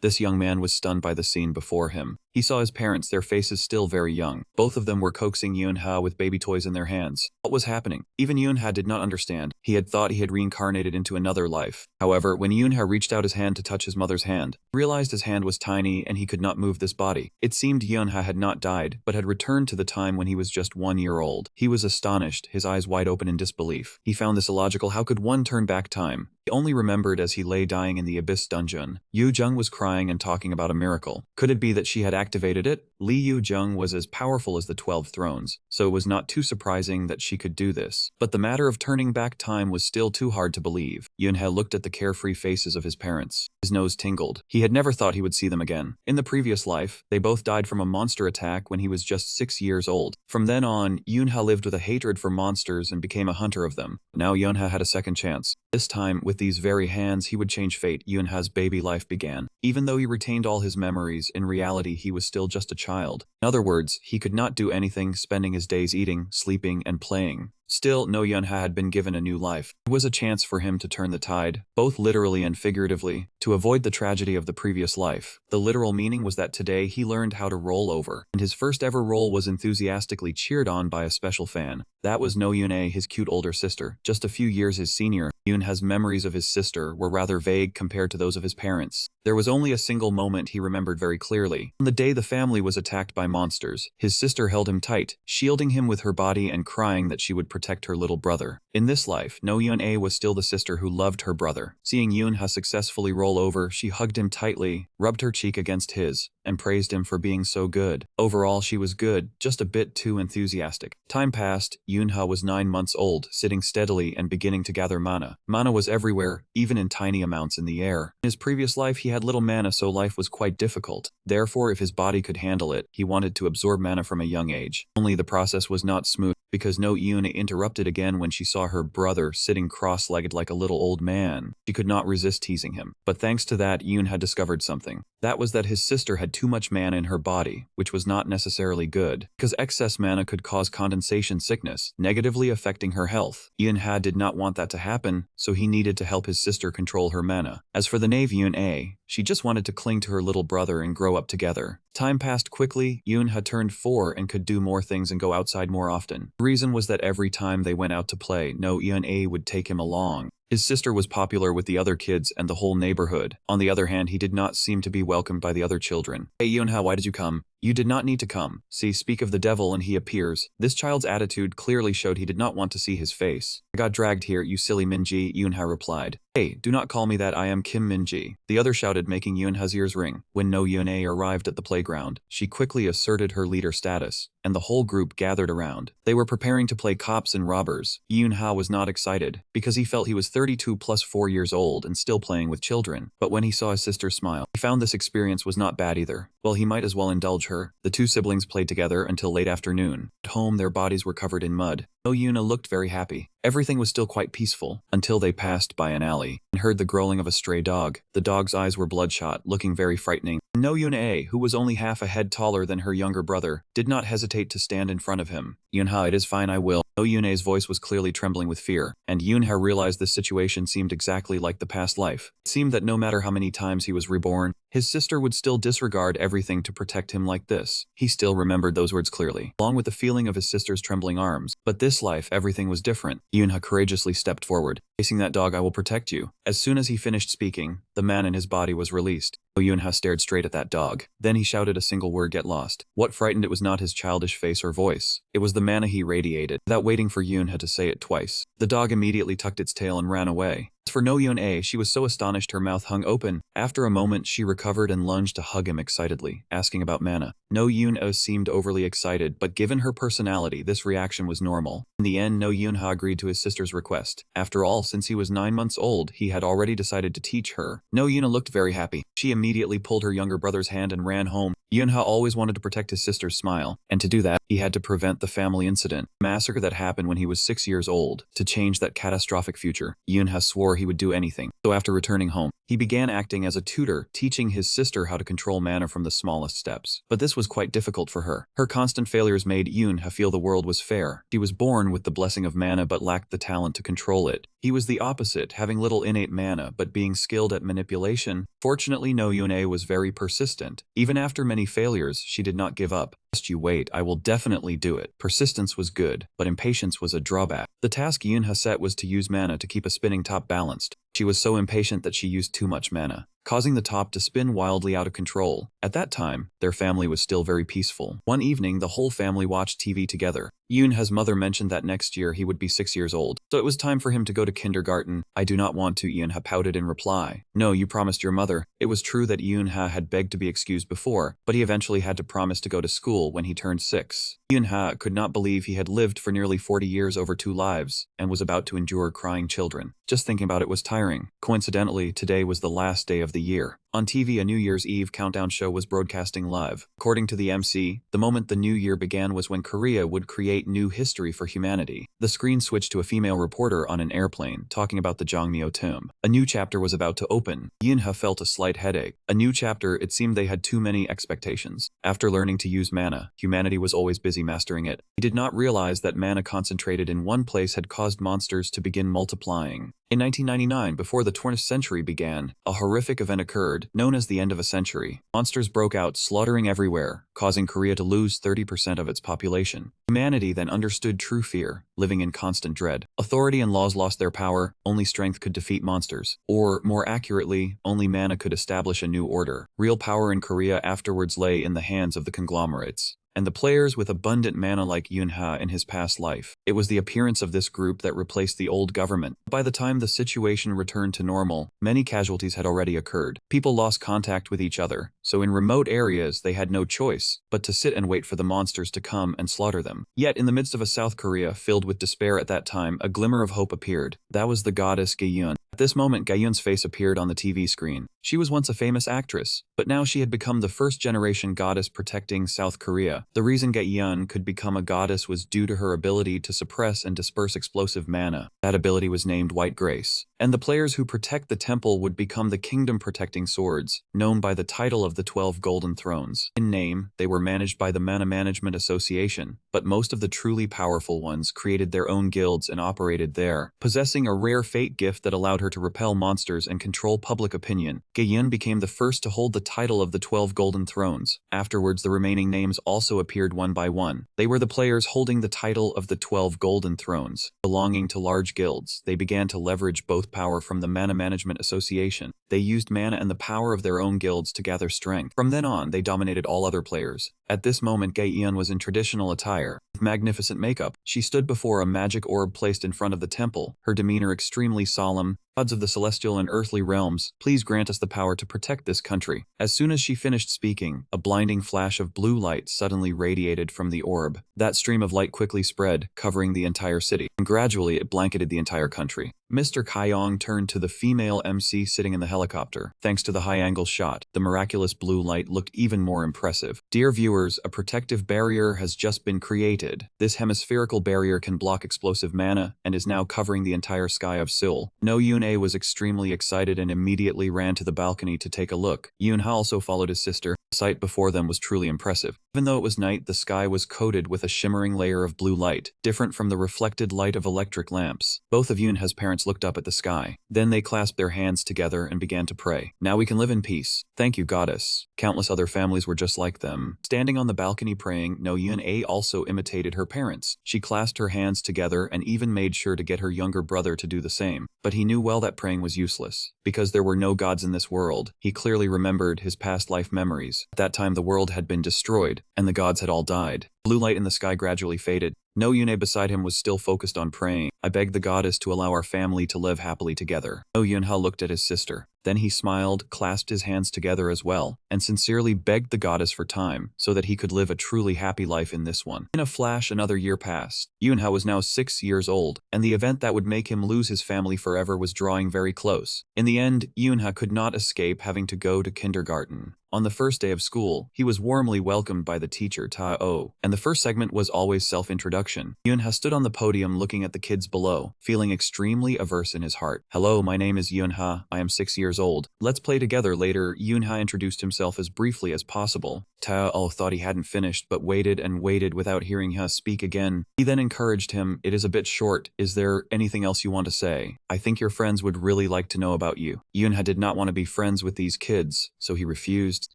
This young man was stunned by the scene before him. He saw his parents, their faces still very young. Both of them were coaxing Yoon-ha with baby toys in their hands. What was happening? Even Yoon-ha did not understand. He had thought he had reincarnated into another life. However, when Yoon-ha reached out his hand to touch his mother's hand, he realized his hand was tiny and he could not move this body. It seemed Yoon-ha had not died, but had returned to the time when he was just 1 year old. He was astonished, his eyes wide open in disbelief. He found this illogical. How could one turn back time? He only remembered as he lay dying in the abyss dungeon. Yu Jung was crying and talking about a miracle. Could it be that she had activated it? Li Yu Jung was as powerful as the 12 thrones, so it was not too surprising that she could do this. But the matter of turning back time was still too hard to believe. Yoon-ha looked at the carefree faces of his parents. His nose tingled. He had never thought he would see them again. In the previous life, they both died from a monster attack when he was just 6 years old. From then on, Yoon-ha lived with a hatred for monsters and became a hunter of them. Now Yoon-ha had a second chance. This time, with these very hands, he would change fate. Yoon-ha's baby life began. Even though he retained all his memories, in reality he was still just a child. In other words, he could not do anything, spending his days eating, sleeping, and playing. Still, no Yoon-ha had been given a new life. It was a chance for him to turn the tide, both literally and figuratively, to avoid the tragedy of the previous life. The literal meaning was that today he learned how to roll over, and his first ever roll was enthusiastically cheered on by a special fan. That was No Yoon-a, his cute older sister, just a few years his senior. Yoon-ha's memories of his sister were rather vague compared to those of his parents. There was only a single moment he remembered very clearly. On the day the family was attacked by monsters, his sister held him tight, shielding him with her body and crying that she would protect her little brother. In this life, No Yoon-a was still the sister who loved her brother. Seeing Yoon-ha successfully roll over, she hugged him tightly, rubbed her cheek against his, and praised him for being so good. Overall, she was good, just a bit too enthusiastic. Time passed. Yoon-ha was 9 months old, sitting steadily and beginning to gather mana. Mana was everywhere, even in tiny amounts in the air. In his previous life, he had little mana, so life was quite difficult. Therefore, if his body could handle it, he wanted to absorb mana from a young age. Only the process was not smooth, because No Yoon interrupted again when she saw her brother sitting cross-legged like a little old man. She could not resist teasing him. But thanks to that, Yoon had discovered something. That was that his sister had too much mana in her body, which was not necessarily good, because excess mana could cause condensation sickness, negatively affecting her health. Yoon-ha did not want that to happen, so he needed to help his sister control her mana. As for the knave Yoon-a, she just wanted to cling to her little brother and grow up together. Time passed quickly. Yoon had turned 4 and could do more things and go outside more often. The reason was that every time they went out to play, No Yoon-a would take him along. His sister was popular with the other kids and the whole neighborhood. On the other hand, he did not seem to be welcomed by the other children. Hey Yoon-ha, why did you come? You did not need to come. See, speak of the devil and he appears. This child's attitude clearly showed he did not want to see his face. I got dragged here, you silly Minji, Yoon-ha replied. Hey, do not call me that, I am Kim Minji. The other shouted, making Yoon-ha's ears ring. When No Yoon-a arrived at the playground, she quickly asserted her leader status, and the whole group gathered around. They were preparing to play cops and robbers. Yoon-ha was not excited, because he felt he was 32 plus 4 years old and still playing with children. But when he saw his sister smile, he found this experience was not bad either. Well, he might as well indulge her. The two siblings played together until late afternoon. At home, their bodies were covered in mud. No Yoon-a looked very happy. Everything was still quite peaceful, until they passed by an alley and heard the growling of a stray dog. The dog's eyes were bloodshot, looking very frightening. No Yoon-a, who was only half a head taller than her younger brother, did not hesitate to stand in front of him. Yoon-ha, it is fine, I will. No Yoon-a's voice was clearly trembling with fear, and Yoon-ha realized this situation seemed exactly like the past life. It seemed that no matter how many times he was reborn, his sister would still disregard everything to protect him like this. He still remembered those words clearly, along with the feeling of his sister's trembling arms. But this life, everything was different. Yoon-ha courageously stepped forward. Facing that dog, I will protect you. As soon as he finished speaking, the man in his body was released. Yoon-ha stared straight at that dog. Then he shouted a single word, get lost. What frightened it was not his childish face or voice. It was the mana he radiated. Without waiting for Yoon-ha to say it twice, the dog immediately tucked its tail and ran away. As for No Yoon-a, she was so astonished her mouth hung open. After a moment, she recovered and lunged to hug him excitedly, asking about mana. No Yoon-a seemed overly excited, but given her personality, this reaction was normal. In the end, No Yoon-ha agreed to his sister's request. After all, since he was 9 months old, he had already decided to teach her. No Yoon-a looked very happy. She immediately pulled her younger brother's hand and ran home. Yoon-ha always wanted to protect his sister's smile, and to do that, He had to prevent the family incident, massacre that happened when he was 6 years old. To change that catastrophic future, Yoon-ha swore he would do anything. So after returning home, he began acting as a tutor, teaching his sister how to control mana from the smallest steps. But this was quite difficult for her. Her constant failures made Yoon-ha feel the world was fair. She was born with the blessing of mana but lacked the talent to control it. He was the opposite, having little innate mana but being skilled at manipulation. Fortunately, No Yoon-a was very persistent. Even after many failures, she did not give up. Just you wait, I will definitely do it. Persistence was good, but impatience was a drawback. The task Yoon-ha set was to use mana to keep a spinning top balanced. She was so impatient that she used too much mana, causing the top to spin wildly out of control. At that time, their family was still very peaceful. One evening, the whole family watched TV together. Yoon-ha's mother mentioned that next year he would be 6 years old, so it was time for him to go to kindergarten. I do not want to, Yoon-ha pouted in reply. No, you promised your mother. It was true that Yoon-ha had begged to be excused before, but he eventually had to promise to go to school when he turned 6. Yoon-ha could not believe he had lived for nearly 40 years over 2 lives, and was about to endure crying children. Just thinking about it was tiring. Coincidentally, today was the last day of the year. On TV, a New Year's Eve countdown show was broadcasting live. According to the MC, the moment the new year began was when Korea would create new history for humanity. The screen switched to a female reporter on an airplane, talking about the Jongmyo tomb. A new chapter was about to open. Yoon-ha felt a slight headache. A new chapter, it seemed they had too many expectations. After learning to use mana, humanity was always busy mastering it. He did not realize that mana concentrated in one place had caused monsters to begin multiplying. In 1999, before the 20th century began, a horrific event occurred, known as the end of a century. Monsters broke out, slaughtering everywhere, causing Korea to lose 30% of its population. Humanity then understood true fear, living in constant dread. Authority and laws lost their power, only strength could defeat monsters. Or, more accurately, only mana could establish a new order. Real power in Korea afterwards lay in the hands of the conglomerates and the players with abundant mana like Yoon-ha in his past life. It was the appearance of this group that replaced the old government. By the time the situation returned to normal, many casualties had already occurred. People lost contact with each other, so in remote areas they had no choice but to sit and wait for the monsters to come and slaughter them. Yet in the midst of a South Korea filled with despair at that time, a glimmer of hope appeared. That was the goddess Gaeun. At this moment, Gaeun's face appeared on the TV screen. She was once a famous actress, but now she had become the first-generation goddess protecting South Korea. The reason Gaeun could become a goddess was due to her ability to suppress and disperse explosive mana. That ability was named White Grace. And the players who protect the temple would become the kingdom-protecting swords, known by the title of the 12 Golden Thrones. In name, they were managed by the Mana Management Association, but most of the truly powerful ones created their own guilds and operated there. Possessing a rare fate gift that allowed her to repel monsters and control public opinion, Gaeun became the first to hold the title of the 12 Golden Thrones. Afterwards, the remaining names also appeared one by one. They were the players holding the title of the 12 Golden Thrones. Belonging to large guilds, they began to leverage both power from the Mana Management Association. They used mana and the power of their own guilds to gather strength. From then on, they dominated all other players. At this moment, Gaeun was in traditional attire, with magnificent makeup. She stood before a magic orb placed in front of the temple, her demeanor extremely solemn. Gods of the celestial and earthly realms, please grant us the power to protect this country. As soon as she finished speaking, a blinding flash of blue light suddenly radiated from the orb. That stream of light quickly spread, covering the entire city, and gradually it blanketed the entire country. Mr. Kyong turned to the female MC sitting in the helicopter. Thanks to the high-angle shot, the miraculous blue light looked even more impressive. Dear viewers, a protective barrier has just been created. This hemispherical barrier can block explosive mana and is now covering the entire sky of Seoul. No Yoon-a was extremely excited and immediately ran to the balcony to take a look. Yoon-ha also followed his sister. The sight before them was truly impressive. Even though it was night, the sky was coated with a shimmering layer of blue light, different from the reflected light of electric lamps. Both of Yoon-ha's parents looked up at the sky. Then they clasped their hands together and began to pray. Now we can live in peace. Thank you, goddess. Countless other families were just like them. Standing on the balcony praying, No Yoon-a also imitated her parents. She clasped her hands together and even made sure to get her younger brother to do the same. But he knew well that praying was useless. Because there were no gods in this world, he clearly remembered his past life memories. At that time, the world had been destroyed, and the gods had all died. Blue light in the sky gradually faded. No Yoon-a beside him was still focused on praying. I beg the goddess to allow our family to live happily together. No Yoon-ha looked at his sister. Then he smiled, clasped his hands together as well, and sincerely begged the goddess for time so that he could live a truly happy life in this one. In a flash, another year passed. Yoon-ha was now 6 years old, and the event that would make him lose his family forever was drawing very close. In the end, Yoon-ha could not escape having to go to kindergarten. On the first day of school, he was warmly welcomed by the teacher Ta-o, and the first segment was always self-introduction. Yoon-ha stood on the podium looking at the kids below, feeling extremely averse in his heart. "Hello, my name is Yoon-ha, I am 6 years old. Let's play together later." Yoon-ha introduced himself as briefly as possible. Ta-o thought he hadn't finished but waited and waited without hearing Ha speak again. He then encouraged him, "It is a bit short. Is there anything else you want to say? I think your friends would really like to know about you." Yoon-ha did not want to be friends with these kids, so he refused.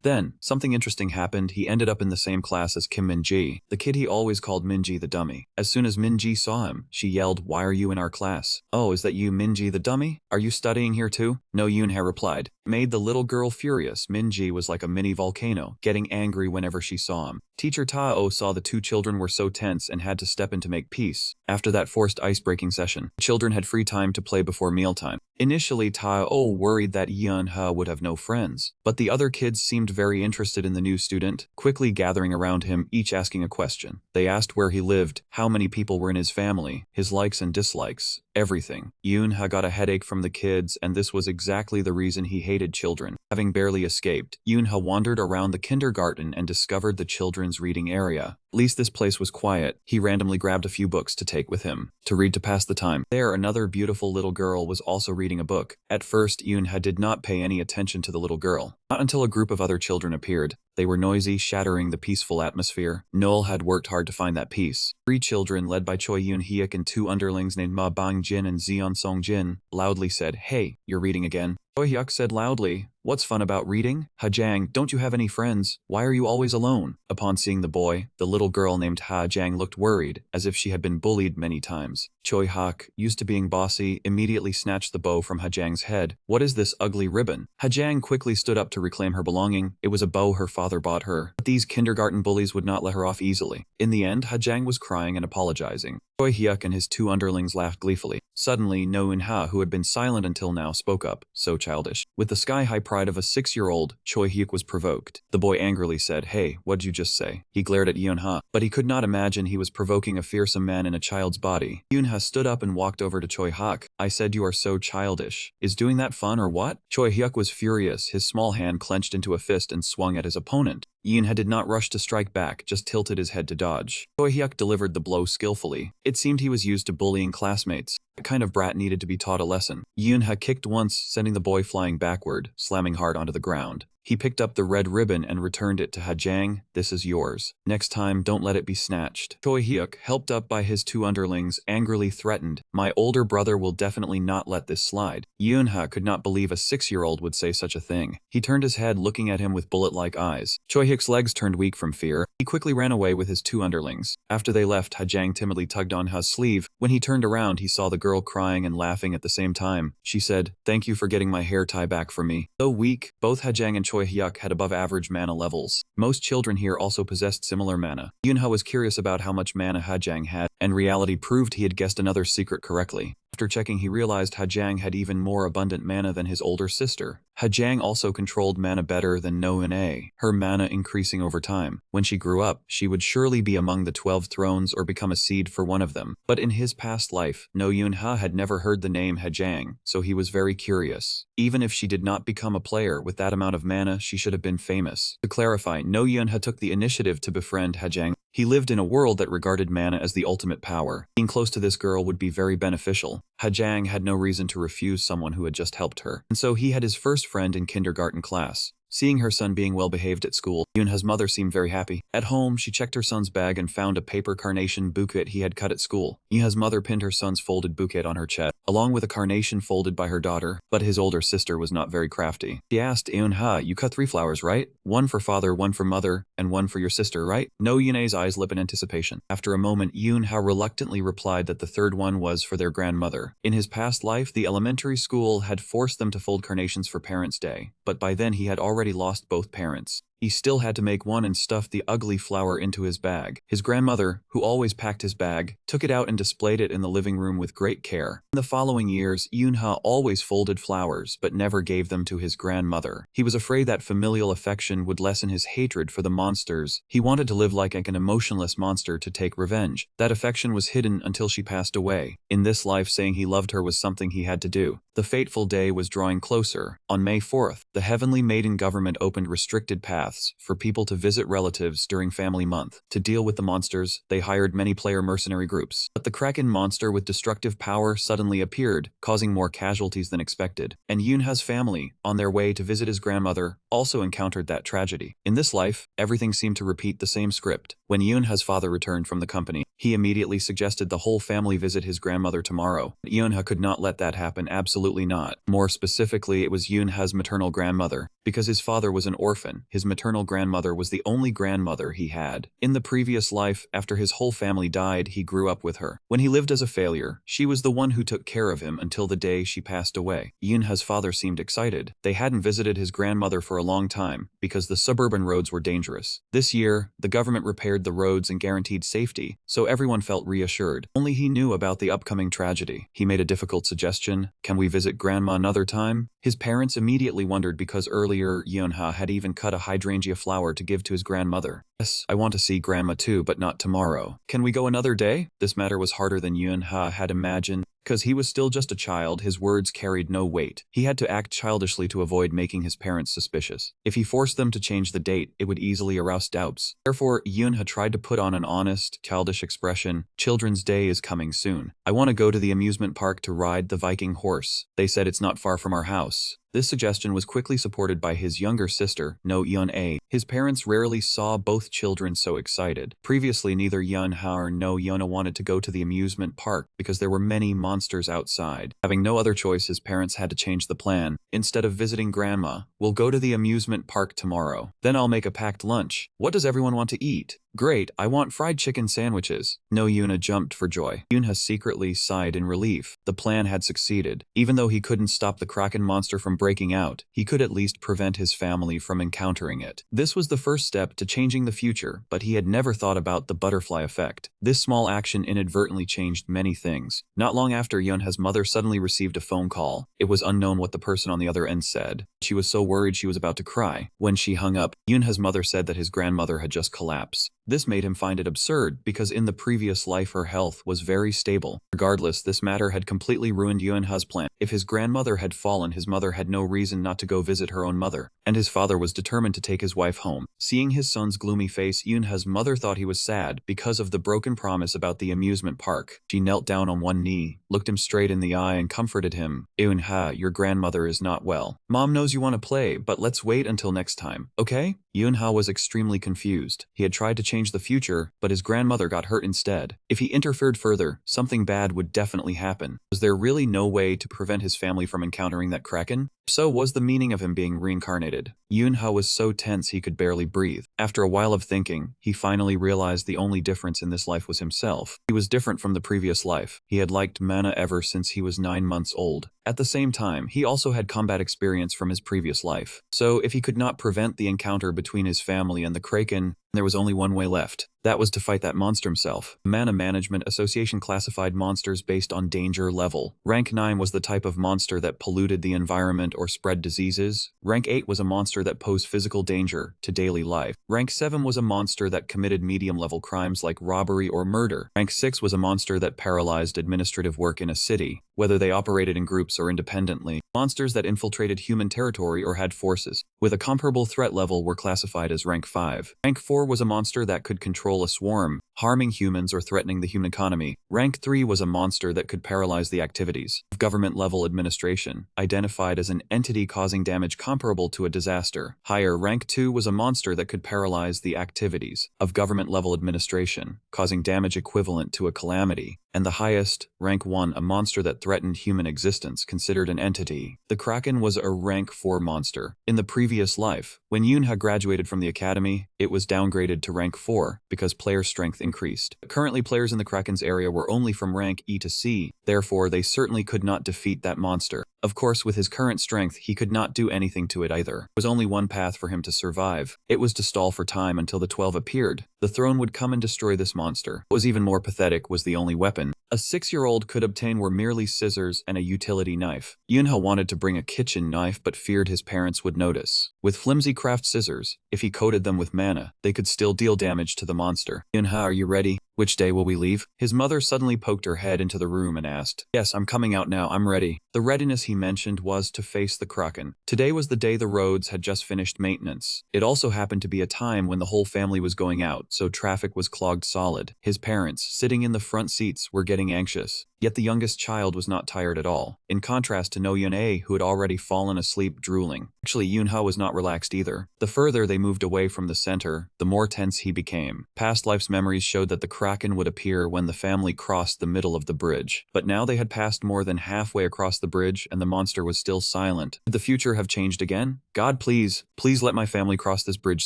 Then, something interesting happened. He ended up in the same class as Kim Min-ji, the kid he always called Min-ji the dummy. As soon as Min-ji saw him, she yelled, "Why are you in our class?" "Oh, is that you, Min-ji the dummy? Are you studying here too?" "No," Yoon-ha replied. Made the little girl furious. Min-ji was like a mini volcano, getting angry whenever she saw him. Teacher Ta-o saw the two children were so tense and had to step in to make peace. After that forced ice-breaking session, the children had free time to play before mealtime. Initially, Ta-o worried that Yoon-ha would have no friends, but the other kids seemed very interested in the new student, quickly gathering around him, each asking a question. They asked where he lived, how many people were in his family, his likes and dislikes, everything. Yoon-ha got a headache from the kids, and this was exactly the reason he hated children. Having barely escaped, Yoon-ha wandered around the kindergarten and discovered the children's reading area. At least this place was quiet. He randomly grabbed a few books to take with him, to read to pass the time. There, another beautiful little girl was also reading a book. At first, Yoon-ha did not pay any attention to the little girl. Not until a group of other children appeared. They were noisy, shattering the peaceful atmosphere. Noel had worked hard to find that peace. 3 children, led by Choi Yoon-hyuk and 2 underlings named Ma Bang-jin and Zeon Song-jin, loudly said, "Hey, you're reading again." Choi Hyuk said loudly, "What's fun about reading? Ha-jang, don't you have any friends? Why are you always alone?" Upon seeing the boy, the little girl named Ha-jang looked worried, as if she had been bullied many times. Choi Hyuk, used to being bossy, immediately snatched the bow from Ha-jang's head. "What is this ugly ribbon?" Ha-jang quickly stood up to reclaim her belonging. It was a bow her father bought her, but these kindergarten bullies would not let her off easily. In the end, Ha-jang was crying and apologizing. Choi Hyuk and his 2 underlings laughed gleefully. Suddenly, No Eun-ha, who had been silent until now, spoke up. So childish. With the sky-high pride of a 6-year-old, Choi Hyuk was provoked. The boy angrily said, "Hey, what'd you just say?" He glared at Yoon-ha, but he could not imagine he was provoking a fearsome man in a child's body. Yoon-ha stood up and walked over to Choi Hyuk. "I said you are so childish. Is doing that fun or what?" Choi Hyuk was furious. His small hand clenched into a fist and swung at his opponent. Yoon-ha did not rush to strike back, just tilted his head to dodge. Choi Hyuk delivered the blow skillfully. It seemed he was used to bullying classmates. That kind of brat needed to be taught a lesson. Yoon-ha kicked once, sending the boy flying backward, slamming hard onto the ground. He picked up the red ribbon and returned it to Ha-jang. "This is yours. Next time, don't let it be snatched." Choi Hyuk, helped up by his 2 underlings, angrily threatened, "My older brother will definitely not let this slide." Yoon-ha could not believe a 6-year-old would say such a thing. He turned his head, looking at him with bullet-like eyes. Choi Hyuk's legs turned weak from fear. He quickly ran away with his 2 underlings. After they left, Ha-jang timidly tugged on Ha's sleeve. When he turned around, he saw the girl crying and laughing at the same time. She said, "Thank you for getting my hair tie back for me." Though weak, both Ha-jang and Choi Hyuk had above-average mana levels. Most children here also possessed similar mana. Yoon-ha was curious about how much mana Ha-jang had, and reality proved he had guessed another secret correctly. After checking, he realized Ha-jang had even more abundant mana than his older sister. Ha-jang also controlled mana better than No Eun-a, her mana increasing over time. When she grew up, she would surely be among the 12 thrones or become a seed for one of them. But in his past life, No Yoon-ha had never heard the name Ha-jang, so he was very curious. Even if she did not become a player with that amount of mana, she should have been famous. To clarify, No Yoon-ha took the initiative to befriend Ha-jang. He lived in a world that regarded mana as the ultimate power. Being close to this girl would be very beneficial. Ha-jang had no reason to refuse someone who had just helped her, and so he had his first friend in kindergarten class. Seeing her son being well-behaved at school, Yoon-ha's mother seemed very happy. At home, she checked her son's bag and found a paper carnation bouquet he had cut at school. Yoon-ha's mother pinned her son's folded bouquet on her chest, along with a carnation folded by her daughter, but his older sister was not very crafty. She asked, "Yoon-ha, you cut 3 flowers, right? One for father, one for mother, and one for your sister, right?" No Yoon-a's eyes lit in anticipation. After a moment, Yoon-ha reluctantly replied that the 3rd one was for their grandmother. In his past life, the elementary school had forced them to fold carnations for Parents' Day, but by then he had already lost both parents. He still had to make one and stuff the ugly flower into his bag. His grandmother, who always packed his bag, took it out and displayed it in the living room with great care. In the following years, Yoonha always folded flowers but never gave them to his grandmother. He was afraid that familial affection would lessen his hatred for the monsters. He wanted to live like an emotionless monster to take revenge. That affection was hidden until she passed away. In this life, saying he loved her was something he had to do. The fateful day was drawing closer. On May 4th, the Heavenly Maiden government opened restricted paths for people to visit relatives during Family Month. To deal with the monsters, they hired many player mercenary groups. But the Kraken monster with destructive power suddenly appeared, causing more casualties than expected. And Yoonha's family, on their way to visit his grandmother, also encountered that tragedy. In this life, everything seemed to repeat the same script. When Yoonha's father returned from the company, he immediately suggested the whole family visit his grandmother tomorrow. But Yoonha could not let that happen, absolutely not. More specifically, it was Yoonha's maternal grandmother. Because his father was an orphan, his maternal grandmother was the only grandmother he had. In the previous life, after his whole family died, he grew up with her. When he lived as a failure, she was the one who took care of him until the day she passed away. Yoonha's father seemed excited. They hadn't visited his grandmother for a long time because the suburban roads were dangerous. This year, the government repaired the roads and guaranteed safety, so everyone felt reassured. Only he knew about the upcoming tragedy. He made a difficult suggestion. Can we visit Grandma another time? His parents immediately wondered because earlier Yoonha had even cut a hydrangea flower to give to his grandmother. Yes, I want to see Grandma too, but not tomorrow. Can we go another day? This matter was harder than Yoonha had imagined. Because he was still just a child, his words carried no weight. He had to act childishly to avoid making his parents suspicious. If he forced them to change the date, it would easily arouse doubts. Therefore, Yoonha tried to put on an honest, childish expression. Children's Day is coming soon. I want to go to the amusement park to ride the Viking horse. They said it's not far from our house. This suggestion was quickly supported by his younger sister, No Yeon-a. His parents rarely saw both children so excited. Previously, neither Yeon-ha or No Yeon-a wanted to go to the amusement park because there were many monsters outside. Having no other choice, his parents had to change the plan. Instead of visiting Grandma, we'll go to the amusement park tomorrow. Then I'll make a packed lunch. What does everyone want to eat? Great, I want fried chicken sandwiches. No Yoonha jumped for joy. Yoonha secretly sighed in relief. The plan had succeeded. Even though he couldn't stop the Kraken monster from breaking out, he could at least prevent his family from encountering it. This was the first step to changing the future, but he had never thought about the butterfly effect. This small action inadvertently changed many things. Not long after, Yoonha's mother suddenly received a phone call. It was unknown what the person on the other end said. She was so worried she was about to cry. When she hung up, Yoonha's mother said that his grandmother had just collapsed. This made him find it absurd because in the previous life her health was very stable. Regardless, this matter had completely ruined Yoonha's plan. If his grandmother had fallen, his mother had no reason not to go visit her own mother, and his father was determined to take his wife home. Seeing his son's gloomy face, Yoonha's mother thought he was sad because of the broken promise about the amusement park. She knelt down on one knee, looked him straight in the eye and comforted him. Yoonha, your grandmother is not well. Mom knows you want to play, but let's wait until next time, okay? Yoonha was extremely confused. He had tried to change the future, but his grandmother got hurt instead. If he interfered further, something bad would definitely happen. Was there really no way to prevent his family from encountering that Kraken? So was the meaning of him being reincarnated. Yoonha was so tense he could barely breathe. After a while of thinking, he finally realized the only difference in this life was himself. He was different from the previous life. He had liked mana ever since he was 9 months old. At the same time, he also had combat experience from his previous life. So if he could not prevent the encounter between his family and the Kraken, there was only one way left. That was to fight that monster himself. Mana Management Association classified monsters based on danger level. Rank 9 was the type of monster that polluted the environment or spread diseases. Rank 8 was a monster that posed physical danger to daily life. Rank 7 was a monster that committed medium-level crimes like robbery or murder. Rank 6 was a monster that paralyzed administrative work in a city, whether they operated in groups or independently. Monsters that infiltrated human territory or had forces with a comparable threat level were classified as Rank 5. Rank 4 was a monster that could control a swarm, harming humans or threatening the human economy. Rank 3 was a monster that could paralyze the activities of government-level administration, identified as an entity causing damage comparable to a disaster. Higher, Rank 2 was a monster that could paralyze the activities of government-level administration, causing damage equivalent to a calamity. And the highest, Rank 1, a monster that threatened human existence, considered an entity. The Kraken was a Rank 4 monster. In the previous life, when Yoonha graduated from the academy, it was downgraded to Rank 4 because player strength increased. Currently, players in the Kraken's area were only from Rank E to C, therefore they certainly could not defeat that monster. Of course, with his current strength, he could not do anything to it either. There was only one path for him to survive. It was to stall for time until the 12 appeared. The throne would come and destroy this monster. What was even more pathetic was the only weapon a 6-year-old could obtain were merely scissors and a utility knife. Yunha wanted to bring a kitchen knife but feared his parents would notice. With flimsy craft scissors, if he coated them with mana, they could still deal damage to the monster. Yunha, are you ready? Which day will we leave? His mother suddenly poked her head into the room and asked. Yes, I'm coming out now, I'm ready. The readiness he mentioned was to face the Kraken. Today was the day the roads had just finished maintenance. It also happened to be a time when the whole family was going out, so traffic was clogged solid. His parents, sitting in the front seats, were getting anxious. Yet the youngest child was not tired at all, in contrast to No Yun-A, who had already fallen asleep drooling. Actually, Yunha was not relaxed either. The further they moved away from the center, the more tense he became. Past life's memories showed that the Kraken would appear when the family crossed the middle of the bridge. But now they had passed more than halfway across the bridge and the monster was still silent. Could the future have changed again? God, please let my family cross this bridge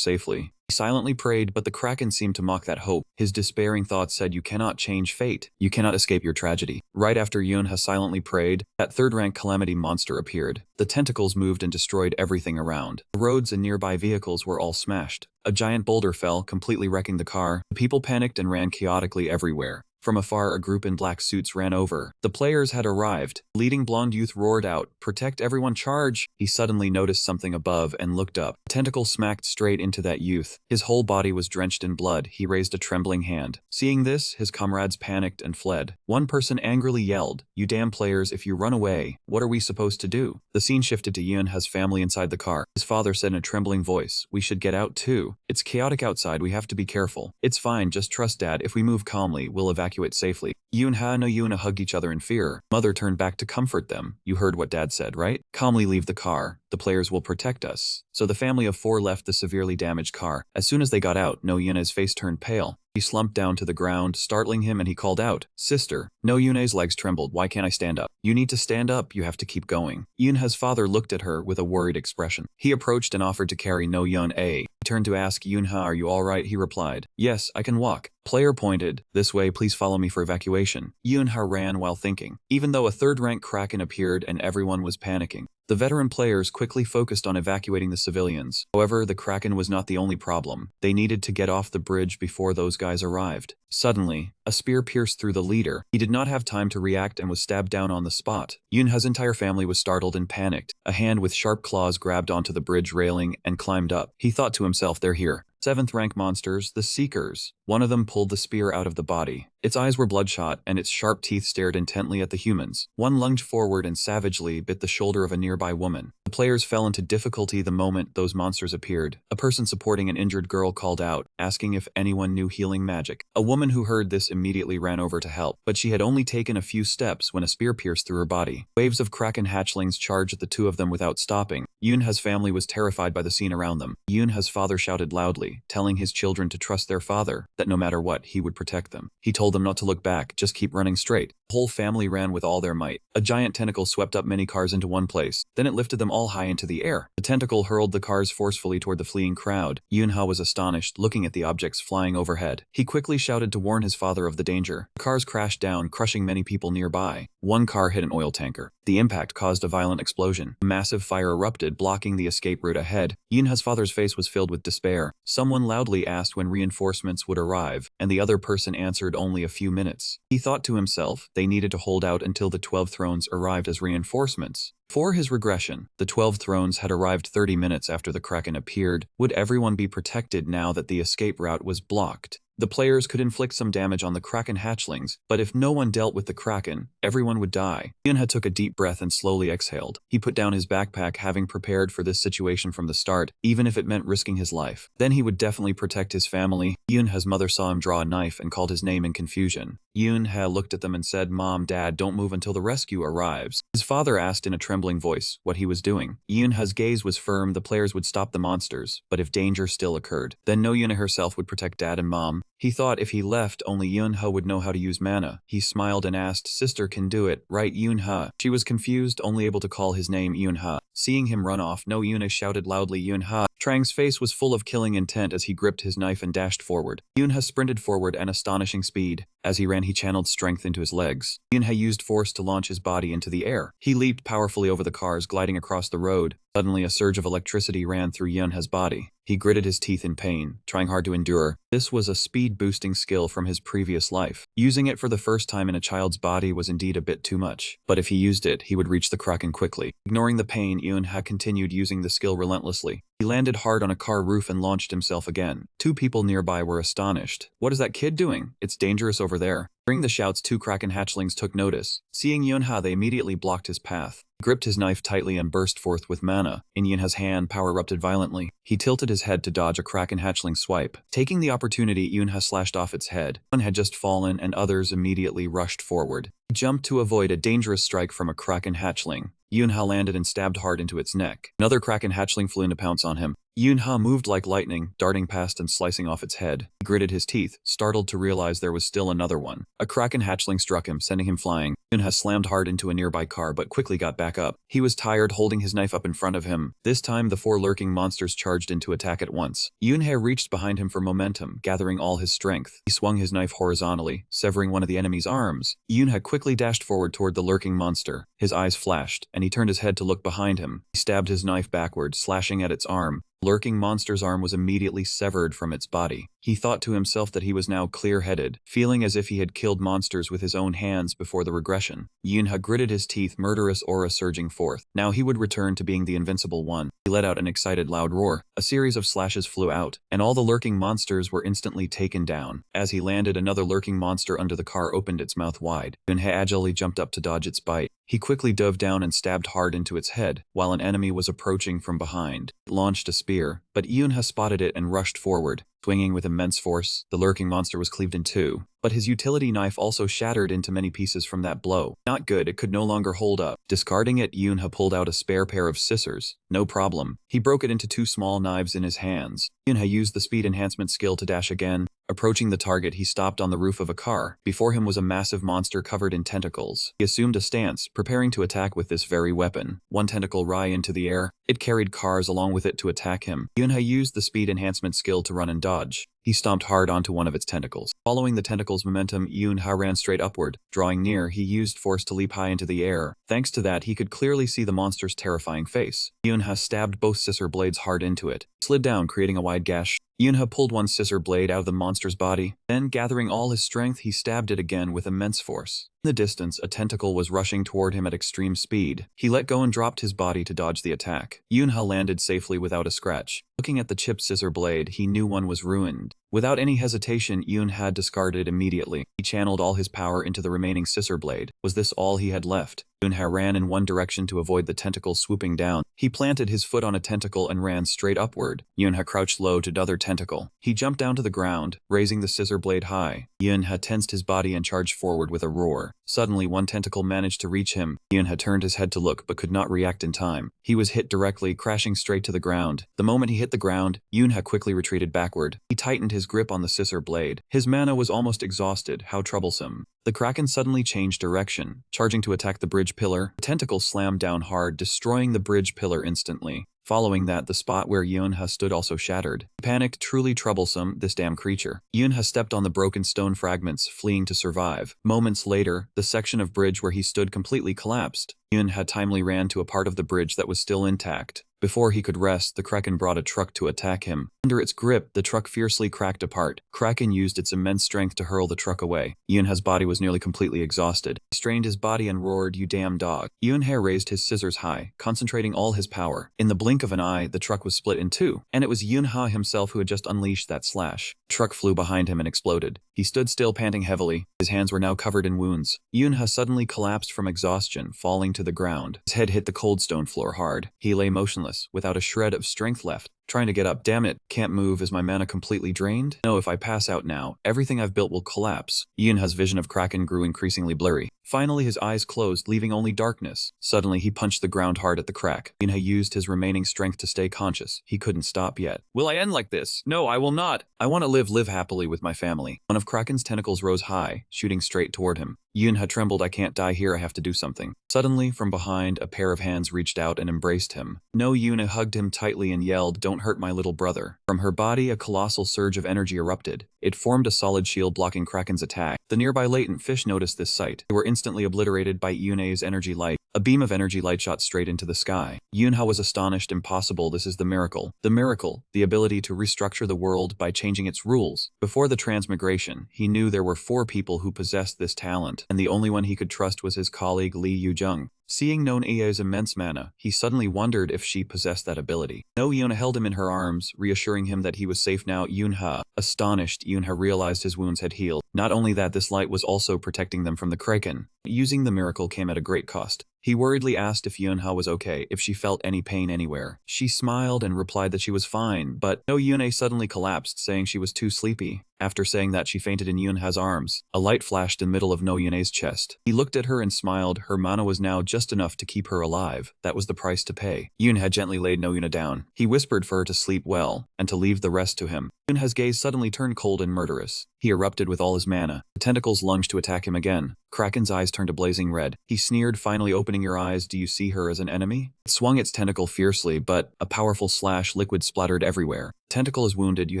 safely. He silently prayed, but the Kraken seemed to mock that hope. His despairing thoughts said, you cannot change fate. You cannot escape your tragedy. Right after Yunha silently prayed, that third-rank calamity monster appeared. The tentacles moved and destroyed everything around. The roads and nearby vehicles were all smashed. A giant boulder fell, completely wrecking the car. The people panicked and ran chaotically everywhere. From afar, a group in black suits ran over. The players had arrived. The leading blonde youth roared out, "Protect everyone, charge!" He suddenly noticed something above and looked up. A tentacle smacked straight into that youth. His whole body was drenched in blood. He raised a trembling hand. Seeing this, his comrades panicked and fled. One person angrily yelled, "You damn players, if you run away, what are we supposed to do?" The scene shifted to Yunha's family inside the car. His father said in a trembling voice, "We should get out too. It's chaotic outside, we have to be careful." "It's fine, just trust Dad. If we move calmly, we'll evacuate safely." Yunha and Yuna hugged each other in fear. Mother turned back to comfort them. "You heard what Dad said, right? Calmly leave the car. The players will protect us." So the family of 4 left the severely damaged car. As soon as they got out, No Yuna's face turned pale. He slumped down to the ground, startling him, and he called out, "Sister." No Yune's legs trembled. "Why can't I stand up?" "You need to stand up. You have to keep going." Yunha's father looked at her with a worried expression. He approached and offered to carry No Yun-A. He turned to ask Yunha, "Are you all right?" He replied, "Yes, I can walk." Player pointed, "This way, please follow me for evacuation." Yunha ran while thinking, even though a third-rank Kraken appeared and everyone was panicking. The veteran players quickly focused on evacuating the civilians. However, the Kraken was not the only problem. They needed to get off the bridge before those guys arrived. Suddenly, a spear pierced through the leader. He did not have time to react and was stabbed down on the spot. Yunha's entire family was startled and panicked. A hand with sharp claws grabbed onto the bridge railing and climbed up. He thought to himself, "They're here." 7th-rank monsters, the Seekers. One of them pulled the spear out of the body. Its eyes were bloodshot, and its sharp teeth stared intently at the humans. One lunged forward and savagely bit the shoulder of a nearby woman. The players fell into difficulty the moment those monsters appeared. A person supporting an injured girl called out, asking if anyone knew healing magic. A woman who heard this immediately ran over to help, but she had only taken a few steps when a spear pierced through her body. Waves of Kraken hatchlings charged at the two of them without stopping. Yunha's family was terrified by the scene around them. Yunha's father shouted loudly, telling his children to trust their father, that no matter what, he would protect them. He told them not to look back, just keep running straight. The whole family ran with all their might. A giant tentacle swept up many cars into one place. Then it lifted them all high into the air. The tentacle hurled the cars forcefully toward the fleeing crowd. Yunha was astonished, looking at the objects flying overhead. He quickly shouted to warn his father of the danger. The cars crashed down, crushing many people nearby. One car hit an oil tanker. The impact caused a violent explosion. A massive fire erupted, blocking the escape route ahead. Yunha's father's face was filled with despair. Someone loudly asked when reinforcements would arrive, and the other person answered only a few minutes. He thought to himself, they needed to hold out until the 12 thrones arrived as reinforcements. For his regression, the 12 thrones had arrived 30 minutes after the Kraken appeared. Would everyone be protected now that the escape route was blocked? The players could inflict some damage on the Kraken hatchlings, but if no one dealt with the Kraken, everyone would die. Yunha took a deep breath and slowly exhaled. He put down his backpack, having prepared for this situation from the start, even if it meant risking his life. Then he would definitely protect his family. Yunha's mother saw him draw a knife and called his name in confusion. Yunha looked at them and said, "Mom, Dad, don't move until the rescue arrives." His father asked in a trembling voice what he was doing. Yunha's gaze was firm. The players would stop the monsters, but if danger still occurred, then no Yunha herself would protect Dad and Mom. He thought if he left, only Yunha would know how to use mana. He smiled and asked, "Sister can do it, right, Yunha?" She was confused, only able to call his name Yunha. Seeing him run off, no Yunha shouted loudly, "Yunha!" Trang's face was full of killing intent as he gripped his knife and dashed forward. Yunha sprinted forward at astonishing speed. As he ran, he channeled strength into his legs. Yunha used force to launch his body into the air. He leaped powerfully over the cars, gliding across the road. Suddenly, a surge of electricity ran through Yunha's body. He gritted his teeth in pain, trying hard to endure. This was a speed-boosting skill from his previous life. Using it for the first time in a child's body was indeed a bit too much. But if he used it, he would reach the Kraken quickly. Ignoring the pain, Yunha continued using the skill relentlessly. He landed hard on a car roof and launched himself again. Two people nearby were astonished. "What is that kid doing? It's dangerous over there." Hearing the shouts, two Kraken hatchlings took notice. Seeing Yunha, they immediately blocked his path. He gripped his knife tightly and burst forth with mana. In Yunha's hand, power erupted violently. He tilted his head to dodge a Kraken hatchling swipe. Taking the opportunity, Yunha slashed off its head. One had just fallen and others immediately rushed forward. He jumped to avoid a dangerous strike from a Kraken hatchling. Yunha landed and stabbed hard into its neck. Another Kraken hatchling flew in to pounce on him. Yunha moved like lightning, darting past and slicing off its head. He gritted his teeth, startled to realize there was still another one. A Kraken hatchling struck him, sending him flying. Yunha slammed hard into a nearby car but quickly got back up. He was tired, holding his knife up in front of him. This time, the four lurking monsters charged in to attack at once. Yunha reached behind him for momentum, gathering all his strength. He swung his knife horizontally, severing one of the enemy's arms. Yunha quickly dashed forward toward the lurking monster. His eyes flashed, and he turned his head to look behind him. He stabbed his knife backward, slashing at its arm. The lurking monster's arm was immediately severed from its body. He thought to himself that he was now clear-headed, feeling as if he had killed monsters with his own hands before the regression. Yunha gritted his teeth, murderous aura surging forth. Now he would return to being the invincible one. He let out an excited loud roar. A series of slashes flew out, and all the lurking monsters were instantly taken down. As he landed, another lurking monster under the car opened its mouth wide. Yunha agilely jumped up to dodge its bite. He quickly dove down and stabbed hard into its head, while an enemy was approaching from behind. It launched a spear, but Yunha spotted it and rushed forward. Swinging with immense force, the lurking monster was cleaved in two, but his utility knife also shattered into many pieces from that blow. Not good, it could no longer hold up. Discarding it, Yunha pulled out a spare pair of scissors. No problem. He broke it into two small knives in his hands. Yunha used the speed enhancement skill to dash again. Approaching the target, he stopped on the roof of a car. Before him was a massive monster covered in tentacles. He assumed a stance, preparing to attack with this very weapon. One tentacle rose into the air. It carried cars along with it to attack him. Yunha used the speed enhancement skill to run and dodge. He stomped hard onto one of its tentacles. Following the tentacle's momentum, Yunha ran straight upward. Drawing near, he used force to leap high into the air. Thanks to that, he could clearly see the monster's terrifying face. Yunha stabbed both scissor blades hard into it. It slid down, creating a wide gash. Yunha pulled one scissor blade out of the monster's body. Then, gathering all his strength, he stabbed it again with immense force. In the distance, a tentacle was rushing toward him at extreme speed. He let go and dropped his body to dodge the attack. Yunha landed safely without a scratch. Looking at the chipped scissor blade, he knew one was ruined. Without any hesitation, Yunha discarded it immediately. He channeled all his power into the remaining scissor blade. Was this all he had left? Yunha ran in one direction to avoid the tentacle swooping down. He planted his foot on a tentacle and ran straight upward. Yunha crouched low to another tentacle. He jumped down to the ground, raising the scissor blade high. Yunha tensed his body and charged forward with a roar. Suddenly, one tentacle managed to reach him. Yunha turned his head to look but could not react in time. He was hit directly, crashing straight to the ground. The moment he hit the ground, Yunha quickly retreated backward. He tightened his grip on the scissor blade. His mana was almost exhausted. How troublesome. The Kraken suddenly changed direction. Charging to attack the bridge pillar, the tentacle slammed down hard, destroying the bridge pillar instantly. Following that, the spot where Yunha stood also shattered. Panicked, truly troublesome, this damn creature. Yunha stepped on the broken stone fragments, fleeing to survive. Moments later, the section of bridge where he stood completely collapsed. Yunha timely ran to a part of the bridge that was still intact. Before he could rest, the Kraken brought a truck to attack him. Under its grip, the truck fiercely cracked apart. Kraken used its immense strength to hurl the truck away. Yunha's body was nearly completely exhausted. He strained his body and roared, "You damn dog." Yunha raised his scissors high, concentrating all his power. In the blink of an eye, the truck was split in two, and it was Yunha himself who had just unleashed that slash. The truck flew behind him and exploded. He stood still, panting heavily. His hands were now covered in wounds. Yunha suddenly collapsed from exhaustion, falling to the ground. His head hit the cold stone floor hard. He lay motionless, without a shred of strength left. Trying to get up. Damn it, can't move. Is my mana completely drained? No, if I pass out now, everything I've built will collapse. Yunha's vision of Kraken grew increasingly blurry. Finally, his eyes closed, leaving only darkness. Suddenly, he punched the ground hard at the crack. Yunha used his remaining strength to stay conscious. He couldn't stop yet. Will I end like this? No, I will not. I want to live happily with my family. One of Kraken's tentacles rose high, shooting straight toward him. Yunha trembled. I can't die here, I have to do something. Suddenly, from behind, a pair of hands reached out and embraced him. No, Yunha hugged him tightly and yelled, "Don't don't hurt my little brother. From her body, a colossal surge of energy erupted. It formed a solid shield blocking Kraken's attack. The nearby latent fish noticed this sight. They were instantly obliterated by Yune's energy light. A beam of energy light shot straight into the sky. Yunha was astonished. Impossible, this is the miracle. The miracle, the ability to restructure the world by changing its rules. Before the transmigration, he knew there were 4 people who possessed this talent, and the only one he could trust was his colleague Li Yujung. Seeing known Ia's immense mana, he suddenly wondered if she possessed that ability. No, Yunha held him in her arms, reassuring him that he was safe now. Yunha, astonished, Yunha realized his wounds had healed. Not only that, this light was also protecting them from the Kraken. Using the miracle came at a great cost. He worriedly asked if Yunha was okay, if she felt any pain anywhere. She smiled and replied that she was fine, but no, Yunha suddenly collapsed, saying she was too sleepy. After saying that, she fainted in Yunha's arms. A light flashed in the middle of No Yune's chest. He looked at her and smiled. Her mana was now just enough to keep her alive. That was the price to pay. Yunha gently laid No Yuna down. He whispered for her to sleep well, and to leave the rest to him. Yunha's gaze suddenly turned cold and murderous. He erupted with all his mana. The tentacles lunged to attack him again. Kraken's eyes turned a blazing red. He sneered, finally opening your eyes. Do you see her as an enemy? It swung its tentacle fiercely, but a powerful slash liquid splattered everywhere. Tentacle is wounded, you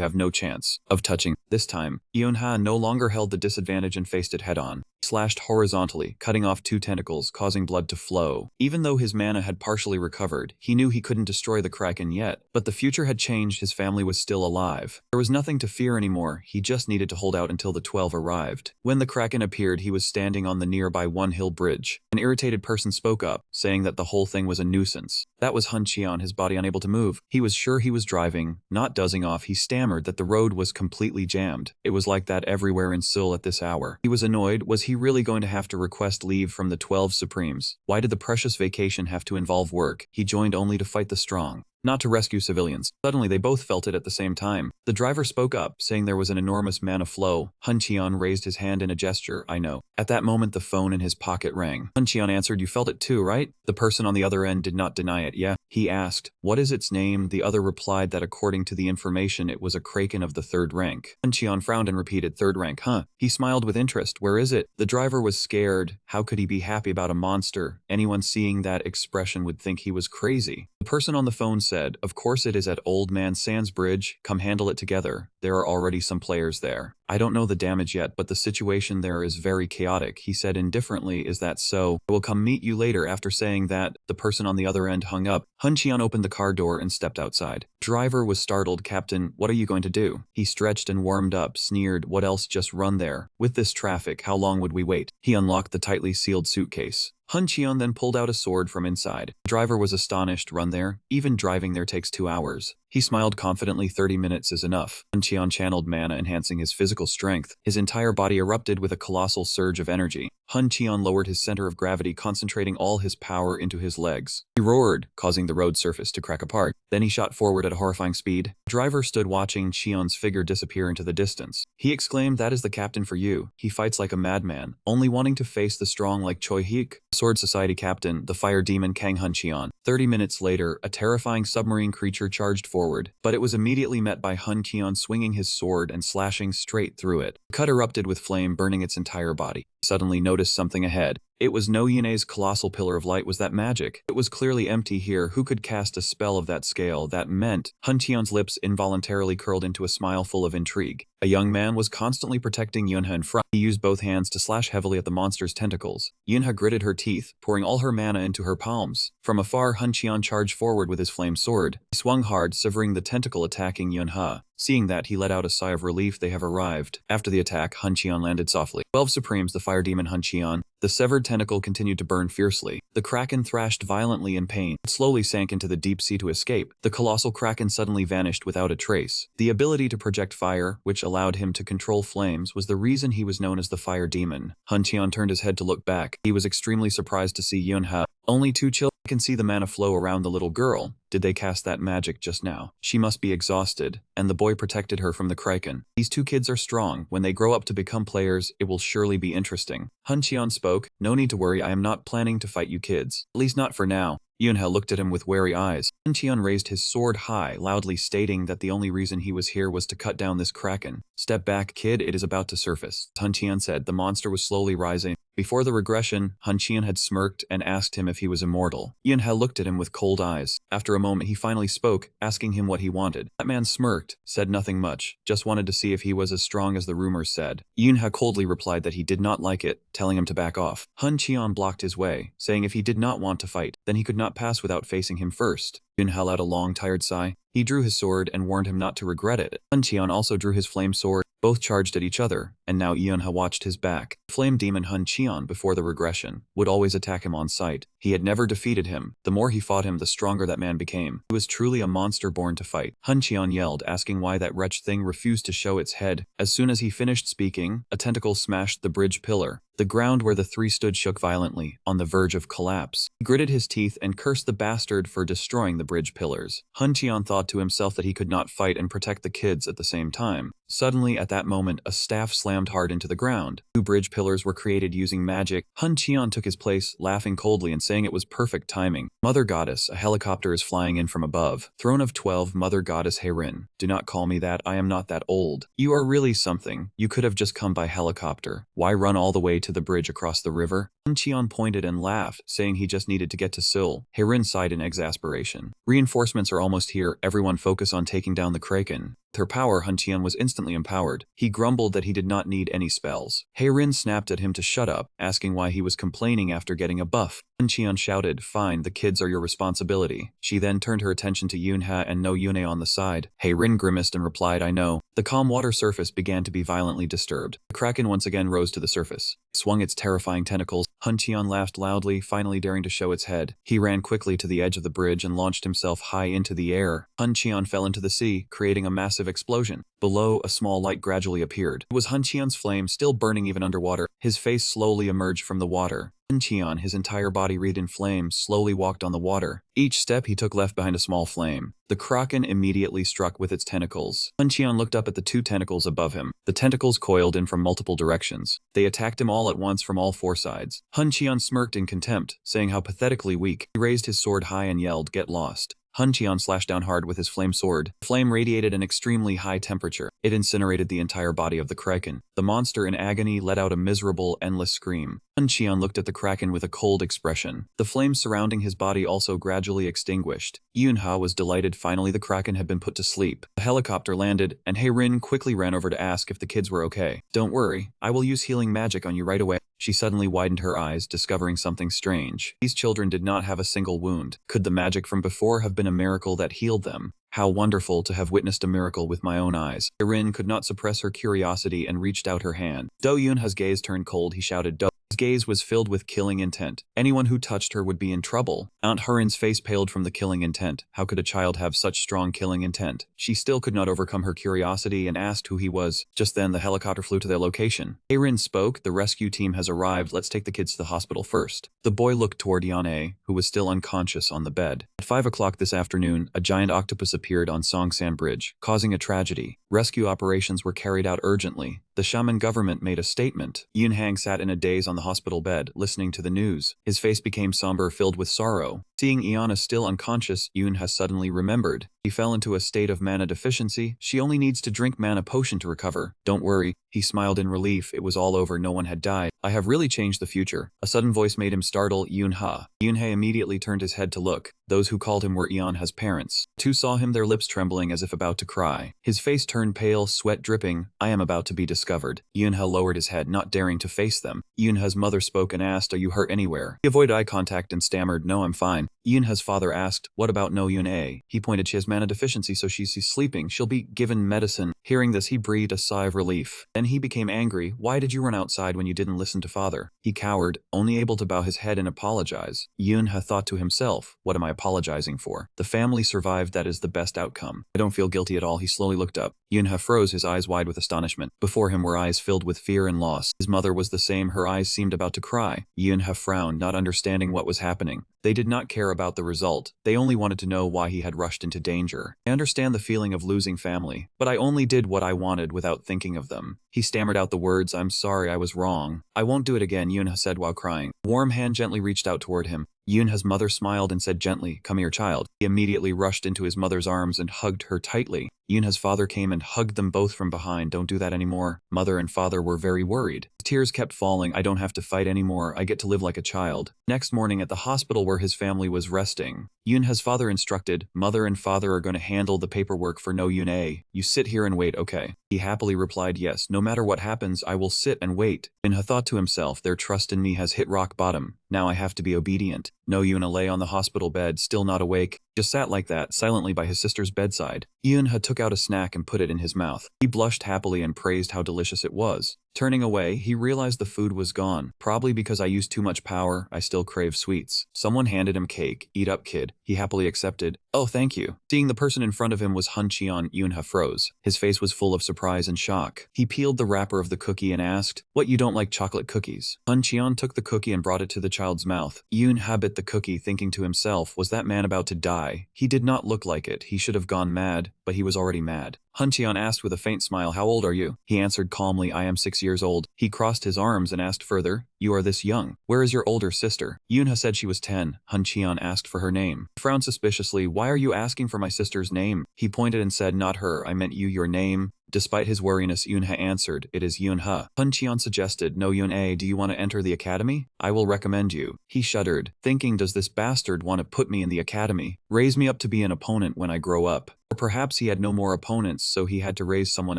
have no chance of touching. This time, Yunha no longer held the disadvantage and faced it head-on. He slashed horizontally, cutting off 2 tentacles, causing blood to flow. Even though his mana had partially recovered, he knew he couldn't destroy the Kraken yet. But the future had changed, his family was still alive. There was nothing to fear anymore, he just needed to hold out until the 12 arrived. When the Kraken appeared, he was standing on the nearby One Hill Bridge. An irritated person spoke up, saying that the whole thing was a nuisance. That was Hun Qian, his body unable to move. He was sure he was driving, not dozing off. He stammered that the road was completely jammed. It was like that everywhere in Seoul at this hour. He was annoyed. Was he really going to have to request leave from the 12 Supremes? Why did the precious vacation have to involve work? He joined only to fight the strong, not to rescue civilians. Suddenly, they both felt it at the same time. The driver spoke up, saying there was an enormous mana flow. Hun Qian raised his hand in a gesture. I know. At that moment, the phone in his pocket rang. Hun Qian answered, you felt it too, right? The person on the other end did not deny it. Yeah. He asked, what is its name? The other replied that according to the information, it was a Kraken of the 3rd rank. Hun Qian frowned and repeated, 3rd rank, huh? He smiled with interest. Where is it? The driver was scared. How could he be happy about a monster? Anyone seeing that expression would think he was crazy. The person on the phone said, of course it is at Old Man Sands Bridge. Come handle it together. There are already some players there. I don't know the damage yet, but the situation there is very chaotic, he said indifferently. Is that so? I will come meet you later. After saying that, the person on the other end hung up. Hun Qian opened the car door and stepped outside. Driver was startled. Captain, what are you going to do? He stretched and warmed up, sneered, what else, just run there. With this traffic, how long would we wait? He unlocked the tightly sealed suitcase. Hun Qian then pulled out a sword from inside. The driver was astonished. Run there? Even driving there takes 2 hours. He smiled confidently. 30 minutes is enough. Hun Qian channeled mana, enhancing his physical strength. His entire body erupted with a colossal surge of energy. Hun Qian lowered his center of gravity, concentrating all his power into his legs. He roared, causing the road surface to crack apart. Then he shot forward at a horrifying speed. The driver stood watching Qian's figure disappear into the distance. He exclaimed, that is the captain for you. He fights like a madman, only wanting to face the strong like Choi Hyuk. Sword Society captain, the fire demon Kang Hun Qian. 30 minutes later, a terrifying submarine creature charged forward, but it was immediately met by Hun Qian swinging his sword and slashing straight through it. The cut erupted with flame, burning its entire body. He suddenly noticed something ahead. It was No Yune's colossal pillar of light. Was that magic? It was clearly empty here. Who could cast a spell of that scale? That meant Hun Qian's lips involuntarily curled into a smile full of intrigue. A young man was constantly protecting Yunha in front. He used both hands to slash heavily at the monster's tentacles. Yunha gritted her teeth, pouring all her mana into her palms. From afar, Hun Qian charged forward with his flame sword. He swung hard, severing the tentacle attacking Yunha. Seeing that, he let out a sigh of relief. They have arrived. After the attack, Hun Qian landed softly. 12 Supremes, the fire demon Hun Qian. The severed tentacle continued to burn fiercely. The Kraken thrashed violently in pain. It slowly sank into the deep sea to escape. The colossal Kraken suddenly vanished without a trace. The ability to project fire, which allowed him to control flames, was the reason he was known as the fire demon. Hun Qian turned his head to look back. He was extremely surprised to see Yunha. Only 2 children can see the mana flow around the little girl. Did they cast that magic just now? She must be exhausted, and the boy protected her from the Kraken. These 2 kids are strong. When they grow up to become players, it will surely be interesting. Hun Qian spoke. No need to worry, I am not planning to fight you kids. At least not for now. Yunha looked at him with wary eyes. Hun Qian raised his sword high, loudly stating that the only reason he was here was to cut down this Kraken. Step back, kid, it is about to surface. Hun Qian said. The monster was slowly rising. Before the regression, Hunchian had smirked and asked him if he was immortal. Yunha looked at him with cold eyes. After a moment he finally spoke, asking him what he wanted. That man smirked, said nothing much, just wanted to see if he was as strong as the rumors said. Yunha coldly replied that he did not like it, telling him to back off. Hunchian blocked his way, saying if he did not want to fight, then he could not pass without facing him first. Yunha let out a long tired sigh. He drew his sword and warned him not to regret it. Hunchian also drew his flame sword. Both charged at each other, and now Yunha watched his back. Flame demon Hunchian before the regression would always attack him on sight. He had never defeated him. The more he fought him, the stronger that man became. He was truly a monster born to fight. Hunchian yelled, asking why that wretched thing refused to show its head. As soon as he finished speaking, a tentacle smashed the bridge pillar. The ground where the three stood shook violently, on the verge of collapse. He gritted his teeth and cursed the bastard for destroying the bridge pillars. Hunchian thought to himself that he could not fight and protect the kids at the same time. Suddenly, at that moment, a staff slammed hard into the ground. Two bridge pillars were created using magic. Hunchian took his place, laughing coldly and saying it was perfect timing. Mother Goddess, a helicopter is flying in from above. Throne of 12, Mother Goddess Heirin. Do not call me that, I am not that old. You are really something. You could have just come by helicopter. Why run all the way to the bridge across the river? Hunchian pointed and laughed, saying he just needed to get to Seoul. Heirin sighed in exasperation. Reinforcements are almost here, everyone focus on taking down the Kraken. With her power, Hunchian was instantly empowered. He grumbled that he did not need any spells. Heirin snapped at him to shut up, asking why he was complaining after getting a buff. Hunchian shouted, "Fine, the kids are your responsibility." She then turned her attention to Yunha and no Yune on the side. Heirin grimaced and replied, "I know." The calm water surface began to be violently disturbed. The Kraken once again rose to the surface. It swung its terrifying tentacles. Hunchian laughed loudly, finally daring to show its head. He ran quickly to the edge of the bridge and launched himself high into the air. Hunchian fell into the sea, creating a massive explosion. Below, a small light gradually appeared. It was Hunchian's flame, still burning even underwater. His face slowly emerged from the water. Hunchian, his entire body wreathed in flames, slowly walked on the water. Each step he took left behind a small flame. The Kraken immediately struck with its tentacles. Hunchian looked up at the two tentacles above him. The tentacles coiled in from multiple directions. They attacked him all at once from all four sides. Hunchian smirked in contempt, saying how pathetically weak. He raised his sword high and yelled, "Get lost." Hunchian slashed down hard with his flame sword. The flame radiated an extremely high temperature. It incinerated the entire body of the Kraken. The monster in agony let out a miserable, endless scream. Hunchian looked at the Kraken with a cold expression. The flames surrounding his body also gradually extinguished. Yunha was delighted finally the Kraken had been put to sleep. The helicopter landed, and Heirin quickly ran over to ask if the kids were okay. "Don't worry, I will use healing magic on you right away." She suddenly widened her eyes, discovering something strange. These children did not have a single wound. Could the magic from before have been a miracle that healed them? How wonderful to have witnessed a miracle with my own eyes. Heirin could not suppress her curiosity and reached out her hand. Do Yunha's gaze turned cold. He shouted, "Do." His gaze was filled with killing intent. Anyone who touched her would be in trouble. Aunt Heirin's face paled from the killing intent. How could a child have such strong killing intent? She still could not overcome her curiosity and asked who he was. Just then, the helicopter flew to their location. Heirin spoke, "The rescue team has arrived. Let's take the kids to the hospital first." The boy looked toward Yane, who was still unconscious on the bed. At 5 o'clock this afternoon, a giant octopus appeared on Songsan Bridge, causing a tragedy. Rescue operations were carried out urgently. The shaman government made a statement. Yunhang sat in a daze on the hospital bed, listening to the news. His face became somber, filled with sorrow. Seeing Iana still unconscious, Yunha suddenly remembered. He fell into a state of mana deficiency. She only needs to drink mana potion to recover. Don't worry. He smiled in relief. It was all over. No one had died. I have really changed the future. A sudden voice made him startle. Yunha. Yunhe immediately turned his head to look. Those who called him were Yunha's parents. Two saw him, their lips trembling as if about to cry. His face turned pale, sweat dripping. I am about to be discovered. Yunha lowered his head, not daring to face them. Yunha's mother spoke and asked, "Are you hurt anywhere?" He avoided eye contact and stammered, "No, I'm fine." Yunha's father asked, "What about no Yune?" He pointed, "She has mana deficiency, so she's sleeping. She'll be given medicine." Hearing this, he breathed a sigh of relief. Then he became angry. Why did you run outside when you didn't listen to father? He cowered, only able to bow his head and apologize. Yunha thought to himself, what am I apologizing for? The family survived, that is the best outcome. I don't feel guilty at all. He slowly looked up. Yunha froze, his eyes wide with astonishment. Before him were eyes filled with fear and loss. His mother was the same, her eyes seemed about to cry. Yunha frowned, not understanding what was happening. They did not care about the result. They only wanted to know why he had rushed into danger. I understand the feeling of losing family, but I only did what I wanted without thinking of them. He stammered out the words, "I'm sorry, I was wrong." "I won't do it again," Yunha said while crying. A warm hand gently reached out toward him. Yoonha's mother smiled and said gently, "Come here, child." He immediately rushed into his mother's arms and hugged her tightly. Yoonha's father came and hugged them both from behind. "Don't do that anymore." Mother and father were very worried. Tears kept falling. "I don't have to fight anymore. I get to live like a child." Next morning at the hospital where his family was resting, Yoonha's father instructed, "Mother and father are going to handle the paperwork for no Yoon-a. You sit here and wait, okay?" He happily replied, "Yes, no matter what happens, I will sit and wait." Yoonha thought to himself, "Their trust in me has hit rock bottom. Now I have to be obedient." No Yoonha lay on the hospital bed, still not awake, just sat like that, silently by his sister's bedside. Yoonha took out a snack and put it in his mouth. He blushed happily and praised how delicious it was. Turning away, he realized the food was gone. "Probably because I used too much power, I still crave sweets." Someone handed him cake. "Eat up, kid." He happily accepted. "Oh, thank you." Seeing the person in front of him was Hun Cheon, Yoonha froze. His face was full of surprise and shock. He peeled the wrapper of the cookie and asked, "What, you don't like chocolate cookies?" Hun Cheon took the cookie and brought it to the child's mouth. Yoonha bit the cookie, thinking to himself, was that man about to die? He did not look like it. He should have gone mad, but he was already mad. Hun Cheon asked with a faint smile, "How old are you?" He answered calmly, "I am 6 years old." He crossed his arms and asked further, "You are this young. Where is your older sister?" Yoonha said she was 10. Hun Cheon asked for her name. He frowned suspiciously. "Why are you asking for my sister's name?" He pointed and said, "Not her, I meant you, your name." Despite his wariness, Yoonha answered, "It is Yoonha." Hun Cheon suggested, "No, Yoon-a, do you want to enter the academy? I will recommend you." He shuddered, thinking, does this bastard want to put me in the academy? Raise me up to be an opponent when I grow up? Or perhaps he had no more opponents, so he had to raise someone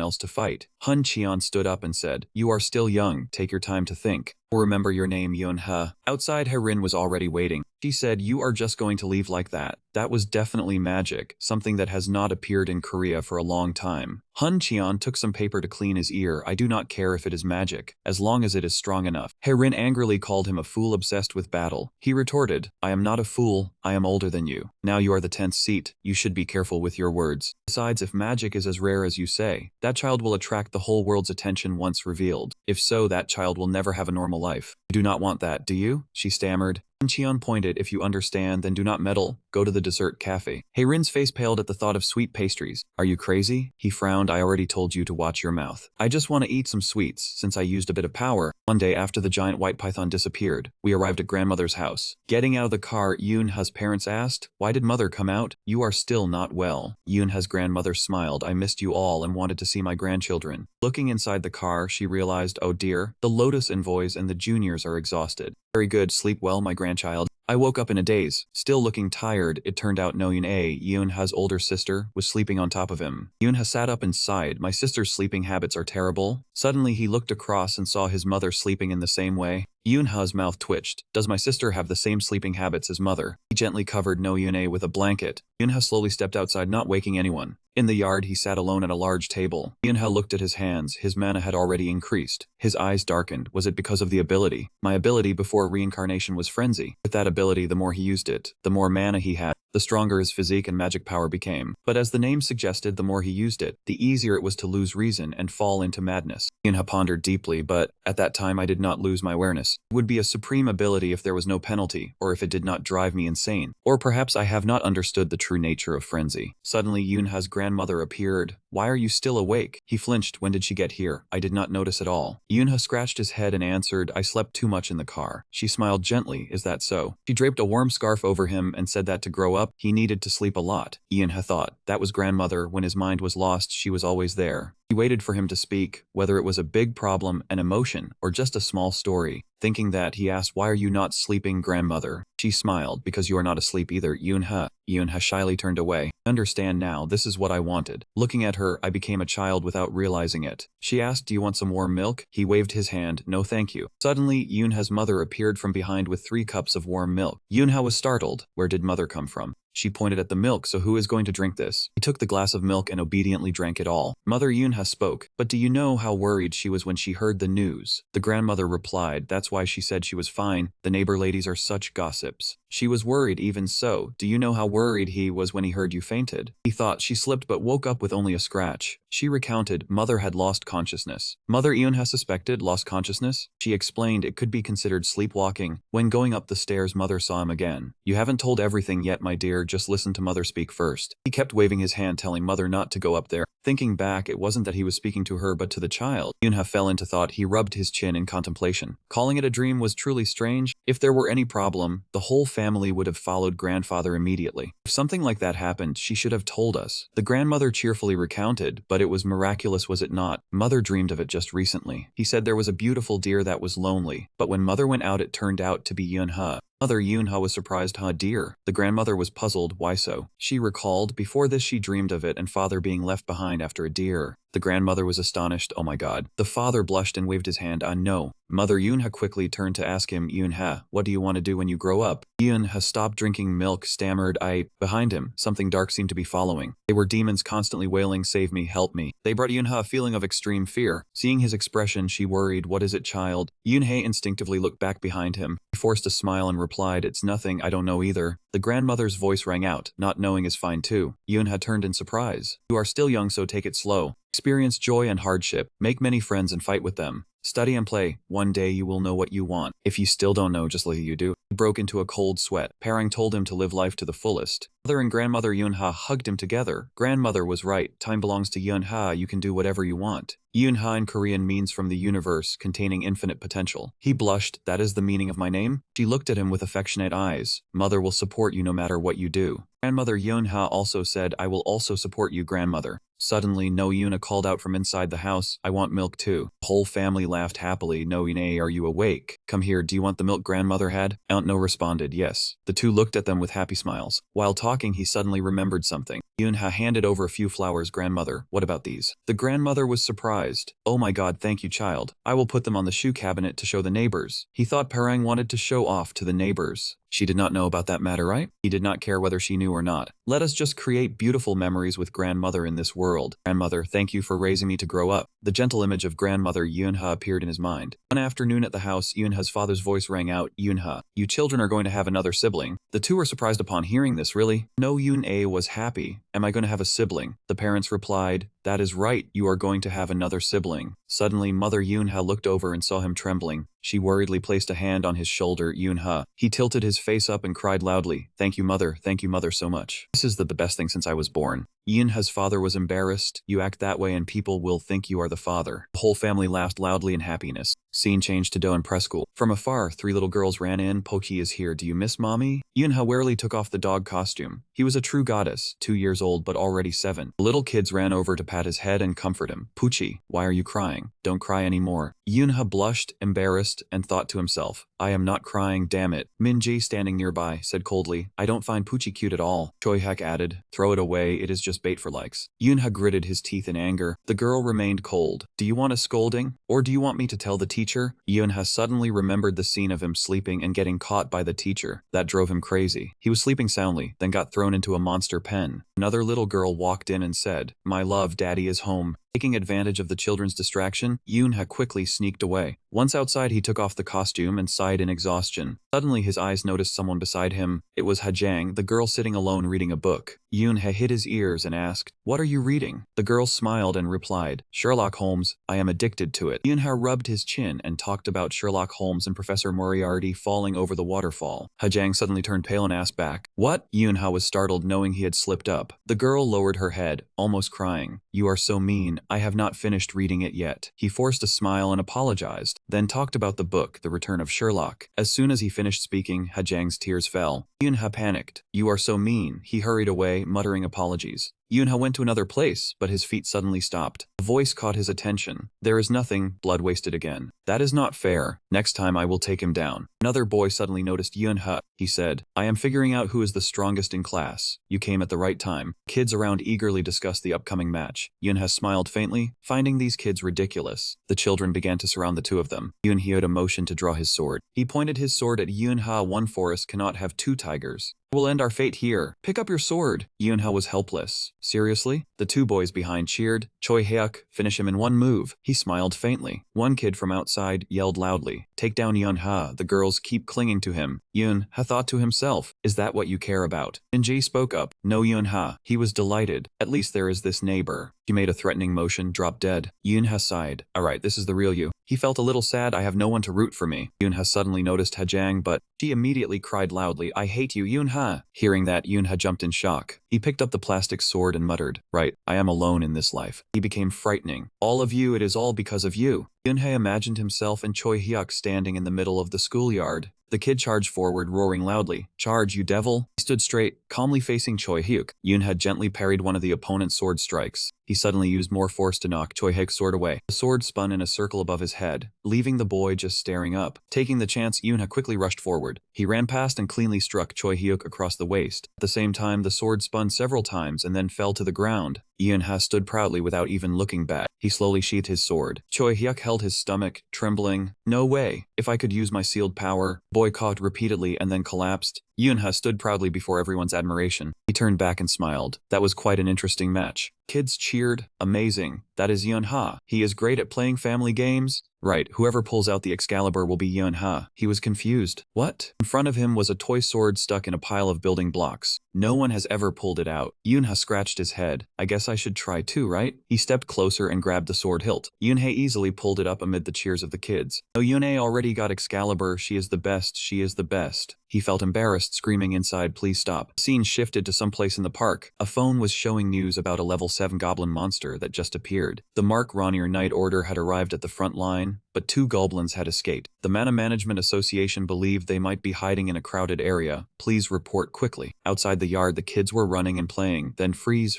else to fight. Hun Cheon stood up and said, "You are still young, take your time to think. Remember your name, Yoonha." Outside, Herin was already waiting. She said, "You are just going to leave like that?" That was definitely magic, something that has not appeared in Korea for a long time. Hun Cheon took some paper to clean his ear. "I do not care if it is magic, as long as it is strong enough." Herin angrily called him a fool obsessed with battle. He retorted, "I am not a fool, I am older than you. Now you are the 10th seat, you should be careful with your words. Besides, if magic is as rare as you say, that child will attract the whole world's attention once revealed. If so, that child will never have a normal life. You do not want that, do you?" She stammered. Hun Cheon pointed, "If you understand, then do not meddle. Go to the dessert cafe." Heyrin's face paled at the thought of sweet pastries. "Are you crazy?" He frowned. "I already told you to watch your mouth. I just want to eat some sweets, since I used a bit of power." One day after the giant white python disappeared, we arrived at grandmother's house. Getting out of the car, Yoonha's parents asked, "Why did mother come out? You are still not well." Yoonha's grandmother smiled. "I missed you all and wanted to see my grandchildren." Looking inside the car, she realized, oh dear, the Lotus envoys and the juniors are exhausted. "Very good, sleep well, my grandchild." I woke up in a daze, still looking tired. It turned out no Yoon-a, Yoonha's older sister, was sleeping on top of him. Yoonha sat up and sighed. "My sister's sleeping habits are terrible." Suddenly he looked across and saw his mother sleeping in the same way. Yoonha's mouth twitched. "Does my sister have the same sleeping habits as mother?" He gently covered no Yoon-a with a blanket. Yoonha slowly stepped outside, not waking anyone. In the yard, he sat alone at a large table. Yoonha looked at his hands. His mana had already increased. His eyes darkened. Was it because of the ability? My ability before reincarnation was frenzy. With that ability, the more he used it, the more mana he had, the stronger his physique and magic power became. But as the name suggested, the more he used it, the easier it was to lose reason and fall into madness. Yoonha pondered deeply, but at that time I did not lose my awareness. It would be a supreme ability if there was no penalty, or if it did not drive me insane. Or perhaps I have not understood the true nature of frenzy. Suddenly Yoonha's grandmother appeared. "Why are you still awake?" He flinched. "When did she get here? I did not notice at all." Yoonha scratched his head and answered, "I slept too much in the car." She smiled gently. "Is that so?" She draped a warm scarf over him and said that to grow up, he needed to sleep a lot. Yoonha thought, that was grandmother. When his mind was lost, she was always there. He waited for him to speak, whether it was a big problem, an emotion, or just a small story. Thinking that, he asked, "Why are you not sleeping, grandmother?" She smiled. "Because you are not asleep either, Yoonha." Yoonha shyly turned away. "Understand now, this is what I wanted." Looking at her, I became a child without realizing it. She asked, "Do you want some warm milk?" He waved his hand. "No thank you." Suddenly, Yoonha's mother appeared from behind with 3 cups of warm milk. Yoonha was startled. Where did mother come from? She pointed at the milk. "So who is going to drink this?" He took the glass of milk and obediently drank it all. Mother Yoonha spoke. "But do you know how worried she was when she heard the news?" The grandmother replied, "That's why she said she was fine. The neighbor ladies are such gossips." She was worried even so. "Do you know how worried he was when he heard you fainted?" He thought she slipped but woke up with only a scratch. She recounted, Mother had lost consciousness. Mother Yunha suspected lost consciousness. She explained it could be considered sleepwalking. When going up the stairs, Mother saw him again. You haven't told everything yet, my dear, just listen to Mother speak first. He kept waving his hand telling Mother not to go up there. Thinking back, it wasn't that he was speaking to her but to the child. Yunha fell into thought. He rubbed his chin in contemplation. Calling it a dream was truly strange. If there were any problem, the whole family would have followed grandfather immediately. If something like that happened, she should have told us. The grandmother cheerfully recounted, but it was miraculous, was it not? Mother dreamed of it just recently. He said there was a beautiful deer that was lonely, but when Mother went out it turned out to be Yunha. Mother Yunha was surprised. Huh, dear? The grandmother was puzzled. Why so? She recalled, before this she dreamed of it and father being left behind after a deer. The grandmother was astonished. Oh my god. The father blushed and waved his hand. No. Mother Yunha quickly turned to ask him, Yunha, what do you want to do when you grow up? Yunha stopped drinking milk, stammered. Behind him, something dark seemed to be following. They were demons constantly wailing, save me, help me. They brought Yunha a feeling of extreme fear. Seeing his expression, she worried, what is it, child? Yunha instinctively looked back behind him. He forced a smile and replied, it's nothing, I don't know either. The grandmother's voice rang out, not knowing is fine too. Yunha turned in surprise. You are still young, so take it slow. Experience joy and hardship, make many friends and fight with them. Study and play. One day you will know what you want. If you still don't know, just like you do. He broke into a cold sweat. Parang told him to live life to the fullest. Mother and grandmother Yunha hugged him together. Grandmother was right. Time belongs to Yunha. You can do whatever you want. Yunha in Korean means from the universe, containing infinite potential. He blushed. That is the meaning of my name? She looked at him with affectionate eyes. Mother will support you no matter what you do. Grandmother Yunha also said, I will also support you, grandmother. Suddenly, No Yuna called out from inside the house, I want milk too. The whole family laughed happily. No Yuna, are you awake? Come here, do you want the milk grandmother had? Aunt No responded, yes. The two looked at them with happy smiles. While talking, he suddenly remembered something. Yunha handed over a few flowers. Grandmother, what about these? The grandmother was surprised. Oh my god, thank you, child. I will put them on the shoe cabinet to show the neighbors. He thought Parang wanted to show off to the neighbors. She did not know about that matter, right? He did not care whether she knew or not. Let us just create beautiful memories with grandmother in this world. Grandmother, thank you for raising me to grow up. The gentle image of grandmother Yunha appeared in his mind. One afternoon at the house, Yunha's father's voice rang out, Yunha, you children are going to have another sibling. The two were surprised upon hearing this. Really? No, Yun-A was happy. Am I going to have a sibling? The parents replied, that is right, you are going to have another sibling. Suddenly, Mother Yunha looked over and saw him trembling. She worriedly placed a hand on his shoulder. Yunha. He tilted his face up and cried loudly, thank you, mother so much. This is the best thing since I was born. Yunha's father was embarrassed. You act that way and people will think you are the father. The whole family laughed loudly in happiness. Scene changed to Do and preschool. From afar, three little girls ran in. Poki is here. Do you miss mommy? Yunha warily took off the dog costume. He was a true goddess, 2 years old but already 7. The little kids ran over to pat his head and comfort him. Puchi, why are you crying? Don't cry anymore. Yunha blushed, embarrassed, and thought to himself, I am not crying, damn it. Minji, standing nearby, said coldly, I don't find Puchi cute at all. Choihak added, throw it away, it is just bait for likes. Yunha gritted his teeth in anger. The girl remained cold. Do you want a scolding? Or do you want me to tell the teacher? Yunha suddenly remembered the scene of him sleeping and getting caught by the teacher. That drove him crazy. He was sleeping soundly, then got thrown into a monster pen. Another little girl walked in and said, my love, daddy is home. Taking advantage of the children's distraction, Yunha quickly sneaked away. Once outside, he took off the costume and sighed in exhaustion. Suddenly, his eyes noticed someone beside him. It was Hajang, the girl sitting alone reading a book. Yunha hid his ears and asked, what are you reading? The girl smiled and replied, Sherlock Holmes, I am addicted to it. Yunha rubbed his chin and talked about Sherlock Holmes and Professor Moriarty falling over the waterfall. Hajang suddenly turned pale and asked back, what? Yunha was startled knowing he had slipped up. The girl lowered her head, almost crying. You are so mean. I have not finished reading it yet. He forced a smile and apologized, then talked about the book, The Return of Sherlock. As soon as he finished speaking, Hajang's tears fell. Yunha panicked. You are so mean. He hurried away, muttering apologies. Yunha went to another place, but his feet suddenly stopped. A voice caught his attention. There is nothing, blood wasted again. That is not fair. Next time I will take him down. Another boy suddenly noticed Yunha. He said, I am figuring out who is the strongest in class. You came at the right time. Kids around eagerly discussed the upcoming match. Yunha smiled faintly, finding these kids ridiculous. The children began to surround the two of them. Yunhyoda motioned to draw his sword. He pointed his sword at Yunha. One forest cannot have two tigers. We'll end our fate here. Pick up your sword. Yunha was helpless. Seriously? The two boys behind cheered. Choi Hyuk, finish him in one move. He smiled faintly. One kid from outside yelled loudly, take down Yun-ha, the girls keep clinging to him. Yun-ha thought to himself, is that what you care about? Min-ji spoke up, no Yun-ha. He was delighted. At least there is this neighbor. She made a threatening motion, dropped dead. Yun-ha sighed. Alright, this is the real you. He felt a little sad, I have no one to root for me. Yun-ha suddenly noticed Hajang, but she immediately cried loudly, I hate you, Yun-ha. Hearing that, Yun-ha jumped in shock. He picked up the plastic sword and muttered, right, I am alone in this life. He became frightening. All of you, it is all because of you. Yun-ha imagined himself and Choi Hyuk standing in the middle of the schoolyard. The kid charged forward, roaring loudly, charge, you devil! He stood straight, calmly facing Choi Hyuk. Yun-ha gently parried one of the opponent's sword strikes. He suddenly used more force to knock Choi Hyuk's sword away. The sword spun in a circle above his head, leaving the boy just staring up. Taking the chance, Yun-ha quickly rushed forward. He ran past and cleanly struck Choi Hyuk across the waist. At the same time, the sword spun several times and then fell to the ground. Yun-ha stood proudly without even looking back. He slowly sheathed his sword. Choi Hyuk held his stomach, trembling. No way. If I could use my sealed power. Boy coughed repeatedly and then collapsed. Yun-ha stood proudly before everyone's admiration. He turned back and smiled. That was quite an interesting match. Kids cheered. Amazing. That is Yun-ha. He is great at playing family games. Right, whoever pulls out the Excalibur will be Yun-ha. He was confused. What? In front of him was a toy sword stuck in a pile of building blocks. No one has ever pulled it out. Yun-ha scratched his head. I guess I should try too, right? He stepped closer and grabbed the sword hilt. Yun-ha easily pulled it up amid the cheers of the kids. No, Yun-ha already got Excalibur. She is the best. She is the best. He felt embarrassed, screaming inside, please stop. The scene shifted to someplace in the park. A phone was showing news about a level 7 goblin monster that just appeared. The Mark Ronnier Night Order had arrived at the front line, but 2 goblins had escaped. The Mana Management Association believed they might be hiding in a crowded area. Please report quickly. Outside the yard, the kids were running and playing. Then freeze.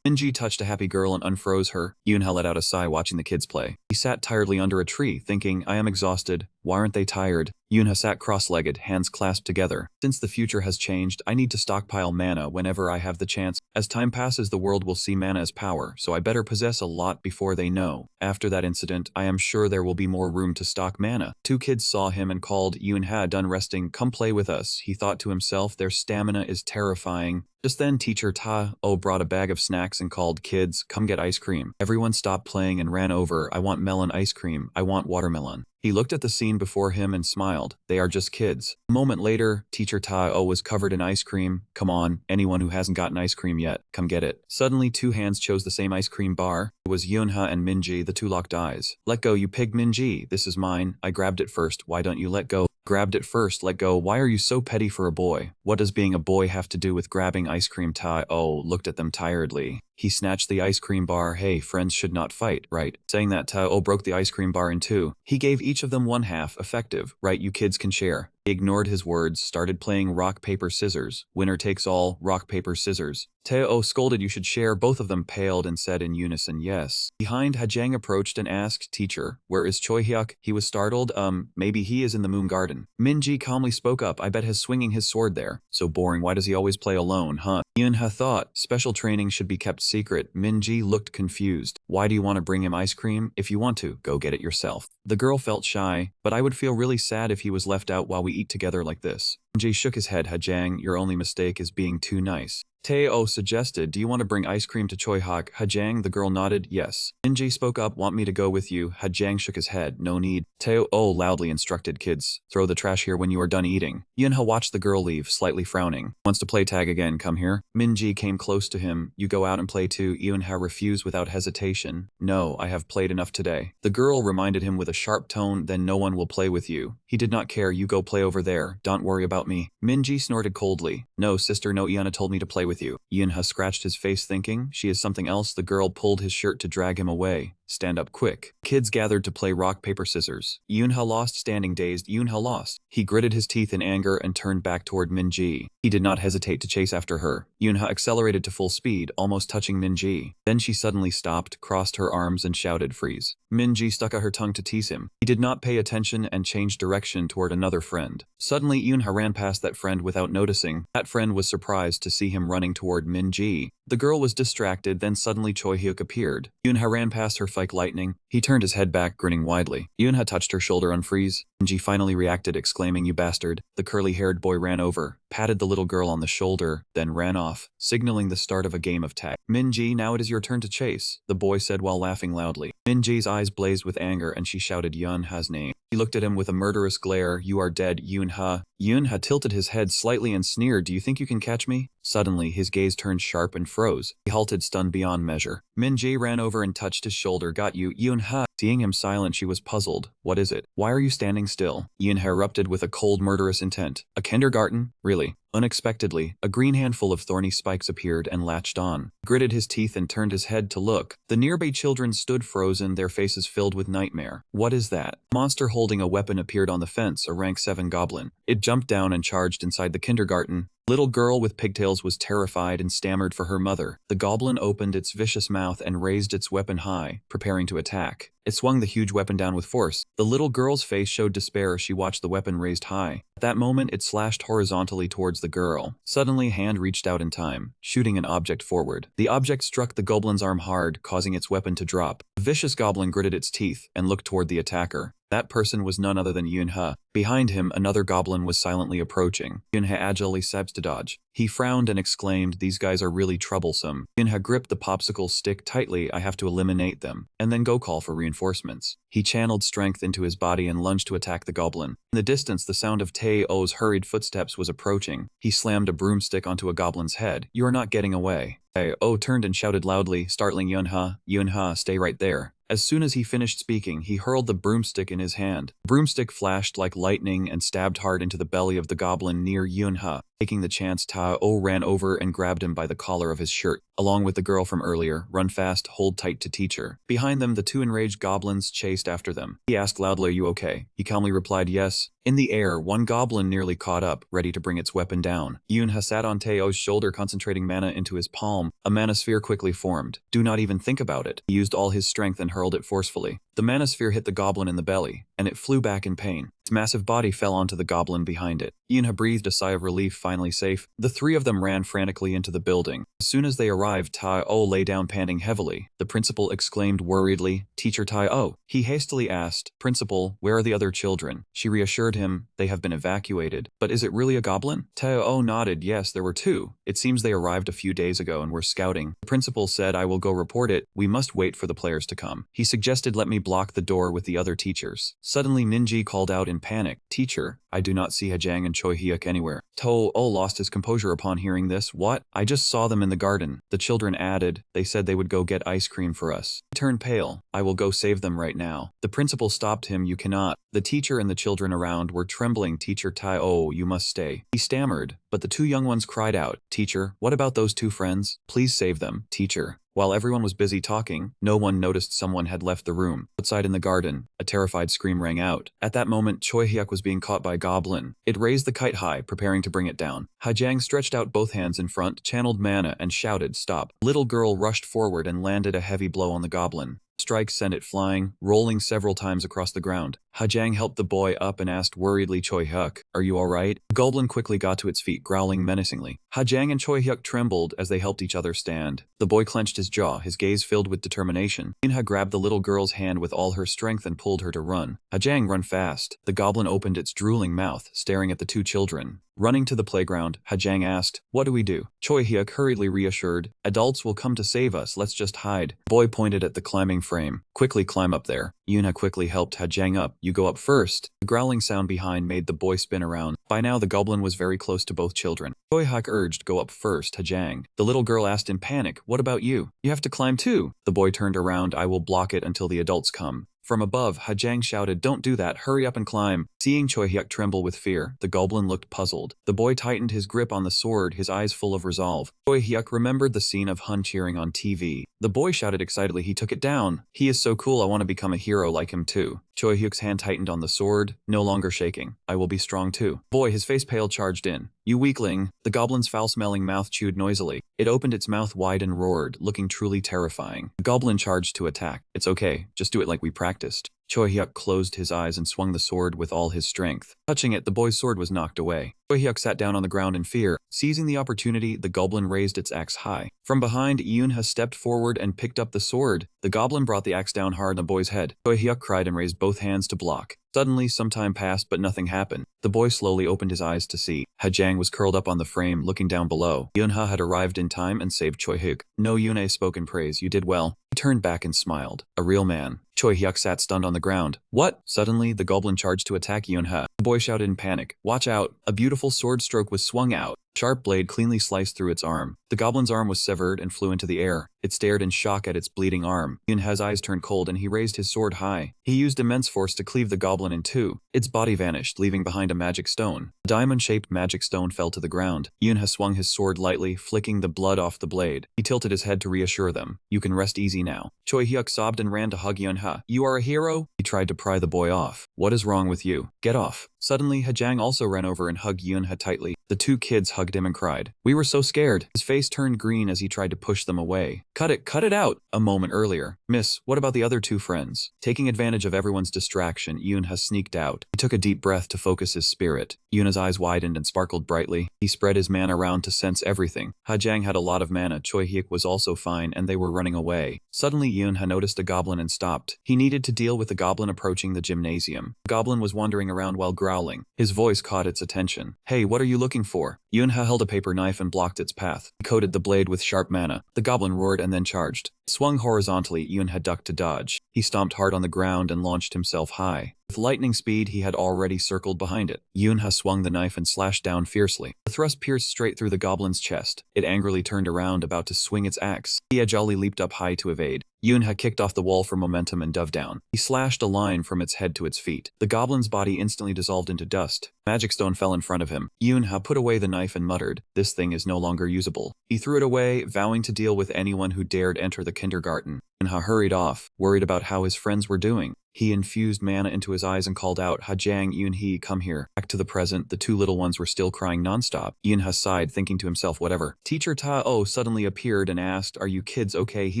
Minji touched a happy girl and unfroze her. Yun-ha let out a sigh watching the kids play. He sat tiredly under a tree, thinking, I am exhausted. Why aren't they tired? Yun-ha sat cross-legged, hands clasped together. Since the future has changed, I need to stockpile mana whenever I have the chance. As time passes, the world will see mana as power, so I better possess a lot before they know. After that incident, I am sure there will be more room to stock mana. 2 kids saw him and called, Yun-ha, done resting, come play with us. He thought to himself, their stamina is terrifying. Just then, teacher Ta-o brought a bag of snacks and called, kids, come get ice cream. Everyone stopped playing and ran over. I want melon ice cream. I want watermelon. He looked at the scene before him and smiled. They are just kids. A moment later, teacher Ta-o was covered in ice cream. Come on, anyone who hasn't gotten ice cream yet, come get it. Suddenly, 2 hands chose the same ice cream bar. It was Yun-ha and Minji. The 2 locked eyes. Let go, you pig, Minji. This is mine. I grabbed it first. Why don't you let go? Grabbed it first, let go. Why are you so petty for a boy? What does being a boy have to do with grabbing ice cream? Ta-o looked at them tiredly. He snatched the ice cream bar. Hey, friends should not fight, right? Saying that, Ta-o broke the ice cream bar in 2. He gave each of them 1/2, effective, right? You kids can share. He ignored his words, started playing rock, paper, scissors. Winner takes all, rock, paper, scissors. Ta-o scolded, you should share. Both of them paled and said in unison, yes. Behind, Hajang approached and asked, teacher, where is Choi Hyuk? He was startled, maybe he is in the moon garden. Minji calmly spoke up, I bet he's swinging his sword there. So boring, why does he always play alone, huh? Yun-ha thought, special training should be kept secret. Minji looked confused. Why do you want to bring him ice cream? If you want to, go get it yourself. The girl felt shy, but I would feel really sad if he was left out while we eat together like this. Minji shook his head. Hajang, your only mistake is being too nice. Ta-o suggested, do you want to bring ice cream to Choi Hyuk? Hajang, the girl nodded, yes. Minji spoke up, want me to go with you? Hajang shook his head, no need. Ta-o loudly instructed, kids, throw the trash here when you are done eating. Yun-ha watched the girl leave, slightly frowning. Wants to play tag again, come here. Minji came close to him, you go out and play too. Yun-ha refused without hesitation. No, I have played enough today. The girl reminded him with a sharp tone, then no one will play with you. He did not care, you go play over there, don't worry about me. Minji snorted coldly. No sister, no, Iana told me to play with you. Yun-ha scratched his face thinking, she is something else. The girl pulled his shirt to drag him away. Stand up quick. Kids gathered to play rock, paper, scissors. Yun-ha lost, standing dazed. Yun-ha lost. He gritted his teeth in anger and turned back toward Minji. He did not hesitate to chase after her. Yun-ha accelerated to full speed, almost touching Minji. Then she suddenly stopped, crossed her arms and shouted, freeze. Minji stuck out her tongue to tease him. He did not pay attention and changed direction toward another friend. Suddenly, Yun-ha ran past that friend without noticing. That friend was surprised to see him running running toward Min-ji. The girl was distracted, then suddenly Choi Hyuk appeared. Yoonha ran past her like lightning. He turned his head back, grinning widely. Yoonha touched her shoulder, unfreeze. Min-ji finally reacted, exclaiming, "You bastard." The curly-haired boy ran over, patted the little girl on the shoulder, then ran off, signaling the start of a game of tag. "Min-ji, now it is your turn to chase," the boy said while laughing loudly. Min-ji's eyes blazed with anger and she shouted Yoonha's name. He looked at him with a murderous glare. "You are dead, Yoonha." Yoonha tilted his head slightly and sneered, "Do you think you can catch me?" Suddenly, his gaze turned sharp and froze. He halted, stunned beyond measure. Min-ji ran over and touched his shoulder. "Got you, Yoonha." Seeing him silent, she was puzzled. "What is it? Why are you standing still?" Yoonha erupted with a cold, murderous intent. "A kindergarten? Really?" Unexpectedly, a green handful of thorny spikes appeared and latched on. He gritted his teeth and turned his head to look. The nearby children stood frozen, their faces filled with nightmare. "What is that?" A monster holding a weapon appeared on the fence, a rank 7 goblin. It jumped down and charged inside the kindergarten. Little girl with pigtails was terrified and stammered for her mother. The goblin opened its vicious mouth and raised its weapon high, preparing to attack. It swung the huge weapon down with force. The little girl's face showed despair as she watched the weapon raised high. At that moment, it slashed horizontally towards the girl. Suddenly, a hand reached out in time, shooting an object forward. The object struck the goblin's arm hard, causing its weapon to drop. The vicious goblin gritted its teeth and looked toward the attacker. That person was none other than Yoonha. Behind him, another goblin was silently approaching. Yoonha agilely stepped to dodge. He frowned and exclaimed, "These guys are really troublesome." Yoonha gripped the popsicle stick tightly. "I have to eliminate them, and then go call for reinforcements." He channeled strength into his body and lunged to attack the goblin. In the distance, the sound of Tae-o's hurried footsteps was approaching. He slammed a broomstick onto a goblin's head. "You are not getting away." Tae-o turned and shouted loudly, startling Yoonha. "Yoonha, stay right there." As soon as he finished speaking, he hurled the broomstick in his hand. The broomstick flashed like lightning and stabbed hard into the belly of the goblin near Yoonha. Taking the chance, Tae-o ran over and grabbed him by the collar of his shirt. Along with the girl from earlier, "Run fast, hold tight to teacher." Behind them, the two enraged goblins chased after them. He asked loudly, "Are you okay?" He calmly replied, "Yes." In the air, one goblin nearly caught up, ready to bring its weapon down. Yoonha sat on Tae-o's shoulder, concentrating mana into his palm. A mana sphere quickly formed. "Do not even think about it." He used all his strength and hurled it forcefully. The mana sphere hit the goblin in the belly, and it flew back in pain. Its massive body fell onto the goblin behind it. Yoonha breathed a sigh of relief, finally safe. The three of them ran frantically into the building. As soon as they arrived, Tae-o lay down panting heavily. The principal exclaimed worriedly, "Teacher Tae-o." He hastily asked, "Principal, where are the other children?" She reassured him, "They have been evacuated." "But is it really a goblin?" Tae-o nodded, "Yes, there were 2. It seems they arrived a few days ago and were scouting." The principal said, "I will go report it. We must wait for the players to come." He suggested, "Let me block the door with the other teachers." Suddenly, Min-ji called out in panic, "Teacher, I do not see Hajang and Choi Hyuk anywhere." Tae-o lost his composure upon hearing this. "What? I just saw them in the garden." The children added, "They said they would go get ice cream for us." He turned pale. "I will go save them right now." The principal stopped him. "You cannot." The teacher and the children around were trembling. "Teacher Tae-o, you must stay." He stammered, but the 2 young ones cried out, "Teacher, what about those 2 friends? Please save them, teacher." While everyone was busy talking, no one noticed someone had left the room. Outside in the garden, a terrified scream rang out. At that moment, Choi Hyuk was being caught by a goblin. It raised the kite high, preparing to bring it down. Hajang stretched out both hands in front, channeled mana, and shouted, "Stop." The little girl rushed forward and landed a heavy blow on the goblin. Strike sent it flying, rolling several times across the ground. Hajang helped the boy up and asked worriedly, "Choi Hyuk, are you alright?" The goblin quickly got to its feet, growling menacingly. Hajang and Choi Hyuk trembled as they helped each other stand. The boy clenched his jaw, his gaze filled with determination. Minha grabbed the little girl's hand with all her strength and pulled her to run. "Hajang, run fast." The goblin opened its drooling mouth, staring at the 2 children. Running to the playground, Hajang asked, "What do we do?" Choi Hyuk hurriedly reassured, "Adults will come to save us, let's just hide." The boy pointed at the climbing frame. "Quickly climb up there." Yoonha quickly helped Hajang up. "You go up first." The growling sound behind made the boy spin around. By now, the goblin was very close to both children. Choi Hyuk urged, "Go up first, Hajang." The little girl asked in panic, "What about you? You have to climb too." The boy turned around, "I will block it until the adults come." From above, Hajang shouted, "Don't do that, hurry up and climb." Seeing Choi Hyuk tremble with fear, the goblin looked puzzled. The boy tightened his grip on the sword, his eyes full of resolve. Choi Hyuk remembered the scene of Hun cheering on TV. The boy shouted excitedly, "He took it down. He is so cool, I want to become a hero like him too." Choi Hyuk's hand tightened on the sword, no longer shaking. "I will be strong too." Boy, his face pale, charged in. "You weakling." The goblin's foul-smelling mouth chewed noisily. It opened its mouth wide and roared, looking truly terrifying. The goblin charged to attack. "It's okay, just do it like we practiced." Choi Hyuk closed his eyes and swung the sword with all his strength. Touching it, the boy's sword was knocked away. Choi Hyuk sat down on the ground in fear. Seizing the opportunity, the goblin raised its axe high. From behind, Yoonha stepped forward and picked up the sword. The goblin brought the axe down hard on the boy's head. Choi Hyuk cried and raised both hands to block. Suddenly, some time passed, but nothing happened. The boy slowly opened his eyes to see. Hajang was curled up on the frame, looking down below. Yoonha had arrived in time and saved Choi Hyuk. No, Yoonha spoke in praise. You did well. He turned back and smiled. A real man. Choi Hyuk sat stunned on the ground. What? Suddenly, the goblin charged to attack Yoonha. The boy shouted in panic. Watch out. A beautiful sword stroke was swung out. Sharp blade cleanly sliced through its arm. The goblin's arm was severed and flew into the air. It stared in shock at its bleeding arm. Yoonha's eyes turned cold and he raised his sword high. He used immense force to cleave the goblin in two. Its body vanished, leaving behind a magic stone. A diamond-shaped magic stone fell to the ground. Yoonha swung his sword lightly, flicking the blood off the blade. He tilted his head to reassure them. You can rest easy now. Choi Hyuk sobbed and ran to hug Yoonha. You are a hero? He tried to pry the boy off. What is wrong with you? Get off. Suddenly, Hajang also ran over and hugged Yoonha tightly. The two kids hugged him and cried. We were so scared. His face turned green as he tried to push them away. Cut it out! A moment earlier. Miss, what about the other two friends? Taking advantage of everyone's distraction, Yoonha sneaked out. He took a deep breath to focus his spirit. Yoonha's eyes widened and sparkled brightly. He spread his mana around to sense everything. Hajang had a lot of mana. Choi Hyuk was also fine and they were running away. Suddenly, Yoonha noticed a goblin and stopped. He needed to deal with the goblin approaching the gymnasium. The goblin was wandering around while growling. His voice caught its attention. Hey, what are you looking for? Yoonha held a paper knife and blocked its path. He coated the blade with sharp mana. The goblin roared and then charged. Swung horizontally, Yoonha ducked to dodge. He stomped hard on the ground and launched himself high. With lightning speed, he had already circled behind it. Yoonha swung the knife and slashed down fiercely. The thrust pierced straight through the goblin's chest. It angrily turned around, about to swing its axe. He agilely leaped up high to evade. Yoonha kicked off the wall for momentum and dove down. He slashed a line from its head to its feet. The goblin's body instantly dissolved into dust. Magic stone fell in front of him. Yoonha put away the knife and muttered, this thing is no longer usable. He threw it away, vowing to deal with anyone who dared enter the kindergarten. Yoonha hurried off, worried about how his friends were doing. He infused mana into his eyes and called out, Hajang, Yoonhee, come here. Back to the present, the two little ones were still crying nonstop. Yoonha sighed, thinking to himself, whatever. Teacher Ta-O suddenly appeared and asked, are you kids okay? He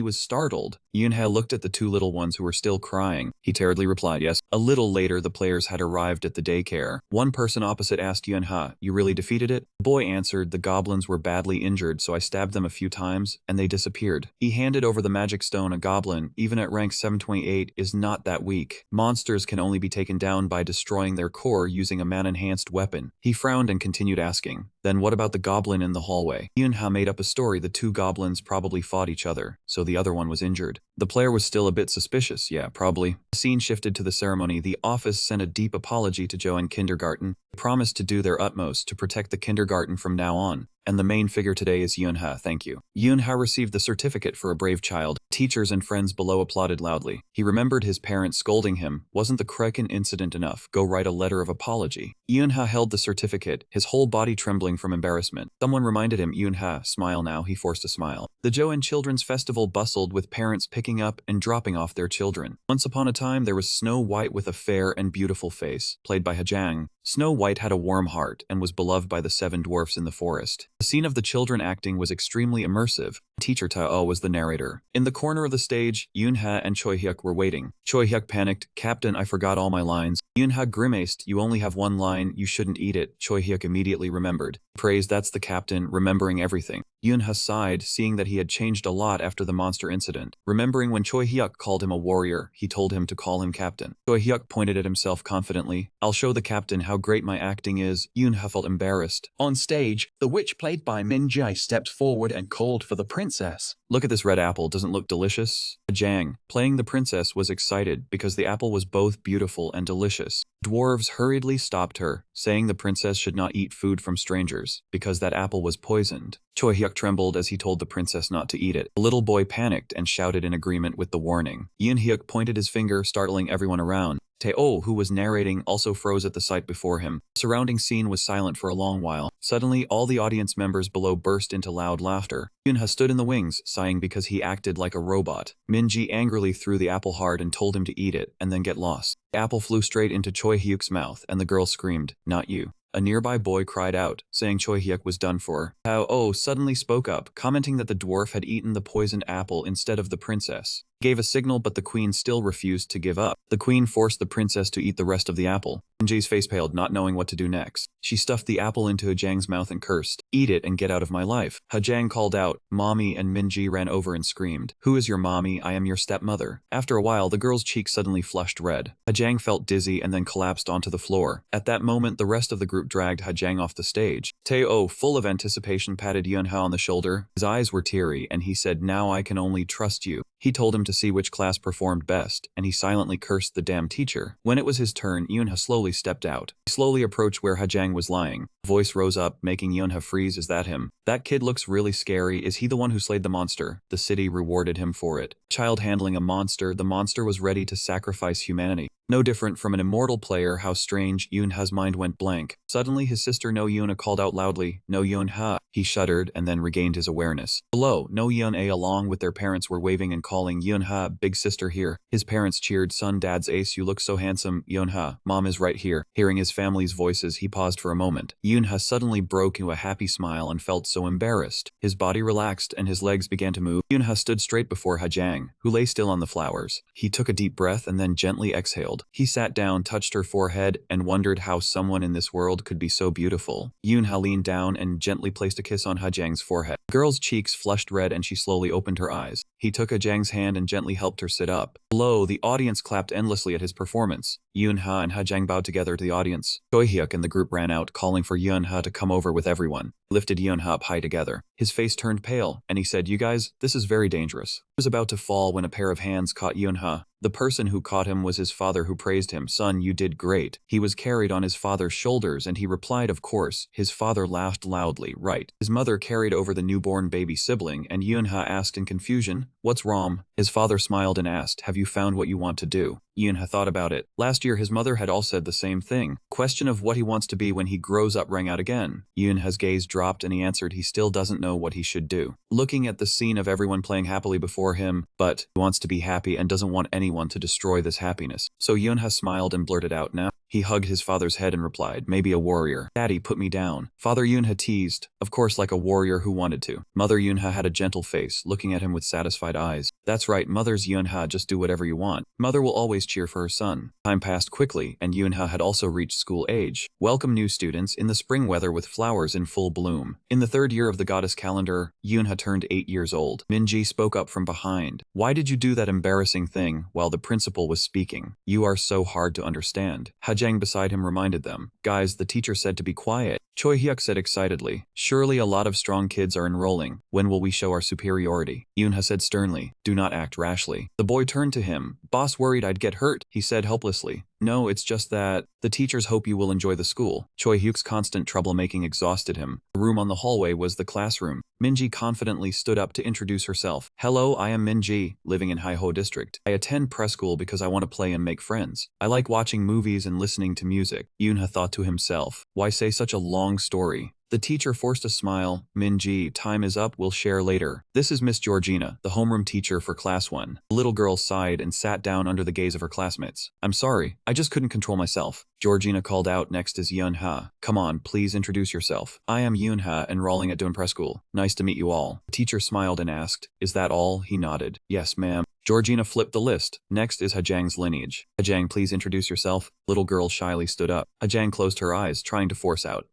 was startled. Yoonha looked at the two little ones who were still crying. He tiredly replied, yes. A little later, the players had arrived at the daycare. One person opposite asked Yoonha, you really defeated it? The boy answered, the goblins were badly injured, so I stabbed them a few times, and they disappeared. He handed over the magic stone. A goblin, even at rank 728, is not that weak. Monsters can only be taken down by destroying their core using a mana-enhanced weapon. He frowned and continued asking, then what about the goblin in the hallway? Yoonha made up a story. The two goblins probably fought each other, so the other one was injured. The player was still a bit suspicious. Yeah, probably. The scene shifted to the ceremony. The office sent a deep apology to Joe and kindergarten. They promised to do their utmost to protect the kindergarten from now on. And the main figure today is Yoonha, thank you. Yoonha received the certificate for a brave child. Teachers and friends below applauded loudly. He remembered his parents scolding him. Wasn't the Kraken incident enough? Go write a letter of apology. Yoonha held the certificate, his whole body trembling from embarrassment. Someone reminded him, Yoonha, smile now. He forced a smile. The Joan Children's Festival bustled with parents picking up and dropping off their children. Once upon a time, there was Snow White with a fair and beautiful face, played by Hajang. Snow White had a warm heart and was beloved by the 7 dwarfs in the forest. The scene of the children acting was extremely immersive. Teacher Ta-O was the narrator. In the corner of the stage, Yoonha and Choi Hyuk were waiting. Choi Hyuk panicked, Captain, I forgot all my lines. Yoonha grimaced, you only have one line, you shouldn't eat it. Choi Hyuk immediately remembered. Praise, that's the captain, remembering everything. Yoonha sighed, seeing that he had changed a lot after the monster incident. Remembering when Choi Hyuk called him a warrior, he told him to call him captain. Choi Hyuk pointed at himself confidently. I'll show the captain how great my acting is. Yoonha felt embarrassed. On stage, the witch played by Min Jae stepped forward and called for the princess. Look at this red apple, doesn't look delicious? Jang, playing the princess, was excited because the apple was both beautiful and delicious. Dwarves hurriedly stopped her, saying the princess should not eat food from strangers, because that apple was poisoned. Choi Hyuk trembled as he told the princess not to eat it. The little boy panicked and shouted in agreement with the warning. Yoon Hyuk pointed his finger, startling everyone around. Tae-oh, who was narrating, also froze at the sight before him. The surrounding scene was silent for a long while. Suddenly, all the audience members below burst into loud laughter. Yoonha stood in the wings, sighing because he acted like a robot. Minji angrily threw the apple hard and told him to eat it, and then get lost. The apple flew straight into Choi Hyuk's mouth, and the girl screamed, "Not you." A nearby boy cried out, saying Choi Hyuk was done for. Tae-oh suddenly spoke up, commenting that the dwarf had eaten the poisoned apple instead of the princess. He gave a signal, but the queen still refused to give up. The queen forced the princess to eat the rest of the apple. Minji's face paled, not knowing what to do next. She stuffed the apple into Hajang's mouth and cursed, "Eat it and get out of my life." Hajang called out, "Mommy," and Minji ran over and screamed, "Who is your mommy? I am your stepmother." After a while, the girl's cheeks suddenly flushed red. Hajang felt dizzy and then collapsed onto the floor. At that moment, the rest of the group dragged Hajang off the stage. Tae-oh, full of anticipation, patted Yunha on the shoulder. His eyes were teary, and he said, "Now I can only trust you." He told him to see which class performed best, and he silently cursed the damn teacher. When it was his turn, Yunha slowly stepped out. He slowly approached where Hajang was lying. A voice rose up, making Yunha freeze. "Is that him? That kid looks really scary. Is he the one who slayed the monster?" The city rewarded him for it. Child handling a monster, the monster was ready to sacrifice humanity. No different from an immortal player. How strange. Yunha's mind went blank. Suddenly his sister No Yuna called out loudly, "No Yunha." He shuddered and then regained his awareness. Below, No Yun-a along with their parents were waving and calling, "Yunha, big sister here." His parents cheered, "Son, Dad's ace, you look so handsome." "Yunha, Mom is right here." Hearing his family's voices, he paused for a moment. Yunha suddenly broke into a happy smile and felt so embarrassed. His body relaxed and his legs began to move. Yunha stood straight before Hajang, who lay still on the flowers. He took a deep breath and then gently exhaled. He sat down, touched her forehead, and wondered how someone in this world could be so beautiful. Yunha leaned down and gently placed a kiss on Hajang's forehead. The girl's cheeks flushed red and she slowly opened her eyes. He took Hajang's hand and gently helped her sit up. Below, the audience clapped endlessly at his performance. Yunha and Hajang bowed together to the audience. Choi-hyuk and the group ran out, calling for Yunha to come over with everyone. He lifted Yunha up high together. His face turned pale, and he said, "You guys, this is very dangerous." He was about to fall when a pair of hands caught Yunha. The person who caught him was his father, who praised him. "Son, you did great." He was carried on his father's shoulders and he replied, "Of course." His father laughed loudly. "Right." His mother carried over the newborn baby sibling and Yunha asked in confusion, "What's wrong?" His father smiled and asked, "Have you found what you want to do?" Yunha thought about it. Last year his mother had all said the same thing. Question of what he wants to be when he grows up rang out again. Yunha's gaze dropped and he answered he still doesn't know what he should do. Looking at the scene of everyone playing happily before him, but he wants to be happy and doesn't want anyone to destroy this happiness. So Yunha smiled and blurted out, "Now?" He hugged his father's head and replied, "Maybe a warrior." "Daddy, put me down." Father Yunha teased, "Of course, like a warrior who wanted to." Mother Yunha had a gentle face, looking at him with satisfied eyes. "That's right, Mother's Yunha, just do whatever you want." Mother will always cheer for her son. Time passed quickly, and Yunha had also reached school age. Welcome new students in the spring weather with flowers in full bloom. In the third year of the goddess calendar, Yunha turned 8 years old. Minji spoke up from behind. "Why did you do that embarrassing thing?" while the principal was speaking. "You are so hard to understand." Hajang beside him reminded them. "Guys, the teacher said to be quiet." Choi-hyuk said excitedly, "Surely a lot of strong kids are enrolling. When will we show our superiority?" Yunha said sternly, "Do not act rashly." The boy turned to him. "Boss worried I'd get hurt," he said helplessly. "No, it's just that the teachers hope you will enjoy the school." Choi-hyuk's constant troublemaking exhausted him. The room on the hallway was the classroom. Minji confidently stood up to introduce herself. "Hello, I am Minji, living in Haiho District. I attend press school because I want to play and make friends. I like watching movies and listening to music." Yunha thought to himself, "Why say such a long story?" The teacher forced a smile. "Minji, time is up, we'll share later. This is Miss Georgina, the homeroom teacher for class 1. The little girl sighed and sat down under the gaze of her classmates. "I'm sorry, I just couldn't control myself." Georgina called out. "Next is Yunha. Come on, please introduce yourself." "I am Yunha, enrolling at Doon Press School. Nice to meet you all." The teacher smiled and asked, "Is that all?" He nodded. "Yes, ma'am." Georgina flipped the list. "Next is Hajang's lineage." "Hajang, please introduce yourself." Little girl shyly stood up. Hajang closed her eyes, trying to force out,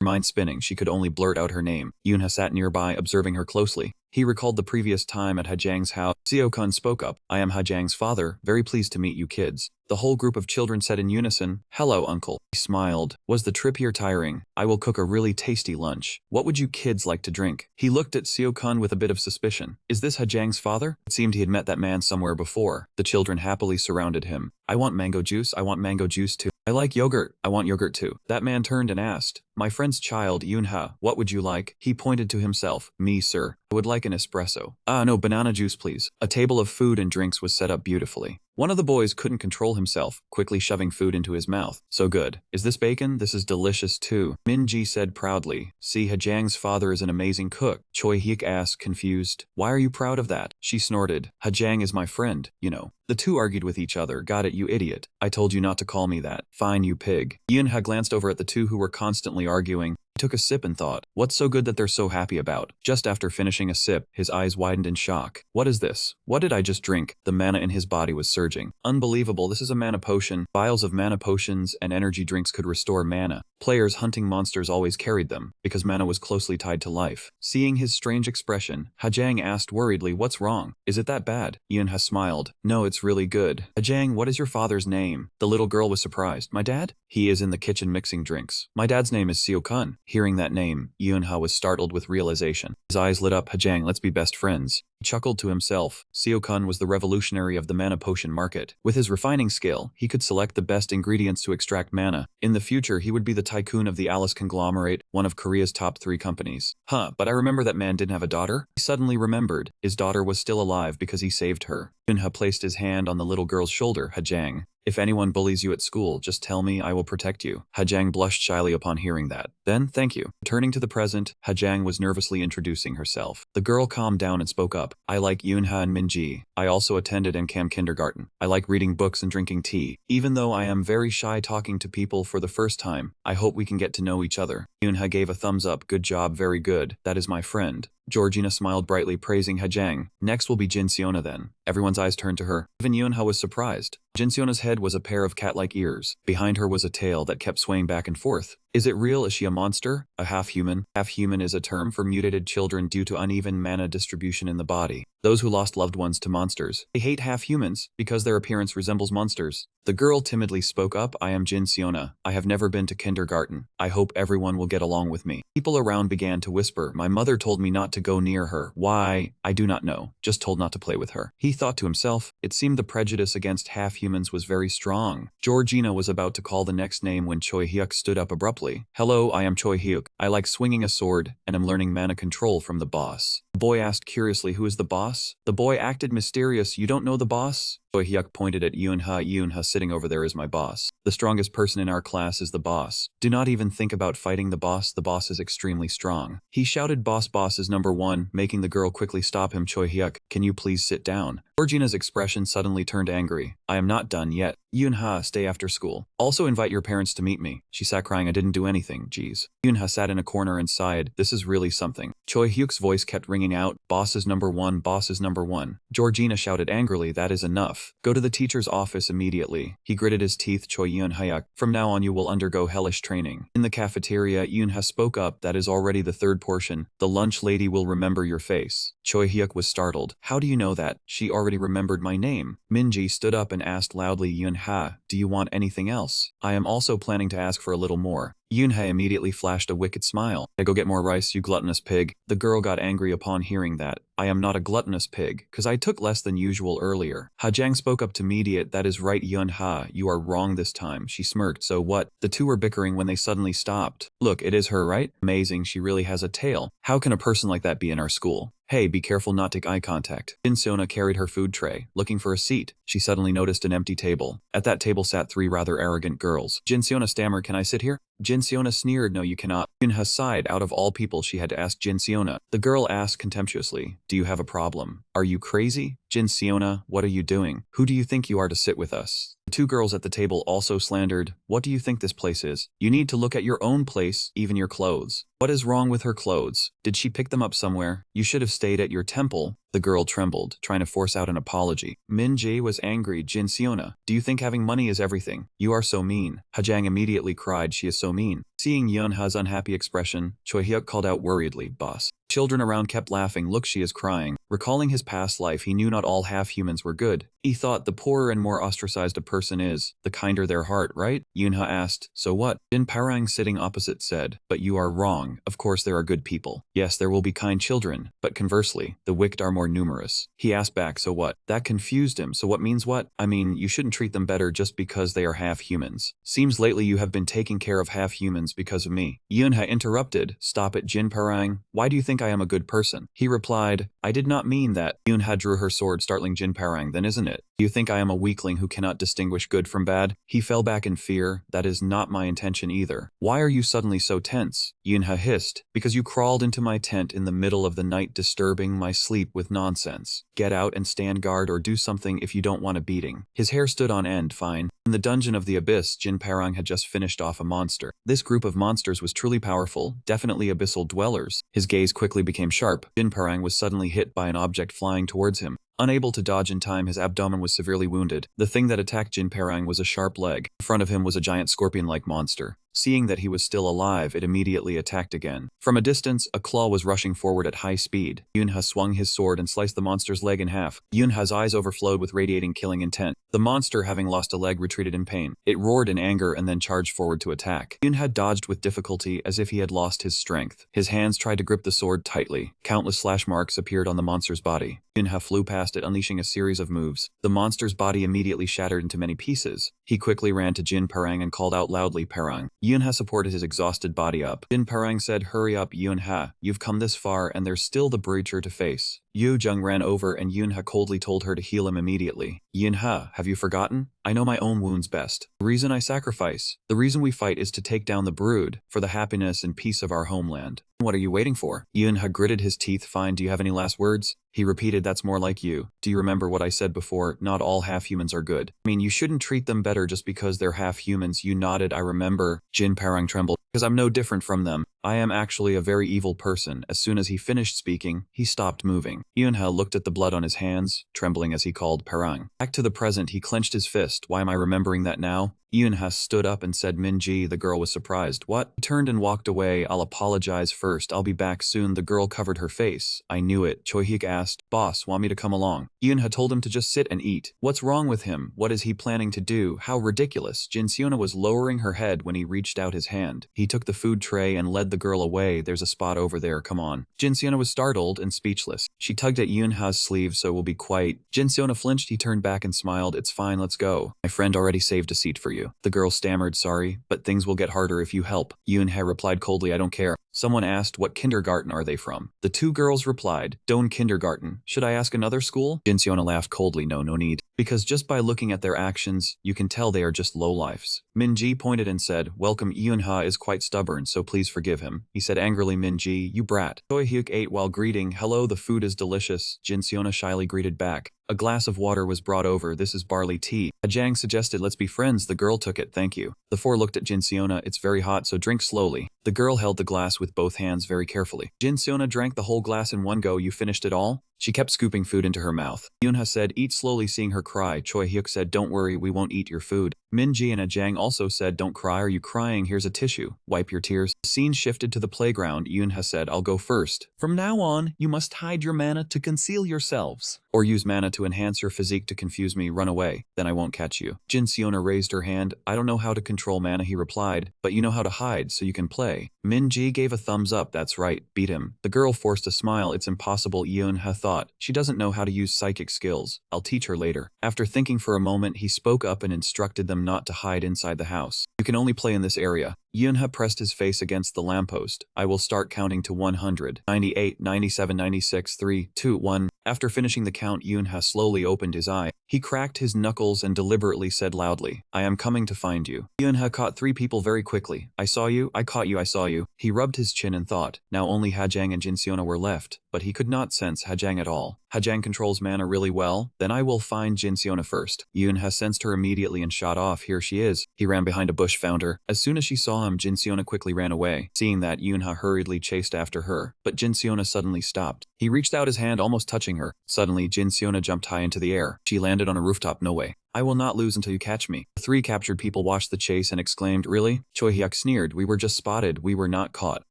Her mind spinning, she could only blurt out her name. Yunha sat nearby, observing her closely. He recalled the previous time at Hajang's house. Seo-kun spoke up. "I am Hajang's father. Very pleased to meet you kids." The whole group of children said in unison, "Hello, uncle." He smiled. "Was the trip here tiring? I will cook a really tasty lunch. What would you kids like to drink?" He looked at Seo-kun with a bit of suspicion. Is this Hajang's father? It seemed he had met that man somewhere before. The children happily surrounded him. "I want mango juice. I want mango juice too." "I like yogurt. I want yogurt too." That man turned and asked, "My friend's child, Yunha, what would you like?" He pointed to himself. "Me, sir. I would like an espresso." "Ah, no, banana juice, please." A table of food and drinks was set up beautifully. One of the boys couldn't control himself, quickly shoving food into his mouth. "So good. Is this bacon? This is delicious too." Minji said proudly. "See, Hajang's father is an amazing cook." Choi-hyuk asked, confused. "Why are you proud of that?" She snorted. "Hajang is my friend, you know." The two argued with each other. "Got it, you idiot. I told you not to call me that." "Fine, you pig." Yunha glanced over at the two who were constantly arguing. He took a sip and thought, what's so good that they're so happy about? Just after finishing a sip, his eyes widened in shock. What is this? What did I just drink? The mana in his body was surging. Unbelievable, this is a mana potion. Vials of mana potions and energy drinks could restore mana. Players hunting monsters always carried them, because mana was closely tied to life. Seeing his strange expression, Hajang asked worriedly, what's wrong? Is it that bad? Yunha smiled. No, it's really good. Hajang, what is your father's name? The little girl was surprised. My dad? He is in the kitchen mixing drinks. My dad's name is Seo-kun. Hearing that name, Yunha was startled with realization. His eyes lit up. Hajang, let's be best friends. He chuckled to himself. Seo-kun was the revolutionary of the mana potion market. With his refining skill, he could select the best ingredients to extract mana. In the future, he would be the tycoon of the Alice conglomerate, one of Korea's top 3 companies. But I remember that man didn't have a daughter? He suddenly remembered. His daughter was still alive because he saved her. Yunha placed his hand on the little girl's shoulder. Hajang, if anyone bullies you at school, just tell me, I will protect you. Hajang blushed shyly upon hearing that. Then, thank you. Turning to the present, Hajang was nervously introducing herself. The girl calmed down and spoke up. I like Yunha and Minji. I also attended Encam kindergarten. I like reading books and drinking tea. Even though I am very shy talking to people for the first time, I hope we can get to know each other. Yunha gave a thumbs up. Good job, very good. That is my friend. Georgina smiled brightly, praising Hajang. Next will be Jin Seona then. Everyone's eyes turned to her. Even Yunha was surprised. Jin Seona's head was a pair of cat-like ears. Behind her was a tail that kept swaying back and forth. Is it real? Is she a monster? A half-human? Half-human is a term for mutated children due to uneven mana distribution in the body. Those who lost loved ones to monsters. They hate half-humans because their appearance resembles monsters. The girl timidly spoke up. I am Jin Seona. I have never been to kindergarten. I hope everyone will get along with me. People around began to whisper. My mother told me not to go near her. Why? I do not know. Just told not to play with her. He thought to himself. It seemed the prejudice against half-humans was very strong. Georgina was about to call the next name when Choi Hyuk stood up abruptly. Hello, I am Choi Hyuk. I like swinging a sword, and am learning mana control from the boss. The boy asked curiously, who is the boss? The boy acted mysterious. You don't know the boss? Choi Hyuk pointed at Yunha. Yunha sitting over there is my boss. The strongest person in our class is the boss. Do not even think about fighting the boss. The boss is extremely strong. He shouted boss is number 1, making the girl quickly stop him. Choi Hyuk, can you please sit down? Georgina's expression suddenly turned angry. I am not done yet. Yunha, stay after school. Also invite your parents to meet me. She sat crying. I didn't do anything, jeez. Yunha sat in a corner and sighed. This is really something. Choi Hyuk's voice kept ringing out. Boss is number 1, boss is number 1. Georgina shouted angrily, that is enough. Go to the teacher's office immediately. He gritted his teeth. Choi Hyuk, from now on you will undergo hellish training. In the cafeteria, Yunha spoke up. That is already the 3rd portion. The lunch lady will remember your face. Choi Hyuk was startled. How do you know that? She already remembered my name. Minji stood up and asked loudly, Yunha, do you want anything else? I am also planning to ask for a little more. Yunha immediately flashed a wicked smile. I go get more rice, you gluttonous pig. The girl got angry upon hearing that. I am not a gluttonous pig, cause I took less than usual earlier. Hajang spoke up to mediate. That is right, Yunha, you are wrong this time. She smirked. So what? The two were bickering when they suddenly stopped. Look, it is her, right? Amazing, she really has a tail. How can a person like that be in our school? Hey, be careful not to eye contact. Jin Seona carried her food tray, looking for a seat. She suddenly noticed an empty table. At that table sat 3 rather arrogant girls. Jin Seona stammered, can I sit here? Jin Seona sneered, no you cannot. Yunha sighed. Out of all people she had to ask Jin Seona. The girl asked contemptuously, do you have a problem? Are you crazy? Jin Seona, what are you doing? Who do you think you are to sit with us? The 2 girls at the table also slandered, what do you think this place is? You need to look at your own place, even your clothes. What is wrong with her clothes? Did she pick them up somewhere? You should have stayed at your temple. The girl trembled, trying to force out an apology. Min Jae was angry. Jin Seona, do you think having money is everything? You are so mean. Hajang immediately cried, she is so mean. Seeing Yunha's unhappy expression, Choi Hyuk called out worriedly, boss. Children around kept laughing. Look, she is crying. Recalling his past life, he knew not all half-humans were good. He thought the poorer and more ostracized a person is, the kinder their heart, right? Yunha asked, so what? Jin Parang sitting opposite said, but you are wrong. Of course there are good people. Yes, there will be kind children, but conversely, the wicked are more numerous. He asked back, so what? That confused him. So what means what? I mean, you shouldn't treat them better just because they are half-humans. Seems lately you have been taking care of half-humans because of me. Yunha interrupted, stop it Jin Parang. Why do you think I am a good person? He replied, I did not mean that. Yunha drew her sword, startling Jin Parang. Then isn't it? You think I am a weakling who cannot distinguish good from bad? He fell back in fear. That is not my intention either. Why are you suddenly so tense? Yunha hissed. Because you crawled into my tent in the middle of the night disturbing my sleep with nonsense. Get out and stand guard or do something if you don't want a beating. His hair stood on end. Fine. In the dungeon of the abyss, Jin Parang had just finished off a monster. This group of monsters was truly powerful, definitely abyssal dwellers. His gaze quickly became sharp. Jin Parang was suddenly hit by an object flying towards him. Unable to dodge in time, his abdomen was severely wounded. The thing that attacked Jin Parang was a sharp leg. In front of him was a giant scorpion-like monster. Seeing that he was still alive, it immediately attacked again. From a distance, a claw was rushing forward at high speed. Yunha swung his sword and sliced the monster's leg in half. Yunha's eyes overflowed with radiating killing intent. The monster, having lost a leg, retreated in pain. It roared in anger and then charged forward to attack. Yunha dodged with difficulty as if he had lost his strength. His hands tried to grip the sword tightly. Countless slash marks appeared on the monster's body. Yunha flew past it, unleashing a series of moves. The monster's body immediately shattered into many pieces. He quickly ran to Jin Parang and called out loudly, "Parang." Yunha supported his exhausted body up. Jin Parang said, "Hurry up, Yunha. You've come this far and there's still the breacher to face." Yu Jung ran over and Yunha coldly told her to heal him immediately. "Yunha, have you forgotten? I know my own wounds best. The reason I sacrifice, the reason we fight is to take down the brood, for the happiness and peace of our homeland. What are you waiting for?" Yunha gritted his teeth. "Fine, do you have any last words?" He repeated, "That's more like you. Do you remember what I said before? Not all half-humans are good. I mean, you shouldn't treat them better just because they're half-humans." You nodded. "I remember." Jin Parang trembled. "Because I'm no different from them. I am actually a very evil person." As soon as he finished speaking, he stopped moving. Yunha looked at the blood on his hands, trembling as he called Parang. Back to the present, he clenched his fist. "Why am I remembering that now?" Yunha stood up and said, "Minji." The girl was surprised. "What?" He turned and walked away. "I'll apologize first. I'll be back soon." The girl covered her face. "I knew it." Choi Hyuk asked, "Boss, want me to come along?" Yunha told him to just sit and eat. What's wrong with him? What is he planning to do? How ridiculous. Jin Seona was lowering her head when he reached out his hand. He took the food tray and led the girl away. "There's a spot over there, come on." Jin Seona was startled and speechless. She tugged at Yunha's sleeve. "So we'll be quiet." Jin Seona flinched. He turned back and smiled. "It's fine, let's go. My friend already saved a seat for you." The girl stammered, "Sorry, but things will get harder if you help." Yunha replied coldly, "I don't care." Someone asked, "What kindergarten are they from?" The two girls replied, "Doan Kindergarten. Should I ask another school?" Jin Seona laughed coldly, No need. Because just by looking at their actions, you can tell they are just lowlifes." Minji pointed and said, "Welcome." Yunha is quite stubborn, so please forgive him. He said angrily, "Minji, you brat." Choi Hyuk ate while greeting, "Hello, the food is delicious." Jin Seona shyly greeted back. A glass of water was brought over. "This is barley tea." Ajang suggested, "Let's be friends." The girl took it. "Thank you." The four looked at Jin Seona. "It's very hot, so drink slowly." The girl held the glass with both hands very carefully. Jin Seona drank the whole glass in one go. "You finished it all?" She kept scooping food into her mouth. Yunha said, "Eat slowly." Seeing her cry, Choi Hyuk said, "Don't worry, we won't eat your food." Minji and Ajang also said, "Don't cry. Are you crying? Here's a tissue. Wipe your tears." The scene shifted to the playground. Yunha said, "I'll go first. From now on, you must hide your mana to conceal yourselves. Or use mana to enhance your physique to confuse me. Run away. Then I won't catch you." Jin Seona raised her hand. "I don't know how to control mana," he replied, "but you know how to hide, so you can play." Minji gave a thumbs up. "That's right. Beat him." The girl forced a smile. "It's impossible," Yunha thought. "She doesn't know how to use psychic skills. I'll teach her later." After thinking for a moment, he spoke up and instructed them not to hide inside the house. "You can only play in this area." Yunha pressed his face against the lamppost. "I will start counting to 100. 98, 97, 96, 3, 2, 1. After finishing the count, Yunha slowly opened his eye. He cracked his knuckles and deliberately said loudly, "I am coming to find you." Yunha caught 3 people very quickly. "I saw you, I caught you, I saw you." He rubbed his chin and thought. Now only Hajang and Jin Seona were left, but he could not sense Hajang at all. Hajang controls mana really well. Then I will find Jin Seona first. Yunha sensed her immediately and shot off. "Here she is." He ran behind a bush, found her. As soon as she saw him, Jin Seona quickly ran away. Seeing that, Yunha hurriedly chased after her, but Jin Seona suddenly stopped. He reached out his hand, almost touching her. Suddenly, Jin Seona jumped high into the air. She landed on a rooftop. "No way. I will not lose until you catch me." The 3 captured people watched the chase and exclaimed, "Really?" Choi Hyuk sneered, "We were just spotted. We were not caught."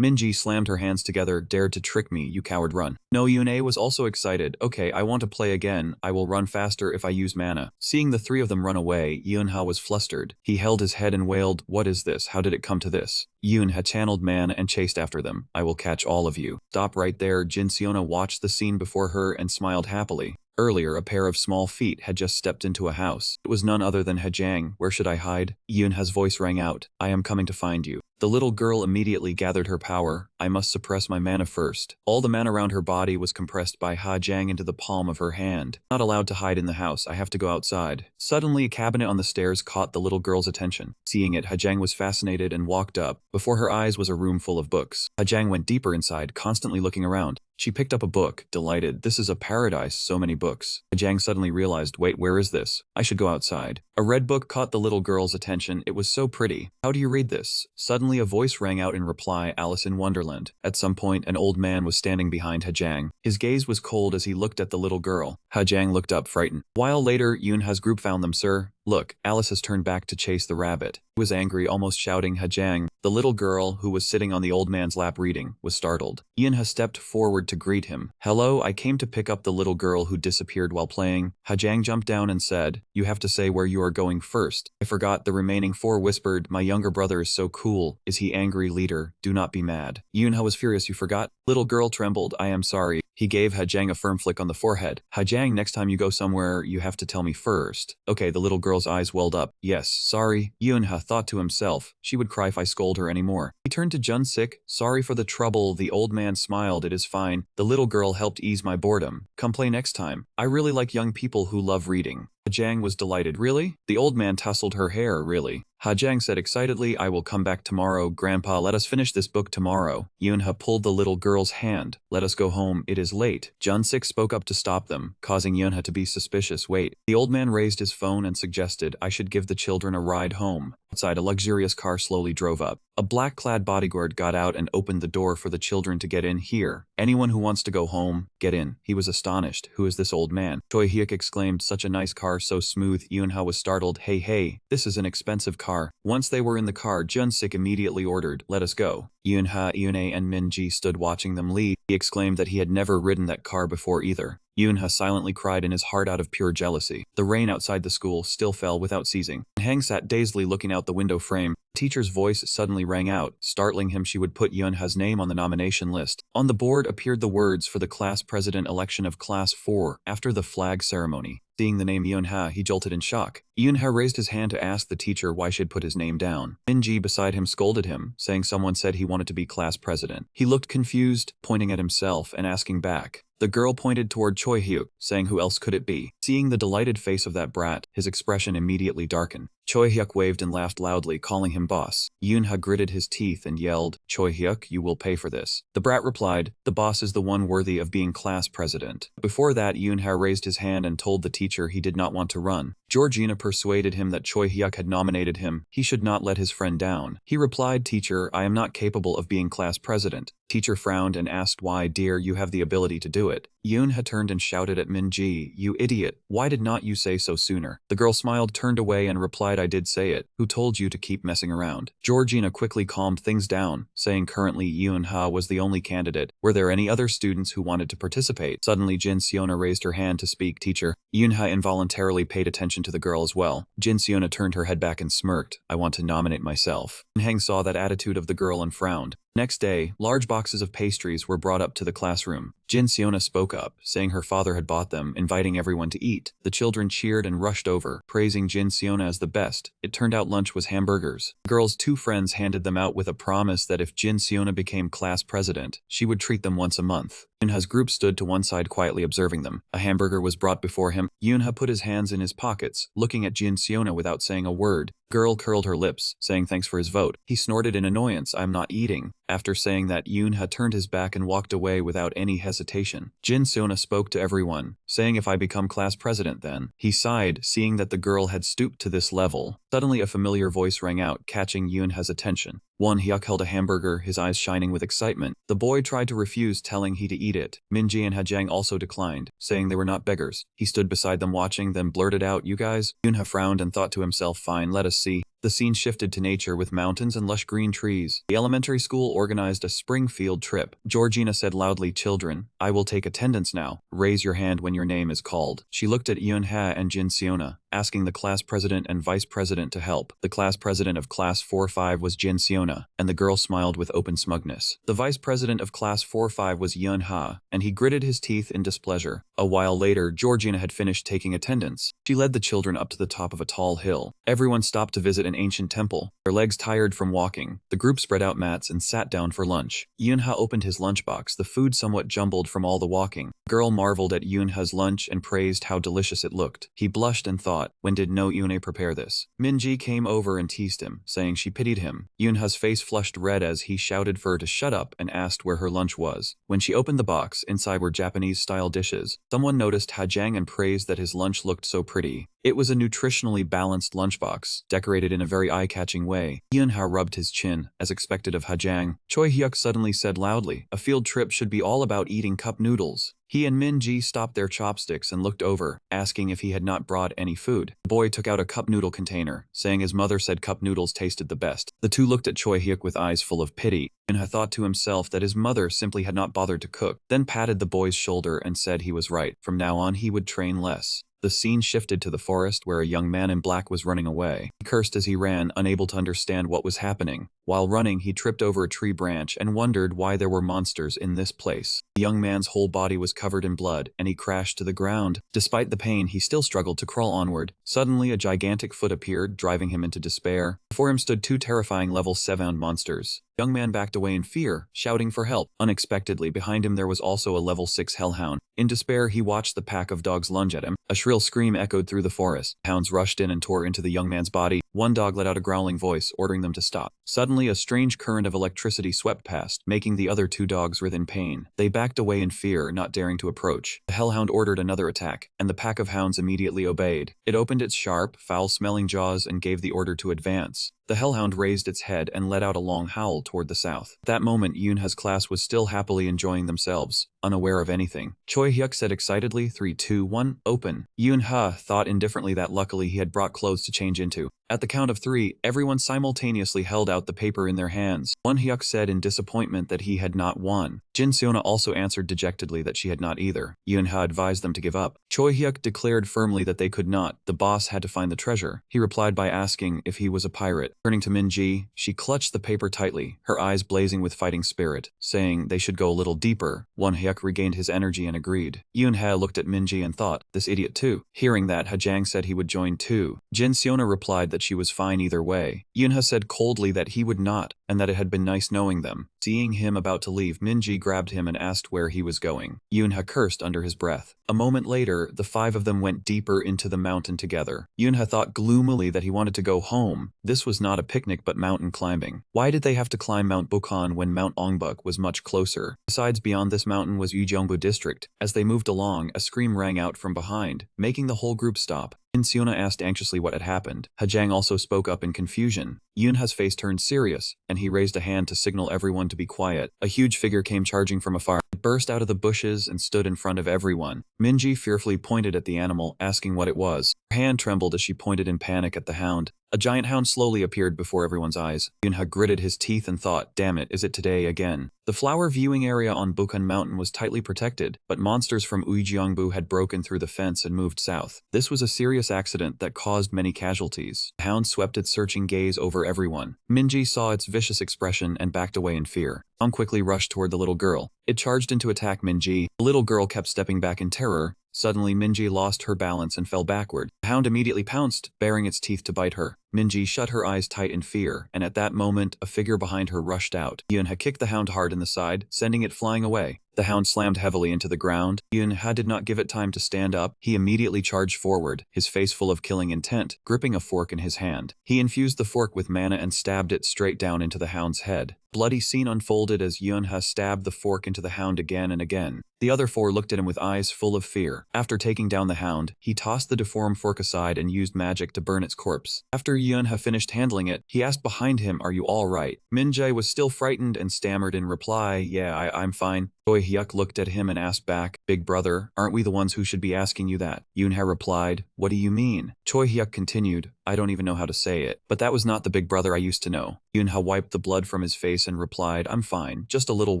Minji slammed her hands together. "Dared to trick me, you coward, run." No Yune was also excited. "Okay, I want to play again. I will run faster if I use mana." Seeing the 3 of them run away, Yunha was flustered. He held his head and wailed, "What is this? How did it come to this?" Yunha channeled mana and chased after them. "I will catch all of you." Stop right there. Jin Seona watched the scene before her and smiled happily. Earlier, a pair of small feet had just stepped into a house. It was none other than Hajang. "Where should I hide?" Yunha's voice rang out. "I am coming to find you." The little girl immediately gathered her power. I must suppress my mana first. All the mana around her body was compressed by Hajang into the palm of her hand. Not allowed to hide in the house, I have to go outside. Suddenly, a cabinet on the stairs caught the little girl's attention. Seeing it, Hajang was fascinated and walked up. Before her eyes was a room full of books. Hajang went deeper inside, constantly looking around. She picked up a book, delighted. This is a paradise, so many books. Hajang suddenly realized, wait, where is this? I should go outside. A red book caught the little girl's attention. It was so pretty. How do you read this? Suddenly a voice rang out in reply, Alice in Wonderland. At some point, an old man was standing behind Hajang. His gaze was cold as he looked at the little girl. Hajang looked up, frightened. While later, Yunha's group found them, sir. Look, Alice has turned back to chase the rabbit. He was angry, almost shouting, Hajang. The little girl, who was sitting on the old man's lap reading, was startled. Yunha stepped forward to greet him. Hello, I came to pick up the little girl who disappeared while playing. Hajang jumped down and said, you have to say where you are going first. I forgot. The remaining four whispered, my younger brother is so cool. Is he angry, leader? Do not be mad. Yunha was furious. You forgot? Little girl trembled. I am sorry. He gave Hajang a firm flick on the forehead. Hajang, next time you go somewhere, you have to tell me first. Okay, the little girl's eyes welled up. Yes, sorry. Yunha thought to himself. She would cry if I scold her anymore. He turned to Junsik. Sorry for the trouble. The old man smiled. It is fine. The little girl helped ease my boredom. Come play next time. I really like young people who love reading. Hajang was delighted. Really? The old man tousled her hair. Really? Hajang said excitedly, I will come back tomorrow. Grandpa, let us finish this book tomorrow. Yunha pulled the little girl's hand. Let us go home. It is late. Junsik spoke up to stop them, causing Yunha to be suspicious. Wait. The old man raised his phone and suggested I should give the children a ride home. Outside, a luxurious car slowly drove up. A black-clad bodyguard got out and opened the door for the children to get in. Here. Anyone who wants to go home, get in. He was astonished. Who is this old man? Choi Hyuk exclaimed, such a nice car, so smooth. Yunha was startled. Hey, this is an expensive car. Once they were in the car, Junsik immediately ordered, let us go. Yunha, Yune, and Minji stood watching them leave. He exclaimed that he had never ridden that car before either. Yunha silently cried in his heart out of pure jealousy. The rain outside the school still fell without ceasing. Hang sat dazedly looking out the window frame. The teacher's voice suddenly rang out, startling him. She would put Yunha's name on the nomination list. On the board appeared the words for the class president election of class 4 after the flag ceremony. Seeing the name Yunha, he jolted in shock. Yunha raised his hand to ask the teacher why she had put his name down. Minji beside him scolded him, saying someone said he wanted to be class president. He looked confused, pointing at himself and asking back. The girl pointed toward Choi Hyuk, saying who else could it be? Seeing the delighted face of that brat, his expression immediately darkened. Choi Hyuk waved and laughed loudly, calling him boss. Yunha gritted his teeth and yelled, Choi Hyuk, you will pay for this. The brat replied, the boss is the one worthy of being class president. Before that, Yunha raised his hand and told the teacher he did not want to run. Georgina persuaded him that Choi Hyuk had nominated him. He should not let his friend down. He replied, teacher, I am not capable of being class president. Teacher frowned and asked why, dear, you have the ability to do it. Yunha turned and shouted at Minji, you idiot, why did not you say so sooner? The girl smiled, turned away and replied, I did say it. Who told you to keep messing around? Georgina quickly calmed things down, saying currently Yunha was the only candidate. Were there any other students who wanted to participate? Suddenly Jin Siona raised her hand to speak. Teacher. Yunha involuntarily paid attention to the girl as well. Jin Siona turned her head back and smirked. I want to nominate myself. Heng saw that attitude of the girl and frowned. Next day, large boxes of pastries were brought up to the classroom. Jin Siona spoke up, saying her father had bought them, inviting everyone to eat. The children cheered and rushed over, praising Jin Siona as the best. It turned out lunch was hamburgers. The girl's two friends handed them out with a promise that if Jin Siona became class president, she would treat them once a month. Yunha's group stood to one side quietly observing them. A hamburger was brought before him. Yunha put his hands in his pockets, looking at Jin Siona without saying a word. Girl curled her lips, saying thanks for his vote. He snorted in annoyance, I'm not eating. After saying that, Yunha turned his back and walked away without any hesitation. Jin Siona spoke to everyone, saying if I become class president then. He sighed, seeing that the girl had stooped to this level. Suddenly a familiar voice rang out, catching Yunha's attention. Hyuk held a hamburger, his eyes shining with excitement. The boy tried to refuse, telling he to eat it. Minji and Hajang also declined, saying they were not beggars. He stood beside them watching, then blurted out, you guys? Yunha frowned and thought to himself, fine, let us see. The scene shifted to nature with mountains and lush green trees. The elementary school organized a spring field trip. Georgina said loudly, children, I will take attendance now. Raise your hand when your name is called. She looked at Yunha and Jin Siona. asking the class president and vice president to help. The class president of class 4-5 was Jin Seona, and the girl smiled with open smugness. The vice president of class 4-5 was Yun Ha, and he gritted his teeth in displeasure. A while later, Georgina had finished taking attendance. She led the children up to the top of a tall hill. Everyone stopped to visit an ancient temple. Their legs tired from walking, the group spread out mats and sat down for lunch. Yunha opened his lunchbox, the food somewhat jumbled from all the walking. The girl marveled at Yunha's lunch and praised how delicious it looked. He blushed and thought, when did no Yune prepare this? Minji came over and teased him, saying she pitied him. Yunha's face flushed red as he shouted for her to shut up and asked where her lunch was. When she opened the box, inside were Japanese-style dishes. Someone noticed Hajang and praised that his lunch looked so pretty. It was a nutritionally balanced lunchbox, decorated in a very eye-catching way. Yunha rubbed his chin, as expected of Hajang. Choi Hyuk suddenly said loudly, a field trip should be all about eating cup noodles. He and Min Ji stopped their chopsticks and looked over, asking if he had not brought any food. The boy took out a cup noodle container, saying his mother said cup noodles tasted the best. The two looked at Choi Hyuk with eyes full of pity. Yunha thought to himself that his mother simply had not bothered to cook, then patted the boy's shoulder and said he was right. From now on he would train less. The scene shifted to the forest where a young man in black was running away. He cursed as he ran, unable to understand what was happening. While running, he tripped over a tree branch and wondered why there were monsters in this place. The young man's whole body was covered in blood, and he crashed to the ground. Despite the pain, he still struggled to crawl onward. Suddenly, a gigantic foot appeared, driving him into despair. Before him stood two terrifying level 7 monsters. The young man backed away in fear, shouting for help. Unexpectedly, behind him there was also a level 6 hellhound. In despair, he watched the pack of dogs lunge at him. A shrill scream echoed through the forest. Hounds rushed in and tore into the young man's body. One dog let out a growling voice, ordering them to stop. Suddenly, a strange current of electricity swept past, making the other two dogs writhe in pain. They backed away in fear, not daring to approach. The hellhound ordered another attack, and the pack of hounds immediately obeyed. It opened its sharp, foul-smelling jaws and gave the order to advance. The hellhound raised its head and let out a long howl toward the south. At that moment, Yunha's class was still happily enjoying themselves, unaware of anything. Choi Hyuk said excitedly, 3, 2, 1, open. Yunha thought indifferently that luckily he had brought clothes to change into. At the count of 3, everyone simultaneously held out the paper in their hands. Won Hyuk said in disappointment that he had not won. Jin Seona also answered dejectedly that she had not either. Yunha advised them to give up. Choi Hyuk declared firmly that they could not. The boss had to find the treasure. He replied by asking if he was a pirate. Turning to Min Ji, she clutched the paper tightly, her eyes blazing with fighting spirit, saying they should go a little deeper. Won Hyuk regained his energy and agreed. Yunha looked at Min Ji and thought, this idiot too. Hearing that, Hajang said he would join too. Jin Seona replied that she was fine either way. Yunha said coldly that he would not, and that it had been nice knowing them. Seeing him about to leave, Minji grabbed him and asked where he was going. Yunha cursed under his breath. A moment later, the 5 of them went deeper into the mountain together. Yunha thought gloomily that he wanted to go home. This was not a picnic but mountain climbing. Why did they have to climb Mount Bukhan when Mount Ongbuk was much closer? Besides, beyond this mountain was Ujeongbu district. As they moved along, a scream rang out from behind, making the whole group stop. Seona asked anxiously what had happened. Hajang also spoke up in confusion. Yunha's face turned serious, and he raised a hand to signal everyone to be quiet. A huge figure came charging from afar. It burst out of the bushes and stood in front of everyone. Minji fearfully pointed at the animal, asking what it was. Her hand trembled as she pointed in panic at the hound. A giant hound slowly appeared before everyone's eyes. Yunha gritted his teeth and thought, damn it, is it today again? The flower viewing area on Bukhan Mountain was tightly protected, but monsters from Ujeongbu had broken through the fence and moved south. This was a serious accident that caused many casualties. The hound swept its searching gaze over everyone. Minji saw its vicious expression and backed away in fear. Hound quickly rushed toward the little girl. It charged in to attack Minji. The little girl kept stepping back in terror. Suddenly, Minji lost her balance and fell backward. The hound immediately pounced, baring its teeth to bite her. Minji shut her eyes tight in fear, and at that moment, a figure behind her rushed out. Yunha kicked the hound hard in the side, sending it flying away. The hound slammed heavily into the ground. Yunha did not give it time to stand up. He immediately charged forward, his face full of killing intent, gripping a fork in his hand. He infused the fork with mana and stabbed it straight down into the hound's head. Bloody scene unfolded as Yunha stabbed the fork into the hound again and again. The other 4 looked at him with eyes full of fear. After taking down the hound, he tossed the deformed fork aside and used magic to burn its corpse. After Yunha finished handling it, he asked behind him, "Are you all right?" Minjae was still frightened and stammered in reply, "Yeah, I'm fine." Choi Hyuk looked at him and asked back, "Big brother, aren't we the ones who should be asking you that?" Yunha replied, "What do you mean?" Choi Hyuk continued, "I don't even know how to say it, but that was not the big brother I used to know." Yunha wiped the blood from his face and replied, "I'm fine, just a little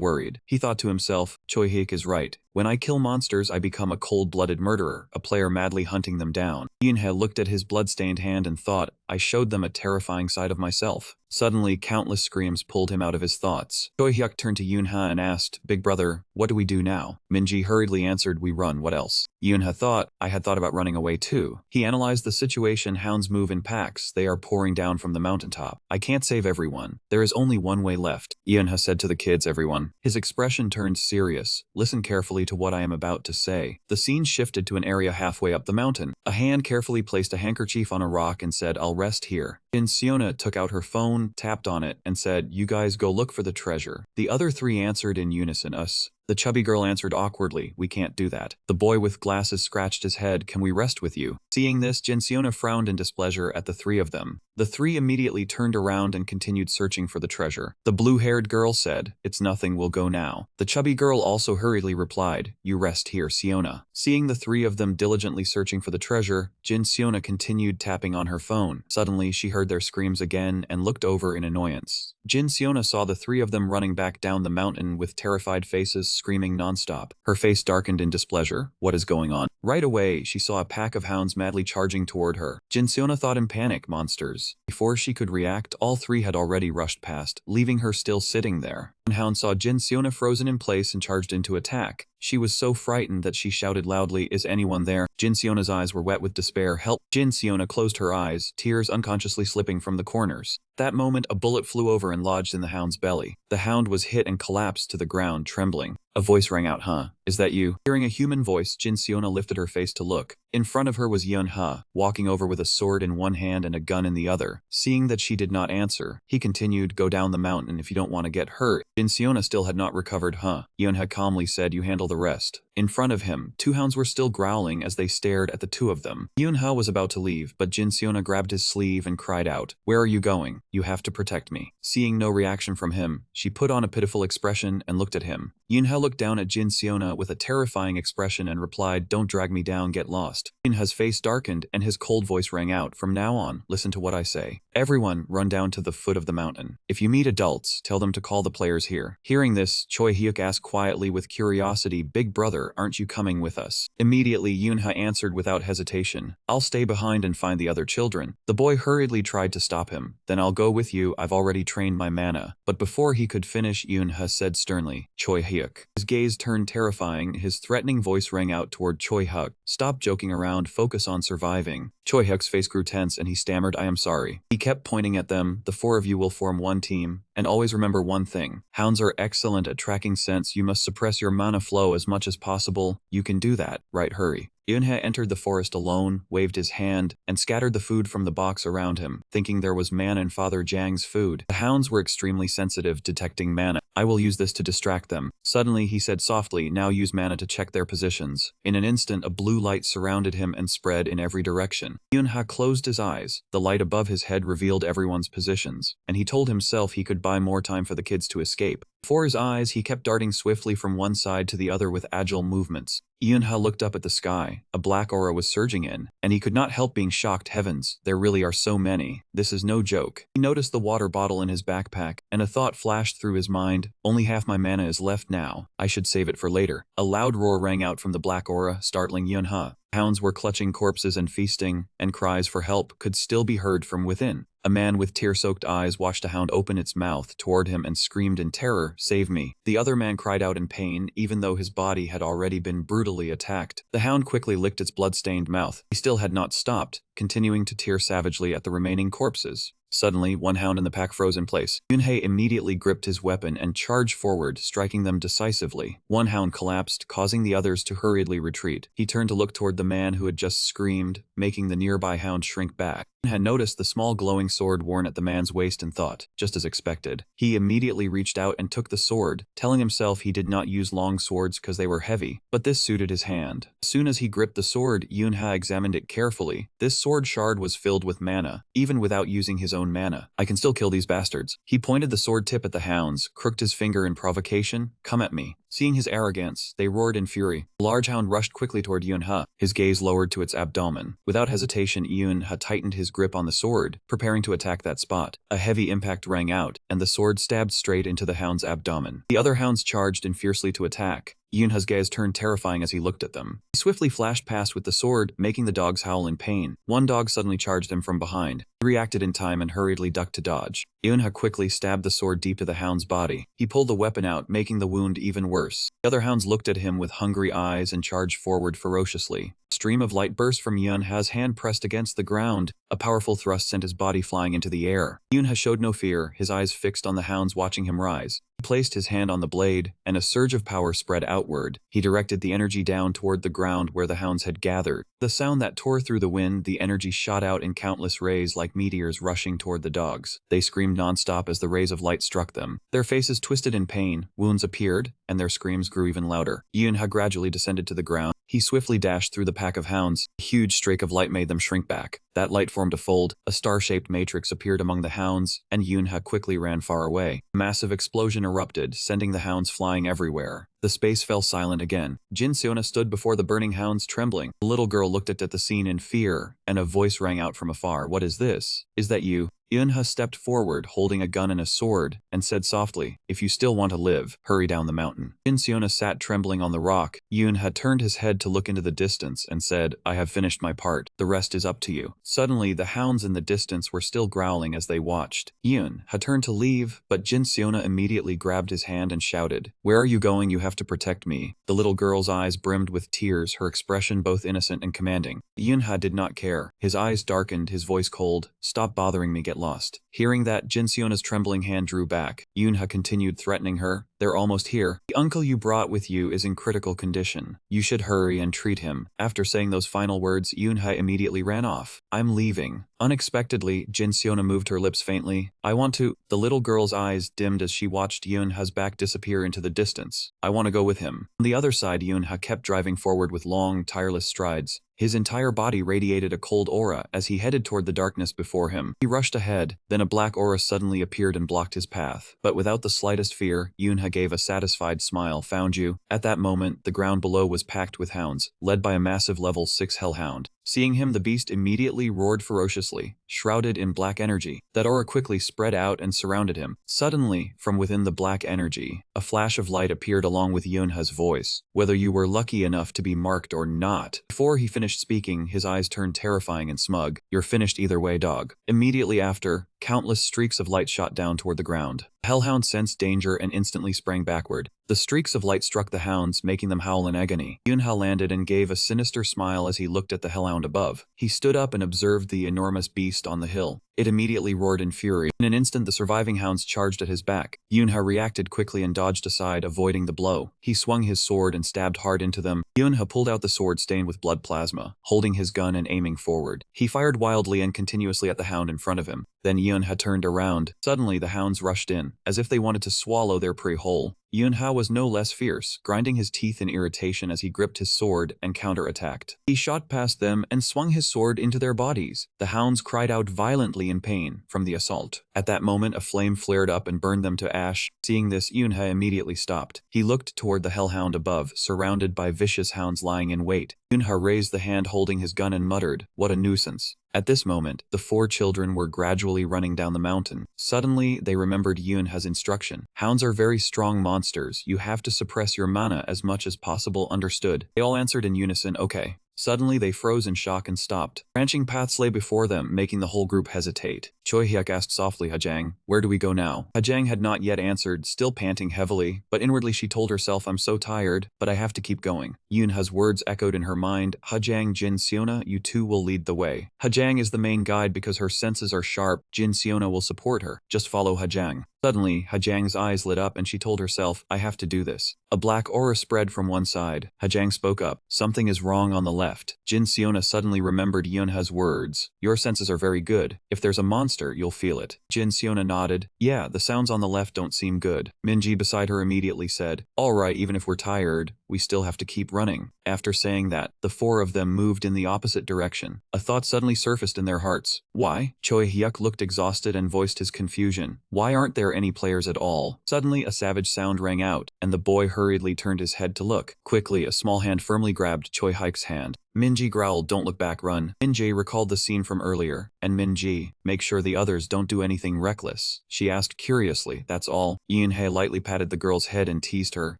worried." He thought to himself, Choi Hyuk is right. When I kill monsters, I become a cold-blooded murderer, a player madly hunting them down. Yunhe looked at his blood-stained hand and thought, I showed them a terrifying side of myself. Suddenly, countless screams pulled him out of his thoughts. Choi Hyuk turned to Yunha and asked, Big brother, what do we do now? Minji hurriedly answered, we run, what else? Yunha thought, I had thought about running away too. He analyzed the situation. Hounds move in packs. They are pouring down from the mountaintop. I can't save everyone. There is only one way left. Yunha said to the kids, everyone. His expression turned serious. Listen carefully to what I am about to say. The scene shifted to an area halfway up the mountain. A hand carefully placed a handkerchief on a rock and said, I'll rest here. Jin Siona took out her phone, tapped on it, and said, you guys go look for the treasure. The other three answered in unison, us. The chubby girl answered awkwardly, we can't do that. The boy with glasses scratched his head, can we rest with you? Seeing this, Jin Siona frowned in displeasure at the three of them. The three immediately turned around and continued searching for the treasure. The blue-haired girl said, it's nothing, we'll go now. The chubby girl also hurriedly replied, you rest here, Siona. Seeing the three of them diligently searching for the treasure, Jin Siona continued tapping on her phone. Suddenly, she heard their screams again and looked over in annoyance. Jin Siona saw the three of them running back down the mountain with terrified faces, screaming nonstop. Her face darkened in displeasure. What is going on? Right away, she saw a pack of hounds madly charging toward her. Jin Siona thought in panic, monsters. Before she could react, all three had already rushed past, leaving her still sitting there. One hound saw Jin Siona frozen in place and charged into attack. She was so frightened that she shouted loudly, is anyone there? Jin Siona's eyes were wet with despair. Help! Jin Siona closed her eyes, tears unconsciously slipping from the corners. That moment, a bullet flew over and lodged in the hound's belly. The hound was hit and collapsed to the ground, trembling. A voice rang out, huh? Is that you? Hearing a human voice, Jin Siona lifted her face to look. In front of her was Yun Ha, walking over with a sword in one hand and a gun in the other. Seeing that she did not answer, he continued, go down the mountain if you don't want to get hurt. Jin Siona still had not recovered, huh? Yun Ha calmly said, you handle the rest. In front of him, two hounds were still growling as they stared at the two of them. Yun Ha was about to leave, but Jin Siona grabbed his sleeve and cried out, where are you going? You have to protect me. Seeing no reaction from him, she put on a pitiful expression and looked at him. Yun Ha looked down at Jin Siona with a terrifying expression and replied, don't drag me down, get lost. Yun Ha's face darkened and his cold voice rang out, from now on, listen to what I say. Everyone, run down to the foot of the mountain. If you meet adults, tell them to call the players here. Hearing this, Choi Hyuk asked quietly with curiosity, big brother, aren't you coming with us? Immediately, Yun Ha answered without hesitation, I'll stay behind and find the other children. The boy hurriedly tried to stop him. Then I'll go with you, I've already trained my mana. But before he could finish, Yun Ha said sternly, Choi Hyuk. His gaze turned terrifying, his threatening voice rang out toward Choi Hyuk, stop joking around, focus on surviving. Choi Hyuk's face grew tense and he stammered, I am sorry. He kept pointing at them, the four of you will form one team, and always remember one thing. Hounds are excellent at tracking scents, you must suppress your mana flow as much as possible. You can do that, right? Hurry. Yunhe entered the forest alone, waved his hand, and scattered the food from the box around him, thinking there was mana in Father Jiang's food. The hounds were extremely sensitive, detecting mana. I will use this to distract them. Suddenly, he said softly, now use mana to check their positions. In an instant, a blue light surrounded him and spread in every direction. Yunha closed his eyes. The light above his head revealed everyone's positions, and he told himself he could buy more time for the kids to escape. Before his eyes, he kept darting swiftly from one side to the other with agile movements. Yunha looked up at the sky. A black aura was surging in, and he could not help being shocked. Heavens, there really are so many. This is no joke. He noticed the water bottle in his backpack, and a thought flashed through his mind. Only half my mana is left now. I should save it for later. A loud roar rang out from the black aura, startling Yunha. Hounds were clutching corpses and feasting, and cries for help could still be heard from within. A man with tear-soaked eyes watched a hound open its mouth toward him and screamed in terror, "Save me." The other man cried out in pain, even though his body had already been brutally attacked. The hound quickly licked its blood-stained mouth. He still had not stopped, continuing to tear savagely at the remaining corpses. Suddenly, one hound in the pack froze in place. Yunhei immediately gripped his weapon and charged forward, striking them decisively. One hound collapsed, causing the others to hurriedly retreat. He turned to look toward the man who had just screamed, making the nearby hound shrink back. He had noticed the small glowing sword worn at the man's waist and thought, just as expected. He immediately reached out and took the sword, telling himself he did not use long swords because they were heavy, but this suited his hand. As soon as he gripped the sword, Yunha examined it carefully. This sword shard was filled with mana, even without using his own mana. I can still kill these bastards. He pointed the sword tip at the hounds, crooked his finger in provocation. Come at me. Seeing his arrogance, they roared in fury. The large hound rushed quickly toward Yunha, his gaze lowered to its abdomen. Without hesitation, Yunha tightened his grip on the sword, preparing to attack that spot. A heavy impact rang out, and the sword stabbed straight into the hound's abdomen. The other hounds charged in fiercely to attack. Yunha's gaze turned terrifying as he looked at them. He swiftly flashed past with the sword, making the dogs howl in pain. One dog suddenly charged him from behind. He reacted in time and hurriedly ducked to dodge. Yunha quickly stabbed the sword deep to the hound's body. He pulled the weapon out, making the wound even worse. The other hounds looked at him with hungry eyes and charged forward ferociously. A stream of light burst from Yunha's hand pressed against the ground. A powerful thrust sent his body flying into the air. Yunha showed no fear, his eyes fixed on the hounds watching him rise. He placed his hand on the blade, and a surge of power spread outward. He directed the energy down toward the ground where the hounds had gathered. The sound that tore through the wind, the energy shot out in countless rays like meteors rushing toward the dogs. They screamed nonstop as the rays of light struck them. Their faces twisted in pain, wounds appeared, and their screams grew even louder. Yunha gradually descended to the ground. He swiftly dashed through the pack of hounds. A huge streak of light made them shrink back. That light formed a fold, a star-shaped matrix appeared among the hounds, and Yunha quickly ran far away. A massive explosion erupted, sending the hounds flying everywhere. The space fell silent again. Jin Seona stood before the burning hounds trembling. The little girl looked at the scene in fear, and a voice rang out from afar. "What is this? Is that you?" Yunha stepped forward, holding a gun and a sword, and said softly, "If you still want to live, hurry down the mountain." Jin Seona sat trembling on the rock. Yunha turned his head to look into the distance and said, "I have finished my part. The rest is up to you." Suddenly, the hounds in the distance were still growling as they watched. Yunha turned to leave, but Jin Seona immediately grabbed his hand and shouted, "Where are you going? You have to protect me." The little girl's eyes brimmed with tears, her expression both innocent and commanding. Yunha did not care. His eyes darkened, his voice cold. "Stop bothering me, get lost." Hearing that, Jin Seona's trembling hand drew back. Yunha continued threatening her. "They're almost here. The uncle you brought with you is in critical condition. You should hurry and treat him." After saying those final words, Yunha immediately ran off. "I'm leaving." Unexpectedly, Jin Seona moved her lips faintly. "I want to—" The little girl's eyes dimmed as she watched Yunha's back disappear into the distance. "I want to go with him." On the other side, Yunha kept driving forward with long, tireless strides. His entire body radiated a cold aura as he headed toward the darkness before him. He rushed ahead, then a black aura suddenly appeared and blocked his path. But without the slightest fear, Yunha gave a satisfied smile. "Found you." At that moment, the ground below was packed with hounds, led by a massive level 6 hellhound. Seeing him, the beast immediately roared ferociously, shrouded in black energy. That aura quickly spread out and surrounded him. Suddenly, from within the black energy, a flash of light appeared along with Yunha's voice. "Whether you were lucky enough to be marked or not." Before he finished speaking, his eyes turned terrifying and smug. "You're finished either way, dog." Immediately after, countless streaks of light shot down toward the ground. The hellhound sensed danger and instantly sprang backward. The streaks of light struck the hounds, making them howl in agony. Yunha landed and gave a sinister smile as he looked at the hellhound above. He stood up and observed the enormous beast on the hill. It immediately roared in fury. In an instant, the surviving hounds charged at his back. Yunha reacted quickly and dodged aside, avoiding the blow. He swung his sword and stabbed hard into them. Yunha pulled out the sword stained with blood plasma, holding his gun and aiming forward. He fired wildly and continuously at the hound in front of him. Then Yunha turned around. Suddenly, the hounds rushed in, as if they wanted to swallow their prey whole. Yunha was no less fierce, grinding his teeth in irritation as he gripped his sword and counterattacked. He shot past them and swung his sword into their bodies. The hounds cried out violently in pain from the assault. At that moment, a flame flared up and burned them to ash. Seeing this, Yunha immediately stopped. He looked toward the hellhound above, surrounded by vicious hounds lying in wait. Yunha raised the hand holding his gun and muttered, "What a nuisance." At this moment, the 4 children were gradually running down the mountain. Suddenly, they remembered Yunha's instruction. "Hounds are very strong monsters. You have to suppress your mana as much as possible, understood?" They all answered in unison, "Okay." Suddenly, they froze in shock and stopped. Branching paths lay before them, making the whole group hesitate. Choi Hyuk asked softly, "Hajang, where do we go now?" Hajang had not yet answered, still panting heavily, but inwardly she told herself, "I'm so tired, but I have to keep going." Yunha's words echoed in her mind, "Hajang, Jin Seona, you two will lead the way." Hajang is the main guide because her senses are sharp. Jin Seona will support her. Just follow Hajang. Suddenly, Hajang's eyes lit up and she told herself, "I have to do this." A black aura spread from one side. Hajang spoke up. "Something is wrong on the left." Jin Seona suddenly remembered Yunha's words. "Your senses are very good. If there's a monster, you'll feel it." Jin Seona nodded. "Yeah, the sounds on the left don't seem good." Minji beside her immediately said, "All right, even if we're tired, we still have to keep running." After saying that, the 4 of them moved in the opposite direction. A thought suddenly surfaced in their hearts. Why? Choi Hyuk looked exhausted and voiced his confusion. Why aren't there any players at all? Suddenly, a savage sound rang out, and the boy hurriedly turned his head to look. Quickly, a small hand firmly grabbed Choi Hyuk's hand. Minji growled, "Don't look back, run." Minji recalled the scene from earlier. "And Minji, make sure the others don't do anything reckless?" she asked curiously. "That's all." Yunhei lightly patted the girl's head and teased her.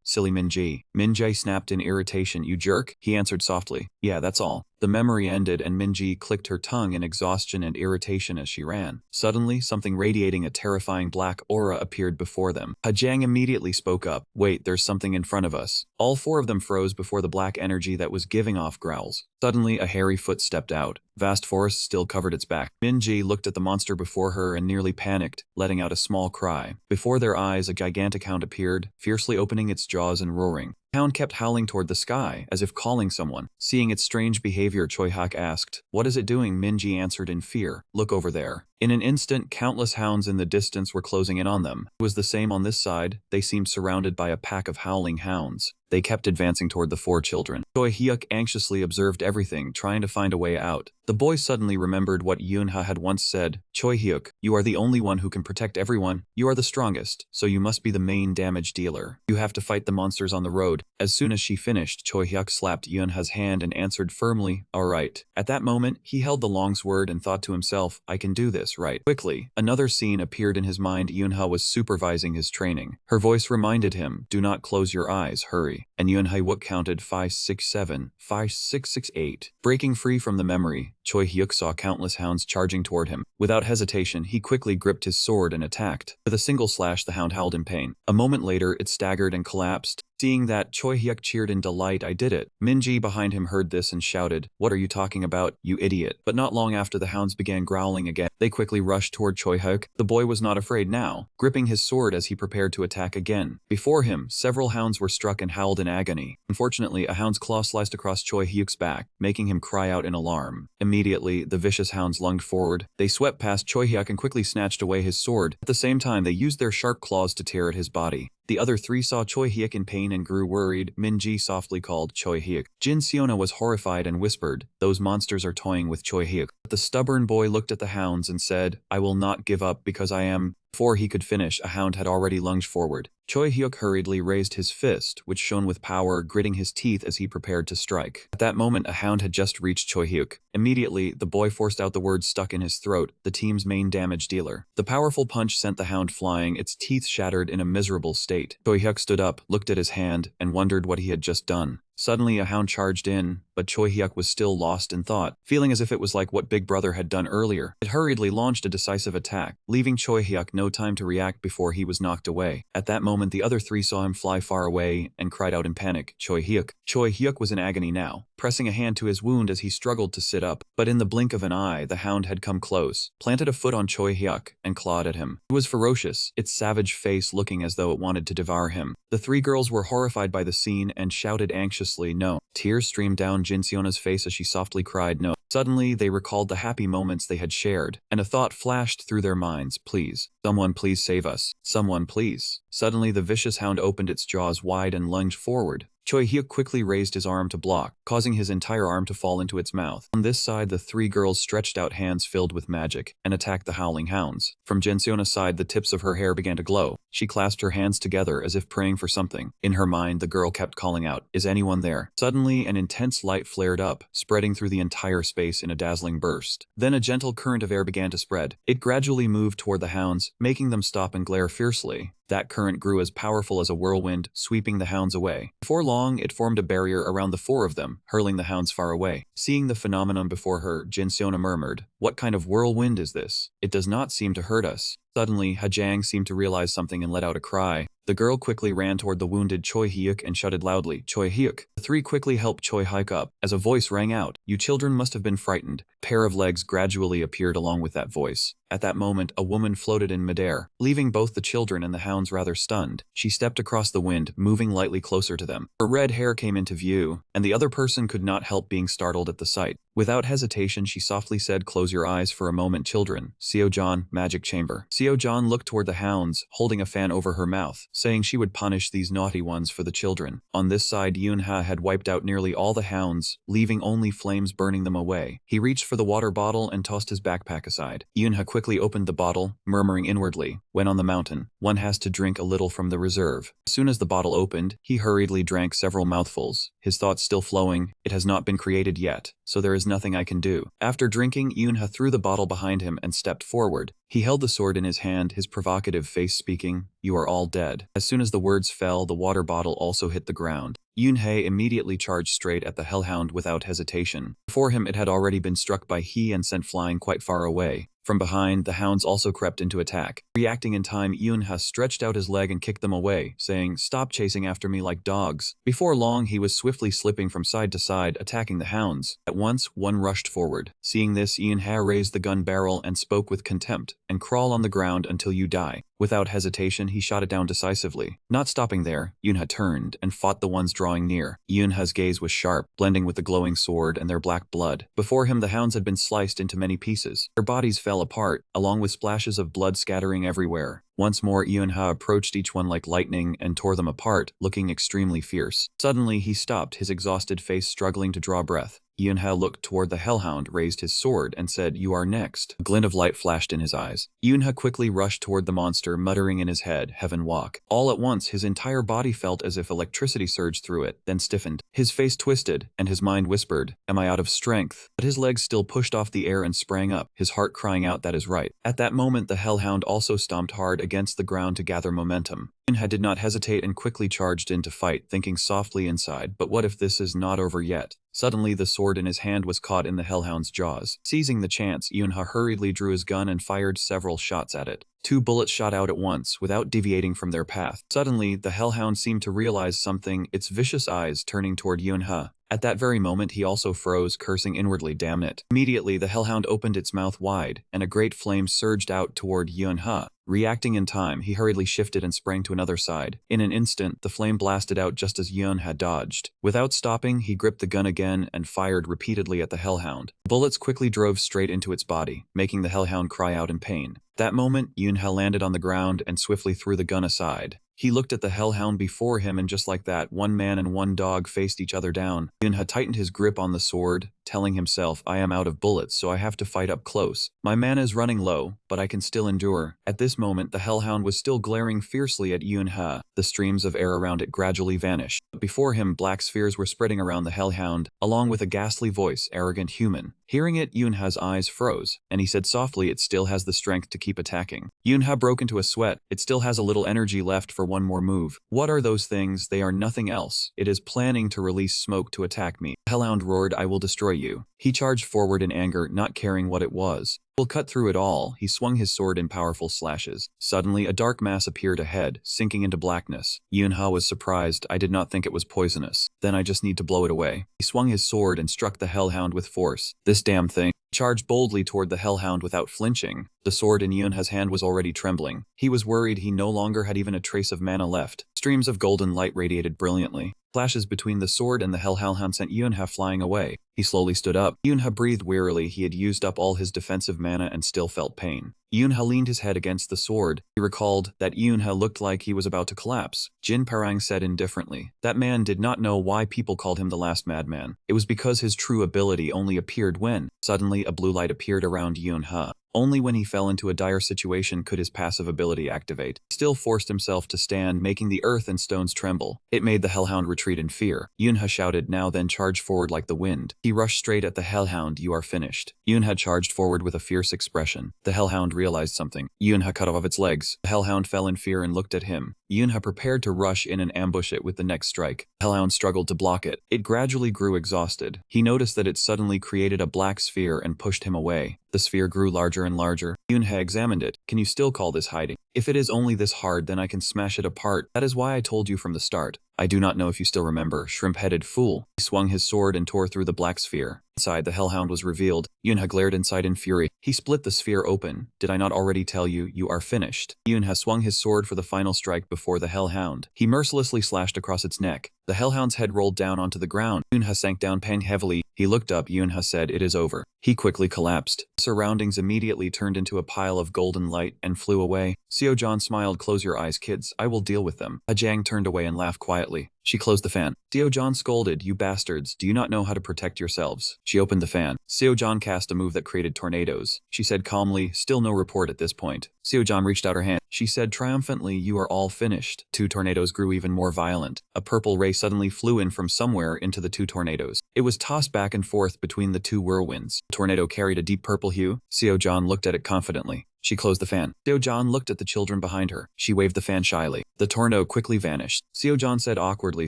"Silly Minji." Minji Choi snapped in irritation. You jerk, he answered softly. Yeah, that's all. The memory ended and Minji clicked her tongue in exhaustion and irritation as she ran. Suddenly, something radiating a terrifying black aura appeared before them. Hajang immediately spoke up. Wait, there's something in front of us. All four of them froze before the black energy that was giving off growls. Suddenly, a hairy foot stepped out. Vast forest still covered its back. Minji looked at the monster before her and nearly panicked, letting out a small cry. Before their eyes, a gigantic hound appeared, fiercely opening its jaws and roaring. The hound kept howling toward the sky, as if calling someone. Seeing its strange behavior, Choi Hak asked, "What is it doing?" Minji answered in fear, "Look over there." In an instant, countless hounds in the distance were closing in on them. It was the same on this side. They seemed surrounded by a pack of howling hounds. They kept advancing toward the four children. Choi Hyuk anxiously observed everything, trying to find a way out. The boy suddenly remembered what Yoonha had once said. Choi Hyuk, you are the only one who can protect everyone. You are the strongest, so you must be the main damage dealer. You have to fight the monsters on the road. As soon as she finished, Choi Hyuk slapped Yoonha's hand and answered firmly, all right. At that moment, he held the long sword and thought to himself, I can do this, right? Quickly, another scene appeared in his mind. Yoonha was supervising his training. Her voice reminded him, do not close your eyes, hurry. And Yoonha Wook counted 5, 6, 7, 5, 6, 6, 8. Breaking free from the memory, Choi Hyuk saw countless hounds charging toward him. Without hesitation, he quickly gripped his sword and attacked. With a single slash, the hound howled in pain. A moment later, it staggered and collapsed. Seeing that, Choi Hyuk cheered in delight. I did it. Minji behind him heard this and shouted, what are you talking about, you idiot? But not long after, the hounds began growling again. They quickly rushed toward Choi Hyuk. The boy was not afraid now, gripping his sword as he prepared to attack again. Before him, several hounds were struck and howled in agony. Unfortunately, a hound's claw sliced across Choi Hyuk's back, making him cry out in alarm. Immediately, the vicious hounds lunged forward. They swept past Choi Hyuk and quickly snatched away his sword. At the same time, they used their sharp claws to tear at his body. The other three saw Choi Hyuk in pain and grew worried. Minji softly called Choi Hyuk. Jin Seona was horrified and whispered, those monsters are toying with Choi Hyuk. But the stubborn boy looked at the hounds and said, I will not give up because I am. Before he could finish, a hound had already lunged forward. Choi Hyuk hurriedly raised his fist, which shone with power, gritting his teeth as he prepared to strike. At that moment, a hound had just reached Choi Hyuk. Immediately, the boy forced out the words stuck in his throat, the team's main damage dealer. The powerful punch sent the hound flying, its teeth shattered in a miserable state. Choi Hyuk stood up, looked at his hand, and wondered what he had just done. Suddenly, a hound charged in, but Choi Hyuk was still lost in thought, feeling as if it was like what Big Brother had done earlier. It hurriedly launched a decisive attack, leaving Choi Hyuk no time to react before he was knocked away. At that moment, the other three saw him fly far away and cried out in panic, Choi Hyuk. Choi Hyuk was in agony now, pressing a hand to his wound as he struggled to sit up. But in the blink of an eye, the hound had come close, planted a foot on Choi Hyuk, and clawed at him. It was ferocious, its savage face looking as though it wanted to devour him. The three girls were horrified by the scene and shouted anxiously, no. Tears streamed down Jin Seona's face as she softly cried, no. Suddenly, they recalled the happy moments they had shared, and a thought flashed through their minds, please. Someone please save us. Someone please. Suddenly, the vicious hound opened its jaws wide and lunged forward. Choi Hyuk quickly raised his arm to block, causing his entire arm to fall into its mouth. On this side, the three girls stretched out hands filled with magic and attacked the howling hounds. From Jin Seona's side, the tips of her hair began to glow. She clasped her hands together as if praying for something. In her mind, the girl kept calling out, is anyone there? Suddenly, an intense light flared up, spreading through the entire space in a dazzling burst. Then a gentle current of air began to spread. It gradually moved toward the hounds, making them stop and glare fiercely. That current grew as powerful as a whirlwind, sweeping the hounds away. Before long, it formed a barrier around the four of them, hurling the hounds far away. Seeing the phenomenon before her, Jin Seona murmured, what kind of whirlwind is this? It does not seem to hurt us. Suddenly, Hajang seemed to realize something and let out a cry. The girl quickly ran toward the wounded Choi Hyuk and shouted loudly, Choi Hyuk. The three quickly helped Choi Hyuk up. As a voice rang out, you children must have been frightened. A pair of legs gradually appeared along with that voice. At that moment, a woman floated in midair, leaving both the children and the hounds rather stunned. She stepped across the wind, moving lightly closer to them. Her red hair came into view, and the other person could not help being startled at the sight. Without hesitation, she softly said, close your eyes for a moment, children. Seo-John, magic chamber. Seo-John looked toward the hounds, holding a fan over her mouth, saying she would punish these naughty ones for the children. On this side, Yoonha had wiped out nearly all the hounds, leaving only flames burning them away. He reached for the water bottle and tossed his backpack aside. Yoonha quickly opened the bottle, murmuring inwardly, when on the mountain, one has to drink a little from the reserve. As soon as the bottle opened, he hurriedly drank several mouthfuls, his thoughts still flowing, it has not been created yet, so there is is nothing I can do. After drinking, Yunha threw the bottle behind him and stepped forward. He held the sword in his hand, his provocative face speaking, "You are all dead." As soon as the words fell, the water bottle also hit the ground. Yunhei immediately charged straight at the hellhound without hesitation. Before him it had already been struck by he and sent flying quite far away. From behind, the hounds also crept into attack. Reacting in time, Yunha stretched out his leg and kicked them away, saying, "Stop chasing after me like dogs." Before long, he was swiftly slipping from side to side, attacking the hounds. At once, one rushed forward. Seeing this, Yunha raised the gun barrel and spoke with contempt, "And crawl on the ground until you die." Without hesitation, he shot it down decisively. Not stopping there, Yunha turned and fought the ones drawing near. Yunha's gaze was sharp, blending with the glowing sword and their black blood. Before him, the hounds had been sliced into many pieces. Their bodies fell apart, along with splashes of blood scattering everywhere. Once more, Yunha approached each one like lightning and tore them apart, looking extremely fierce. Suddenly, he stopped, his exhausted face struggling to draw breath. Yunha looked toward the hellhound, raised his sword, and said, "You are next." A glint of light flashed in his eyes. Yunha quickly rushed toward the monster, muttering in his head, "Heaven walk." All at once, his entire body felt as if electricity surged through it, then stiffened. His face twisted, and his mind whispered, "Am I out of strength?" But his legs still pushed off the air and sprang up, his heart crying out, "That is right." At that moment, the hellhound also stomped hard against the ground to gather momentum. Yunha did not hesitate and quickly charged in to fight, thinking softly inside, "But what if this is not over yet?" Suddenly, the sword in his hand was caught in the hellhound's jaws. Seizing the chance, Yunha hurriedly drew his gun and fired several shots at it. 2 bullets shot out at once, without deviating from their path. Suddenly, the hellhound seemed to realize something, its vicious eyes turning toward Yunha. At that very moment, he also froze, cursing inwardly, "Damn it." Immediately, the hellhound opened its mouth wide, and a great flame surged out toward Yunha. Reacting in time, he hurriedly shifted and sprang to another side. In an instant, the flame blasted out just as Yun had dodged. Without stopping, he gripped the gun again and fired repeatedly at the hellhound. Bullets quickly drove straight into its body, making the hellhound cry out in pain. That moment, Yunha landed on the ground and swiftly threw the gun aside. He looked at the hellhound before him, and just like that, one man and one dog faced each other down. Yunha tightened his grip on the sword, telling himself, "I am out of bullets, so I have to fight up close. My mana is running low, but I can still endure." At this moment, the hellhound was still glaring fiercely at Yunha. The streams of air around it gradually vanished. Before him, black spheres were spreading around the hellhound, along with a ghastly voice, "Arrogant human." Hearing it, Yunha's eyes froze, and he said softly, "It still has the strength to keep attacking." Yunha broke into a sweat. "It still has a little energy left for one more move." "What are those things?" "They are nothing else. It is planning to release smoke to attack me." The hellhound roared, "I will destroy you." He charged forward in anger, not caring what it was. "We'll cut through it all." He swung his sword in powerful slashes. Suddenly, a dark mass appeared ahead, sinking into blackness. Yunha was surprised. "I did not think it was poisonous. Then I just need to blow it away." He swung his sword and struck the hellhound with force. "This damn thing." He charged boldly toward the hellhound without flinching. The sword in Yunha's hand was already trembling. He was worried he no longer had even a trace of mana left. Streams of golden light radiated brilliantly. Flashes between the sword and the hellhound sent Yunha flying away. He slowly stood up. Yunha breathed wearily. He had used up all his defensive mana and still felt pain. Yunha leaned his head against the sword. He recalled that Yunha looked like he was about to collapse. Jin Parang said indifferently. That man did not know why people called him the last madman. It was because his true ability only appeared when, suddenly, a blue light appeared around Yunha. Only when he fell into a dire situation could his passive ability activate. He still forced himself to stand, making the earth and stones tremble. It made the hellhound retreat in fear. Yunha shouted, "Now then, charge forward like the wind." He rushed straight at the hellhound. "You are finished." Yunha charged forward with a fierce expression. The hellhound realized something. Yunha cut off its legs. The hellhound fell in fear and looked at him. Yunha prepared to rush in and ambush it with the next strike. The hellhound struggled to block it. It gradually grew exhausted. He noticed that it suddenly created a black sphere and pushed him away. The sphere grew larger and larger. Yunha examined it. "Can you still call this hiding? If it is only this hard, then I can smash it apart. That is why I told you from the start." "I do not know if you still remember, shrimp-headed fool." He swung his sword and tore through the black sphere. Inside, the hellhound was revealed. Yunha glared inside in fury. He split the sphere open. "Did I not already tell you, you are finished?" Yunha swung his sword for the final strike before the hellhound. He mercilessly slashed across its neck. The hellhound's head rolled down onto the ground. Yunha sank down, pang heavily. He looked up. Yunha said, "It is over." He quickly collapsed. The surroundings immediately turned into a pile of golden light and flew away. Seo-John smiled. "Close your eyes, kids. I will deal with them." Ajang turned away and laughed quietly. She closed the fan. Seo-John scolded, "You bastards, do you not know how to protect yourselves?" She opened the fan. Seo-John cast a move that created tornadoes. She said calmly, "Still no report at this point." Seo-John reached out her hand. She said triumphantly, "You are all finished." 2 tornadoes grew even more violent. A purple ray suddenly flew in from somewhere into the 2 tornadoes. It was tossed back back and forth between the two whirlwinds. The tornado carried a deep purple hue. Seo-John looked at it confidently. She closed the fan. Seo-John looked at the children behind her. She waved the fan shyly. The tornado quickly vanished. Seo-John said awkwardly,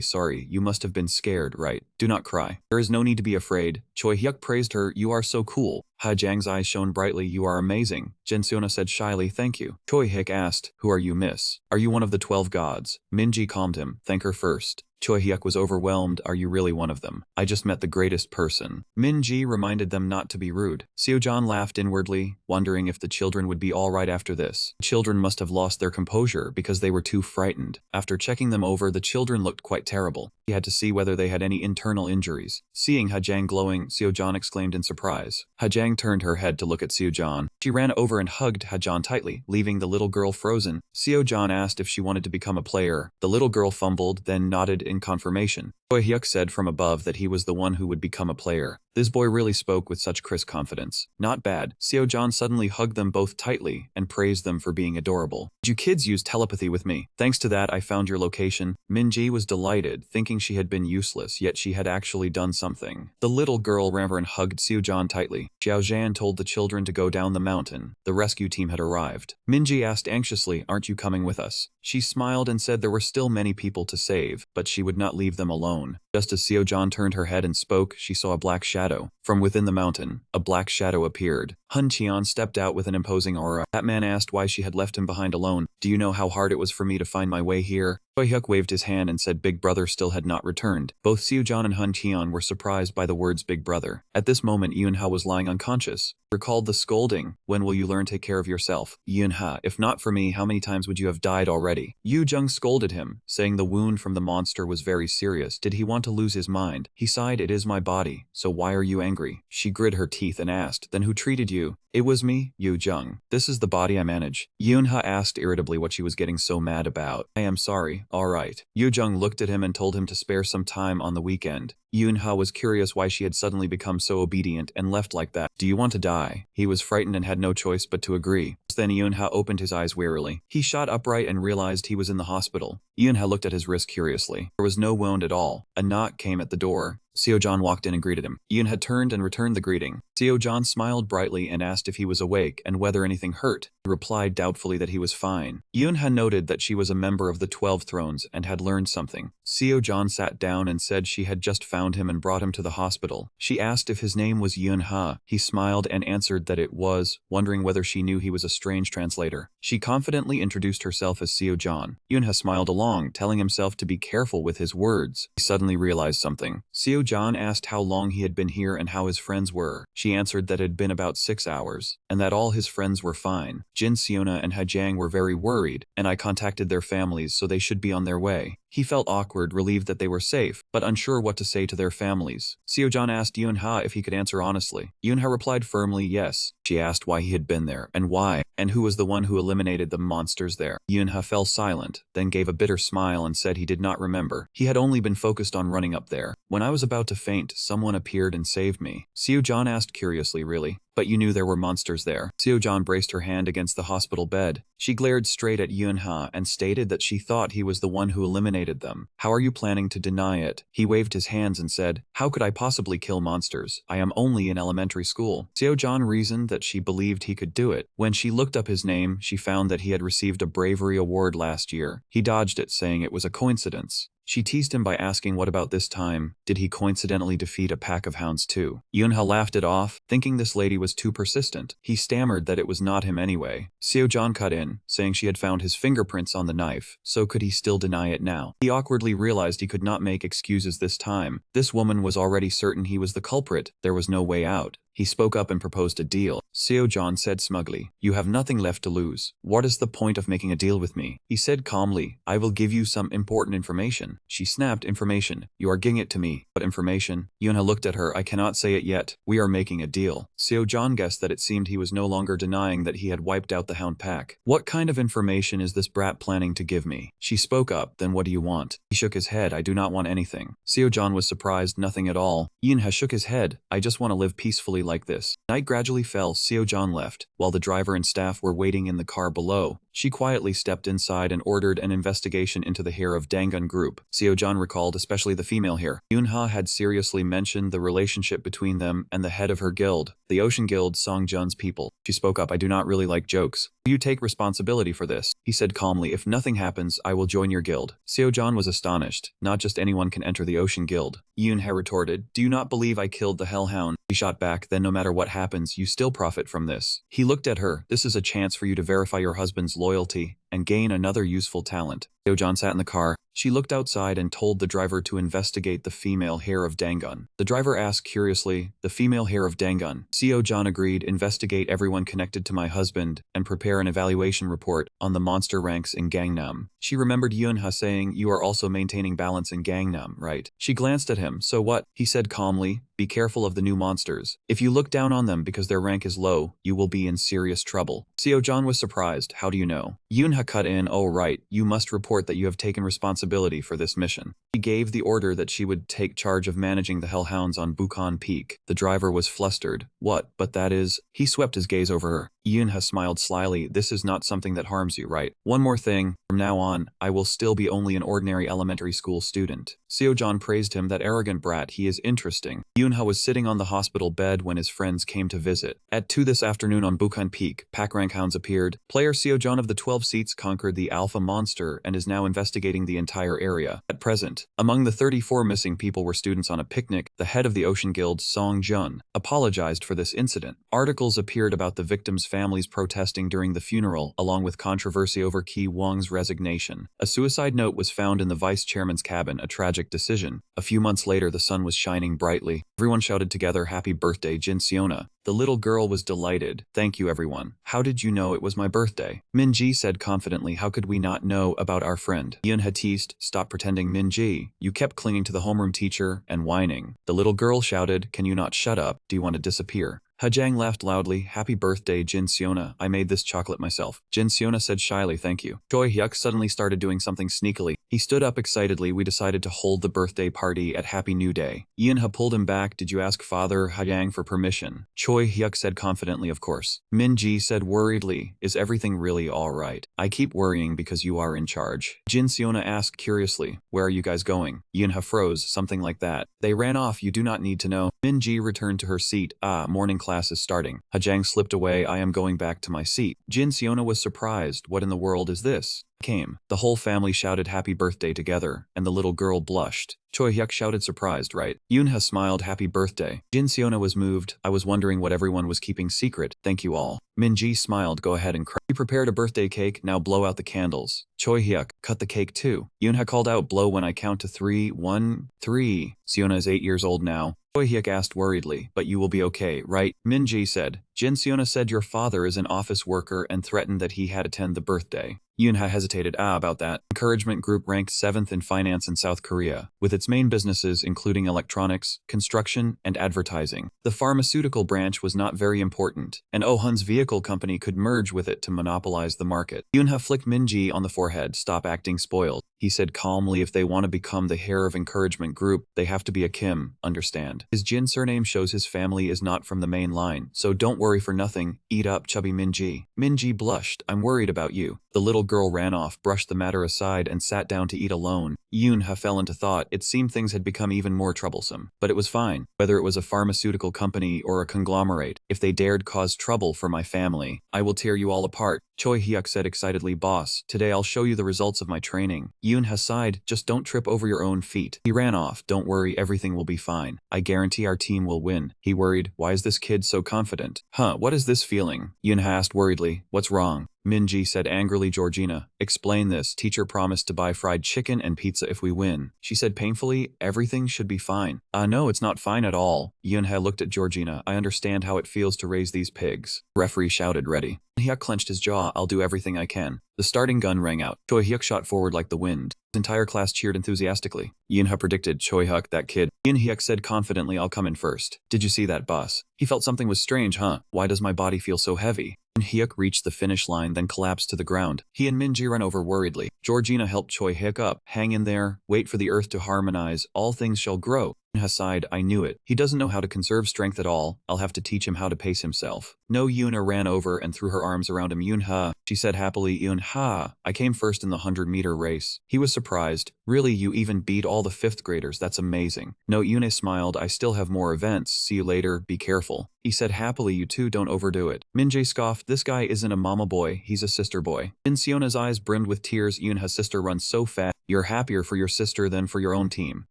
"Sorry, you must have been scared, right? Do not cry. There is no need to be afraid." Choi Hyuk praised her. "You are so cool." Ha Jang's eyes shone brightly. "You are amazing." Jin Seona said shyly, "Thank you." Choi Hyuk asked, "Who are you, miss? Are you one of the 12 gods?" Minji calmed him. "Thank her first." Choi Hyuk was overwhelmed. "Are you really one of them? I just met the greatest person." Min-ji reminded them not to be rude. Seo-John laughed inwardly, wondering if the children would be all right after this. The children must have lost their composure because they were too frightened. After checking them over, the children looked quite terrible. He had to see whether they had any internal injuries. Seeing Ha-Jang glowing, Seo-John exclaimed in surprise. Ha-Jang turned her head to look at Seo-John. She ran over and hugged Ha-Jang tightly, leaving the little girl frozen. Seo-John asked if she wanted to become a player. The little girl fumbled, then nodded in confirmation. Choi Hyuk said from above that he was the one who would become a player. This boy really spoke with such crisp confidence. Not bad. Seo-John suddenly hugged them both tightly and praised them for being adorable. "You kids use telepathy with me. Thanks to that, I found your location." Min-ji was delighted, thinking she had been useless, yet she had actually done something. The little girl ran over and hugged Seo-John tightly. Xiao Zhan told the children to go down the mountain. The rescue team had arrived. Min-ji asked anxiously, "Aren't you coming with us?" She smiled and said there were still many people to save, but she would not leave them alone. Just as Seo-John turned her head and spoke, she saw a black shadow. From within the mountain, a black shadow appeared. Hun Qian stepped out with an imposing aura. That man asked why she had left him behind alone. "Do you know how hard it was for me to find my way here?" Choi Hyuk waved his hand and said Big Brother still had not returned. Both Seo-John and Hun Qian were surprised by the words Big Brother. At this moment, Yoon-ha was lying unconscious. Recalled the scolding. "When will you learn to take care of yourself?" Yoon-ha, "If not for me, how many times would you have died already?" Yoo-jung scolded him, saying the wound from the monster was very serious. Did he want to lose his mind? He sighed, "It is my body, so why are you angry?" She grit her teeth and asked, "Then who treated you?" "It was me, Yoo-jung. This is the body I manage." Yoon-ha asked irritably what she was getting so mad about. "I am sorry. All right." Yoo-jung looked at him and told him to spare some time on the weekend. Yoon-ha was curious why she had suddenly become so obedient and left like that. "Do you want to die?" He was frightened and had no choice but to agree. Then Yoon-ha opened his eyes wearily. He shot upright and realized he was in the hospital. Yoon-ha looked at his wrist curiously. There was no wound at all. A knock came at the door. Seo-John walked in and greeted him. Yoon had turned and returned the greeting. Seo-John smiled brightly and asked if he was awake and whether anything hurt. He replied doubtfully that he was fine. Yoon had noted that she was a member of the 12 Thrones and had learned something. Seo-John sat down and said she had just found him and brought him to the hospital. She asked if his name was Yoon-ha. He smiled and answered that it was, wondering whether she knew he was a strange translator. She confidently introduced herself as Seo-John. Yoon-ha smiled along, telling himself to be careful with his words. He suddenly realized something. Seo-John asked how long he had been here and how his friends were. She answered that it had been about 6 hours, and that all his friends were fine. Jin Seona and Ha-Jang were very worried, and I contacted their families so they should be on their way. He felt awkward, relieved that they were safe, but unsure what to say to their families. Seo-John asked Yoon-ha if he could answer honestly. Yoon-ha replied firmly yes. She asked why he had been there, and why, and who was the one who eliminated the monsters there. Yoon-ha fell silent, then gave a bitter smile and said he did not remember. He had only been focused on running up there. When I was about to faint, someone appeared and saved me. Seo-John asked curiously, "Really? But you knew there were monsters there?" Seo-John braced her hand against the hospital bed. She glared straight at Yoon-ha and stated that she thought he was the one who eliminated them. "How are you planning to deny it?" He waved his hands and said, "How could I possibly kill monsters? I am only in elementary school." Seo-John reasoned that she believed he could do it. When she looked up his name, she found that he had received a bravery award last year. He dodged it, saying it was a coincidence. She teased him by asking what about this time, did he coincidentally defeat a pack of hounds too? Yoon-ha laughed it off, thinking this lady was too persistent. He stammered that it was not him anyway. Seo-John cut in, saying she had found his fingerprints on the knife, so could he still deny it now? He awkwardly realized he could not make excuses this time. This woman was already certain he was the culprit. There was no way out. He spoke up and proposed a deal. Seo-John said smugly, "You have nothing left to lose. What is the point of making a deal with me?" He said calmly, "I will give you some important information." She snapped, "Information? You are giving it to me. What information?" Yoon-ha looked at her. "I cannot say it yet. We are making a deal." Seo-John guessed that it seemed he was no longer denying that he had wiped out the hound pack. "What kind of information is this brat planning to give me?" She spoke up, "Then what do you want?" He shook his head. "I do not want anything." Seo-John was surprised, "Nothing at all." Yoon-ha shook his head. "I just want to live peacefully like this." Night gradually fell. Seo-John left. While the driver and staff were waiting in the car below, She quietly stepped inside and ordered an investigation into the hair of Dangun group. Seo-John recalled especially the female hair. Yoonha had seriously mentioned the relationship between them and the head of her guild, the Ocean Guild Songjun's people. She spoke up, I do not really like jokes. You take responsibility for this, he said calmly. If nothing happens, I will join your guild. Seo-John was astonished. Not just anyone can enter the Ocean Guild. Yoonha retorted, do you not believe I killed the Hellhound? She shot back, then no matter what happens, you still profit from this. He looked at her, this is a chance for you to verify your husband's loyalty and gain another useful talent. Seo-John sat in the car. She looked outside and told the driver to investigate the female hair of Dangun. The driver asked curiously, the female hair of Dangun. Seo-John agreed, investigate everyone connected to my husband and prepare an evaluation report on the monster ranks in Gangnam. She remembered Yoonha saying, you are also maintaining balance in Gangnam, right? She glanced at him. So what? He said calmly, be careful of the new monsters. If you look down on them because their rank is low, you will be in serious trouble. Seo-John was surprised. How do you know? Yoonha cut in, oh right, you must report that you have taken responsibility for this mission. She gave the order that she would take charge of managing the Hellhounds on Bukon Peak. The driver was flustered. What? But that is... He swept his gaze over her. Yoonha smiled slyly. This is not something that harms you, right? One more thing. From now on, I will still be only an ordinary elementary school student. Seo-John praised him. That arrogant brat, he is interesting. Yoonha was sitting on the hospital bed when his friends came to visit. At 2 this afternoon on Bukon Peak, pack rank hounds appeared. Player Seo-John of the 12 seats conquered the alpha monster and is now investigating the entire area. At present, among the 34 missing people were students on a picnic. The head of the Ocean Guild, Song Jun, apologized for this incident. Articles appeared about the victims' families protesting during the funeral, along with controversy over Ki Wong's resignation. A suicide note was found in the vice chairman's cabin, a tragic decision. A few months later, the sun was shining brightly. Everyone shouted together, happy birthday, Jin Seona. The little girl was delighted. Thank you, everyone. How did you know it was my birthday? Min-ji said confidently, how could we not know about our friend? Yoonha teased, stop pretending, Min-ji. You kept clinging to the homeroom teacher and whining. The little girl shouted, can you not shut up? Do you want to disappear? Hajang laughed loudly. Happy birthday, Jin Seona. I made this chocolate myself. Jin Seona said shyly, thank you. Choi Hyuk suddenly started doing something sneakily. He stood up excitedly. We decided to hold the birthday party at Happy New Day. Yoonha pulled him back. Did you ask Father Hajang for permission? Choi Hyuk said confidently, of course. Min-ji said worriedly, is everything really alright? I keep worrying because you are in charge. Jin Seona asked curiously, where are you guys going? Yoonha froze, something like that. They ran off, you do not need to know. Min-ji returned to her seat. Morning class is starting. Hajang slipped away. I am going back to my seat. Jin Seona was surprised. What in the world is this? Came. The whole family shouted happy birthday together, and the little girl blushed. Choi Hyuk shouted surprised, right? Yoonha smiled happy birthday. Jin Seona was moved. I was wondering what everyone was keeping secret. Thank you all. Min-ji smiled. Go ahead and cry. He prepared a birthday cake. Now blow out the candles. Choi Hyuk, cut the cake too. Yoonha called out, blow when I count to 3. 1, 3. Seona is 8 years old now. Choi Hyuk asked worriedly, but you will be okay, right? Min-ji said. Jin Seona said your father is an office worker and threatened that he had attend the birthday. Yoonha hesitated. About that. Encouragement Group ranked 7th in finance in South Korea, with its main businesses including electronics, construction, and advertising. The pharmaceutical branch was not very important, and Oh-hun's vehicle company could merge with it to monopolize the market. Yoonha flicked Min-ji on the forehead. Stop acting spoiled. He said calmly, if they want to become the heir of Encouragement Group, they have to be a Kim, understand? His Jin surname shows his family is not from the main line, so don't worry for nothing. Eat up, chubby Min-ji. Min-ji blushed. I'm worried about you. The little girl ran off, brushed the matter aside, and sat down to eat alone. Yoonha fell into thought. It seemed things had become even more troublesome. But it was fine. Whether it was a pharmaceutical company or a conglomerate, if they dared cause trouble for my family, I will tear you all apart. Choi Hyuk said excitedly, boss, today I'll show you the results of my training. Yoonha sighed, just don't trip over your own feet. He ran off. Don't worry, everything will be fine. I guarantee our team will win. He worried, why is this kid so confident? What is this feeling? Yoonha asked worriedly, what's wrong? Min-ji said angrily, Georgina, explain this. Teacher promised to buy fried chicken and pizza if we win. She said painfully, everything should be fine. No, it's not fine at all. Yoonha looked at Georgina. I understand how it feels to raise these pigs. Referee shouted, ready. Hyuk clenched his jaw. I'll do everything I can. The starting gun rang out. Choi Hyuk shot forward like the wind. His entire class cheered enthusiastically. Yoonha predicted, Choi Hyuk, that kid. Yoon Hyuk said confidently, I'll come in first. Did you see that, boss? He felt something was strange, Why does my body feel so heavy? Hyuk reached the finish line, then collapsed to the ground. He and Min-ji ran over worriedly. Georgina helped Choi Hyuk up. Hang in there. Wait for the earth to harmonize. All things shall grow. Yunha sighed, I knew it. He doesn't know how to conserve strength at all. I'll have to teach him how to pace himself. No, Yuna ran over and threw her arms around him. Yunha, she said happily. Yunha, I came first in the 100-meter race. He was surprised. Really, you even beat all the 5th graders, that's amazing. No, Yuna smiled, I still have more events. See you later, be careful. He said happily, you two don't overdo it. Minjae scoffed, this guy isn't a mama boy, he's a sister boy. Siona's eyes brimmed with tears. Yunha's sister runs so fast. You're happier for your sister than for your own team.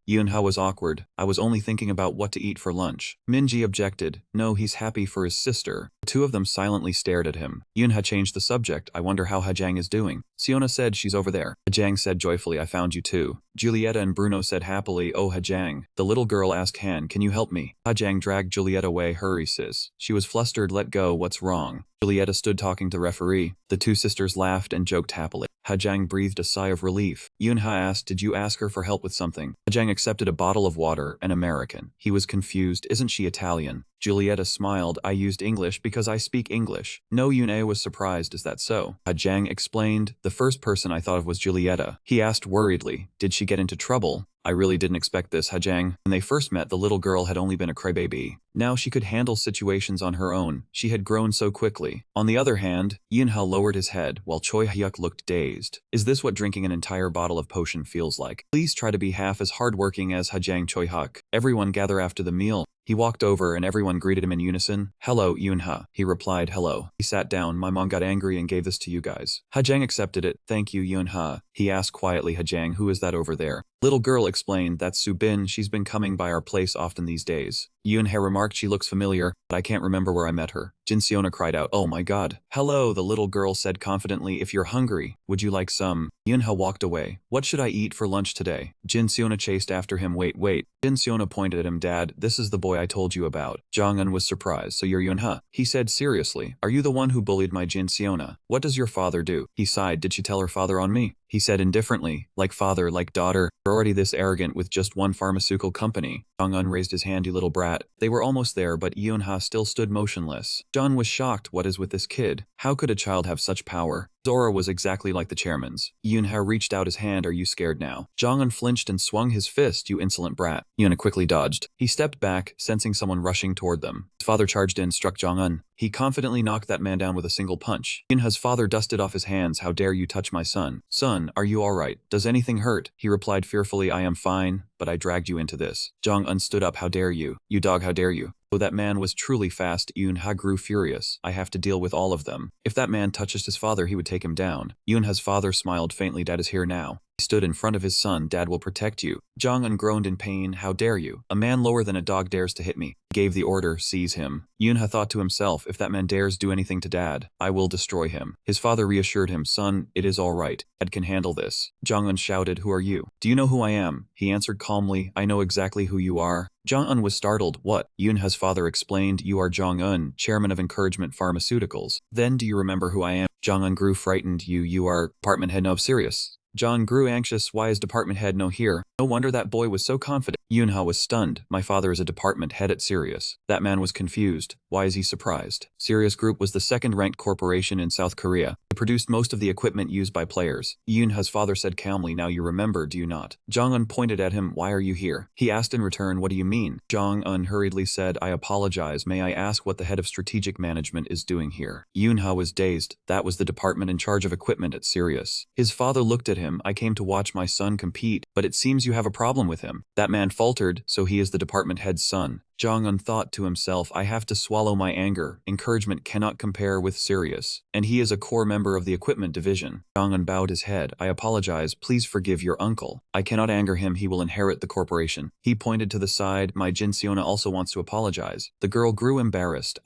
Yunha was awkward. I was only thinking about what to eat for lunch. Minji objected. No, he's happy for his sister. The two of them silently stared at him. Yunha changed the subject. I wonder how Hajang is doing. Siona said she's over there. Hajang said joyfully, I found you too. Julieta and Bruno said happily, oh Hajang. The little girl asked Han, can you help me? Hajang dragged Julieta away. Hurry sis. She was flustered. Let go, what's wrong? Julieta stood talking to the referee. The two sisters laughed and joked happily. Hajang breathed a sigh of relief. Yunha asked, did you ask her for help with something? Hajang accepted a bottle of water, an American. He was confused, isn't she Italian? Julieta smiled, I used English because I speak English. No, Yune was surprised, is that so? Hajang explained, the first person I thought of was Julieta. He asked worriedly, did she get into trouble? I really didn't expect this, Hajang. When they first met, the little girl had only been a crybaby. Now she could handle situations on her own. She had grown so quickly. On the other hand, Yunha lowered his head, while Choi Hyuk looked dazed. Is this what drinking an entire bottle of potion feels like? Please try to be half as hardworking as Hajang Choi Hyuk. Everyone gather after the meal. He walked over and everyone greeted him in unison. Hello, Yunha. He replied, hello. He sat down. My mom got angry and gave this to you guys. Hajang accepted it. Thank you, Yunha. He asked quietly, Hajang, who is that over there? Little girl explained, that's Subin. She's been coming by our place often these days. Yunha remarked, she looks familiar, but I can't remember where I met her. Jin Siona cried out, oh my god. Hello, the little girl said confidently, if you're hungry, would you like some? Yunha walked away. What should I eat for lunch today? Jin Siona chased after him. Wait. Jin Siona pointed at him. Dad, this is the boy I told you about. Jong-un was surprised. So you're Yunha? He said seriously. Are you the one who bullied my Jin Siona? What does your father do? He sighed. Did she tell her father on me? He said indifferently, like father, like daughter. You're already this arrogant with just one pharmaceutical company. Jong-un raised his hand, you little brat. They were almost there, but Yunha still stood motionless. John was shocked. What is with this kid? How could a child have such power? Zora was exactly like the chairman's. Yunha reached out his hand. Are you scared now? Jong-un flinched and swung his fist. You insolent brat. Yunha quickly dodged. He stepped back, sensing someone rushing toward them. His father charged in, struck Jong-un. He confidently knocked that man down with a single punch. Yunha's father dusted off his hands. How dare you touch my son? Son, are you alright? Does anything hurt? He replied fearfully, I am fine, but I dragged you into this. Jong-un stood up. How dare you? You dog, how dare you? Though that man was truly fast, Yunha grew furious. I have to deal with all of them. If that man touches his father, he would take him down. Yunha's father smiled faintly. Dad is here now. He stood in front of his son. Dad will protect you. Jong-un groaned in pain. How dare you? A man lower than a dog dares to hit me. He gave the order, seize him. Yunha thought to himself, if that man dares do anything to Dad, I will destroy him. His father reassured him, son, it is all right. Dad can handle this. Jong-un shouted, who are you? Do you know who I am? He answered calmly, I know exactly who you are. Jong-un was startled. What? Yunha's father explained, you are Jong-un, chairman of Encouragement Pharmaceuticals. Then do you remember who I am? Jong-un grew frightened. You are department head of Sirius. John grew anxious. Why is department head no here? No wonder that boy was so confident. Yunha was stunned. My father is a department head at Sirius. That man was confused. Why is he surprised? Sirius Group was the second-ranked corporation in South Korea. It produced most of the equipment used by players. Yunha's father said calmly, now you remember, do you not? Jong-un pointed at him. Why are you here? He asked in return, what do you mean? Jong-un hurriedly said, I apologize. May I ask what the head of strategic management is doing here? Yunha was dazed. That was the department in charge of equipment at Sirius. His father looked at him. I came to watch my son compete, but it seems you have a problem with him. That man faltered, so he is the department head's son. Jong-un thought to himself, I have to swallow my anger. Encouragement cannot compare with Sirius, and he is a core member of the equipment division. Jong-un bowed his head. I apologize. Please forgive your uncle. I cannot anger him. He will inherit the corporation. He pointed to the side. My Jin Siona also wants to apologize. The girl grew embarrassed.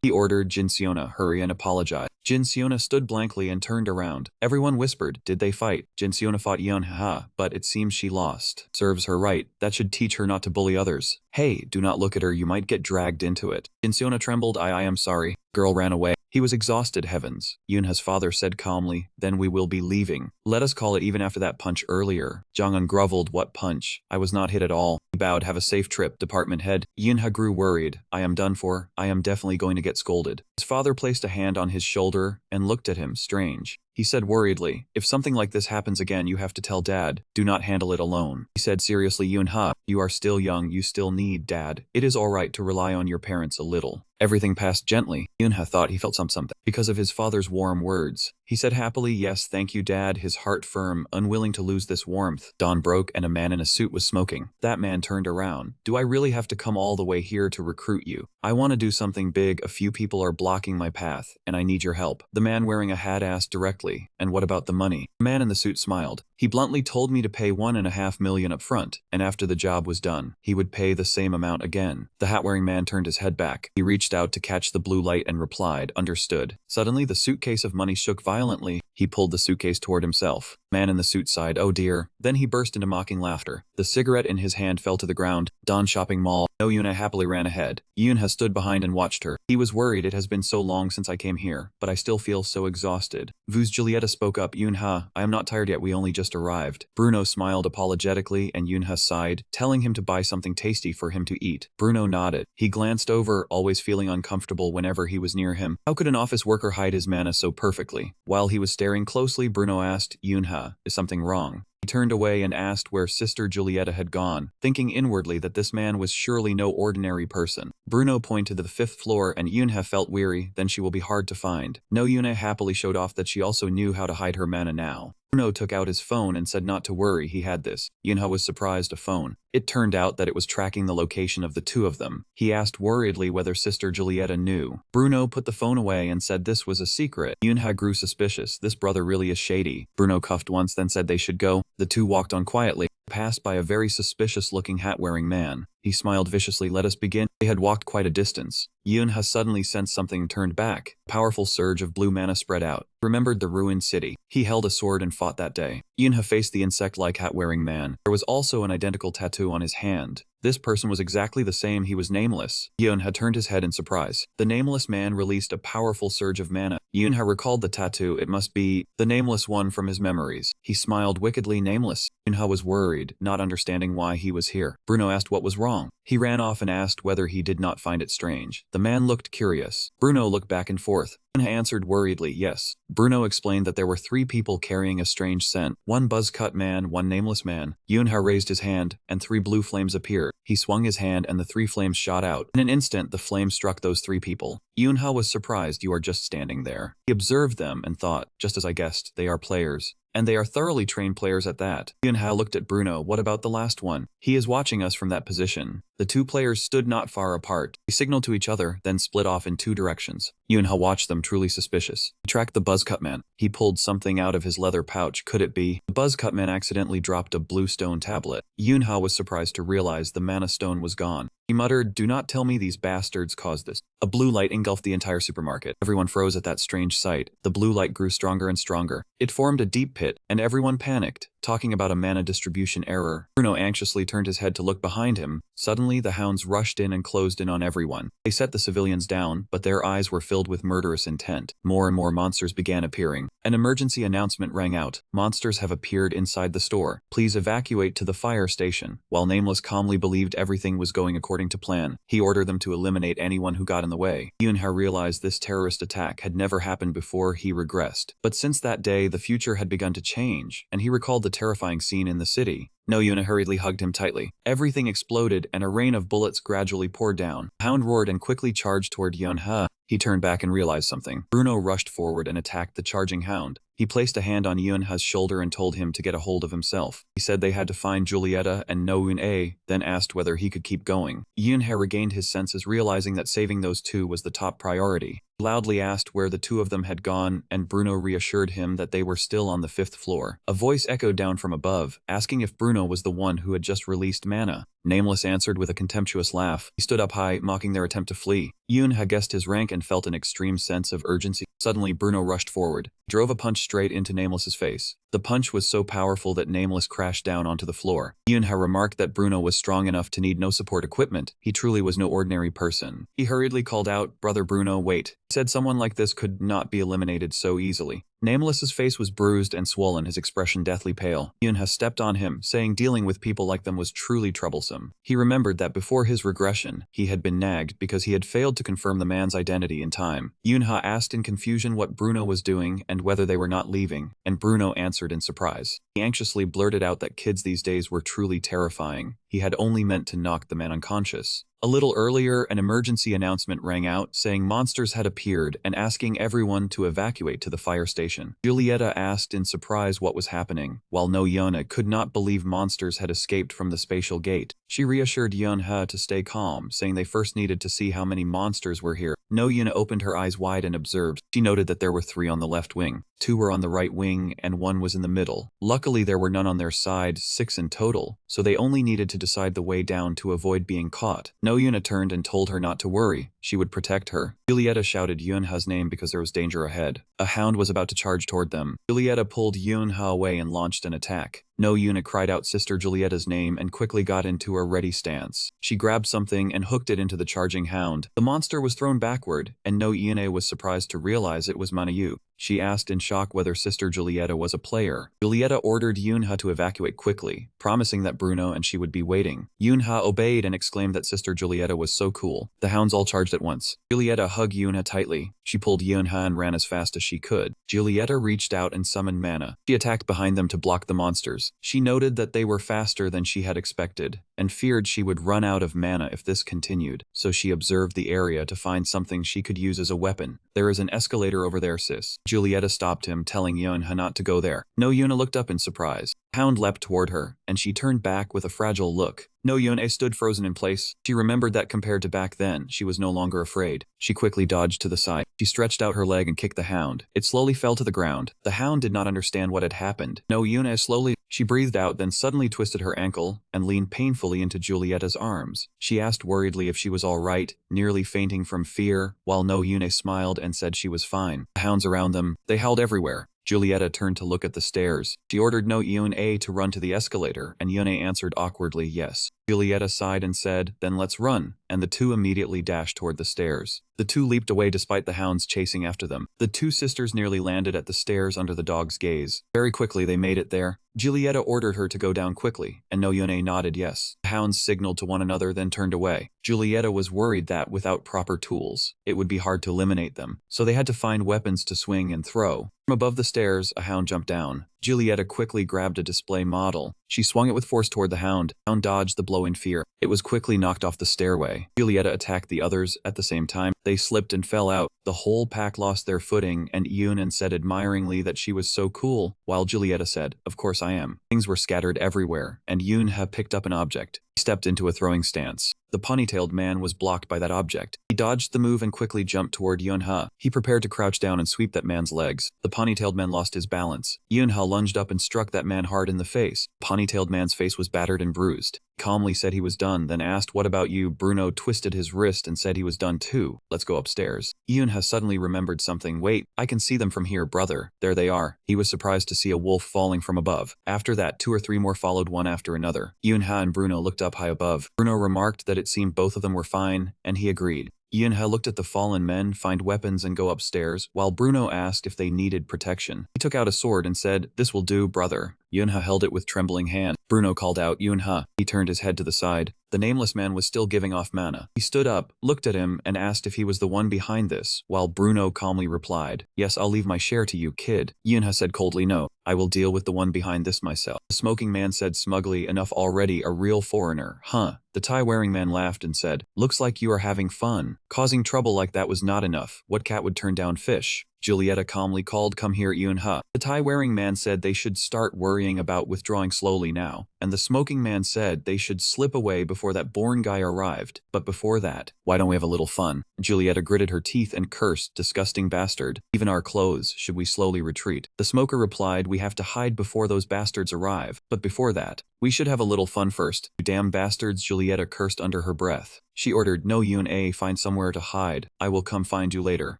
He ordered Jin Siona, hurry and apologize. Jin Siona stood blankly and turned around. Everyone whispered, did they fight? Jin Siona fought Yunha, but it seems she lost. Serves her right. That should teach her not to bully others. Hey, do not look at her, you might get dragged into it. Jin Siona trembled. I am sorry. Girl ran away. He was exhausted. Heavens. Yunha's father said calmly, then we will be leaving. Let us call it even after that punch earlier. Jong-un groveled. What punch? I was not hit at all. He bowed. Have a safe trip, department head. Yunha grew worried. I am done for. I am definitely going to get scolded. His father placed a hand on his shoulder and looked at him, strange. He said worriedly, if something like this happens again you have to tell Dad, do not handle it alone. He said seriously, Yoonha, you are still young, you still need Dad. It is alright to rely on your parents a little. Everything passed gently. Yoonha thought he felt something because of his father's warm words. He said happily, yes thank you Dad, his heart firm, unwilling to lose this warmth. Dawn broke and a man in a suit was smoking. That man turned around. Do I really have to come all the way here to recruit you? I want to do something big, a few people are blocking my path, and I need your help. The man wearing a hat asked directly, and what about the money? The man in the suit smiled. He bluntly told me to pay $1.5 million up front, and after the job was done, he would pay the same amount again. The hat-wearing man turned his head back. He reached out to catch the blue light and replied, understood. Suddenly, the suitcase of money shook violently. He pulled the suitcase toward himself. Man in the suit sighed, oh dear. Then he burst into mocking laughter. The cigarette in his hand fell to the ground. Dawn shopping mall. No Yoonha happily ran ahead. Yoonha stood behind and watched her. He was worried, it has been so long since I came here, but I still feel so exhausted. Vu's Julieta spoke up, Yoonha, I am not tired yet, we only just arrived. Bruno smiled apologetically and Yoonha sighed, telling him to buy something tasty for him to eat. Bruno nodded. He glanced over, always feeling uncomfortable whenever he was near him. How could an office worker hide his mana so perfectly? While he was staring closely, Bruno asked, Yoonha, is something wrong? He turned away and asked where Sister Julieta had gone, thinking inwardly that this man was surely no ordinary person. Bruno pointed to the 5th floor and Yoonha felt weary, then she will be hard to find. No Yoonha happily showed off that she also knew how to hide her mana now. Bruno took out his phone and said not to worry, he had this. Yoonha was surprised, a phone. It turned out that it was tracking the location of the two of them. He asked worriedly whether Sister Julieta knew. Bruno put the phone away and said this was a secret. Yoonha grew suspicious, this brother really is shady. Bruno cuffed once then said they should go. The two walked on quietly, passed by a very suspicious-looking hat-wearing man. He smiled viciously, let us begin. They had walked quite a distance. Yoonha suddenly sensed something turned back. A powerful surge of blue mana spread out. He remembered the ruined city. He held a sword and fought that day. Yoonha faced the insect-like hat-wearing man. There was also an identical tattoo on his hand. This person was exactly the same, he was nameless. Yoonha turned his head in surprise. The nameless man released a powerful surge of mana. Yoonha recalled the tattoo, it must be the nameless one from his memories. He smiled wickedly, nameless. Yoonha was worried, not understanding why he was here. Bruno asked what was wrong. He ran off and asked whether he did not find it strange. The man looked curious. Bruno looked back and forth. Yoonha answered worriedly, yes. Bruno explained that there were 3 people carrying a strange scent. 1 buzz-cut man, 1 nameless man. Yoonha raised his hand, and 3 blue flames appeared. He swung his hand and the 3 flames shot out. In an instant, the flame struck those 3 people. Yoonha was surprised, you are just standing there. He observed them and thought, just as I guessed, they are players. And they are thoroughly trained players at that. Yoonha looked at Bruno, what about the last one? He is watching us from that position. The 2 players stood not far apart. They signaled to each other, then split off in 2 directions. Yoonha watched them, truly suspicious. He tracked the buzz-cut man. He pulled something out of his leather pouch. Could it be? The buzz-cut man accidentally dropped a blue stone tablet. Yoonha was surprised to realize the mana stone was gone. He muttered, do not tell me these bastards caused this. A blue light engulfed the entire supermarket. Everyone froze at that strange sight. The blue light grew stronger and stronger. It formed a deep pit, and everyone panicked, talking about a mana distribution error. Bruno anxiously turned his head to look behind him. Suddenly, the hounds rushed in and closed in on everyone. They set the civilians down, but their eyes were filled with murderous intent. More and more monsters began appearing. An emergency announcement rang out. Monsters have appeared inside the store. Please evacuate to the fire station. While Nameless calmly believed everything was going according to plan, he ordered them to eliminate anyone who got in the way. Yoonha realized this terrorist attack had never happened before. He regressed. But since that day, the future had begun to change, and he recalled the terrifying scene in the city. No Yoonha hurriedly hugged him tightly. Everything exploded and a rain of bullets gradually poured down. The hound roared and quickly charged toward Yoonha. He turned back and realized something. Bruno rushed forward and attacked the charging hound. He placed a hand on Yoonha's shoulder and told him to get a hold of himself. He said they had to find Julieta and Noon-A, then asked whether he could keep going. Yoonha regained his senses, realizing that saving those 2 was the top priority. He loudly asked where the 2 of them had gone, and Bruno reassured him that they were still on the 5th floor. A voice echoed down from above, asking if Bruno was the one who had just released mana. Nameless answered with a contemptuous laugh. He stood up high, mocking their attempt to flee. Yoonha guessed his rank and felt an extreme sense of urgency. Suddenly, Bruno rushed forward, drove a punch straight into Nameless's face. The punch was so powerful that Nameless crashed down onto the floor. Yunha remarked that Bruno was strong enough to need no support equipment. He truly was no ordinary person. He hurriedly called out, "Brother Bruno, wait." He said someone like this could not be eliminated so easily. Nameless's face was bruised and swollen, his expression deathly pale. Yunha stepped on him, saying dealing with people like them was truly troublesome. He remembered that before his regression, he had been nagged because he had failed to confirm the man's identity in time. Yunha asked in confusion what Bruno was doing and whether they were not leaving, and Bruno answered in surprise. He anxiously blurted out that kids these days were truly terrifying. He had only meant to knock the man unconscious. A little earlier, an emergency announcement rang out saying monsters had appeared and asking everyone to evacuate to the fire station. Julieta asked in surprise what was happening, while No Yona could not believe monsters had escaped from the spatial gate. She reassured Yunha to stay calm, saying they first needed to see how many monsters were here. No Yuna opened her eyes wide and observed. She noted that there were 3 on the left wing, 2 were on the right wing, and 1 was in the middle. Luckily, there were none on their side, 6 in total, so they only needed to decide the way down to avoid being caught. No Yuna turned and told her not to worry. She would protect her. Julieta shouted Yunha's name because there was danger ahead. A hound was about to charge toward them. Julieta pulled Yunha away and launched an attack. No Yuna cried out Sister Julieta's name and quickly got into a ready stance. She grabbed something and hooked it into the charging hound. The monster was thrown backward, and No Yuna was surprised to realize it was Manayu. She asked in shock whether Sister Julieta was a player. Julieta ordered Yunha to evacuate quickly, promising that Bruno and she would be waiting. Yunha obeyed and exclaimed that Sister Julieta was so cool. The hounds all charged at once. Julieta hugged Yunha tightly. She pulled Yunha and ran as fast as she could. Julieta reached out and summoned Mana. She attacked behind them to block the monsters. She noted that they were faster than she had expected, and feared she would run out of mana if this continued, so she observed the area to find something she could use as a weapon. "There is an escalator over there, sis." Julieta stopped him, telling Yunha not to go there. No Yuna looked up in surprise. The hound leapt toward her, and she turned back with a fragile look. No Yune stood frozen in place. She remembered that compared to back then, she was no longer afraid. She quickly dodged to the side. She stretched out her leg and kicked the hound. It slowly fell to the ground. The hound did not understand what had happened. No Yune slowly. She breathed out, then suddenly twisted her ankle and leaned painfully into Julieta's arms. She asked worriedly if she was all right, nearly fainting from fear, while No Yune smiled and said she was fine. The hounds around them, they howled everywhere. Julieta turned to look at the stairs. She ordered No Yune to run to the escalator, and Yune answered awkwardly yes. Julieta sighed and said, "Then let's run," and the two immediately dashed toward the stairs. The two leaped away despite the hounds chasing after them. The two sisters nearly landed at the stairs under the dog's gaze. Very quickly they made it there. Julieta ordered her to go down quickly, and No Yune nodded yes. The hounds signaled to one another, then turned away. Julieta was worried that, without proper tools, it would be hard to eliminate them, so they had to find weapons to swing and throw. From above the stairs, a hound jumped down. Julieta quickly grabbed a display model. She swung it with force toward the hound. The hound dodged the blow in fear. It was quickly knocked off the stairway. Julieta attacked the others at the same time. They slipped and fell out. The whole pack lost their footing, and Yunan said admiringly that she was so cool, while Julieta said, "Of course I am." Things were scattered everywhere, and Yunha picked up an object. He stepped into a throwing stance. The ponytailed man was blocked by that object. He dodged the move and quickly jumped toward Yunha. He prepared to crouch down and sweep that man's legs. The ponytailed man lost his balance. Yunha lunged up and struck that man hard in the face. The ponytailed man's face was battered and bruised. He calmly said he was done, then asked, "What about you?" Bruno twisted his wrist and said he was done too. "Let's go upstairs." Yunha suddenly remembered something. "Wait, I can see them from here, brother. There they are." He was surprised to see a wolf falling from above. After that, 2 or 3 more followed one after another. Yunha and Bruno looked up high above. Bruno remarked that it seemed both of them were fine, and he agreed. Yunha looked at the fallen men, find weapons, and go upstairs, while Bruno asked if they needed protection. He took out a sword and said, "This will do, brother." Yunha held it with trembling hand. Bruno called out, "Yunha." He turned his head to the side. The nameless man was still giving off mana. He stood up, looked at him, and asked if he was the one behind this, while Bruno calmly replied, "Yes, I'll leave my share to you, kid." Yunha said coldly, "No, I will deal with the one behind this myself." The smoking man said smugly, "Enough already, a real foreigner, huh?" The tie-wearing man laughed and said, "Looks like you are having fun. Causing trouble like that was not enough. What cat would turn down fish?" Julieta calmly called, "Come here, Yunha." The tie-wearing man said they should start worrying about withdrawing slowly now, and the smoking man said they should slip away before before that born guy arrived. But before that, why don't we have a little fun? Julieta gritted her teeth and cursed, disgusting bastard. Even our clothes, should we slowly retreat? The smoker replied, we have to hide before those bastards arrive. But before that, we should have a little fun first. You damn bastards, Julieta cursed under her breath. She ordered, no Yun-A, find somewhere to hide. I will come find you later.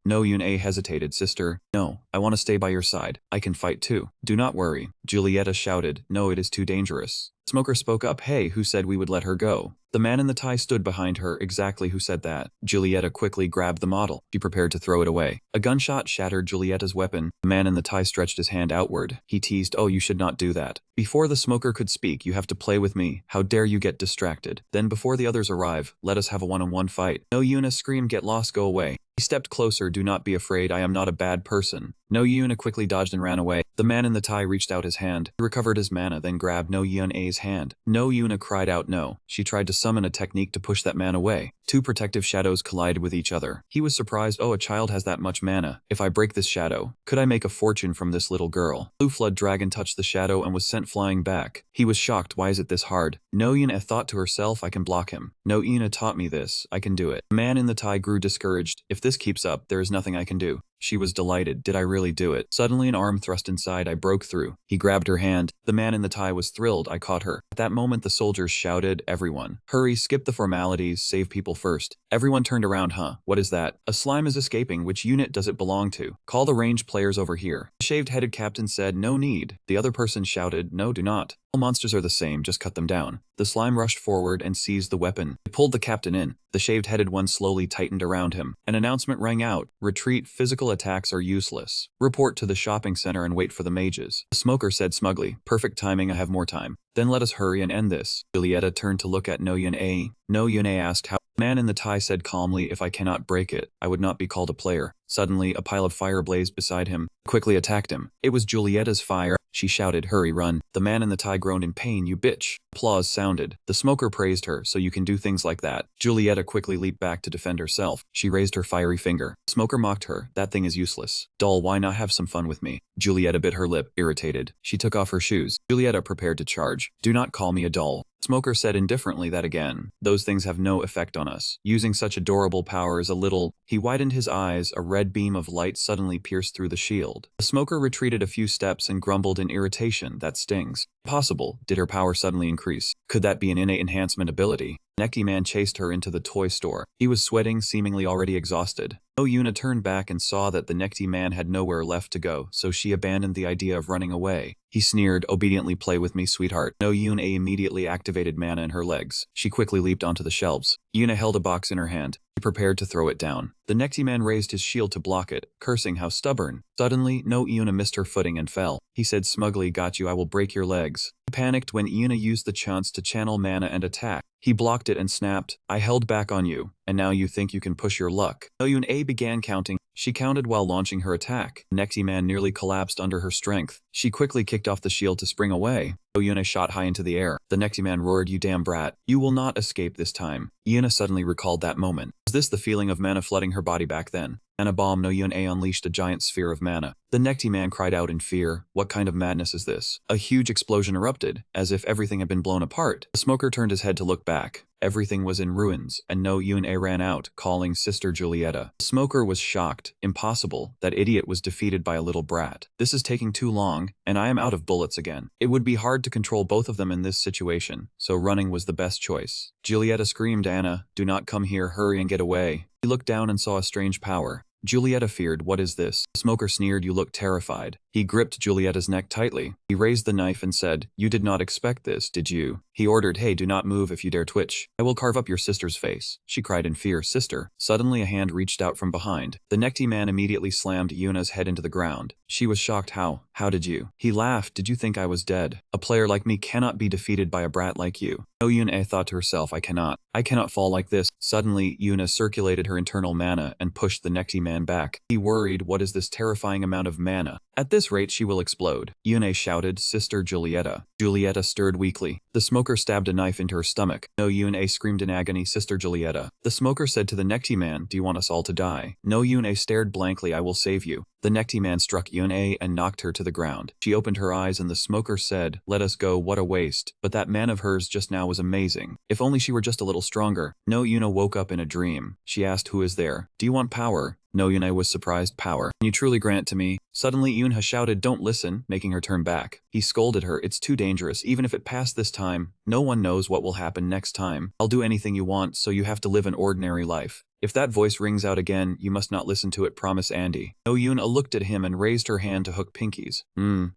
No Yun-A hesitated, sister. No, I want to stay by your side. I can fight too. Do not worry. Julieta shouted, no, it is too dangerous. Smoker spoke up, hey, who said we would let her go? The man in the tie stood behind her, exactly who said that. Julieta quickly grabbed the model. She prepared to throw it away. A gunshot shattered Julieta's weapon. The man in the tie stretched his hand outward. He teased, oh, you should not do that. Before the smoker could speak, you have to play with me. How dare you get distracted? Then before the others arrive, let us have a one-on-one fight. No, Yuna screamed, get lost, go away. He stepped closer, do not be afraid, I am not a bad person. No Yuna quickly dodged and ran away. The man in the tie reached out his hand. He recovered his mana, then grabbed No Yun-A's hand. No Yuna cried out no. She tried to summon a technique to push that man away. Two protective shadows collided with each other. He was surprised, oh, a child has that much mana. If I break this shadow, could I make a fortune from this little girl? Blue Flood Dragon touched the shadow and was sent flying back. He was shocked, why is it this hard? No Yuna thought to herself, I can block him. No Yuna taught me this, I can do it. The man in the tie grew discouraged. If this keeps up, there is nothing I can do. She was delighted. Did I really do it? Suddenly an arm thrust inside. I broke through. He grabbed her hand. The man in the tie was thrilled. I caught her. At that moment the soldiers shouted, everyone, hurry, skip the formalities, save people first. Everyone turned around, huh? What is that? A slime is escaping. Which unit does it belong to? Call the ranged players over here. The shaved-headed captain said, no need. The other person shouted, no, do not. All monsters are the same, just cut them down. The slime rushed forward and seized the weapon. It pulled the captain in. The shaved-headed one slowly tightened around him. An announcement rang out. Retreat, physical attacks are useless. Report to the shopping center and wait for the mages. The smoker said smugly, perfect timing, I have more time. Then let us hurry and end this. Julieta turned to look at No Yun-A. No Yun-A asked how. The man in the tie said calmly, if I cannot break it, I would not be called a player. Suddenly, a pile of fire blazed beside him. Quickly attacked him. It was Julieta's fire. She shouted, hurry, run. The man in the tie groaned in pain, you bitch. Applause sounded. The smoker praised her, so you can do things like that. Julieta quickly leaped back to defend herself. She raised her fiery finger. The smoker mocked her, that thing is useless. Doll, why not have some fun with me? Julieta bit her lip, irritated. She took off her shoes. Julieta prepared to charge. Do not call me a doll. Smoker said indifferently that again. Those things have no effect on us. Using such adorable power is a little. He widened his eyes, a red beam of light suddenly pierced through the shield. The smoker retreated a few steps and grumbled in irritation, that stings. Possible. Did her power suddenly increase? Could that be an innate enhancement ability? Necky Man chased her into the toy store. He was sweating, seemingly already exhausted. No Yuna turned back and saw that the Necky Man had nowhere left to go, so she abandoned the idea of running away. He sneered, obediently play with me, sweetheart. No Yuna immediately activated mana in her legs. She quickly leaped onto the shelves. Yuna held a box in her hand. She prepared to throw it down. The Necky Man raised his shield to block it, cursing how stubborn. Suddenly, No Yuna missed her footing and fell. He said smugly, got you, I will break your legs. He panicked when Yuna used the chance to channel mana and attack. He blocked it and snapped, I held back on you, and now you think you can push your luck. No Yuna began counting. She counted while launching her attack. The Necky Man nearly collapsed under her strength. She quickly kicked off the shield to spring away. Yuna shot high into the air. The Necky Man roared, you damn brat. You will not escape this time. Yuna suddenly recalled that moment. Was this the feeling of mana flooding her body back then? Mana bomb. No Yuna unleashed a giant sphere of mana. The Necky Man cried out in fear. What kind of madness is this? A huge explosion erupted, as if everything had been blown apart. The smoker turned his head to look back. Everything was in ruins, and No Yuna ran out, calling Sister Julieta. The smoker was shocked. Impossible. That idiot was defeated by a little brat. This is taking too long, and I am out of bullets again. It would be hard to control both of them in this situation, so running was the best choice. Julieta screamed, Anna, do not come here, hurry and get away. He looked down and saw a strange power. Julieta feared, what is this? The smoker sneered, you look terrified. He gripped Julieta's neck tightly. He raised the knife and said, you did not expect this, did you? He ordered, hey, do not move if you dare twitch. I will carve up your sister's face. She cried in fear, sister. Suddenly a hand reached out from behind. The Necky Man immediately slammed Yuna's head into the ground. She was shocked. How did you? He laughed, did you think I was dead? A player like me cannot be defeated by a brat like you. No Yuna thought to herself, I cannot fall like this. Suddenly, Yuna circulated her internal mana and pushed the Necky Man man back. He worried, what is this terrifying amount of mana? At this rate she will explode. Yune shouted, Sister Julieta. Julieta stirred weakly. The smoker stabbed a knife into her stomach. No, Yune screamed in agony, Sister Julieta. The smoker said to the Necti man, do you want us all to die? No, Yune stared blankly, I will save you. The Necti man struck Yune and knocked her to the ground. She opened her eyes and the smoker said, let us go, what a waste. But that man of hers just now was amazing. If only she were just a little stronger. No, Yune woke up in a dream. She asked, who is there? Do you want power? No, Yune was surprised. Power. Can you truly grant to me? Suddenly Yunha shouted, don't listen, making her turn back. He scolded her, it's too dangerous, even if it passed this time. No one knows what will happen next time. I'll do anything you want, so you have to live an ordinary life. If that voice rings out again, you must not listen to it, promise Andy. No, Yuna looked at him and raised her hand to hook pinkies.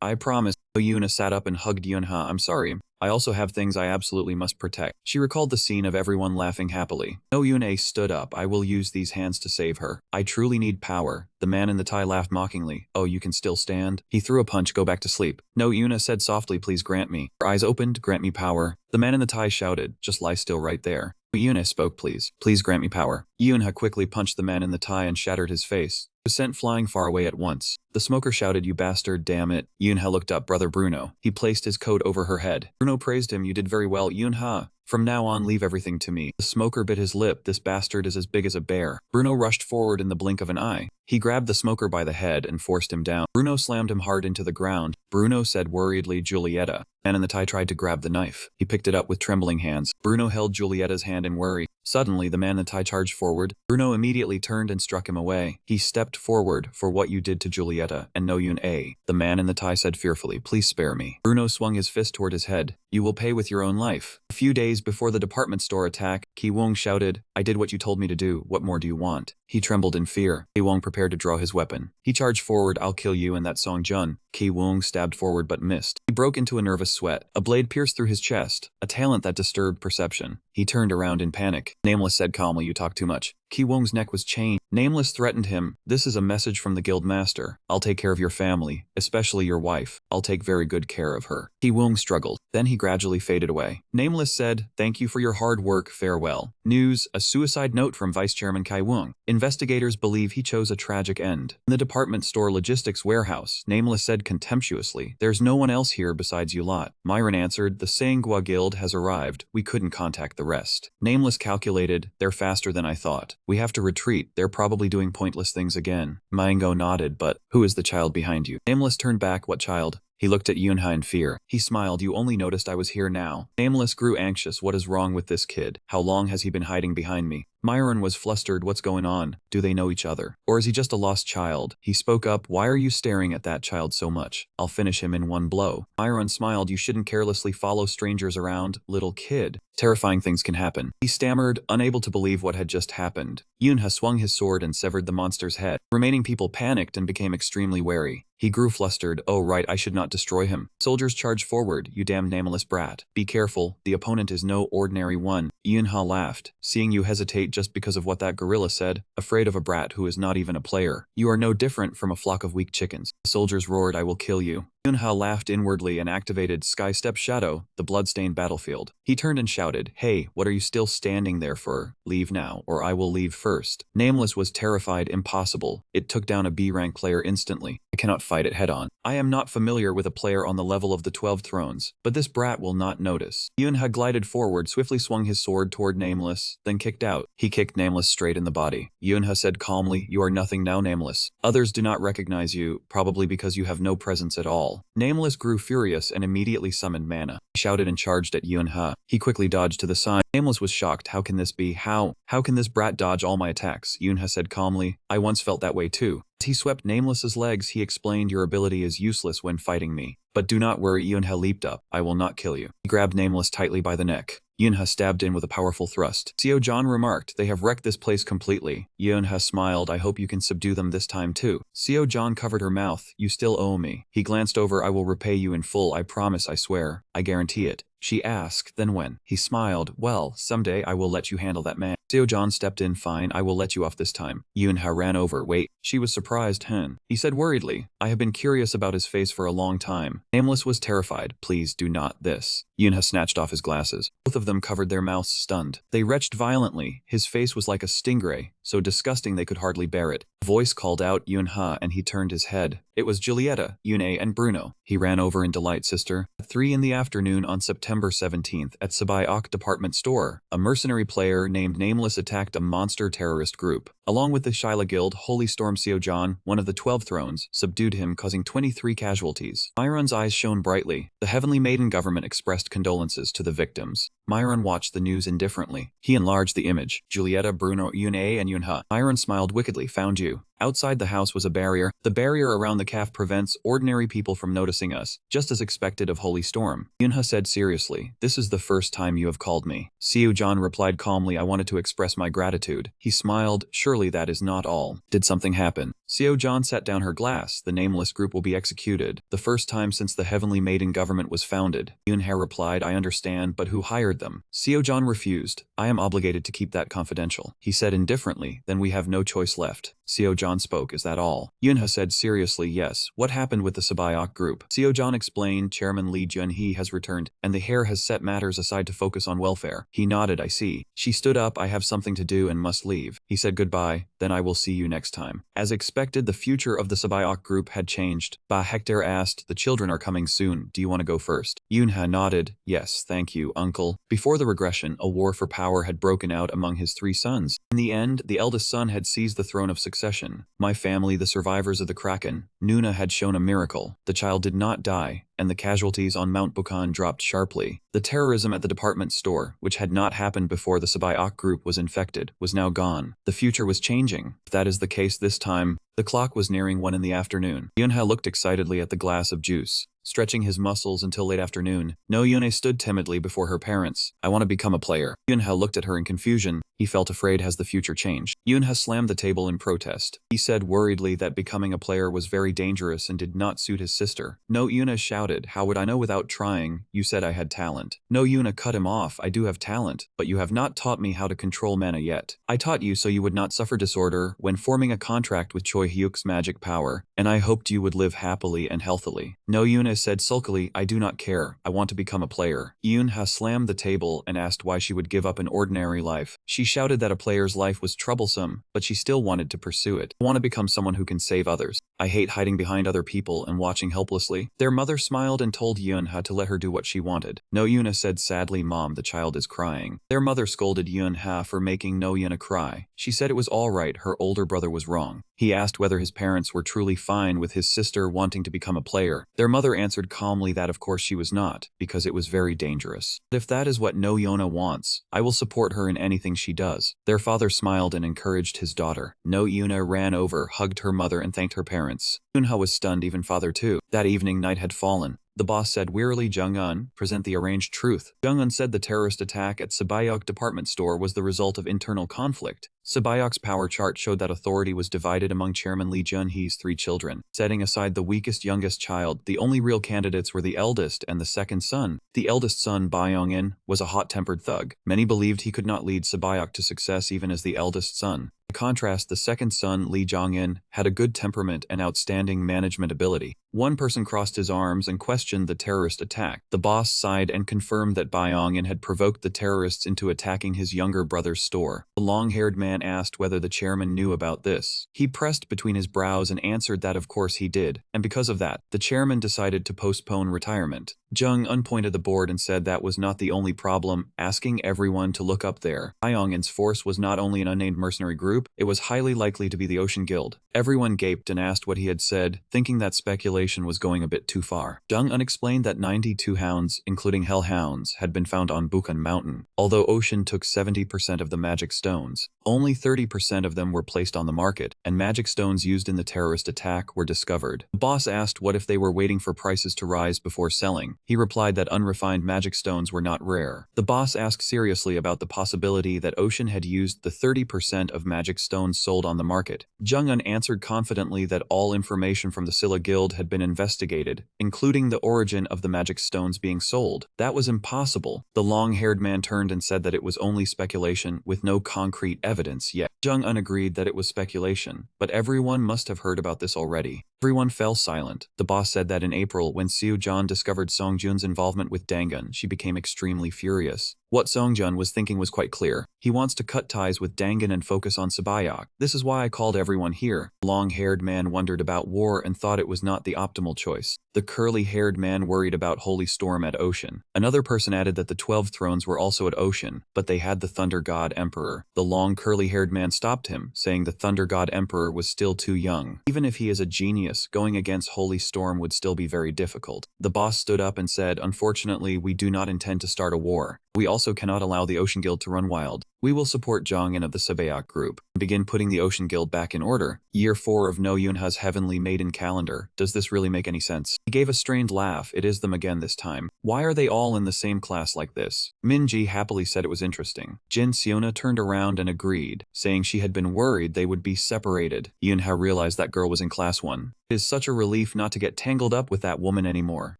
I promise. No, Yuna sat up and hugged Yunha. I'm sorry. I also have things I absolutely must protect. She recalled the scene of everyone laughing happily. No, Yune stood up. I will use these hands to save her. I truly need power. The man in the tie laughed mockingly. Oh, you can still stand? He threw a punch. Go back to sleep. No, Yuna said softly, please grant me. Her eyes opened. Grant me power. The man in the tie shouted, just lie still right there. Yuna spoke, please. Please grant me power. Yunha quickly punched the man in the tie and shattered his face. He was sent flying far away at once. The smoker shouted, you bastard, damn it. Yunha looked up, brother Bruno. He placed his coat over her head. Bruno praised him, you did very well, Yunha. From now on, leave everything to me. The smoker bit his lip. This bastard is as big as a bear. Bruno rushed forward in the blink of an eye. He grabbed the smoker by the head and forced him down. Bruno slammed him hard into the ground. Bruno said worriedly, Julieta. The man in the tie tried to grab the knife. He picked it up with trembling hands. Bruno held Julieta's hand in worry. Suddenly, the man in the tie charged forward. Bruno immediately turned and struck him away. He stepped forward for what you did to Julieta and no Yun A. The man in the tie said fearfully, please spare me. Bruno swung his fist toward his head. You will pay with your own life. A few days before the department store attack, Ki Wong shouted, I did what you told me to do. What more do you want? He trembled in fear. Ki Wong prepared to draw his weapon. He charged forward, I'll kill you and that Song Jun. Ki Wong stabbed forward but missed. He broke into a nervous sweat. A blade pierced through his chest, a talent that disturbed perception. He turned around in panic. Nameless said calmly, you talk too much. Ki Wong's neck was chained. Nameless threatened him. This is a message from the guild master. I'll take care of your family, especially your wife. I'll take very good care of her. Ki Wong struggled. Then he gradually faded away. Nameless said, thank you for your hard work, farewell. News, a suicide note from Vice Chairman Kai Wong. Investigators believe he chose a tragic end. In the department store logistics warehouse, Nameless said contemptuously, there's no one else here besides you lot. Myron answered, the Sangua Guild has arrived. We couldn't contact the rest. Nameless calculated, they're faster than I thought. We have to retreat. They're probably doing pointless things again. Mango nodded, but who is the child behind you? Nameless turned back, what child? He looked at Yunha in fear. He smiled, you only noticed I was here now. Nameless grew anxious, what is wrong with this kid? How long has he been hiding behind me? Myron was flustered, what's going on? Do they know each other? Or is he just a lost child? He spoke up, why are you staring at that child so much? I'll finish him in one blow. Myron smiled, you shouldn't carelessly follow strangers around, little kid. Terrifying things can happen. He stammered, unable to believe what had just happened. Yunha swung his sword and severed the monster's head. Remaining people panicked and became extremely wary. He grew flustered. Oh right, I should not destroy him. Soldiers charged forward. You damn nameless brat. Be careful, the opponent is no ordinary one. Yunha laughed. Seeing you hesitate just because of what that gorilla said, afraid of a brat who is not even a player. You are no different from a flock of weak chickens. The soldiers roared, I will kill you. Yunha laughed inwardly and activated Skystep Shadow, the bloodstained battlefield. He turned and shouted, hey, what are you still standing there for? Leave now, or I will leave first. Nameless was terrified, impossible. It took down a B-rank player instantly. I cannot fight it head-on. I am not familiar with a player on the level of the 12 thrones, but this brat will not notice. Yunha glided forward, swiftly swung his sword toward Nameless, then kicked out. He kicked Nameless straight in the body. Yunha said calmly, you are nothing now, Nameless. Others do not recognize you, probably because you have no presence at all. Nameless grew furious and immediately summoned mana. He shouted and charged at Yunha. He quickly dodged to the side. Nameless was shocked. How can this be? How can this brat dodge all my attacks? Yunha said calmly. I once felt that way too. As he swept Nameless's legs, he explained, your ability is useless when fighting me. But do not worry, Yunha leaped up. I will not kill you. He grabbed Nameless tightly by the neck. Yunha stabbed in with a powerful thrust. Seo John remarked, they have wrecked this place completely. Yunha smiled, I hope you can subdue them this time too. Seo John covered her mouth, you still owe me. He glanced over, I will repay you in full, I promise, I swear. I guarantee it. She asked, then when? He smiled, well, someday I will let you handle that man. Seo John stepped in, fine, I will let you off this time. Yunha ran over, wait. She was surprised, He said worriedly, I have been curious about his face for a long time. Nameless was terrified, please do not this. Yunha snatched off his glasses. Both of them covered their mouths stunned. They retched violently. His face was like a stingray, so disgusting they could hardly bear it. A voice called out Yunha and he turned his head. It was Giulietta, Yune, and Bruno. He ran over in delight, sister. At 3 in the afternoon on September 17th at Sabayok department store, a mercenary player named Nameless attacked a monster terrorist group. Along with the Shyla Guild, Holy Storm Seojan, one of the 12 thrones, subdued him, causing 23 casualties. Myron's eyes shone brightly. The Heavenly Maiden government expressed condolences to the victims. Myron watched the news indifferently. He enlarged the image. Giulietta, Bruno, Yune, and Yunha. Myron smiled wickedly. Found you. Outside the house was a barrier. The barrier around the calf prevents ordinary people from noticing us, just as expected of Holy Storm. Yunha said seriously, this is the first time you have called me. Seojan replied calmly, I wanted to express my gratitude. He smiled, surely that is not all. Did something happen? Seojan set down her glass. The Nameless group will be executed. The first time since the Heavenly Maiden government was founded. Yunha replied, I understand, but who hired them? Seojan refused. I am obligated to keep that confidential. He said indifferently, then we have no choice left. Seojan spoke, is that all? Yunha said seriously, yes. What happened with the Sabayok group? Seojan explained, Chairman Lee Junhee has returned, and the heir has set matters aside to focus on welfare. He nodded, I see. She stood up, I have something to do and must leave. He said goodbye, then I will see you next time. As expected, the future of the Sabayok group had changed. Ba Hector asked, the children are coming soon, do you want to go first? Yunha nodded, yes, thank you, uncle. Before the regression, a war for power had broken out among his 3 sons. In the end, the eldest son had seized the throne of succession. My family, the survivors of the Kraken, Nuna had shown a miracle. The child did not die, and the casualties on Mount Bukan dropped sharply. The terrorism at the department store, which had not happened before the Sabayok group was infected, was now gone. The future was changing. If that is the case this time, the clock was nearing 1 in the afternoon. Yunha looked excitedly at the glass of juice, stretching his muscles until late afternoon. No Yune stood timidly before her parents. I want to become a player. Yunha looked at her in confusion. He felt afraid. Has the future changed? Yunha slammed the table in protest. He said worriedly that becoming a player was very dangerous and did not suit his sister. No, Yuna shouted, how would I know without trying? You said I had talent. No, Yuna cut him off. I do have talent, but you have not taught me how to control mana yet. I taught you so you would not suffer disorder when forming a contract with Choi Hyuk's magic power, and I hoped you would live happily and healthily. No, Yuna said sulkily, I do not care. I want to become a player. Yunha slammed the table and asked why she would give up an ordinary life. She shouted that a player's life was troublesome, but she still wanted to pursue it. I want to become someone who can save others. I hate hiding behind other people and watching helplessly. Their mother smiled and told Yunha to let her do what she wanted. No, Yuna said sadly, Mom, the child is crying. Their mother scolded Yunha for making No Yuna cry. She said it was all right, her older brother was wrong. He asked whether his parents were truly fine with his sister wanting to become a player. Their mother answered calmly that of course she was not, because it was very dangerous. But if that is what No Yona wants, I will support her in anything she does. Their father smiled and encouraged his daughter. No Yuna ran over, hugged her mother and thanked her parents. Yunha was stunned, even father too. That evening night had fallen. The boss said wearily, Jung-un, present the arranged truth. Jung-un said the terrorist attack at Sabayok department store was the result of internal conflict. Sabayok's power chart showed that authority was divided among Chairman Lee Junhee's 3 children. Setting aside the weakest youngest child, the only real candidates were the eldest and the second son. The eldest son, Byong-in, was a hot-tempered thug. Many believed he could not lead Sabayok to success even as the eldest son. In contrast, the second son, Lee Jong-in, had a good temperament and outstanding management ability. One person crossed his arms and questioned the terrorist attack. The boss sighed and confirmed that Byong-in had provoked the terrorists into attacking his younger brother's store. The long-haired man asked whether the chairman knew about this. He pressed between his brows and answered that of course he did, and because of that, the chairman decided to postpone retirement. Jung-un pointed the board and said that was not the only problem, asking everyone to look up there. Byong-in's force was not only an unnamed mercenary group, it was highly likely to be the Ocean Guild. Everyone gaped and asked what he had said, thinking that speculation was going a bit too far. Jung-un explained that 92 hounds, including hellhounds, had been found on Bukan Mountain. Although Ocean took 70% of the magic stones, only 30% of them were placed on the market, and magic stones used in the terrorist attack were discovered. The boss asked what if they were waiting for prices to rise before selling. He replied that unrefined magic stones were not rare. The boss asked seriously about the possibility that Ocean had used the 30% of magic stones sold on the market. Jung-un answered confidently that all information from the Scylla Guild had been investigated, including the origin of the magic stones being sold. That was impossible. The long-haired man turned and said that it was only speculation with no concrete evidence yet. Jung-un agreed that it was speculation, but everyone must have heard about this already. Everyone fell silent. The boss said that in April, when Seo-jun discovered Song-jun's involvement with Dangun, she became extremely furious. What Song-jun was thinking was quite clear. He wants to cut ties with Dangun and focus on Sabayak. This is why I called everyone here. The long-haired man wondered about war and thought it was not the optimal choice. The curly-haired man worried about Holy Storm at Ocean. Another person added that the 12 thrones were also at Ocean, but they had the Thunder God Emperor. The long curly-haired man stopped him, saying the Thunder God Emperor was still too young. Even if he is a genius, going against Holy Storm would still be very difficult. The boss stood up and said, "Unfortunately, we do not intend to start a war. We also cannot allow the Ocean Guild to run wild. We will support Jongin of the Sabayak group and begin putting the Ocean Guild back in order. Year 4 of No Yunha's Heavenly Maiden calendar. Does this really make any sense?" He gave a strained laugh. It is them again this time. Why are they all in the same class like this? Minji happily said it was interesting. Jin Siona turned around and agreed, saying she had been worried they would be separated. Yunha realized that girl was in class 1. It is such a relief not to get tangled up with that woman anymore.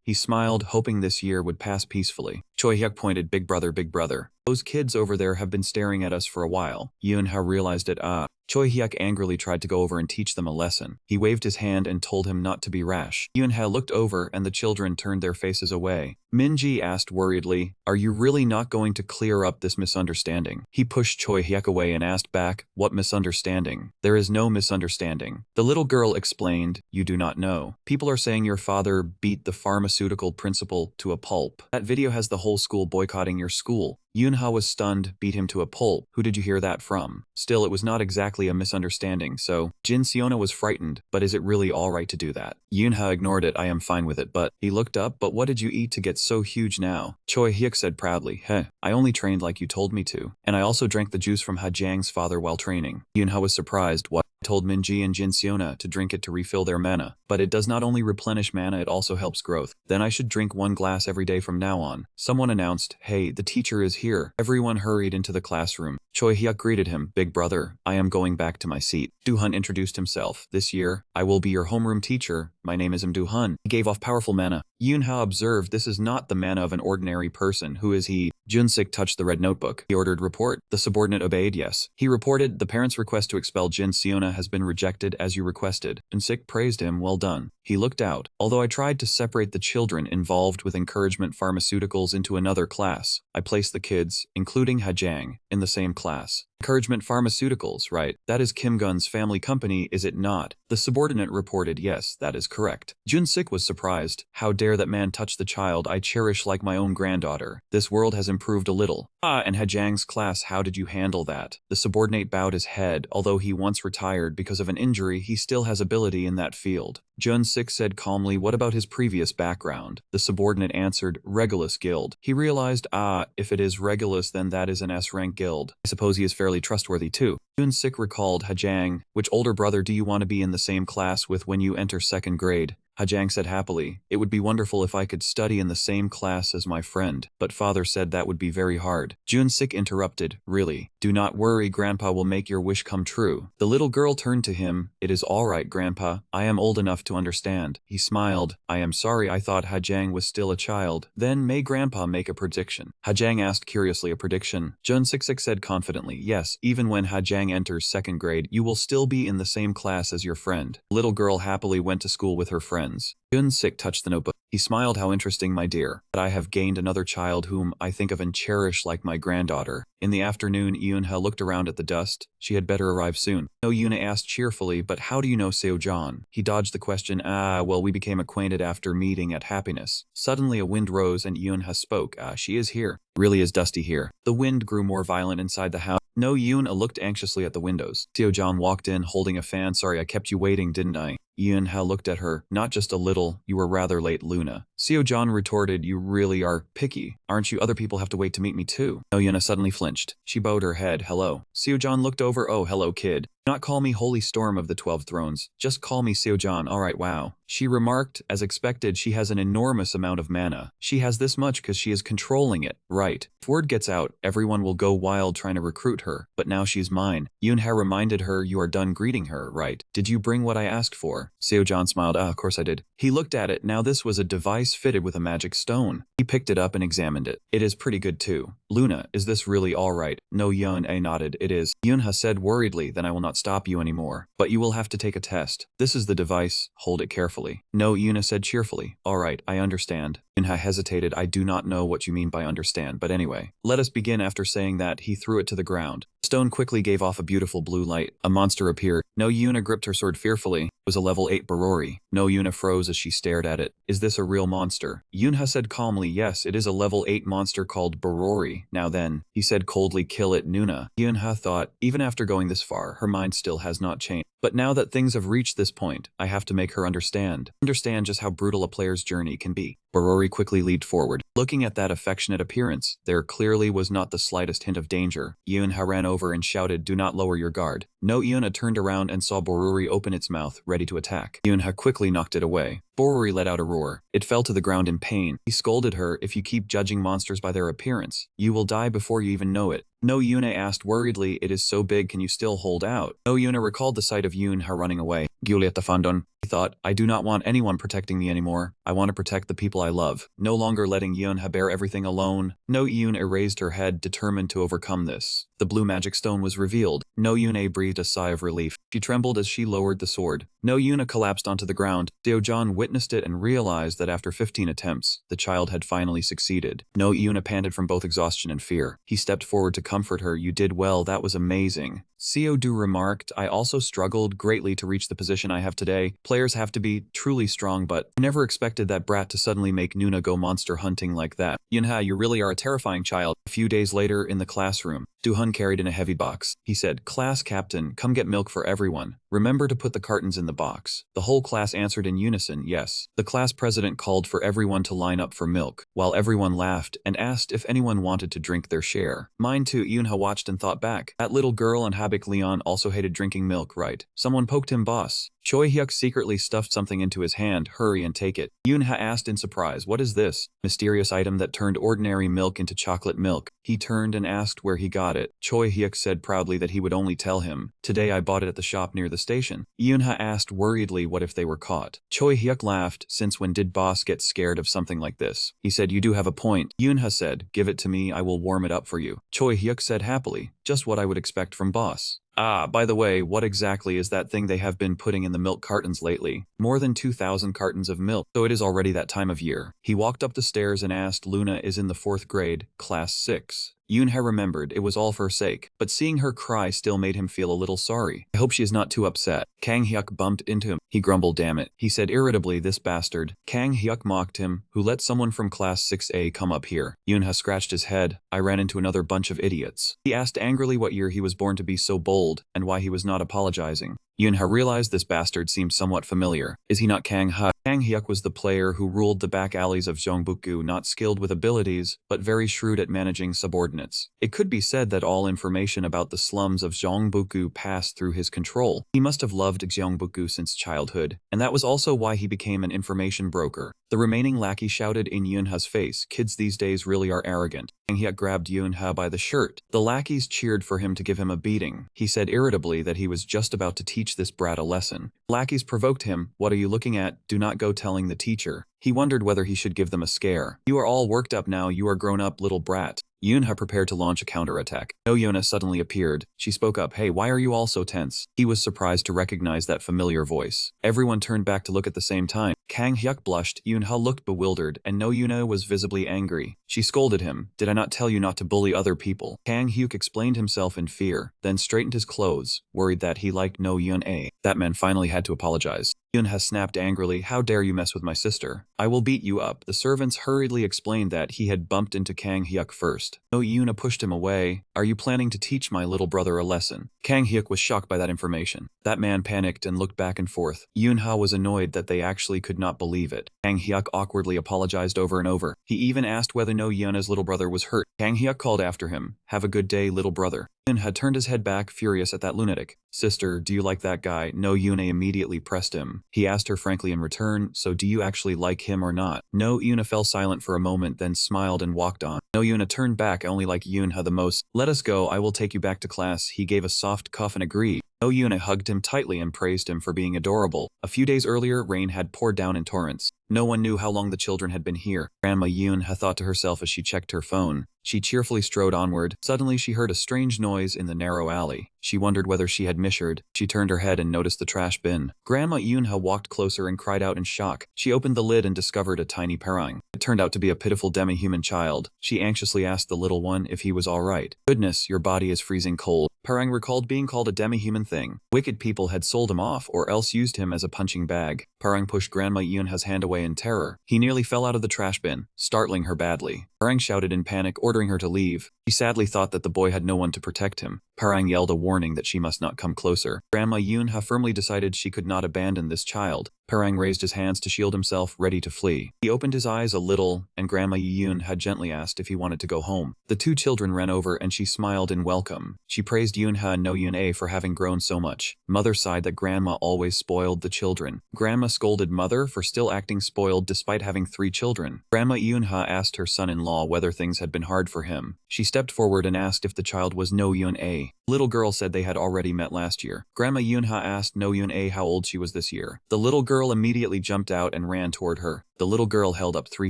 He smiled, hoping this year would pass peacefully. Choi Hyuk pointed, big brother, big brother. Those kids over there have been staring at us for a while. Yunha realized it. Choi Hyuk angrily tried to go over and teach them a lesson. He waved his hand and told him not to be rash. Yunha looked over and the children turned their faces away. Minji asked worriedly, "Are you really not going to clear up this misunderstanding?" He pushed Choi Hyuk away and asked back, "What misunderstanding?" "There is no misunderstanding." The little girl explained, "You do not know. People are saying your father beat the pharmaceutical principal to a pulp. That video has the whole school boycotting your school." Yunha was stunned. "Beat him to a pulp? Who did you hear that from?" Still, it was not exactly a misunderstanding, so Jin Siona was frightened. "But is it really alright to do that?" Yunha ignored it. "I am fine with it, but..." He looked up. "But what did you eat to get so huge now?" Choi Hyuk said proudly, I only trained like you told me to. And I also drank the juice from Hajang's father while training." Yunha was surprised. "What?" Told Minji and Jin Siona to drink it to refill their mana. "But it does not only replenish mana, it also helps growth." "Then I should drink 1 glass every day from now on." Someone announced, "Hey, the teacher is here." Everyone hurried into the classroom. Choi Hyuk greeted him, "Big brother, I am going back to my seat." Doohun introduced himself. "This year, I will be your homeroom teacher. My name is Doohun." He gave off powerful mana. Yunha observed, "This is not the mana of an ordinary person. Who is he?" Junsik touched the red notebook. He ordered, "Report." The subordinate obeyed, yes. He reported, "The parents' request to expel Jin Siona has been rejected as you requested." Junsik praised him, "Well done." He looked out. "Although I tried to separate the children involved with encouragement pharmaceuticals into another class, I placed the kids, including Hajang, in the same class." Encouragement Pharmaceuticals, right? That is Kim Gun's family company, is it not? The subordinate reported, "Yes, that is correct." Junsik was surprised. "How dare that man touch the child I cherish like my own granddaughter? This world has improved a little." And Hajang's class, how did you handle that?" The subordinate bowed his head. Although he once retired because of an injury, he still has ability in that field. Junsik said calmly, "What about his previous background?" The subordinate answered, "Regulus Guild." He realized, if it is Regulus, then that is an S-rank guild. I suppose he is fairly trustworthy too. Junsik recalled, "Hajang, which older brother do you want to be in the same class with when you enter 2nd grade?" Hajang said happily, "It would be wonderful if I could study in the same class as my friend, but father said that would be very hard." Junsik interrupted, "Really? Do not worry, grandpa will make your wish come true." The little girl turned to him, "It is alright, grandpa. I am old enough to understand." He smiled, "I am sorry, I thought Hajang was still a child." "Then may grandpa make a prediction?" Hajang asked curiously. "A prediction?" Junsik said confidently, "Yes, even when Hajang enters 2nd grade, you will still be in the same class as your friend." The little girl happily went to school with her friends. Junsik touched the notebook. He smiled, "How interesting, my dear. But I have gained another child whom I think of and cherish like my granddaughter." In the afternoon, Yunha looked around at the dust. She had better arrive soon. No, Yuna asked cheerfully, "But how do you know Seo-jan?" He dodged the question. Well, we became acquainted after meeting at Happiness." Suddenly a wind rose and Yunha spoke. She is here." "Really is dusty here." The wind grew more violent inside the house. No, Yuna looked anxiously at the windows. Seo-jan walked in holding a fan. "Sorry, I kept you waiting, didn't I?" Yunha looked at her. "Not just a little. You were rather late, Luna." Seo-jan retorted, "You really are picky. Aren't you? Other people have to wait to meet me too." No, Yuna suddenly flinched. She bowed her head. "Hello." Seo-jan looked over. "Oh, hello, kid. Do not call me Holy Storm of the 12 Thrones. Just call me Seo-jan. Alright, wow." She remarked, "As expected, she has an enormous amount of mana. She has this much because she is controlling it, right? If word gets out, everyone will go wild trying to recruit her, but now she's mine." Yunha reminded her, "You are done greeting her, right? Did you bring what I asked for?" Seo-jan smiled. Of course I did." He looked at it. Now this was a device fitted with a magic stone. He picked it up and examined it. It is pretty good too. Luna, is this really alright? No, Yun-A nodded. It is. Yun-Ha said worriedly, then I will not stop you anymore. But you will have to take a test. This is the device. Hold it carefully. No, Yuna said cheerfully. Alright, I understand. Yun-Ha hesitated. I do not know what you mean by understand, but anyway. Let us begin. After saying that, he threw it to the ground. The stone quickly gave off a beautiful blue light. A monster appeared. No, Yuna gripped her sword fearfully. It was a level 8 Borori. No, Yuna froze as she stared at it. Is this a real monster? Yun-Ha said calmly, yes, it is a level 8 monster called Borori. Now then, he said coldly, kill it, Nuna. Yun-Ha thought, even after going this far, her mind still has not changed. But now that things have reached this point, I have to make her understand just how brutal a player's journey can be. Borori quickly leaped forward. Looking at that affectionate appearance, there clearly was not the slightest hint of danger. Yun-Ha ran over and shouted, do not lower your guard. No, Yun-Ha turned around and saw Borori open its mouth, ready to attack. Yun-Ha quickly knocked it away. Borori let out a roar. It fell to the ground in pain. He scolded her, if you keep judging monsters by their appearance, you will die before you even know it. No, Yuna asked worriedly, it is so big, can you still hold out? No, Yuna recalled the sight of Yun-Ha running away. Giulietta Fandon. He thought, I do not want anyone protecting me anymore. I want to protect the people I love. No longer letting Yun-Ha bear everything alone. No, Yun raised her head, determined to overcome this. The blue magic stone was revealed. No, Yuna breathed a sigh of relief. She trembled as she lowered the sword. No, Yuna collapsed onto the ground. Seo-John witnessed it and realized that after 15 attempts, the child had finally succeeded. No, Yuna panted from both exhaustion and fear. He stepped forward to comfort her. You did well, that was amazing. Seo-Do remarked, I also struggled greatly to reach the position I have today. Players have to be truly strong, but I never expected that brat to suddenly make Nuna go monster hunting like that. Yun-Ha, you really are a terrifying child. A few days later, in the classroom, Du-hun carried in a heavy box. He said, Class captain, come get milk for everyone. Remember to put the cartons in the box. The whole class answered in unison, yes. The class president called for everyone to line up for milk, while everyone laughed and asked if anyone wanted to drink their share. Mine too, Yun-Ha watched and thought back. That little girl and Habik Leon also hated drinking milk, right? Someone poked him, boss. Choi Hyuk secretly stuffed something into his hand. Hurry and take it. Yun-Ha asked in surprise, what is this? Mysterious item that turned ordinary milk into chocolate milk. He turned and asked where he got it. Choi Hyuk said proudly that he would only tell him. Today I bought it at the shop near the station. Yun-Ha asked worriedly what if they were caught. Choi Hyuk laughed, since when did boss get scared of something like this? He said, you do have a point. Yun-Ha said, give it to me, I will warm it up for you. Choi Hyuk said happily, just what I would expect from boss. Ah, by the way, what exactly is that thing they have been putting in the milk cartons lately? More than 2,000 cartons of milk, so it is already that time of year. He walked up the stairs and asked. Luna is in the 4th grade, class 6. Yun-Ha remembered it was all for her sake, but seeing her cry still made him feel a little sorry. I hope she is not too upset. Kang Hyuk bumped into him. He grumbled, damn it. He said irritably, this bastard. Kang Hyuk mocked him, who let someone from class 6A come up here. Yun-Ha scratched his head. I ran into another bunch of idiots. He asked angrily what year he was born to be so bold, and why he was not apologizing. Yun-Ha realized this bastard seemed somewhat familiar. Is he not Kang Ha? Kang Hyuk was the player who ruled the back alleys of Gyeongbukgu, not skilled with abilities, but very shrewd at managing subordinates. It could be said that all information about the slums of Gyeongbukgu passed through his control. He must have loved Gyeongbukgu since childhood, and that was also why he became an information broker. The remaining lackey shouted in Yun-Ha's face, kids these days really are arrogant. Kang Hyuk grabbed Yun-Ha by the shirt. The lackeys cheered for him to give him a beating. He said irritably that he was just about to teach this brat a lesson. Lackeys provoked him. What are you looking at? Do not go telling the teacher. He wondered whether he should give them a scare. You are all worked up now, you are grown up, little brat. Yun-Ha prepared to launch a counterattack. No-Yona suddenly appeared. She spoke up, hey, why are you all so tense? He was surprised to recognize that familiar voice. Everyone turned back to look at the same time. Kang Hyuk blushed, Yun-Ha looked bewildered, and No-Yuna was visibly angry. She scolded him, did I not tell you not to bully other people? Kang Hyuk explained himself in fear, then straightened his clothes, worried that he liked No-Yun-A. That man finally had to apologize. Yun-Ha snapped angrily, how dare you mess with my sister? I will beat you up. The servants hurriedly explained that he had bumped into Kang Hyuk first. No-Yuna pushed him away. Are you planning to teach my little brother a lesson? Kang Hyuk was shocked by that information. That man panicked and looked back and forth. Yun-Ha was annoyed that they actually could not believe it. Kang Hyuk awkwardly apologized over and over. He even asked whether No-Yuna's little brother was hurt. Kang Hyuk called after him, have a good day, little brother. Yun-Ha turned his head back, furious at that lunatic. Sister, do you like that guy? No-Yuna immediately pressed him. He asked her frankly in return, so do you actually like him or not? No-Yuna fell silent for a moment, then smiled and walked on. No-Yuna turned back, I only like Yun-Ha the most. Let us go, I will take you back to class. He gave a soft cough and agreed. No Yuna hugged him tightly and praised him for being adorable. A few days earlier, rain had poured down in torrents. No one knew how long the children had been here. Grandma Yoon had thought to herself as she checked her phone. She cheerfully strode onward. Suddenly she heard a strange noise in the narrow alley. She wondered whether she had misheard. She turned her head and noticed the trash bin. Grandma Yoonha walked closer and cried out in shock. She opened the lid and discovered a tiny parang. It turned out to be a pitiful demi-human child. She anxiously asked the little one if he was all right. "Goodness, your body is freezing cold." Parang recalled being called a demi-human thing. Wicked people had sold him off or else used him as a punching bag. Parang pushed Grandma Yoonha's hand away in terror. He nearly fell out of the trash bin, startling her badly. Parang shouted in panic, ordering her to leave. She sadly thought that the boy had no one to protect him. Parang yelled a warning that she must not come closer. Grandma Yoonha firmly decided she could not abandon this child. Parang raised his hands to shield himself, ready to flee. He opened his eyes a little, and Grandma Yoonha gently asked if he wanted to go home. The two children ran over and she smiled in welcome. She praised Yoonha and No Yoon-a for having grown so much. Mother sighed that Grandma always spoiled the children. Grandma scolded Mother for still acting spoiled despite having 3 children. Grandma Yoonha asked her son-in-law whether things had been hard for him. She stepped forward and asked if the child was No Yoon-a. Little girl said they had already met last year. Grandma Yoonha asked No Yoon-a how old she was this year. The little girl immediately jumped out and ran toward her. The little girl held up 3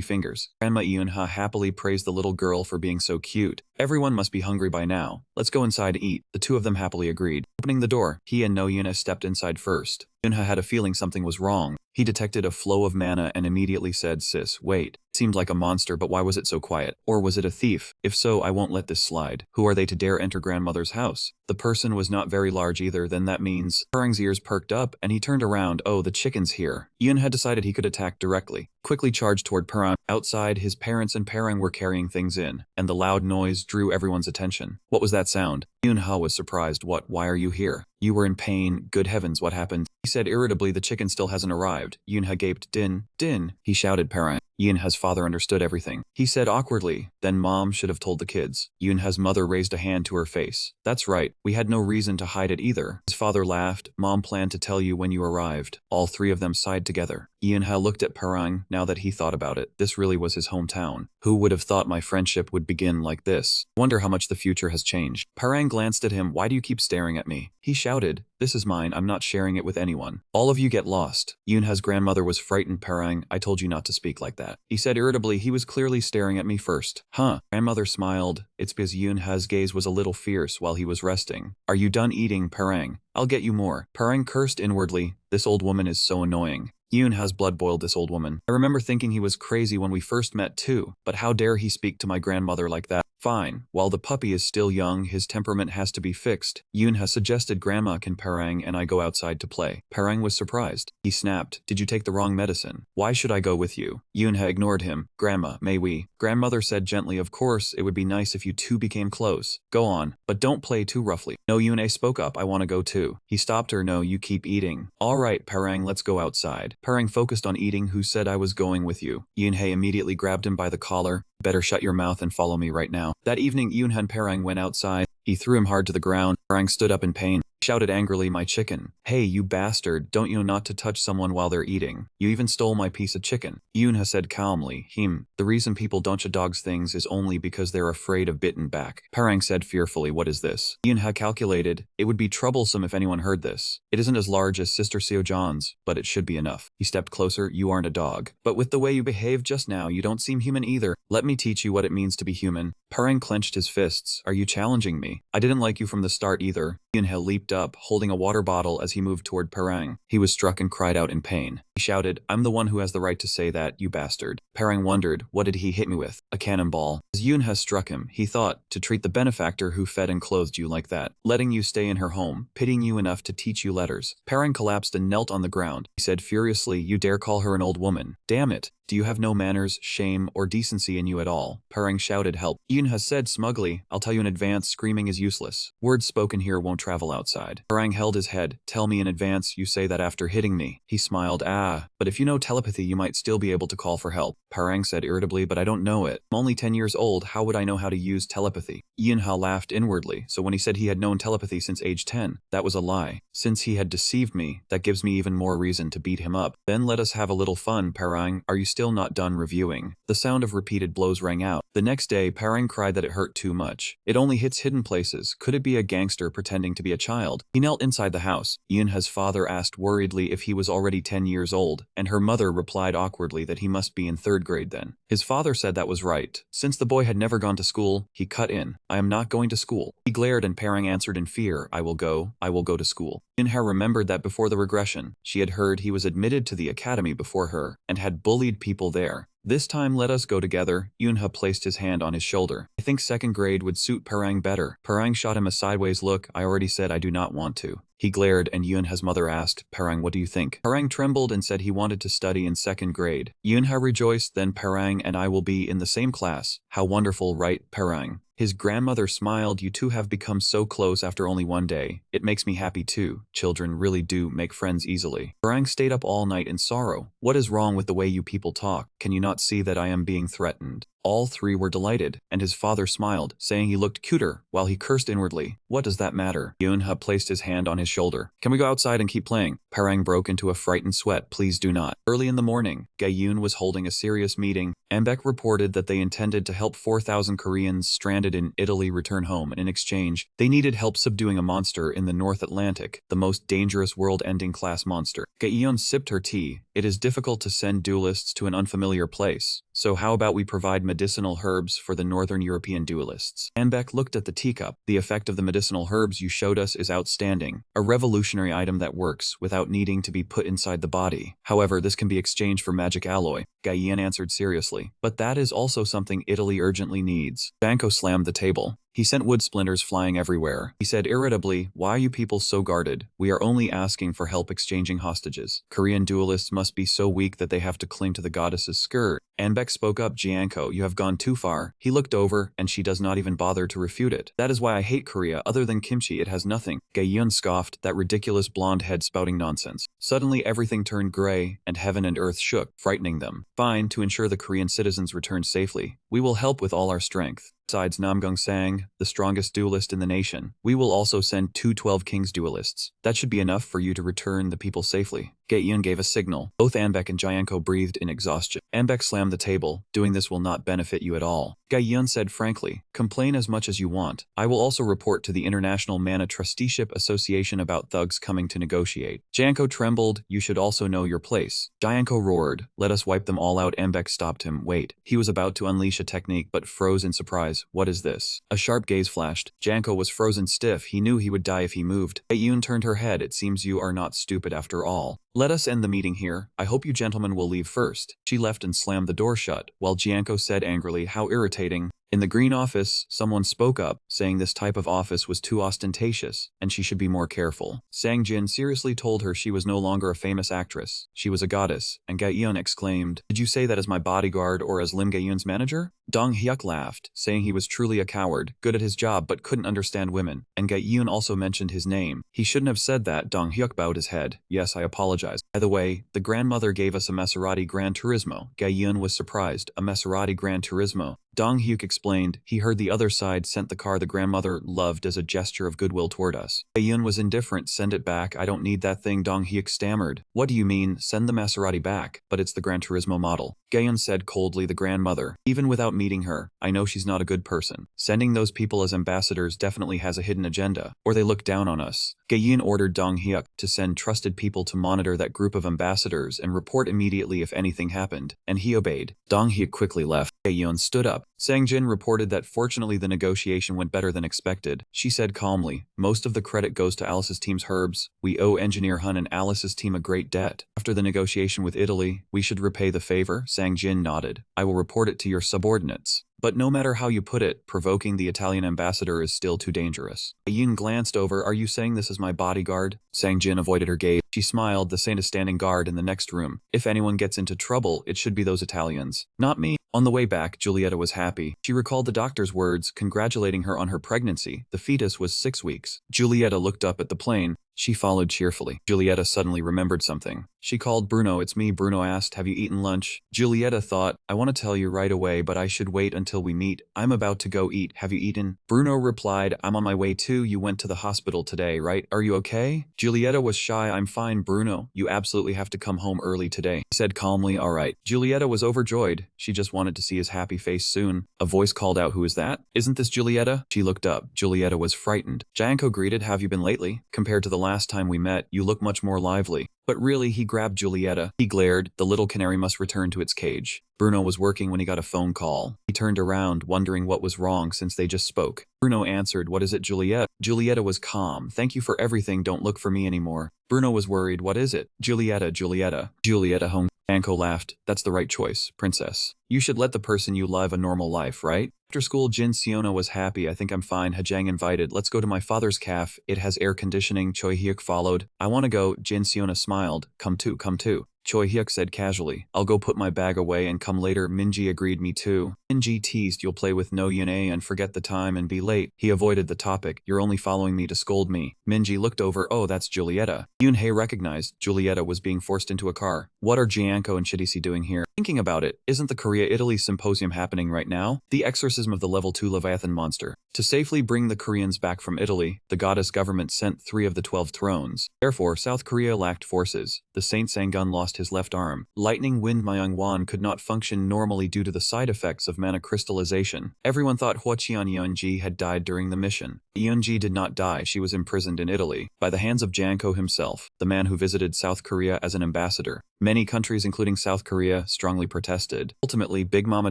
fingers. Grandma Yoonha happily praised the little girl for being so cute. "Everyone must be hungry by now. Let's go inside to eat." The two of them happily agreed. Opening the door, he and No Yoona stepped inside first. Yoonha had a feeling something was wrong. He detected a flow of mana and immediately said, "Sis, wait. It seemed like a monster, but why was it so quiet? Or was it a thief? If so, I won't let this slide. Who are they to dare enter grandmother's house?" The person was not very large either, then that means... Parang's ears perked up and he turned around. Oh, the chicken's here. Yoon had decided he could attack directly. Quickly charged toward Parang. Outside, his parents and Parang were carrying things in, and the loud noise drew everyone's attention. What was that sound? Yoon-ha was surprised. "What? Why are you here? You were in pain. Good heavens, what happened?" He said irritably, "The chicken still hasn't arrived." Yoon-ha gaped. Din, Din, he shouted. Parang. Yoon-ha's father understood everything. He said awkwardly, "Then Mom should have told the kids." Yoon-ha's mother raised a hand to her face. "That's right, we had no reason to hide it either." His father laughed. "Mom planned to tell you when you arrived." All 3 of them sighed together. Yoon-ha looked at Parang. Now that he thought about it, this really was his hometown. Who would have thought my friendship would begin like this? Wonder how much the future has changed. Parang glanced at him. "Why do you keep staring at me?" He shouted, "This is mine. I'm not sharing it with anyone. All of you get lost." Yoon-ha's grandmother was frightened. "Parang, I told you not to speak like that." He said irritably. "He was clearly staring at me first." "Huh?" Grandmother smiled. It's because Yoon-ha's gaze was a little fierce while he was resting. "Are you done eating, Parang? I'll get you more." Parang cursed inwardly. This old woman is so annoying. Yoon-ha's blood boiled. This old woman. I remember thinking he was crazy when we first met too, but how dare he speak to my grandmother like that? Fine. While the puppy is still young, his temperament has to be fixed. Yoon-ha suggested, "Grandma, can Parang and I go outside to play?" Parang was surprised. He snapped, "Did you take the wrong medicine? Why should I go with you?" Yoon-ha ignored him. "Grandma, may we?" Grandmother said gently, "Of course, it would be nice if you two became close. Go on, but don't play too roughly." No, Yoon-a spoke up. "I want to go too." He stopped her. "No, you keep eating." "All right, Parang, let's go outside." Parang focused on eating. "Who said I was going with you?" Yoon-ha immediately grabbed him by the collar. "Better shut your mouth and follow me right now." That evening, Yoon-ha and Parang went outside. He threw him hard to the ground. Parang stood up in pain. Shouted angrily, "My chicken. Hey, you bastard, don't you know not to touch someone while they're eating? You even stole my piece of chicken." Yoon-ha said calmly, The reason people don't show dogs things is only because they're afraid of bitten back." Parang said fearfully, "What is this?" Yoon-ha calculated, it would be troublesome if anyone heard this. It isn't as large as Sister Seo-john's, but it should be enough. He stepped closer. "You aren't a dog. But with the way you behaved just now, you don't seem human either. Let me teach you what it means to be human." Parang clenched his fists. "Are you challenging me? I didn't like you from the start either." Yoon-ha leaped up, holding a water bottle as he moved toward Parang. He was struck and cried out in pain. He shouted, "I'm the one who has the right to say that, you bastard." Parang wondered, what did he hit me with? A cannonball. As Yoon-ha struck him, he thought, to treat the benefactor who fed and clothed you like that, letting you stay in her home, pitying you enough to teach you letters. Parang collapsed and knelt on the ground. He said furiously, "You dare call her an old woman? Damn it. Do you have no manners, shame, or decency in you at all?" Parang shouted help. Yoon-ha said smugly, "I'll tell you in advance, screaming is useless. Words spoken here won't travel outside." Parang held his head. "Tell me in advance, you say that after hitting me." He smiled. "Ah, But if you know telepathy, you might still be able to call for help. Parang said irritably, but I don't know it. I'm only 10 years old, how would I know how to use telepathy? Yunha laughed inwardly, so when he said he had known telepathy since age 10, that was a lie. Since he had deceived me, that gives me even more reason to beat him up. Then let us have a little fun, Parang. Are you still not done reviewing? The sound of repeated blows rang out. The next day, Parang cried that it hurt too much. It only hits hidden places. Could it be a gangster pretending to be a child? He knelt inside the house. Yunha's father asked worriedly if he was already 10 years old, and her mother replied awkwardly that he must be in 3rd grade then. His father said that was right. Since the boy had never gone to school, he cut in. I am not going to school. He glared and Parang answered in fear, I will go to school. Yunha remembered that before the regression, she had heard he was admitted to the academy before her, and had bullied people there. This time let us go together. Yunha placed his hand on his shoulder. I think 2nd grade would suit Parang better. Parang shot him a sideways look. I already said I do not want to. He glared and Yunha's mother asked, Parang, what do you think? Parang trembled and said he wanted to study in 2nd grade. Yunha rejoiced, then Parang and I will be in the same class. How wonderful, right, Parang? His grandmother smiled. You two have become so close after only 1 day. It makes me happy too. Children really do make friends easily. Parang stayed up all night in sorrow. What is wrong with the way you people talk? Can you not see that I am being threatened? All three were delighted, and his father smiled, saying he looked cuter, while he cursed inwardly. What does that matter? Yunha placed his hand on his shoulder. Can we go outside and keep playing? Parang broke into a frightened sweat. Please do not. Early in the morning, Gayun was holding a serious meeting. Ambek reported that they intended to help 4,000 Koreans stranded in Italy return home, and in exchange, they needed help subduing a monster in the North Atlantic, the most dangerous world-ending class monster. Gayun sipped her tea. It is difficult to send duelists to an unfamiliar place, so how about we provide medicinal herbs for the Northern European duelists? Ambek looked at the teacup. The effect of the medicinal herbs you showed us is outstanding, a revolutionary item that works without needing to be put inside the body. However, this can be exchanged for magic alloy. Gaiyan answered seriously. But that is also something Italy urgently needs. Banco slammed the table. He sent wood splinters flying everywhere. He said irritably, why are you people so guarded? We are only asking for help exchanging hostages. Korean duelists must be so weak that they have to cling to the goddess's skirt. Anbek spoke up, Jianko, you have gone too far. He looked over, and she does not even bother to refute it. That is why I hate Korea. Other than kimchi, it has nothing. Gaeyun scoffed, that ridiculous blonde head spouting nonsense. Suddenly everything turned gray, and heaven and earth shook, frightening them. Fine, to ensure the Korean citizens returned safely. We will help with all our strength. Besides Namgung sang, the strongest duelist in the nation, we will also send 2 12 Kings duelists. That should be enough for you to return the people safely. Gaeyun gave a signal. Both Anbek and Jianko breathed in exhaustion. Anbek slammed the table. Doing this will not benefit you at all. Gaeyun said frankly, complain as much as you want. I will also report to the International Mana Trusteeship Association about thugs coming to negotiate. Jianko trembled. You should also know your place. Jianko roared. Let us wipe them all out. Anbek stopped him. Wait. He was about to unleash a technique but froze in surprise. What is this? A sharp gaze flashed. Jianko was frozen stiff. He knew he would die if he moved. Gaeyun turned her head. It seems you are not stupid after all. Let us end the meeting here. I hope you gentlemen will leave first. She left and slammed the door shut, while Jianko said angrily, how irritating. In the green office, someone spoke up, saying this type of office was too ostentatious, and she should be more careful. Sang Jin seriously told her she was no longer a famous actress. She was a goddess, and Gaeyun exclaimed, did you say that as my bodyguard or as Lim Gaeyun's manager? Dong Hyuk laughed, saying he was truly a coward, good at his job but couldn't understand women, and Gaeyun also mentioned his name. He shouldn't have said that. Dong Hyuk bowed his head. Yes, I apologize. By the way, the grandmother gave us a Maserati Gran Turismo. Gaeyun was surprised. A Maserati Gran Turismo. Dong Hyuk explained, he heard the other side sent the car the grandmother loved as a gesture of goodwill toward us. Gaeyun was indifferent. Send it back. I don't need that thing. Dong Hyuk stammered. What do you mean, send the Maserati back? But it's the Gran Turismo model. Gaeyun said coldly, the grandmother. Even without meeting her, I know she's not a good person. Sending those people as ambassadors definitely has a hidden agenda, or they look down on us. Gaeyun ordered Dong Hyuk to send trusted people to monitor that group of ambassadors and report immediately if anything happened, and he obeyed. Dong Hyuk quickly left. Gaeyun stood up. Sang Jin reported that fortunately the negotiation went better than expected. She said calmly, most of the credit goes to Alice's team's herbs. We owe Engineer Hun and Alice's team a great debt. After the negotiation with Italy, we should repay the favor. Sang Jin nodded. I will report it to your subordinates. But no matter how you put it, provoking the Italian ambassador is still too dangerous. Yin glanced over. Are you saying this is my bodyguard? Sang Jin avoided her gaze. She smiled. The saint is standing guard in the next room. If anyone gets into trouble, it should be those Italians. Not me. On the way back, Giulietta was happy. She recalled the doctor's words, congratulating her on her pregnancy. The fetus was 6 weeks. Giulietta looked up at the plane. She followed cheerfully. Giulietta suddenly remembered something. She called Bruno. It's me. Bruno asked, have you eaten lunch? Giulietta thought, I want to tell you right away, but I should wait until we meet. I'm about to go eat. Have you eaten? Bruno replied, I'm on my way too. You went to the hospital today, right? Are you okay? Giulietta was shy. I'm fine, Bruno. You absolutely have to come home early today. He said calmly, all right. Giulietta was overjoyed. She just wanted to see his happy face soon. A voice called out, who is that? Isn't this Giulietta? She looked up. Giulietta was frightened. Janko greeted, have you been lately? Compared to the last time we met, you look much more lively. But really, he grabbed Giulietta. He glared. The little canary must return to its cage. Bruno was working when he got a phone call. He turned around, wondering what was wrong since they just spoke. Bruno answered, what is it, Giulietta? Giulietta was calm. Thank you for everything. Don't look for me anymore. Bruno was worried. What is it? Giulietta home. Janko laughed. That's the right choice, princess. You should let the person you love a normal life, right? After school, Jin Siona was happy. I think I'm fine. Hajang invited. Let's go to my father's cafe. It has air conditioning. Choi Hyuk followed. I want to go. Jin Siona smiled. Come too, come too. Choi Hyuk said casually. I'll go put my bag away and come later. Minji agreed, me too. Minji teased, you'll play with no Yune and forget the time and be late. He avoided the topic. You're only following me to scold me. Minji looked over. Oh, that's Giulietta. Yoonhae recognized Giulietta was being forced into a car. What are Gianco and Chidisi doing here? Thinking about it, isn't the Korea-Italy symposium happening right now? The exorcism of the level 2 Leviathan monster. To safely bring the Koreans back from Italy, the goddess government sent 3 of the 12 thrones. Therefore, South Korea lacked forces. The Saint Sangun lost his left arm. Lightning Wind Myungwon could not function normally due to the side effects of mana crystallization. Everyone thought Hwacheon Yeonji had died during the mission. Yeonji did not die. She was imprisoned in Italy by the hands of Janko himself, the man who visited South Korea as an ambassador. Many countries, including South Korea, strongly protested. Ultimately, Big Mama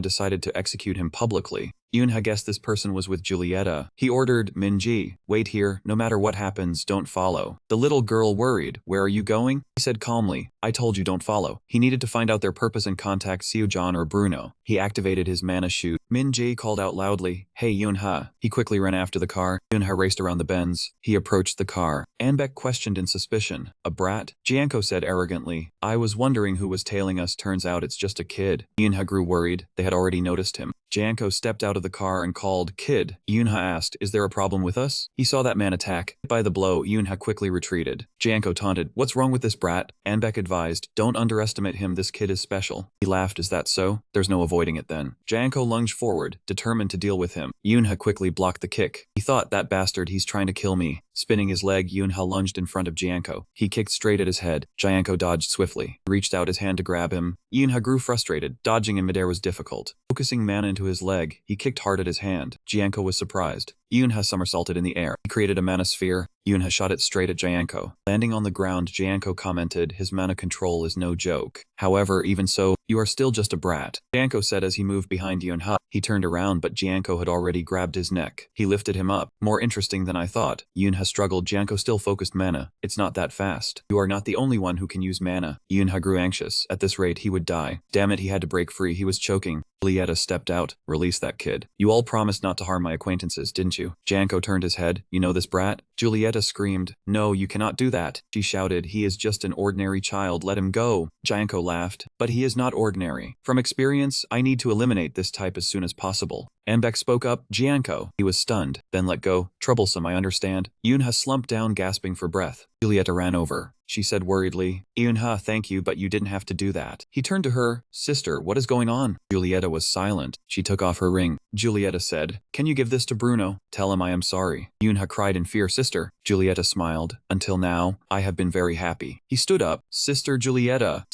decided to execute him publicly. Yoonha guessed this person was with Giulietta. He ordered Minji, wait here, no matter what happens, don't follow. The little girl worried, where are you going? He said calmly, I told you don't follow. He needed to find out their purpose and contact Seojan or Bruno. He activated his mana chute. Minji called out loudly, hey Yoonha. He quickly ran after the car. Yoonha raced around the bends. He approached the car. Anbek questioned in suspicion. A brat? Jianko said arrogantly, I was wondering who was tailing us, turns out it's just a kid. Yoonha grew worried. They had already noticed him. Janko stepped out of the car and called, Kid. Yoonha asked, is there a problem with us? He saw that man attack. By the blow, Yoonha quickly retreated. Janko taunted, what's wrong with this brat? Anbek advised, don't underestimate him, this kid is special. He laughed, is that so? There's no avoiding it then. Janko lunged forward, determined to deal with him. Yoonha quickly blocked the kick. He thought, that bastard, he's trying to kill me. Spinning his leg, Yoonha lunged in front of Janko. He kicked straight at his head. Janko dodged swiftly. He reached out his hand to grab him. Yoonha grew frustrated. Dodging in midair was difficult. Focusing mana into his leg, he kicked hard at his hand. Janko was surprised. Yoonha somersaulted in the air. He created a mana sphere. Yoonha shot it straight at Janko. Landing on the ground, Janko commented, his mana control is no joke. However, even so, you are still just a brat. Janko said as he moved behind Yoonha. He turned around, but Janko had already grabbed his neck. He lifted him up. More interesting than I thought. Yoonha struggled. Janko still focused mana. It's not that fast. You are not the only one who can use mana. Yoonha grew anxious. At this rate, he would die. Damn it, he had to break free. He was choking. Giulietta stepped out. Release that kid. You all promised not to harm my acquaintances, didn't you? Janko turned his head. You know this brat? Giulietta screamed. No, you cannot do that. She shouted. He is just an ordinary child. Let him go. Janko laughed. But he is not ordinary. From experience, I need to eliminate this type as soon as possible. Anbek spoke up. Janko. He was stunned. Then let go. Troublesome, I understand. Yoonha slumped down, gasping for breath. Giulietta ran over. She said worriedly, Yoonha, thank you, but you didn't have to do that. He turned to her. Sister, what is going on? Giulietta was silent. She took off her ring. Giulietta said, can you give this to Bruno? Tell him I am sorry. Yoonha cried in fear. Sister. Giulietta smiled. Until now, I have been very happy. He stood up. Sister Giulietta,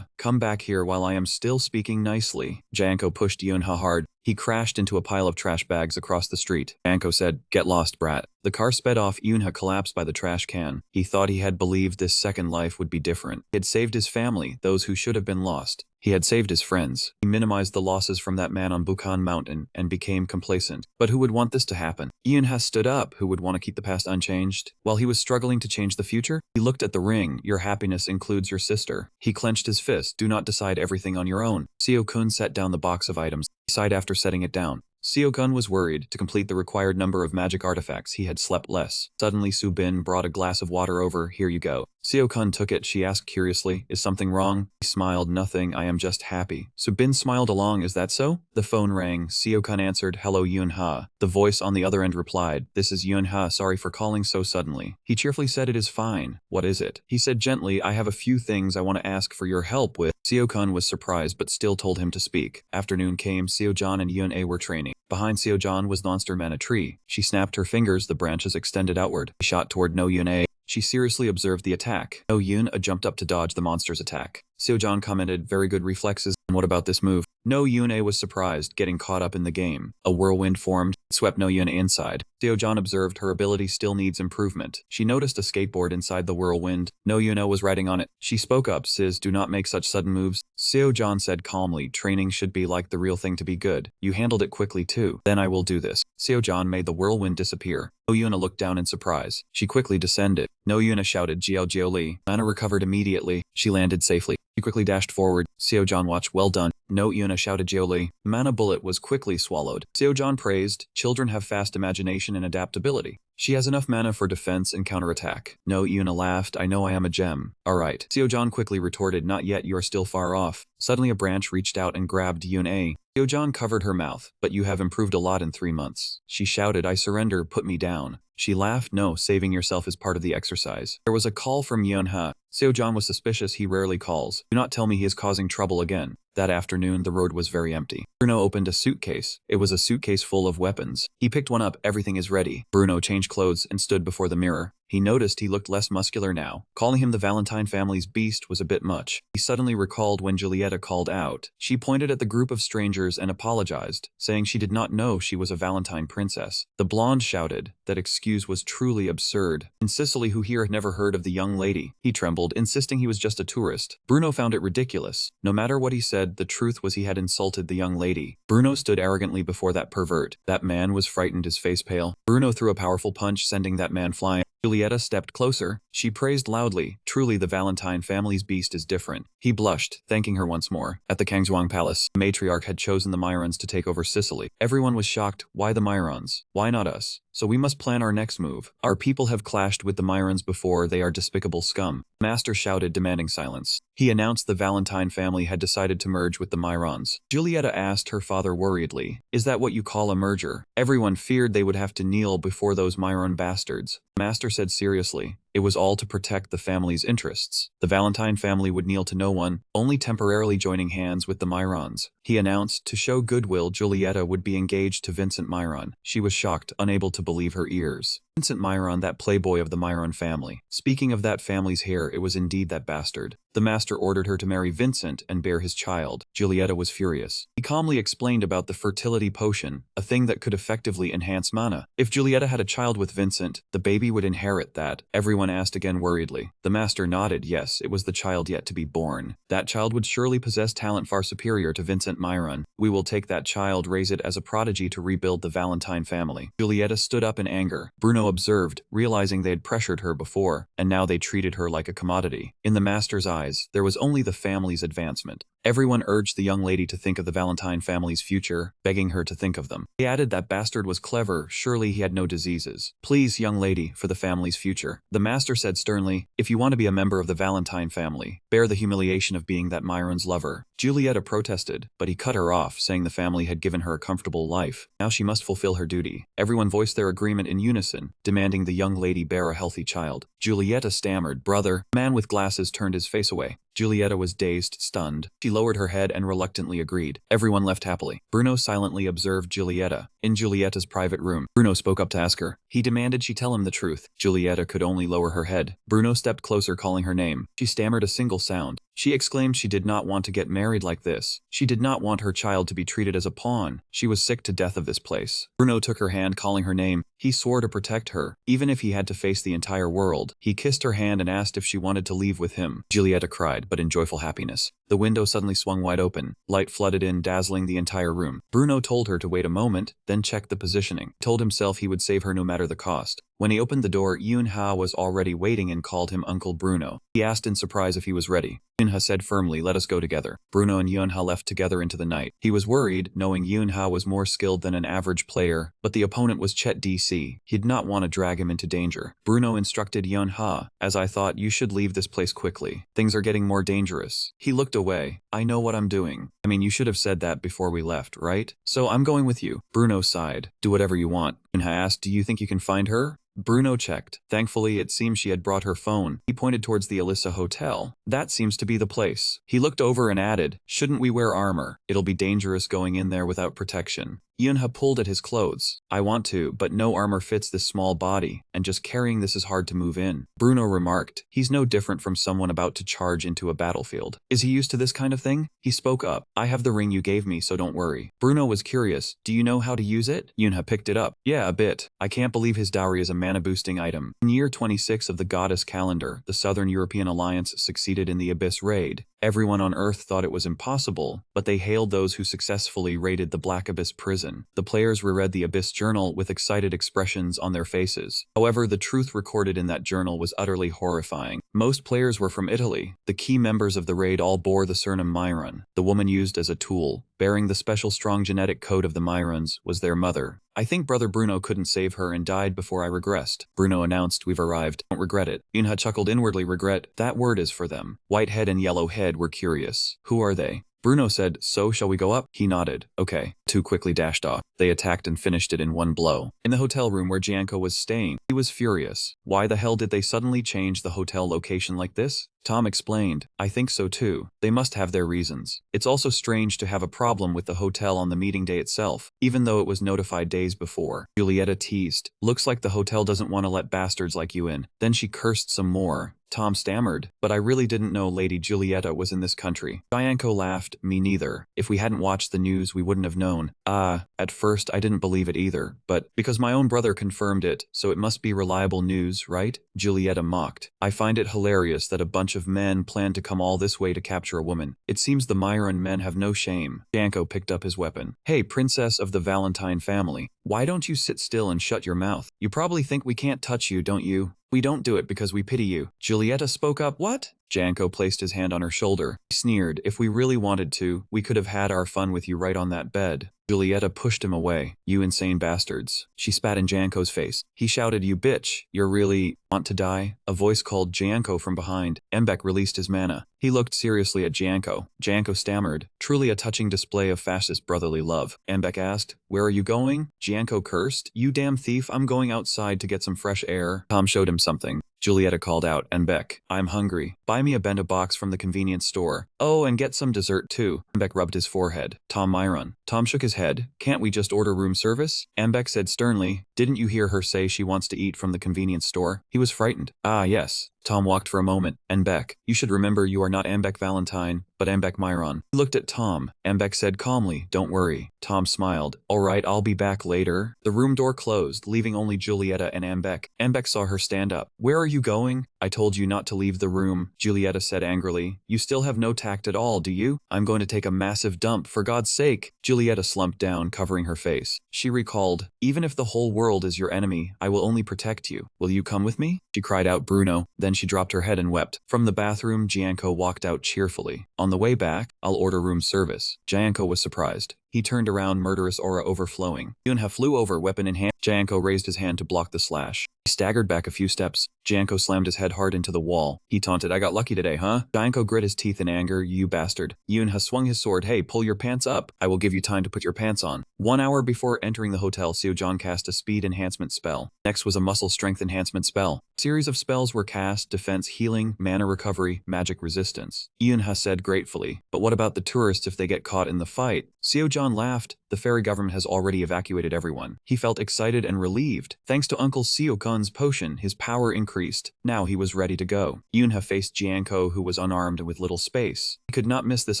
come back here while I am still speaking nicely. Janko pushed Yoonha hard. He crashed into a pile of trash bags across the street. Janko said, get lost, brat. The car sped off. Yoonha collapsed by the trash can. He thought he had believed this second life would be different. He had saved his family, those who should have been lost. He had saved his friends. He minimized the losses from that man on Bukhan Mountain and became complacent. But who would want this to happen? Yoonha stood up. Who would want to keep the past unchanged? While he was struggling to change the future, he looked at the ring. Your happiness includes your sister. He clenched his fist. Do not decide everything on your own. Seo-kun set down the box of items. He sighed after setting it down. Seo-kun was worried. To complete the required number of magic artifacts, he had slept less. Suddenly, Su-bin brought a glass of water over. Here you go. Seo-kun took it. She asked curiously, is something wrong? He smiled, nothing, I am just happy. Subin smiled along, is that so? The phone rang. Seo-kun answered, hello Yoon-ha. The voice on the other end replied, this is Yoon-ha, sorry for calling so suddenly. He cheerfully said, it is fine. What is it? He said gently, I have a few things I want to ask for your help with. Seo-kun was surprised but still told him to speak. Afternoon came. Seo-jan and Yoon-a were training. Behind Seo-jan was the monster mana tree. She snapped her fingers, the branches extended outward. She shot toward No Yoon-a. She seriously observed the attack. No Yoon-a jumped up to dodge the monster's attack. Seo-jan commented, very good reflexes, and what about this move? No Yoon-a was surprised, getting caught up in the game. A whirlwind formed, swept No Yoon-a inside. Seo-jan observed her ability still needs improvement. She noticed a skateboard inside the whirlwind. No Yoon-a was riding on it. She spoke up, Sis, do not make such sudden moves. Seo-jan said calmly, training should be like the real thing to be good. You handled it quickly too. Then I will do this. Seo-jan made the whirlwind disappear. No Yoon-a looked down in surprise. She quickly descended. No Yoon-a shouted, Jiao Jiao Li. Mana recovered immediately. She landed safely. She quickly dashed forward. Seo-jan watched, well done. No Yoon-a shouted, Jiao Li. Mana bullet was quickly swallowed. Seo-jan praised, children have fast imagination and adaptability. She has enough mana for defense and counterattack. No Yoon-a laughed, I know I am a gem. Alright. Seo-jan quickly retorted, not yet, you are still far off. Suddenly a branch reached out and grabbed Yoon-a. Seo-jan covered her mouth, but you have improved a lot in 3 months. She shouted, I surrender, put me down. She laughed, no, saving yourself is part of the exercise. There was a call from Yoon-ha. Seo-jan was suspicious, he rarely calls. Do not tell me he is causing trouble again. That afternoon, the road was very empty. Bruno opened a suitcase. It was a suitcase full of weapons. He picked one up, everything is ready. Bruno changed clothes and stood before the mirror. He noticed he looked less muscular now. Calling him the Valentine family's beast was a bit much. He suddenly recalled when Julieta called out. She pointed at the group of strangers and apologized, saying she did not know she was a Valentine princess. The blonde shouted. That excuse was truly absurd. And Cicely, who here had never heard of the young lady, he trembled, insisting he was just a tourist. Bruno found it ridiculous. No matter what he said, the truth was he had insulted the young lady. Bruno stood arrogantly before that pervert. That man was frightened, his face pale. Bruno threw a powerful punch, sending that man flying. Julieta stepped closer. She praised loudly. Truly the Valentine family's beast is different. He blushed, thanking her once more. At the Kangzhuang Palace, the matriarch had chosen the Myrons to take over Sicily. Everyone was shocked. Why the Myrons? Why not us? So we must plan our next move. Our people have clashed with the Myrons before, they are despicable scum. Master shouted, demanding silence. He announced the Valentine family had decided to merge with the Myrons. Julieta asked her father worriedly, is that what you call a merger? Everyone feared they would have to kneel before those Myron bastards. Master said seriously, it was all to protect the family's interests. The Valentine family would kneel to no one, only temporarily joining hands with the Myrons. He announced, to show goodwill, Julieta would be engaged to Vincent Myron. She was shocked, unable to believe her ears. Vincent Myron, that playboy of the Myron family. Speaking of that family's hair, it was indeed that bastard. The master ordered her to marry Vincent and bear his child. Julieta was furious. He calmly explained about the fertility potion, a thing that could effectively enhance mana. If Julieta had a child with Vincent, the baby would inherit that. Everyone asked again worriedly. The master nodded, yes, it was the child yet to be born. That child would surely possess talent far superior to Vincent Myron. We will take that child, raise it as a prodigy to rebuild the Valentine family. Julieta stood up in anger. Bruno observed, realizing they had pressured her before, and now they treated her like a commodity. In the master's eyes, there was only the family's advancement. Everyone urged the young lady to think of the Valentine family's future, begging her to think of them. He added that bastard was clever, surely he had no diseases. Please, young lady, for the family's future. The master said sternly, if you want to be a member of the Valentine family, bear the humiliation of being that Myron's lover. Julieta protested, but he cut her off, saying the family had given her a comfortable life. Now she must fulfill her duty. Everyone voiced their agreement in unison, demanding the young lady bear a healthy child. Julieta stammered, brother. The man with glasses turned his face away. Julieta was dazed, stunned. She lowered her head and reluctantly agreed. Everyone left happily. Bruno silently observed Julieta. In Julieta's private room, Bruno spoke up to ask her. He demanded she tell him the truth. Julieta could only lower her head. Bruno stepped closer, calling her name. She stammered a single sound. She exclaimed she did not want to get married like this. She did not want her child to be treated as a pawn. She was sick to death of this place. Bruno took her hand, calling her name. He swore to protect her, even if he had to face the entire world. He kissed her hand and asked if she wanted to leave with him. Julieta cried, but in joyful happiness. The window suddenly swung wide open. Light flooded in, dazzling the entire room. Bruno told her to wait a moment, then check the positioning. He told himself he would save her no matter the cost. When he opened the door, Yoon-ha was already waiting and called him Uncle Bruno. He asked in surprise if he was ready. Yoon-ha said firmly, "Let us go together." Bruno and Yoon-ha left together into the night. He was worried, knowing Yoon-ha was more skilled than an average player, but the opponent was Chet DC. He'd not want to drag him into danger. Bruno instructed Yoon-ha, "As I thought, you should leave this place quickly. Things are getting more dangerous." He looked away. "I know what I'm doing. I mean, you should have said that before we left, right? So I'm going with you." Bruno sighed. "Do whatever you want." Yoon-ha asked, "Do you think you can find her?" Bruno checked. Thankfully, it seems she had brought her phone. He pointed towards the Alyssa Hotel. "That seems to be the place." He looked over and added, "Shouldn't we wear armor? It'll be dangerous going in there without protection." Yoon-ha pulled at his clothes. "I want to, but no armor fits this small body, and just carrying this is hard to move in." Bruno remarked, "He's no different from someone about to charge into a battlefield. Is he used to this kind of thing?" He spoke up. "I have the ring you gave me, so don't worry." Bruno was curious. "Do you know how to use it?" Yoon-ha picked it up. "Yeah, a bit. I can't believe his dowry is a mana-boosting item." In year 26 of the goddess calendar, the Southern European Alliance succeeded in the Abyss raid. Everyone on Earth thought it was impossible, but they hailed those who successfully raided the Black Abyss prison. The players reread the Abyss journal with excited expressions on their faces. However, the truth recorded in that journal was utterly horrifying. Most players were from Italy. The key members of the raid all bore the surname Myron. The woman used as a tool, bearing the special strong genetic code of the Myrons, was their mother. "I think Brother Bruno couldn't save her and died before I regressed." Bruno announced, "We've arrived. Don't regret it." Yoon-ha chuckled inwardly. "Regret? That word is for them." Whitehead and Yellowhead were curious. "Who are they?" Bruno said, "So, shall we go up?" He nodded. "Okay." Two quickly dashed off. They attacked and finished it in one blow. In the hotel room where Jianko was staying, he was furious. Why the hell did they suddenly change the hotel location like this? Tom explained, "I think so too. They must have their reasons. It's also strange to have a problem with the hotel on the meeting day itself, even though it was notified days before." Julieta teased, "Looks like the hotel doesn't want to let bastards like you in." Then she cursed some more. Tom stammered, "But I really didn't know Lady Julieta was in this country." Jianko laughed, "Me neither. If we hadn't watched the news, we wouldn't have known." At first I didn't believe it either, but because my own brother confirmed it, so it must be reliable news, right?" Julieta mocked. "I find it hilarious that a bunch of men plan to come all this way to capture a woman. It seems the Myron men have no shame." Jianko picked up his weapon. "Hey, princess of the Valentine family, why don't you sit still and shut your mouth? You probably think we can't touch you, don't you? We don't do it because we pity you." Julieta spoke up. "What?" Janko placed his hand on her shoulder. He sneered, "If we really wanted to, we could have had our fun with you right on that bed." Julieta pushed him away. "You insane bastards." She spat in Janko's face. He shouted, "You bitch, you're really want to die?" A voice called Janko from behind. Mbek released his mana. He looked seriously at Janko. Janko stammered, truly a touching display of fascist brotherly love. Mbek asked, "Where are you going?" Janko cursed, "You damn thief, I'm going outside to get some fresh air." Tom showed him something. Julieta called out, "Mbek, I'm hungry. Buy me a bento box from the convenience store. Oh, and get some dessert too." Mbek rubbed his forehead. "Tom Myron." Tom shook his head. "Can't we just order room service?" Mbek said sternly, "Didn't you hear her say she wants to eat from the convenience store?" He was frightened. "Ah, yes." Tom walked for a moment. "Mbek, you should remember you are not Mbek Valentine, but Mbek Myron." He looked at Tom. Mbek said calmly, "Don't worry." Tom smiled. "All right, I'll be back later." The room door closed, leaving only Julieta and Mbek. Mbek saw her stand up. "Where are you going?" "I told you not to leave the room," Julieta said angrily. "You still have no tact at all, do you?" "I'm going to take a massive dump, for God's sake." Julieta slumped down, covering her face. She recalled, "Even if the whole world is your enemy, I will only protect you. Will you come with me?" She cried out, "Bruno." Then she dropped her head and wept. From the bathroom, Jianko walked out cheerfully. On the way back, "I'll order room service." Jianko was surprised. He turned around, murderous aura overflowing. Yoon-ha flew over, weapon in hand. Jianko raised his hand to block the slash. He staggered back a few steps. Jianko slammed his head hard into the wall. He taunted, "I got lucky today, huh?" Jianko grit his teeth in anger, "You bastard." Yoon-ha swung his sword. "Hey, pull your pants up. I will give you time to put your pants on." 1 hour before entering the hotel, Seo-jon cast a speed enhancement spell. Next was a muscle strength enhancement spell. Series of spells were cast: defense, healing, mana recovery, magic resistance. Yoon-ha said gratefully, "But what about the tourists if they get caught in the fight?" Seo-jon laughed. "The fairy government has already evacuated everyone." He felt excited and relieved. Thanks to Uncle Seo-kun's potion, his power increased. Now he was ready to go. Yoon-ha faced Jianko, who was unarmed and with little space. He could not miss this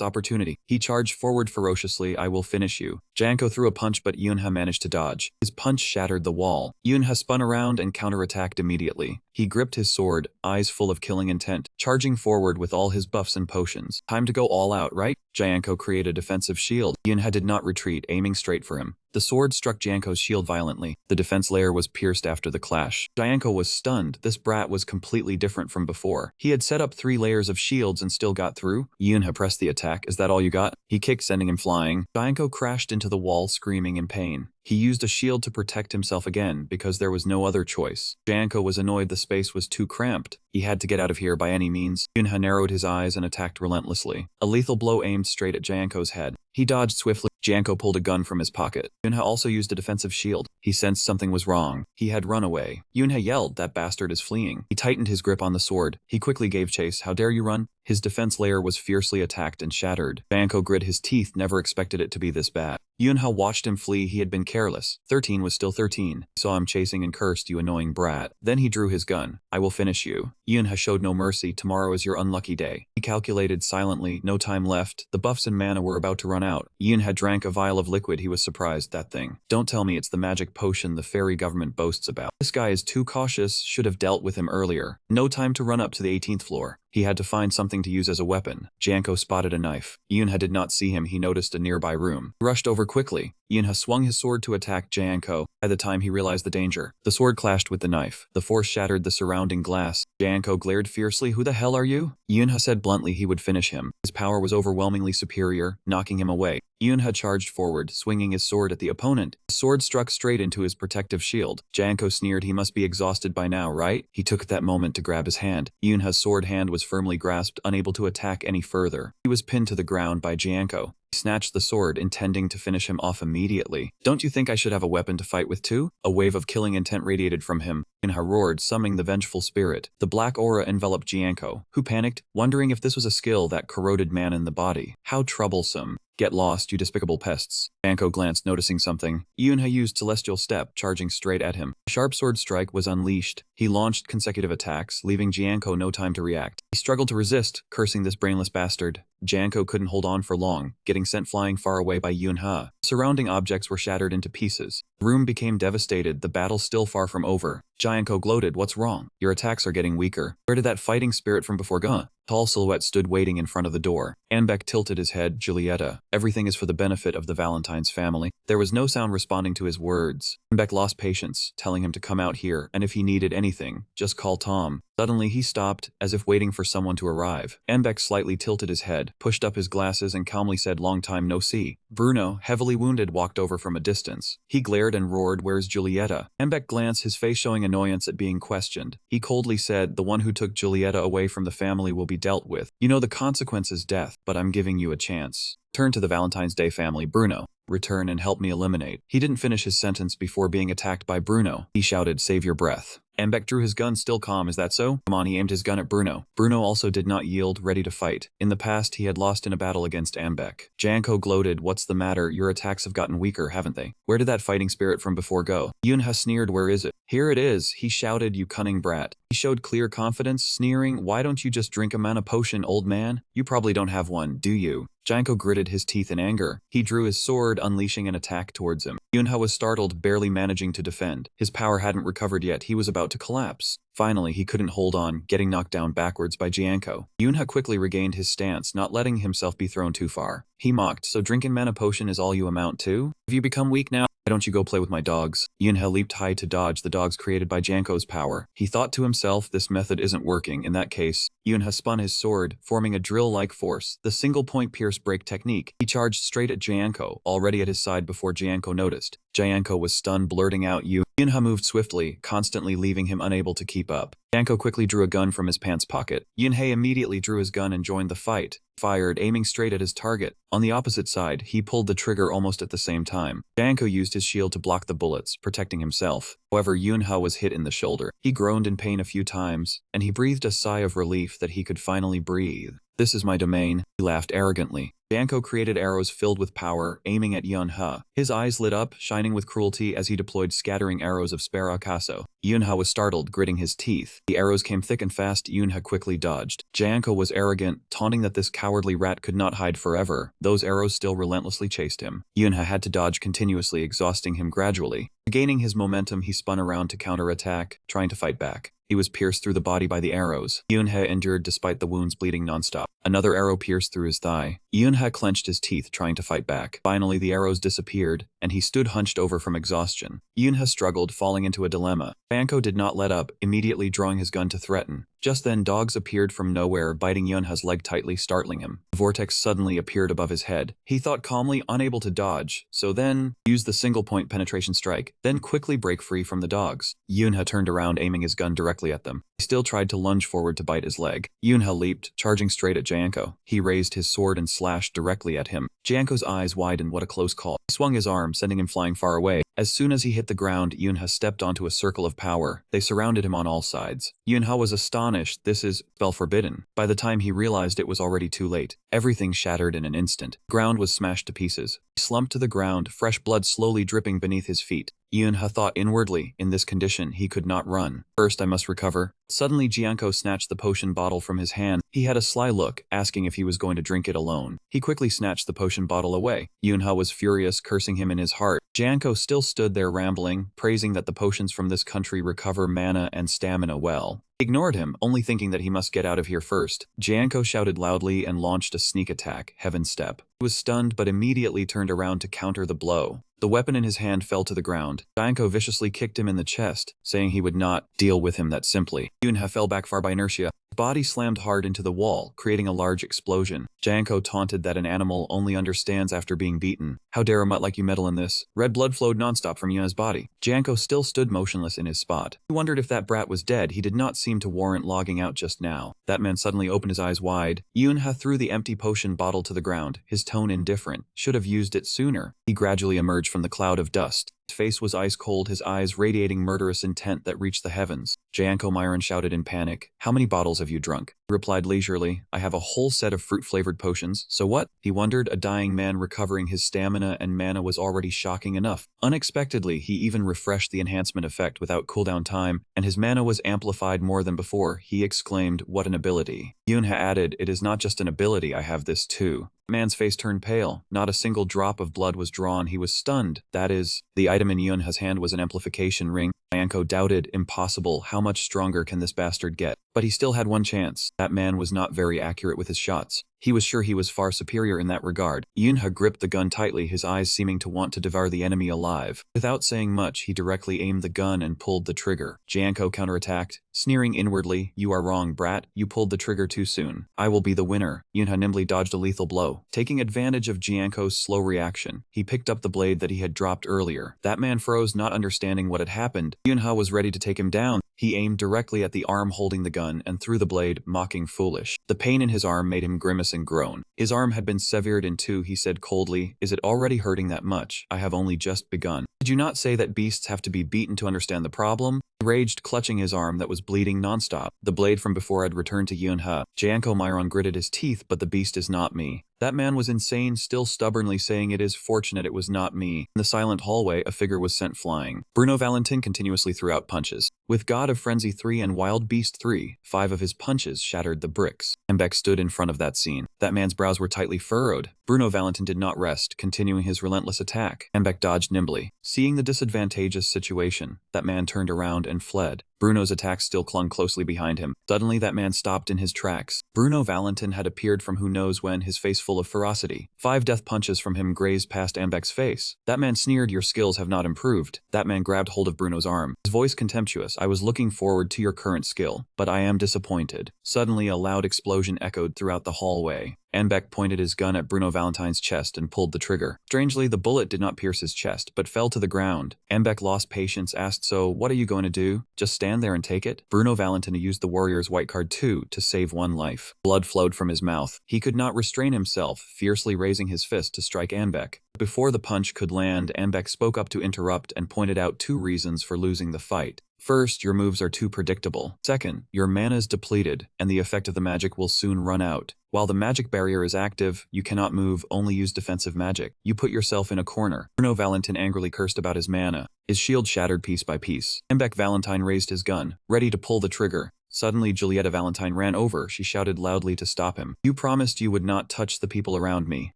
opportunity. He charged forward ferociously. "I will finish you." Jianko threw a punch, but Yoon-ha managed to dodge. His punch shattered the wall. Yoon-ha spun around and counterattacked immediately. He gripped his sword, eyes full of killing intent, charging forward with all his buffs and potions. "Time to go all out, right?" Jianko created a defensive shield. Yoon-ha did not retreat, aiming straight for him. The sword struck Janko's shield violently. The defense layer was pierced after the clash. Janko was stunned. This brat was completely different from before. He had set up 3 layers of shields and still got through. Yunha pressed the attack. Is that all you got? He kicked, sending him flying. Janko crashed into the wall, screaming in pain. He used a shield to protect himself again because there was no other choice. Janko was annoyed the space was too cramped. He had to get out of here by any means. Yunha narrowed his eyes and attacked relentlessly. A lethal blow aimed straight at Janko's head. He dodged swiftly. Janko pulled a gun from his pocket. Yunha also used a defensive shield. He sensed something was wrong. He had run away. Yunha yelled, "That bastard is fleeing." He tightened his grip on the sword. He quickly gave chase. "How dare you run?" His defense layer was fiercely attacked and shattered. Janko grit his teeth, never expected it to be this bad. Yunha watched him flee. He had been careless. 13 was still 13. He saw him chasing and cursed, "You annoying brat." Then he drew his gun. "I will finish you." Yunha showed no mercy. "Tomorrow is your unlucky day." He calculated silently. No time left. The buffs and mana were about to run out. Yunha drank a vial of liquid. He was surprised. That thing. Don't tell me it's the magic potion the fairy government boasts about. This guy is too cautious. Should have dealt with him earlier. No time to run up to the 18th floor. He had to find something to use as a weapon. Janko spotted a knife. Yunha did not see him. He noticed a nearby room. He rushed over quickly. Yunha swung his sword to attack Janko. By the time he realized the danger, the sword clashed with the knife. The force shattered the surrounding glass. Janko glared fiercely. "Who the hell are you?" Yunha said bluntly he would finish him. His power was overwhelmingly superior, knocking him away. Yunha charged forward, swinging his sword at the opponent. His sword struck straight into his protective shield. Janko sneered. "He must be exhausted by now, right?" He took that moment to grab his hand. Yunha's sword hand was firmly grasped, unable to attack any further. He was pinned to the ground by Janko. He snatched the sword, intending to finish him off immediately. "Don't you think I should have a weapon to fight with too?" A wave of killing intent radiated from him. Yunha roared, summoning the vengeful spirit. The black aura enveloped Janko, who panicked, wondering if this was a skill that corroded man in the body. How troublesome. "Get lost, you despicable pests." Janko glanced, noticing something. Yunha used Celestial Step, charging straight at him. A sharp sword strike was unleashed. He launched consecutive attacks, leaving Janko no time to react. He struggled to resist, cursing this brainless bastard. Janko couldn't hold on for long, getting sent flying far away by Yunha. Surrounding objects were shattered into pieces. The room became devastated, the battle still far from over. Janko gloated, "What's wrong? Your attacks are getting weaker. Where did that fighting spirit from before go?" Tall silhouette stood waiting in front of the door. Anbeck tilted his head. "Julieta, everything is for the benefit of the Valentine's family." There was no sound responding to his words. Anbeck lost patience, telling him to come out here, and if he needed anything, just call Tom. Suddenly he stopped, as if waiting for someone to arrive. Anbeck slightly tilted his head, pushed up his glasses and calmly said, "Long time no see." Bruno, heavily wounded, walked over from a distance. He glared and roared, "Where's Julieta?" Anbeck glanced, his face showing annoyance at being questioned. He coldly said, "The one who took Julieta away from the family will be dealt with. You know the consequence is death, but I'm giving you a chance. Turn to the Valentine's Day family, Bruno. Return and help me eliminate." He didn't finish his sentence before being attacked by Bruno. He shouted, "Save your breath." Anbeck drew his gun, still calm. "Is that so?" Come on, he aimed his gun at Bruno. Bruno also did not yield, ready to fight. In the past, he had lost in a battle against Anbeck. Janko gloated, "What's the matter? Your attacks have gotten weaker, haven't they? Where did that fighting spirit from before go?" Yunha sneered, "Where is it?" "Here it is," he shouted, "you cunning brat." He showed clear confidence, sneering, "Why don't you just drink a mana potion, old man? You probably don't have one, do you?" Janko gritted his teeth in anger. He drew his sword, unleashing an attack towards him. Yunha was startled, barely managing to defend. His power hadn't recovered yet. He was about to collapse. Finally, he couldn't hold on, getting knocked down backwards by Janko. Yunha quickly regained his stance, not letting himself be thrown too far. He mocked, "So drinking mana potion is all you amount to? Have you become weak now? Why don't you go play with my dogs?" Yunha leaped high to dodge the dogs created by Janko's power. He thought to himself, this method isn't working. In that case, Yunha spun his sword, forming a drill-like force, the single-point pierce break technique. He charged straight at Janko, already at his side before Janko noticed. Janko was stunned, blurting out, "You." Yunha moved swiftly, constantly leaving him unable to keep up. Janko quickly drew a gun from his pants pocket. Yunhei immediately drew his gun and joined the fight. Fired, aiming straight at his target. On the opposite side, he pulled the trigger almost at the same time. Janko used his shield to block the bullets, protecting himself. However, Yunha was hit in the shoulder. He groaned in pain a few times, and he breathed a sigh of relief that he could finally breathe. "This is my domain," he laughed arrogantly. Janko created arrows filled with power, aiming at Yunha. His eyes lit up, shining with cruelty as he deployed scattering arrows of Sparakaso. Yunha was startled, gritting his teeth. The arrows came thick and fast. Yunha quickly dodged. Janko was arrogant, taunting that this cowardly rat could not hide forever. Those arrows still relentlessly chased him. Yunha had to dodge continuously, exhausting him gradually. Regaining his momentum, he spun around to counterattack, trying to fight back. He was pierced through the body by the arrows. Yunha endured despite the wounds bleeding nonstop. Another arrow pierced through his thigh. Yunha clenched his teeth, trying to fight back. Finally, the arrows disappeared, and he stood hunched over from exhaustion. Yunha struggled, falling into a dilemma. Banko did not let up, immediately drawing his gun to threaten. Just then, dogs appeared from nowhere, biting Yunha's leg tightly, startling him. The vortex suddenly appeared above his head. He thought calmly, unable to dodge, so then used the single-point penetration strike, then quickly break free from the dogs. Yunha turned around, aiming his gun directly at them. He still tried to lunge forward to bite his leg. Yunha leaped, charging straight at Janko. He raised his sword and slashed directly at him. Janko's eyes widened. What a close call. He swung his arm, sending him flying far away. As soon as he hit the ground, Yunha stepped onto a circle of power. They surrounded him on all sides. Yunha was astonished. This is spell forbidden. By the time he realized, it was already too late. Everything shattered in an instant. The ground was smashed to pieces. He slumped to the ground, fresh blood slowly dripping beneath his feet. Yunha thought inwardly, in this condition, he could not run. First, I must recover. Suddenly, Jianko snatched the potion bottle from his hand. He had a sly look, asking if he was going to drink it alone. He quickly snatched the potion bottle away. Yunha was furious, cursing him in his heart. Jianko still stood there rambling, praising that the potions from this country recover mana and stamina well. He ignored him, only thinking that he must get out of here first. Jianko shouted loudly and launched a sneak attack, Heaven Step. He was stunned but immediately turned around to counter the blow. The weapon in his hand fell to the ground. Jianko viciously kicked him in the chest, saying he would not deal with him that simply. Yunha fell back far by inertia. His body slammed hard into the wall, creating a large explosion. Jianko taunted that an animal only understands after being beaten. How dare a mutt like you meddle in this? Red blood flowed nonstop from Yunha's body. Jianko still stood motionless in his spot. He wondered if that brat was dead. He did not seem to warrant logging out just now. That man suddenly opened his eyes wide. Yunha threw the empty potion bottle to the ground, his tone indifferent. Should have used it sooner. He gradually emerged from the cloud of dust. His face was ice cold, his eyes radiating murderous intent that reached the heavens. Jianko Myron shouted in panic, How many bottles have you drunk? He replied leisurely, I have a whole set of fruit-flavored potions, so what? He wondered, a dying man recovering his stamina and mana was already shocking enough. Unexpectedly, he even refreshed the enhancement effect without cooldown time, and his mana was amplified more than before. He exclaimed, What an ability. Yunha added, It is not just an ability, I have this too. The man's face turned pale. Not a single drop of blood was drawn. He was stunned. That is, the item in Yunha's hand was an amplification ring. Jianko doubted, impossible, how much stronger can this bastard get? But he still had one chance. That man was not very accurate with his shots. He was sure he was far superior in that regard. Yunha gripped the gun tightly, his eyes seeming to want to devour the enemy alive. Without saying much, he directly aimed the gun and pulled the trigger. Jianko counterattacked, sneering inwardly, You are wrong, brat. You pulled the trigger too soon. I will be the winner. Yunha nimbly dodged a lethal blow. Taking advantage of Jianko's slow reaction, he picked up the blade that he had dropped earlier. That man froze, not understanding what had happened. Yunha was ready to take him down. He aimed directly at the arm holding the gun and threw the blade, mocking foolish. The pain in his arm made him grimace and groan. His arm had been severed in two. He said coldly, Is it already hurting that much? I have only just begun. Did you not say that beasts have to be beaten to understand the problem? He raged, clutching his arm that was bleeding nonstop. The blade from before had returned to Yunha. Jianko Myron gritted his teeth, but the beast is not me. That man was insane, still stubbornly saying it is fortunate it was not me. In the silent hallway, a figure was sent flying. Bruno Valentin continuously threw out punches. With God of Frenzy 3 and Wild Beast 3, 5 of his punches shattered the bricks. Mbek stood in front of that scene. That man's brows were tightly furrowed. Bruno Valentin did not rest, continuing his relentless attack. Mbek dodged nimbly. Seeing the disadvantageous situation, that man turned around and fled. Bruno's attack still clung closely behind him. Suddenly, that man stopped in his tracks. Bruno Valentin had appeared from who knows when, his face full of ferocity. 5 death punches from him grazed past Ambek's face. That man sneered, Your skills have not improved. That man grabbed hold of Bruno's arm. His voice contemptuous, I was looking forward to your current skill, but I am disappointed. Suddenly, a loud explosion echoed throughout the hallway. Mbek pointed his gun at Bruno Valentine's chest and pulled the trigger. Strangely, the bullet did not pierce his chest, but fell to the ground. Mbek lost patience, asked, So, what are you going to do? Just stand there and take it? Bruno Valentin used the warrior's white card 2 to save one life. Blood flowed from his mouth. He could not restrain himself, fiercely raising his fist to strike Mbek. Before the punch could land, Mbek spoke up to interrupt and pointed out 2 reasons for losing the fight. First, your moves are too predictable. Second, your mana is depleted, and the effect of the magic will soon run out. While the magic barrier is active, you cannot move, only use defensive magic. You put yourself in a corner. Bruno Valentin angrily cursed about his mana. His shield shattered piece by piece. Mbek Valentine raised his gun, ready to pull the trigger. Suddenly, Julieta Valentine ran over. She shouted loudly to stop him. You promised you would not touch the people around me.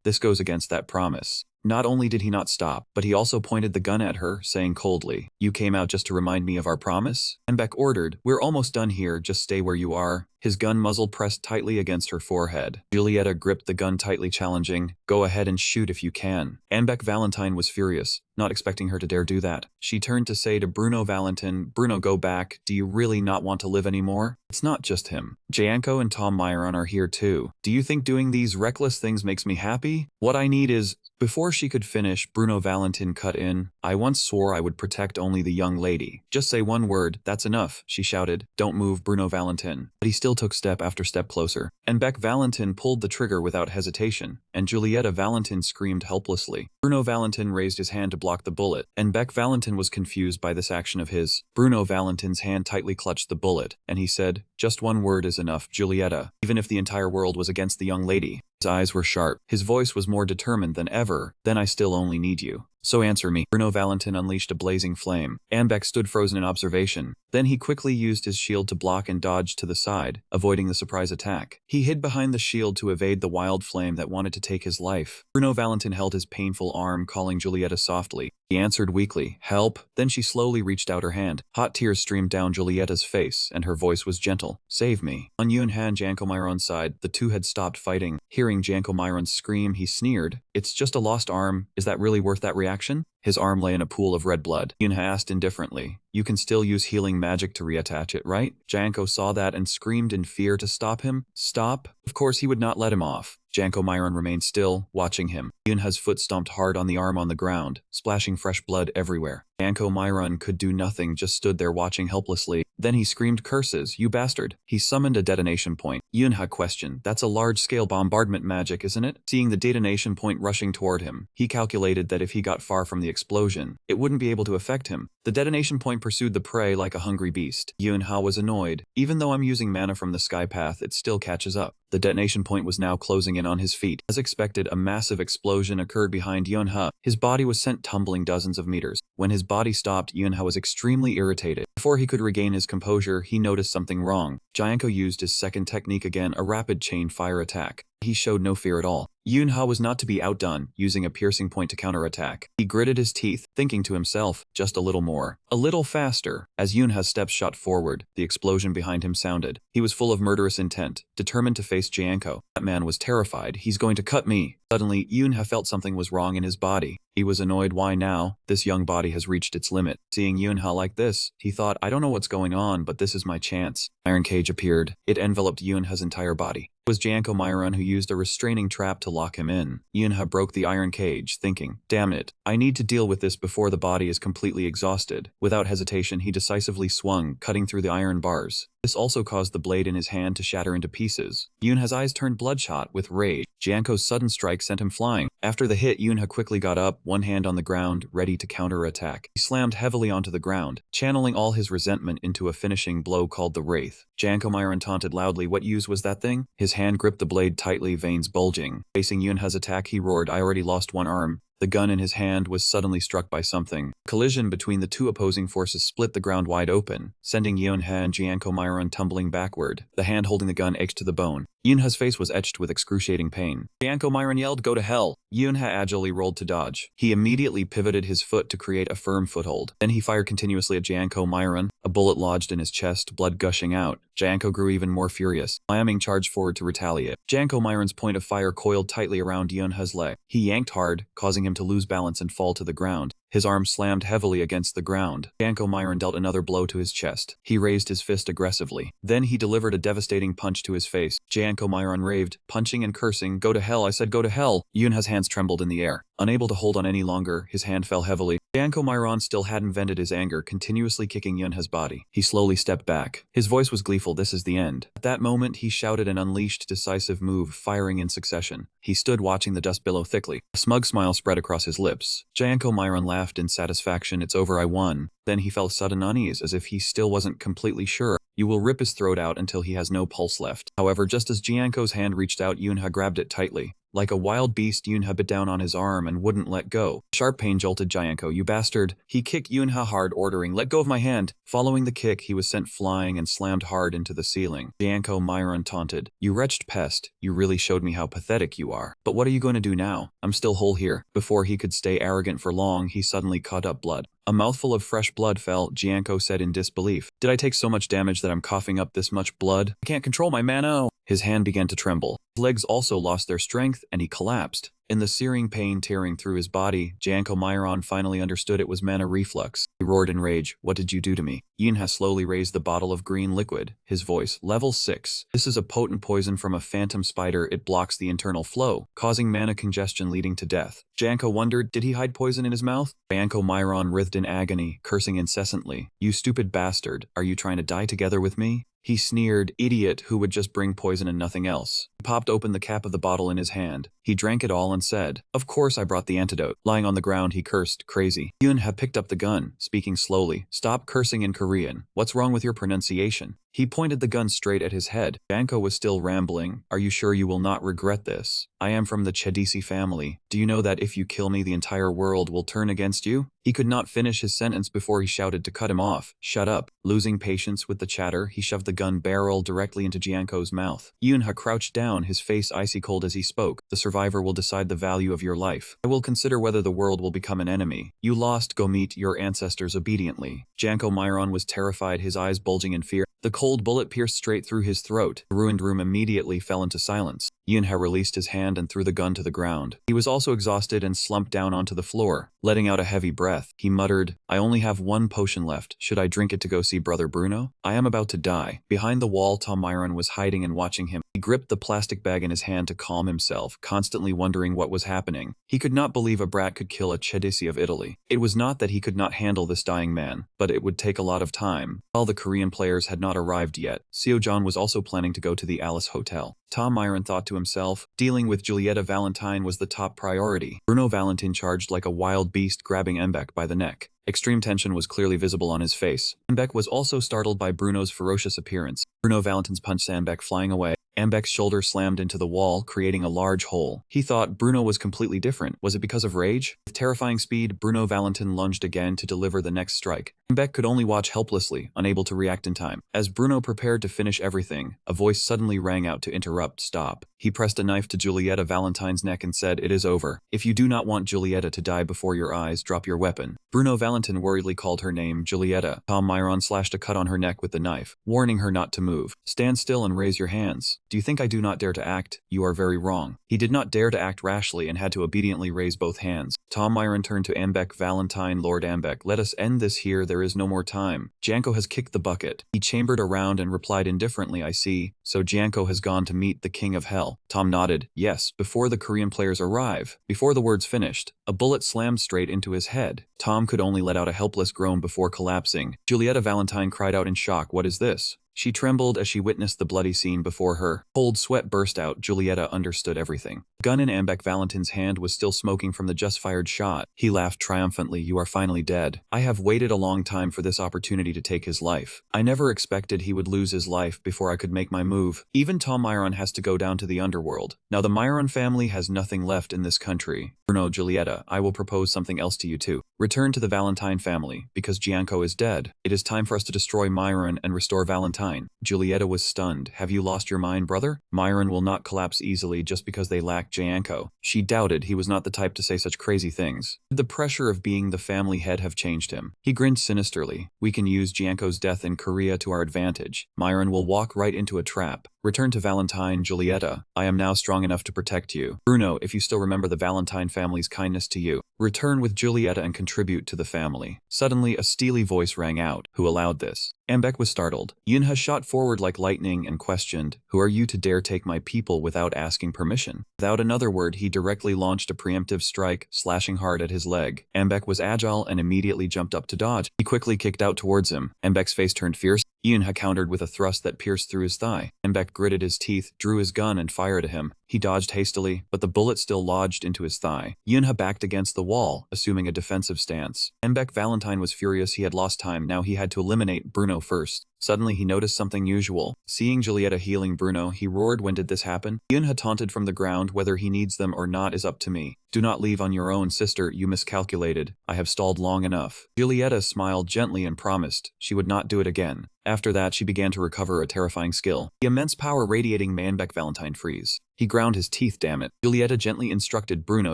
This goes against that promise. Not only did he not stop, but he also pointed the gun at her, saying coldly, You came out just to remind me of our promise? Mbek ordered, We're almost done here, just stay where you are. his gun muzzle pressed tightly against her forehead. Julieta gripped the gun tightly, challenging, "Go ahead and shoot if you can." Anbeck Valentine was furious, not expecting her to dare do that. She turned to say to Bruno Valentin, "Bruno, go back. Do you really not want to live anymore? It's not just him. Janko and Tom Myron are here too. Do you think doing these reckless things makes me happy? What I need is..." Before she could finish, Bruno Valentin cut in. "I once swore I would protect only the young lady. Just say one word, that's enough," she shouted. "Don't move, Bruno Valentin." But he still took step after step closer. Anbeck Valentin pulled the trigger without hesitation, and Julieta Valentin screamed helplessly. Bruno Valentin raised his hand to block the bullet. Anbeck Valentin was confused by this action of his. Bruno Valentin's hand tightly clutched the bullet, and he said, "Just one word is enough, Julieta, even if the entire world was against the young lady." His eyes were sharp. His voice was more determined than ever. "Then I still only need you. So answer me." Bruno Valentin unleashed a blazing flame. Anbeck stood frozen in observation. Then he quickly used his shield to block and dodge to the side, avoiding the surprise attack. He hid behind the shield to evade the wild flame that wanted to take his life. Bruno Valentin held his painful arm, calling Julieta softly. He answered weakly, "Help." Then she slowly reached out her hand. Hot tears streamed down Julieta's face, and her voice was gentle. "Save me." On Yunha and Janko Myron's side, the two had stopped fighting. Hearing Janko Myron scream, he sneered, "It's just a lost arm. Is that really worth that reaction?" His arm lay in a pool of red blood. Yunha asked indifferently, "You can still use healing magic to reattach it, right?" Janko saw that and screamed in fear to stop him. "Stop?" Of course he would not let him off. Janko Myron remained still, watching him. Yunha's foot stomped hard on the arm on the ground, splashing fresh blood everywhere. Janko Myron could do nothing, just stood there watching helplessly. Then he screamed curses, "You bastard." He summoned a detonation point. Yunha questioned, "That's a large-scale bombardment magic, isn't it?" Seeing the detonation point rushing toward him, he calculated that if he got far from the explosion, it wouldn't be able to affect him. The detonation point pursued the prey like a hungry beast. Yunha was annoyed. "Even though I'm using mana from the sky path, it still catches up." The detonation point was now closing in on his feet. As expected, a massive explosion occurred behind Yunha. His body was sent tumbling dozens of meters. When his body stopped, Yunha was extremely irritated. Before he could regain his composure, he noticed something wrong. Janko used his second technique again, a rapid chain fire attack. He showed no fear at all. Yunha was not to be outdone, using a piercing point to counterattack. He gritted his teeth, thinking to himself, "Just a little more. A little faster." As Yunha's steps shot forward, the explosion behind him sounded. He was full of murderous intent, determined to face Janko. That man was terrified. "He's going to cut me." Suddenly, Yunha felt something was wrong in his body. He was annoyed. Why now? This young body has reached its limit. Seeing Yunha like this, he thought, "I don't know what's going on, but this is my chance." Iron cage appeared. It enveloped Yunha's entire body. It was Janko Myron who used a restraining trap to lock him in. Yunha broke the iron cage, thinking, "Damn it, I need to deal with this before the body is completely exhausted." Without hesitation, he decisively swung, cutting through the iron bars. This also caused the blade in his hand to shatter into pieces. Yunha's eyes turned bloodshot with rage. Janko's sudden strike sent him flying. After the hit, Yunha quickly got up, one hand on the ground, ready to counter-attack. He slammed heavily onto the ground, channeling all his resentment into a finishing blow called the Wraith. Janko Myron taunted loudly, "What use was that thing?" His hand gripped the blade tightly, veins bulging. Facing Yunha's attack, he roared, "I already lost one arm." The gun in his hand was suddenly struck by something. Collision between the two opposing forces split the ground wide open, sending Yunha and Janko Myron tumbling backward. The hand holding the gun ached to the bone. Yunha's face was etched with excruciating pain. Janko Myron yelled, "Go to hell!" Yunha agilely rolled to dodge. He immediately pivoted his foot to create a firm foothold. Then he fired continuously at Janko Myron. A bullet lodged in his chest, blood gushing out. Janko grew even more furious. Wyoming charged forward to retaliate. Janko Myron's point of fire coiled tightly around Yunha's leg. He yanked hard, causing him to lose balance and fall to the ground. His arm slammed heavily against the ground. Janko Myron dealt another blow to his chest. He raised his fist aggressively. Then he delivered a devastating punch to his face. Janko Myron raved, punching and cursing, "Go to hell, I said go to hell!" Yunha's hands trembled in the air. Unable to hold on any longer, his hand fell heavily. Janko Myron still hadn't vented his anger, continuously kicking Yunha's body. He slowly stepped back. His voice was gleeful, "This is the end." At that moment, he shouted and unleashed decisive move, firing in succession. He stood watching the dust billow thickly. A smug smile spread across his lips. Janko Myron laughed in satisfaction, "It's over, I won." Then he felt sudden unease, as if he still wasn't completely sure. You will rip his throat out until he has no pulse left. However, just as Janko's hand reached out, Yunha grabbed it tightly. Like a wild beast, Yoonha bit down on his arm and wouldn't let go. Sharp pain jolted Jianko. You bastard. He kicked Yoonha hard, ordering, let go of my hand. Following the kick, he was sent flying and slammed hard into the ceiling. Jianko Myron taunted. You wretched pest. You really showed me how pathetic you are. But what are you going to do now? I'm still whole here. Before he could stay arrogant for long, he suddenly caught up blood. A mouthful of fresh blood fell, Jianko said in disbelief. Did I take so much damage that I'm coughing up this much blood? I can't control my mana. His hand began to tremble. His legs also lost their strength, and he collapsed. In the searing pain tearing through his body, Jianko Myron finally understood it was mana reflux. He roared in rage. What did you do to me? Yoonha slowly raised the bottle of green liquid. His voice, level 6. This is a potent poison from a phantom spider. It blocks the internal flow, causing mana congestion leading to death. Jianko wondered, did he hide poison in his mouth? Jianko Myron writhed in agony, cursing incessantly. You stupid bastard, are you trying to die together with me? He sneered, idiot who would just bring poison and nothing else. He popped open the cap of the bottle in his hand. He drank it all and said, of course I brought the antidote. Lying on the ground, he cursed, crazy. Yoonha picked up the gun, speaking slowly. Stop cursing in Korean. What's wrong with your pronunciation? He pointed the gun straight at his head. Jianko was still rambling. Are you sure you will not regret this? I am from the Chedisi family. Do you know that if you kill me, the entire world will turn against you? He could not finish his sentence before he shouted to cut him off. Shut up. Losing patience with the chatter, he shoved the gun barrel directly into Jianko's mouth. Yoonha crouched down, his face icy cold as he spoke. The survivor will decide the value of your life. I will consider whether the world will become an enemy. You lost, go meet your ancestors obediently. Jianko Myron was terrified, his eyes bulging in fear. The cold bullet pierced straight through his throat. The ruined room immediately fell into silence. Yoonha released his hand and threw the gun to the ground. He was also exhausted and slumped down onto the floor, letting out a heavy breath. He muttered, I only have one potion left. Should I drink it to go see Brother Bruno? I am about to die. Behind the wall, Tom Myron was hiding and watching him. He gripped the plastic bag in his hand to calm himself, constantly wondering what was happening. He could not believe a brat could kill a Chedisi of Italy. It was not that he could not handle this dying man, but it would take a lot of time. All the Korean players had not arrived yet. Seo-John was also planning to go to the Alice Hotel. Tom Myron thought to himself, dealing with Julieta Valentine was the top priority. Bruno Valentine charged like a wild beast, grabbing Mbek by the neck. Extreme tension was clearly visible on his face. Mbek was also startled by Bruno's ferocious appearance. Bruno Valentine's punched Mbek, flying away. Mbek's shoulder slammed into the wall, creating a large hole. He thought Bruno was completely different. Was it because of rage? With terrifying speed, Bruno Valentine lunged again to deliver the next strike. Mbek could only watch helplessly, unable to react in time. As Bruno prepared to finish everything, a voice suddenly rang out to interrupt. Stop. He pressed a knife to Julieta Valentine's neck and said, it is over. If you do not want Julieta to die before your eyes, drop your weapon. Bruno Valentine worriedly called her name, Julieta. Tom Myron slashed a cut on her neck with the knife, warning her not to move. Stand still and raise your hands. Do you think I do not dare to act? You are very wrong. He did not dare to act rashly and had to obediently raise both hands. Tom Myron turned to Mbek Valentine. Lord Mbek, let us end this here. There is no more time. Jianko has kicked the bucket. He chambered around and replied indifferently, I see. So Jianko has gone to meet the king of hell. Tom nodded. Yes, before the Korean players arrive. Before the words finished, a bullet slammed straight into his head. Tom could only let out a helpless groan before collapsing. Julieta Valentine cried out in shock, what is this? She trembled as she witnessed the bloody scene before her. Cold sweat burst out. Julieta understood everything. The gun in Mbek Valentine's hand was still smoking from the just-fired shot. He laughed triumphantly. You are finally dead. I have waited a long time for this opportunity to take his life. I never expected he would lose his life before I could make my move. Even Tom Myron has to go down to the underworld. Now the Myron family has nothing left in this country. Bruno, Julieta, I will propose something else to you too. Return to the Valentine family, because Jianko is dead. It is time for us to destroy Myron and restore Valentine. Julieta was stunned. Have you lost your mind, brother? Myron will not collapse easily just because they lack Jianko. She doubted he was not the type to say such crazy things. Did the pressure of being the family head have changed him? He grinned sinisterly. We can use Jianko's death in Korea to our advantage. Myron will walk right into a trap. Return to Valentine, Julieta. I am now strong enough to protect you. Bruno, if you still remember the Valentine family's kindness to you, return with Julieta and contribute to the family. Suddenly, a steely voice rang out. Who allowed this? Mbek was startled. Yoonha shot forward like lightning and questioned, who are you to dare take my people without asking permission? Without another word, he directly launched a preemptive strike, slashing hard at his leg. Mbek was agile and immediately jumped up to dodge. He quickly kicked out towards him. Mbek's face turned fierce. Yoonha countered with a thrust that pierced through his thigh. Mbek gritted his teeth, drew his gun and fired at him. He dodged hastily, but the bullet still lodged into his thigh. Yoonha backed against the wall, assuming a defensive stance. Mbek Valentine was furious. He had lost time. Now he had to eliminate Bruno first. Suddenly he noticed something unusual. Seeing Julieta healing Bruno, he roared, "When did this happen?" Yunha taunted from the ground, "Whether he needs them or not is up to me. Do not leave on your own, sister, you miscalculated. I have stalled long enough." Julieta smiled gently and promised she would not do it again. After that, she began to recover a terrifying skill. The immense power radiating Manbeck Valentine freeze. He ground his teeth, damn it. Julieta gently instructed Bruno,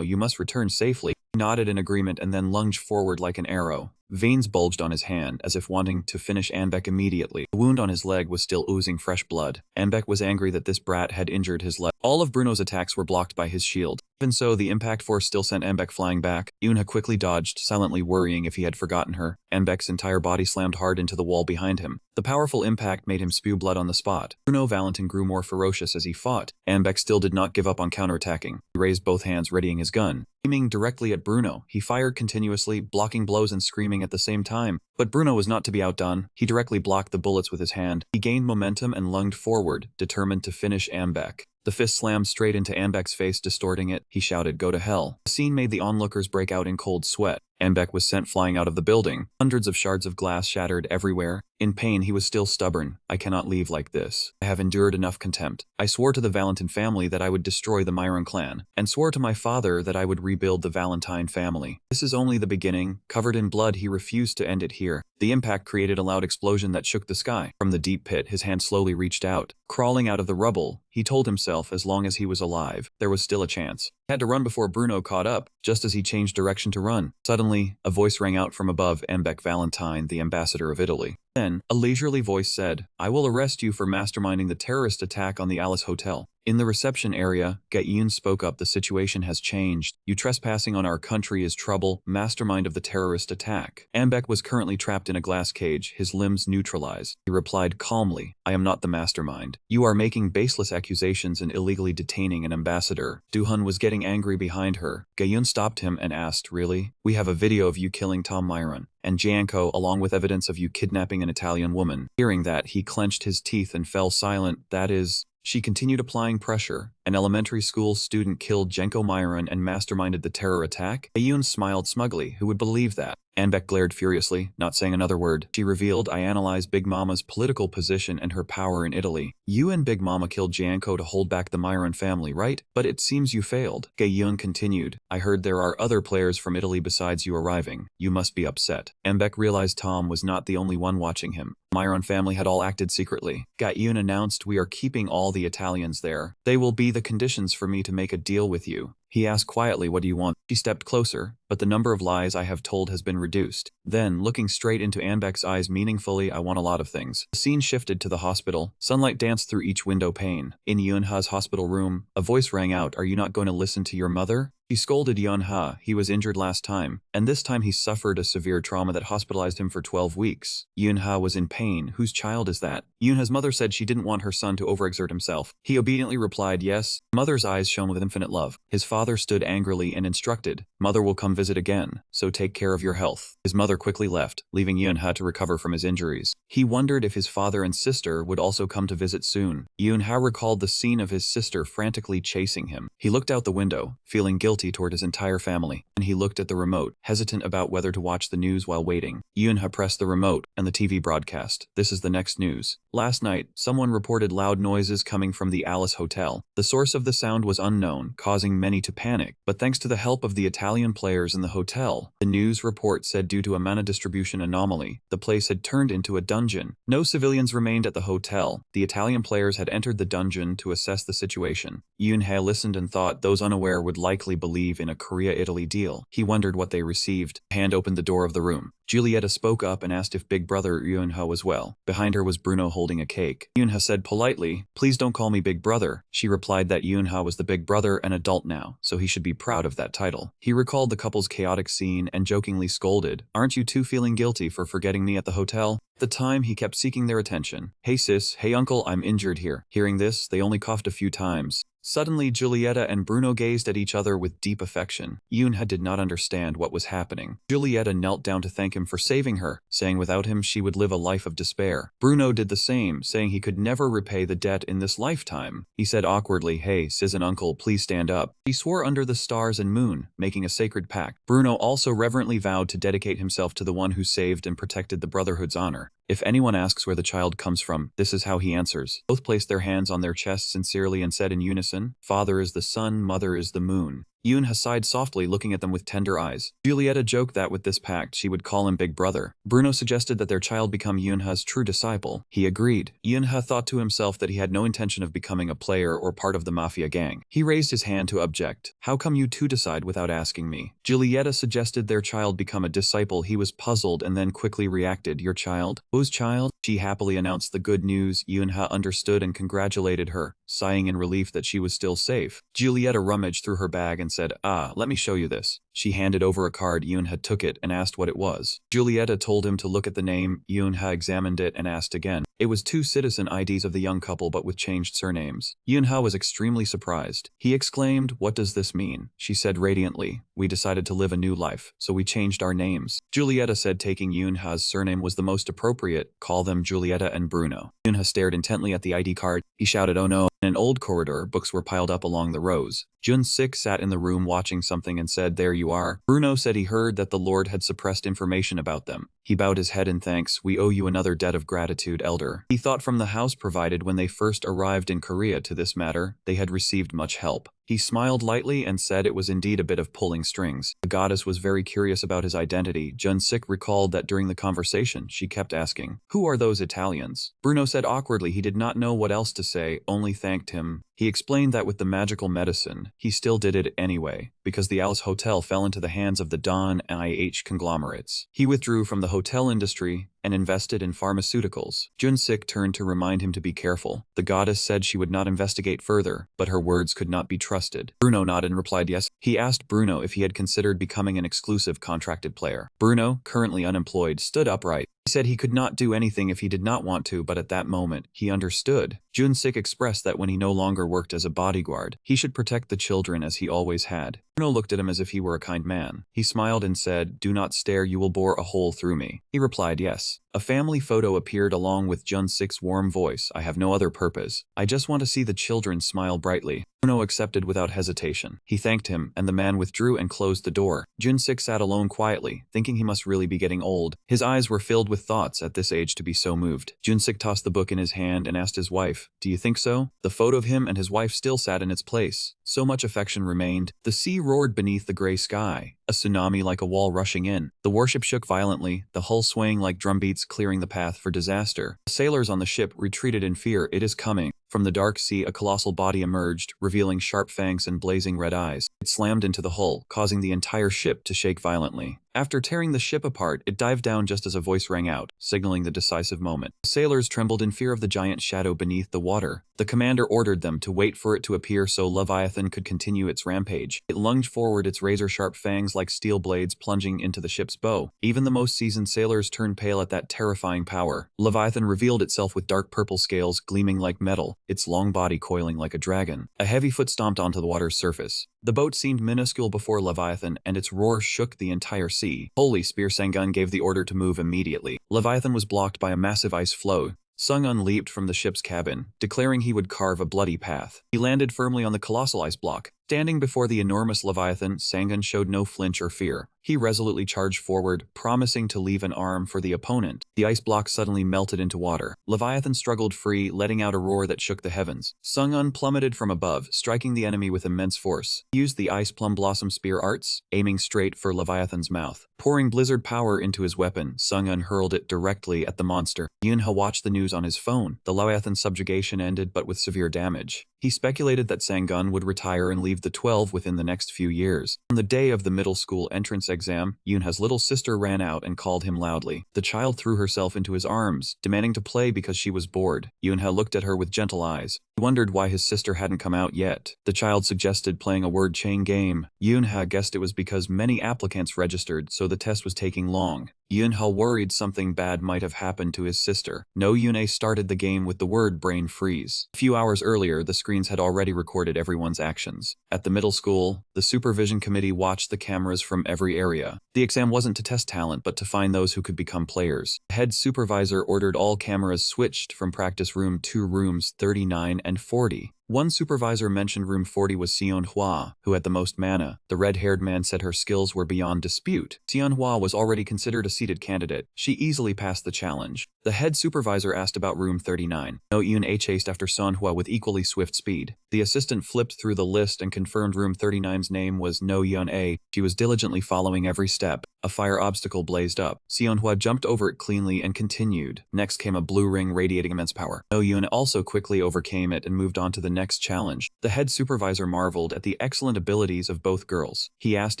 "You must return safely." He nodded in agreement and then lunged forward like an arrow. Veins bulged on his hand, as if wanting to finish Anbeck immediately. The wound on his leg was still oozing fresh blood. Anbeck was angry that this brat had injured his leg. All of Bruno's attacks were blocked by his shield. Even so, the impact force still sent Anbeck flying back. Yunha quickly dodged, silently worrying if he had forgotten her. Anbeck's entire body slammed hard into the wall behind him. The powerful impact made him spew blood on the spot. Bruno Valentin grew more ferocious as he fought. Anbeck still did not give up on counterattacking. He raised both hands, readying his gun. Aiming directly at Bruno, he fired continuously, blocking blows and screaming at the same time. But Bruno was not to be outdone. He directly blocked the bullets with his hand. He gained momentum and lunged forward, determined to finish Anbeck. The fist slammed straight into Anbeck's face, distorting it. He shouted, "Go to hell." The scene made the onlookers break out in cold sweat. Anbeck was sent flying out of the building. Hundreds of shards of glass shattered everywhere. In pain, he was still stubborn. "I cannot leave like this. I have endured enough contempt. I swore to the Valentin family that I would destroy the Myron clan, and swore to my father that I would rebuild the Valentine family. This is only the beginning." Covered in blood, he refused to end it here. The impact created a loud explosion that shook the sky. From the deep pit, his hand slowly reached out. Crawling out of the rubble, he told himself as long as he was alive, there was still a chance. He had to run before Bruno caught up, just as he changed direction to run. Suddenly, a voice rang out from above, Anbeck Valentine, the ambassador of Italy. Then, a leisurely voice said, "I will arrest you for masterminding the terrorist attack on the Alice Hotel." In the reception area, Gaiyun spoke up, "The situation has changed. You trespassing on our country is trouble, mastermind of the terrorist attack." Anbeck was currently trapped in a glass cage, his limbs neutralized. He replied calmly, "I am not the mastermind. You are making baseless accusations and illegally detaining an ambassador." Duhun was getting angry behind her. Gaiyun stopped him and asked, "Really? We have a video of you killing Tom Myron and Gianco, along with evidence of you kidnapping an Italian woman." Hearing that, he clenched his teeth and fell silent. "That is..." She continued applying pressure. "An elementary school student killed Genko Myron and masterminded the terror attack?" Ayun smiled smugly. Who would believe that? Anbeck glared furiously, not saying another word. She revealed, "I analyzed Big Mama's political position and her power in Italy. You and Big Mama killed Gianco to hold back the Myron family, right? But it seems you failed." Gaeyun continued, "I heard there are other players from Italy besides you arriving. You must be upset." Anbeck realized Tom was not the only one watching him. The Myron family had all acted secretly. Gaeyun announced, "We are keeping all the Italians there. They will be the conditions for me to make a deal with you." He asked quietly, "What do you want?" She stepped closer, "But the number of lies I have told has been reduced." Then, looking straight into Anbeck's eyes meaningfully, "I want a lot of things." The scene shifted to the hospital. Sunlight danced through each window pane. In Yunha's hospital room, a voice rang out, "Are you not going to listen to your mother?" He scolded Yunha. He was injured last time, and this time he suffered a severe trauma that hospitalized him for 12 weeks. Yunha was in pain. "Whose child is that?" Yunha's mother said she didn't want her son to overexert himself. He obediently replied, "Yes." Mother's eyes shone with infinite love. His father stood angrily and instructed, "Mother will come visit again, so take care of your health." His mother quickly left, leaving Yunha to recover from his injuries. He wondered if his father and sister would also come to visit soon. Yunha recalled the scene of his sister frantically chasing him. He looked out the window, feeling guilty toward his entire family, and he looked at the remote, hesitant about whether to watch the news while waiting. Yunha pressed the remote, and the TV broadcast. "This is the next news. Last night, someone reported loud noises coming from the Alice Hotel. The source of the sound was unknown, causing many to panic, but thanks to the help of the Italian players in the hotel, the news report said due to a mana distribution anomaly, the place had turned into a dungeon. No civilians remained at the hotel. The Italian players had entered the dungeon to assess the situation." Yunha listened and thought those unaware would likely believe in a Korea-Italy deal. He wondered what they received. A hand opened the door of the room. Julieta spoke up and asked if Big Brother Yunha was well. Behind her was Bruno holding a cake. Yunha said politely, "Please don't call me Big Brother." She replied that Yunha was the big brother, an adult now, so he should be proud of that title. He recalled the couple's chaotic scene and jokingly scolded, "Aren't you two feeling guilty for forgetting me at the hotel?" At the time, he kept seeking their attention. "Hey sis, hey uncle, I'm injured here." Hearing this, they only coughed a few times. Suddenly, Julieta and Bruno gazed at each other with deep affection. Yunha did not understand what was happening. Julieta knelt down to thank him for saving her, saying without him she would live a life of despair. Bruno did the same, saying he could never repay the debt in this lifetime. He said awkwardly, "Hey, sis and uncle, please stand up." He swore under the stars and moon, making a sacred pact. Bruno also reverently vowed to dedicate himself to the one who saved and protected the Brotherhood's honor. If anyone asks where the child comes from, this is how he answers. Both placed their hands on their chests sincerely and said in unison, "Father is the sun, mother is the moon." Yoon-ha sighed softly, looking at them with tender eyes. Julieta joked that with this pact she would call him Big Brother. Bruno suggested that their child become Yoon-ha's true disciple. He agreed. Yoon-ha thought to himself that he had no intention of becoming a player or part of the mafia gang. He raised his hand to object. "How come you two decide without asking me?" Julieta suggested their child become a disciple. He was puzzled and then quickly reacted. "Your child? Whose child?" She happily announced the good news. Yoon-ha understood and congratulated her, sighing in relief that she was still safe. Julieta rummaged through her bag and said, "Ah, let me show you this." She handed over a card. Yoon-ha took it and asked what it was. Julieta told him to look at the name. Yoon-ha examined it and asked again. It was 2 citizen IDs of the young couple but with changed surnames. Yoon-ha was extremely surprised. He exclaimed, "What does this mean?" She said radiantly, "We decided to live a new life, so we changed our names." Julieta said taking Yoon-ha's surname was the most appropriate. "Call them Julieta and Bruno." Yoon-ha stared intently at the ID card. He shouted, "Oh no." In an old corridor, books were piled up along the rows. Jun-sik sat in the room watching something and said, "There you are." Bruno said he heard that the Lord had suppressed information about them. He bowed his head in thanks. "We owe you another debt of gratitude, Elder." He thought from the house provided when they first arrived in Korea to this matter, they had received much help. He smiled lightly and said it was indeed a bit of pulling strings. The goddess was very curious about his identity. Jun-sik recalled that during the conversation, she kept asking, "Who are those Italians?" Bruno said awkwardly he did not know what else to say, only thanked him. He explained that with the magical medicine, he still did it anyway, because the Alice Hotel fell into the hands of the Don IH conglomerates. He withdrew from the hotel industry and invested in pharmaceuticals. Jun-sik turned to remind him to be careful. The goddess said she would not investigate further, but her words could not be trusted. Bruno nodded and replied yes. He asked Bruno if he had considered becoming an exclusive contracted player. Bruno, currently unemployed, stood upright. He said he could not do anything if he did not want to, but at that moment, he understood. Jun-sik expressed that when he no longer worked as a bodyguard, he should protect the children as he always had. Bruno looked at him as if he were a kind man. He smiled and said, "Do not stare, you will bore a hole through me." He replied yes. A family photo appeared along with Jun-sik's warm voice. "I have no other purpose. I just want to see the children smile brightly." Bruno accepted without hesitation. He thanked him, and the man withdrew and closed the door. Jun-sik sat alone quietly, thinking he must really be getting old. His eyes were filled with thoughts at this age to be so moved. Jun-sik tossed the book in his hand and asked his wife, "Do you think so?" The photo of him and his wife still sat in its place. So much affection remained. The sea roared beneath the gray sky, a tsunami like a wall rushing in. The warship shook violently, the hull swaying like drumbeats, clearing the path for disaster. The sailors on the ship retreated in fear. "It is coming." From the dark sea, a colossal body emerged, revealing sharp fangs and blazing red eyes. It slammed into the hull, causing the entire ship to shake violently. After tearing the ship apart, it dived down just as a voice rang out, signaling the decisive moment. The sailors trembled in fear of the giant shadow beneath the water. The commander ordered them to wait for it to appear so Leviathan could continue its rampage. It lunged forward, its razor-sharp fangs like steel blades plunging into the ship's bow. Even the most seasoned sailors turned pale at that terrifying power. Leviathan revealed itself with dark purple scales gleaming like metal, its long body coiling like a dragon. A heavy foot stomped onto the water's surface. The boat seemed minuscule before Leviathan, and its roar shook the entire sea. Holy Spear Sangun gave the order to move immediately. Leviathan was blocked by a massive ice floe. Sung-un leaped from the ship's cabin, declaring he would carve a bloody path. He landed firmly on the colossal ice block. Standing before the enormous Leviathan, Sangun showed no flinch or fear. He resolutely charged forward, promising to leave an arm for the opponent. The ice block suddenly melted into water. Leviathan struggled free, letting out a roar that shook the heavens. Sung-un plummeted from above, striking the enemy with immense force. He used the Ice Plum Blossom Spear arts, aiming straight for Leviathan's mouth. Pouring blizzard power into his weapon, Sung-un hurled it directly at the monster. Yoon-ha watched the news on his phone. The Leviathan subjugation ended, but with severe damage. He speculated that Sangun would retire and leave the 12 within the next few years. On the day of the middle school entrance exam, Yoon-ha's little sister ran out and called him loudly. The child threw herself into his arms, demanding to play because she was bored. Yoon-ha looked at her with gentle eyes. He wondered why his sister hadn't come out yet. The child suggested playing a word chain game. Yoon-ha guessed it was because many applicants registered, so the test was taking long. Yoon-ha worried something bad might have happened to his sister. No Yoon-a started the game with the word brain freeze. A few hours earlier, the screens had already recorded everyone's actions. At the middle school, the supervision committee watched the cameras from every area. The exam wasn't to test talent, but to find those who could become players. The head supervisor ordered all cameras switched from practice room to rooms 39 and 40. One supervisor mentioned room 40 was Sion Hua, who had the most mana. The red-haired man said her skills were beyond dispute. Sion Hua was already considered a seated candidate. She easily passed the challenge. The head supervisor asked about room 39. No Yun-A chased after Sion Hua with equally swift speed. The assistant flipped through the list and confirmed room 39's name was No Yun-A. She was diligently following every step. A fire obstacle blazed up. Sion Hua jumped over it cleanly and continued. Next came a blue ring radiating immense power. No Yun also quickly overcame it and moved on to the next challenge. The head supervisor marveled at the excellent abilities of both girls. He asked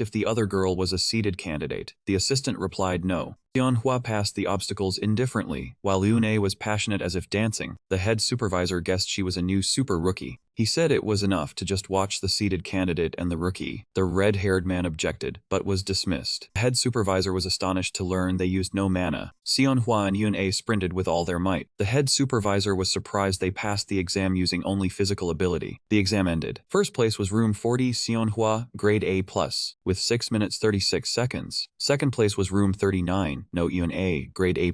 if the other girl was a seated candidate. The assistant replied no. Sion Hua passed the obstacles indifferently, while Yun-A was passionate as if dancing. The head supervisor guessed she was a new super rookie. He said it was enough to just watch the seated candidate and the rookie. The red-haired man objected, but was dismissed. The head supervisor was astonished to learn they used no mana. Sion Hua and Yun-A sprinted with all their might. The head supervisor was surprised they passed the exam using only physical ability. The exam ended. First place was room 40 Sion Hua, grade A+, with 6 minutes 36 seconds. Second place was room 39, no Yun-A, grade A+,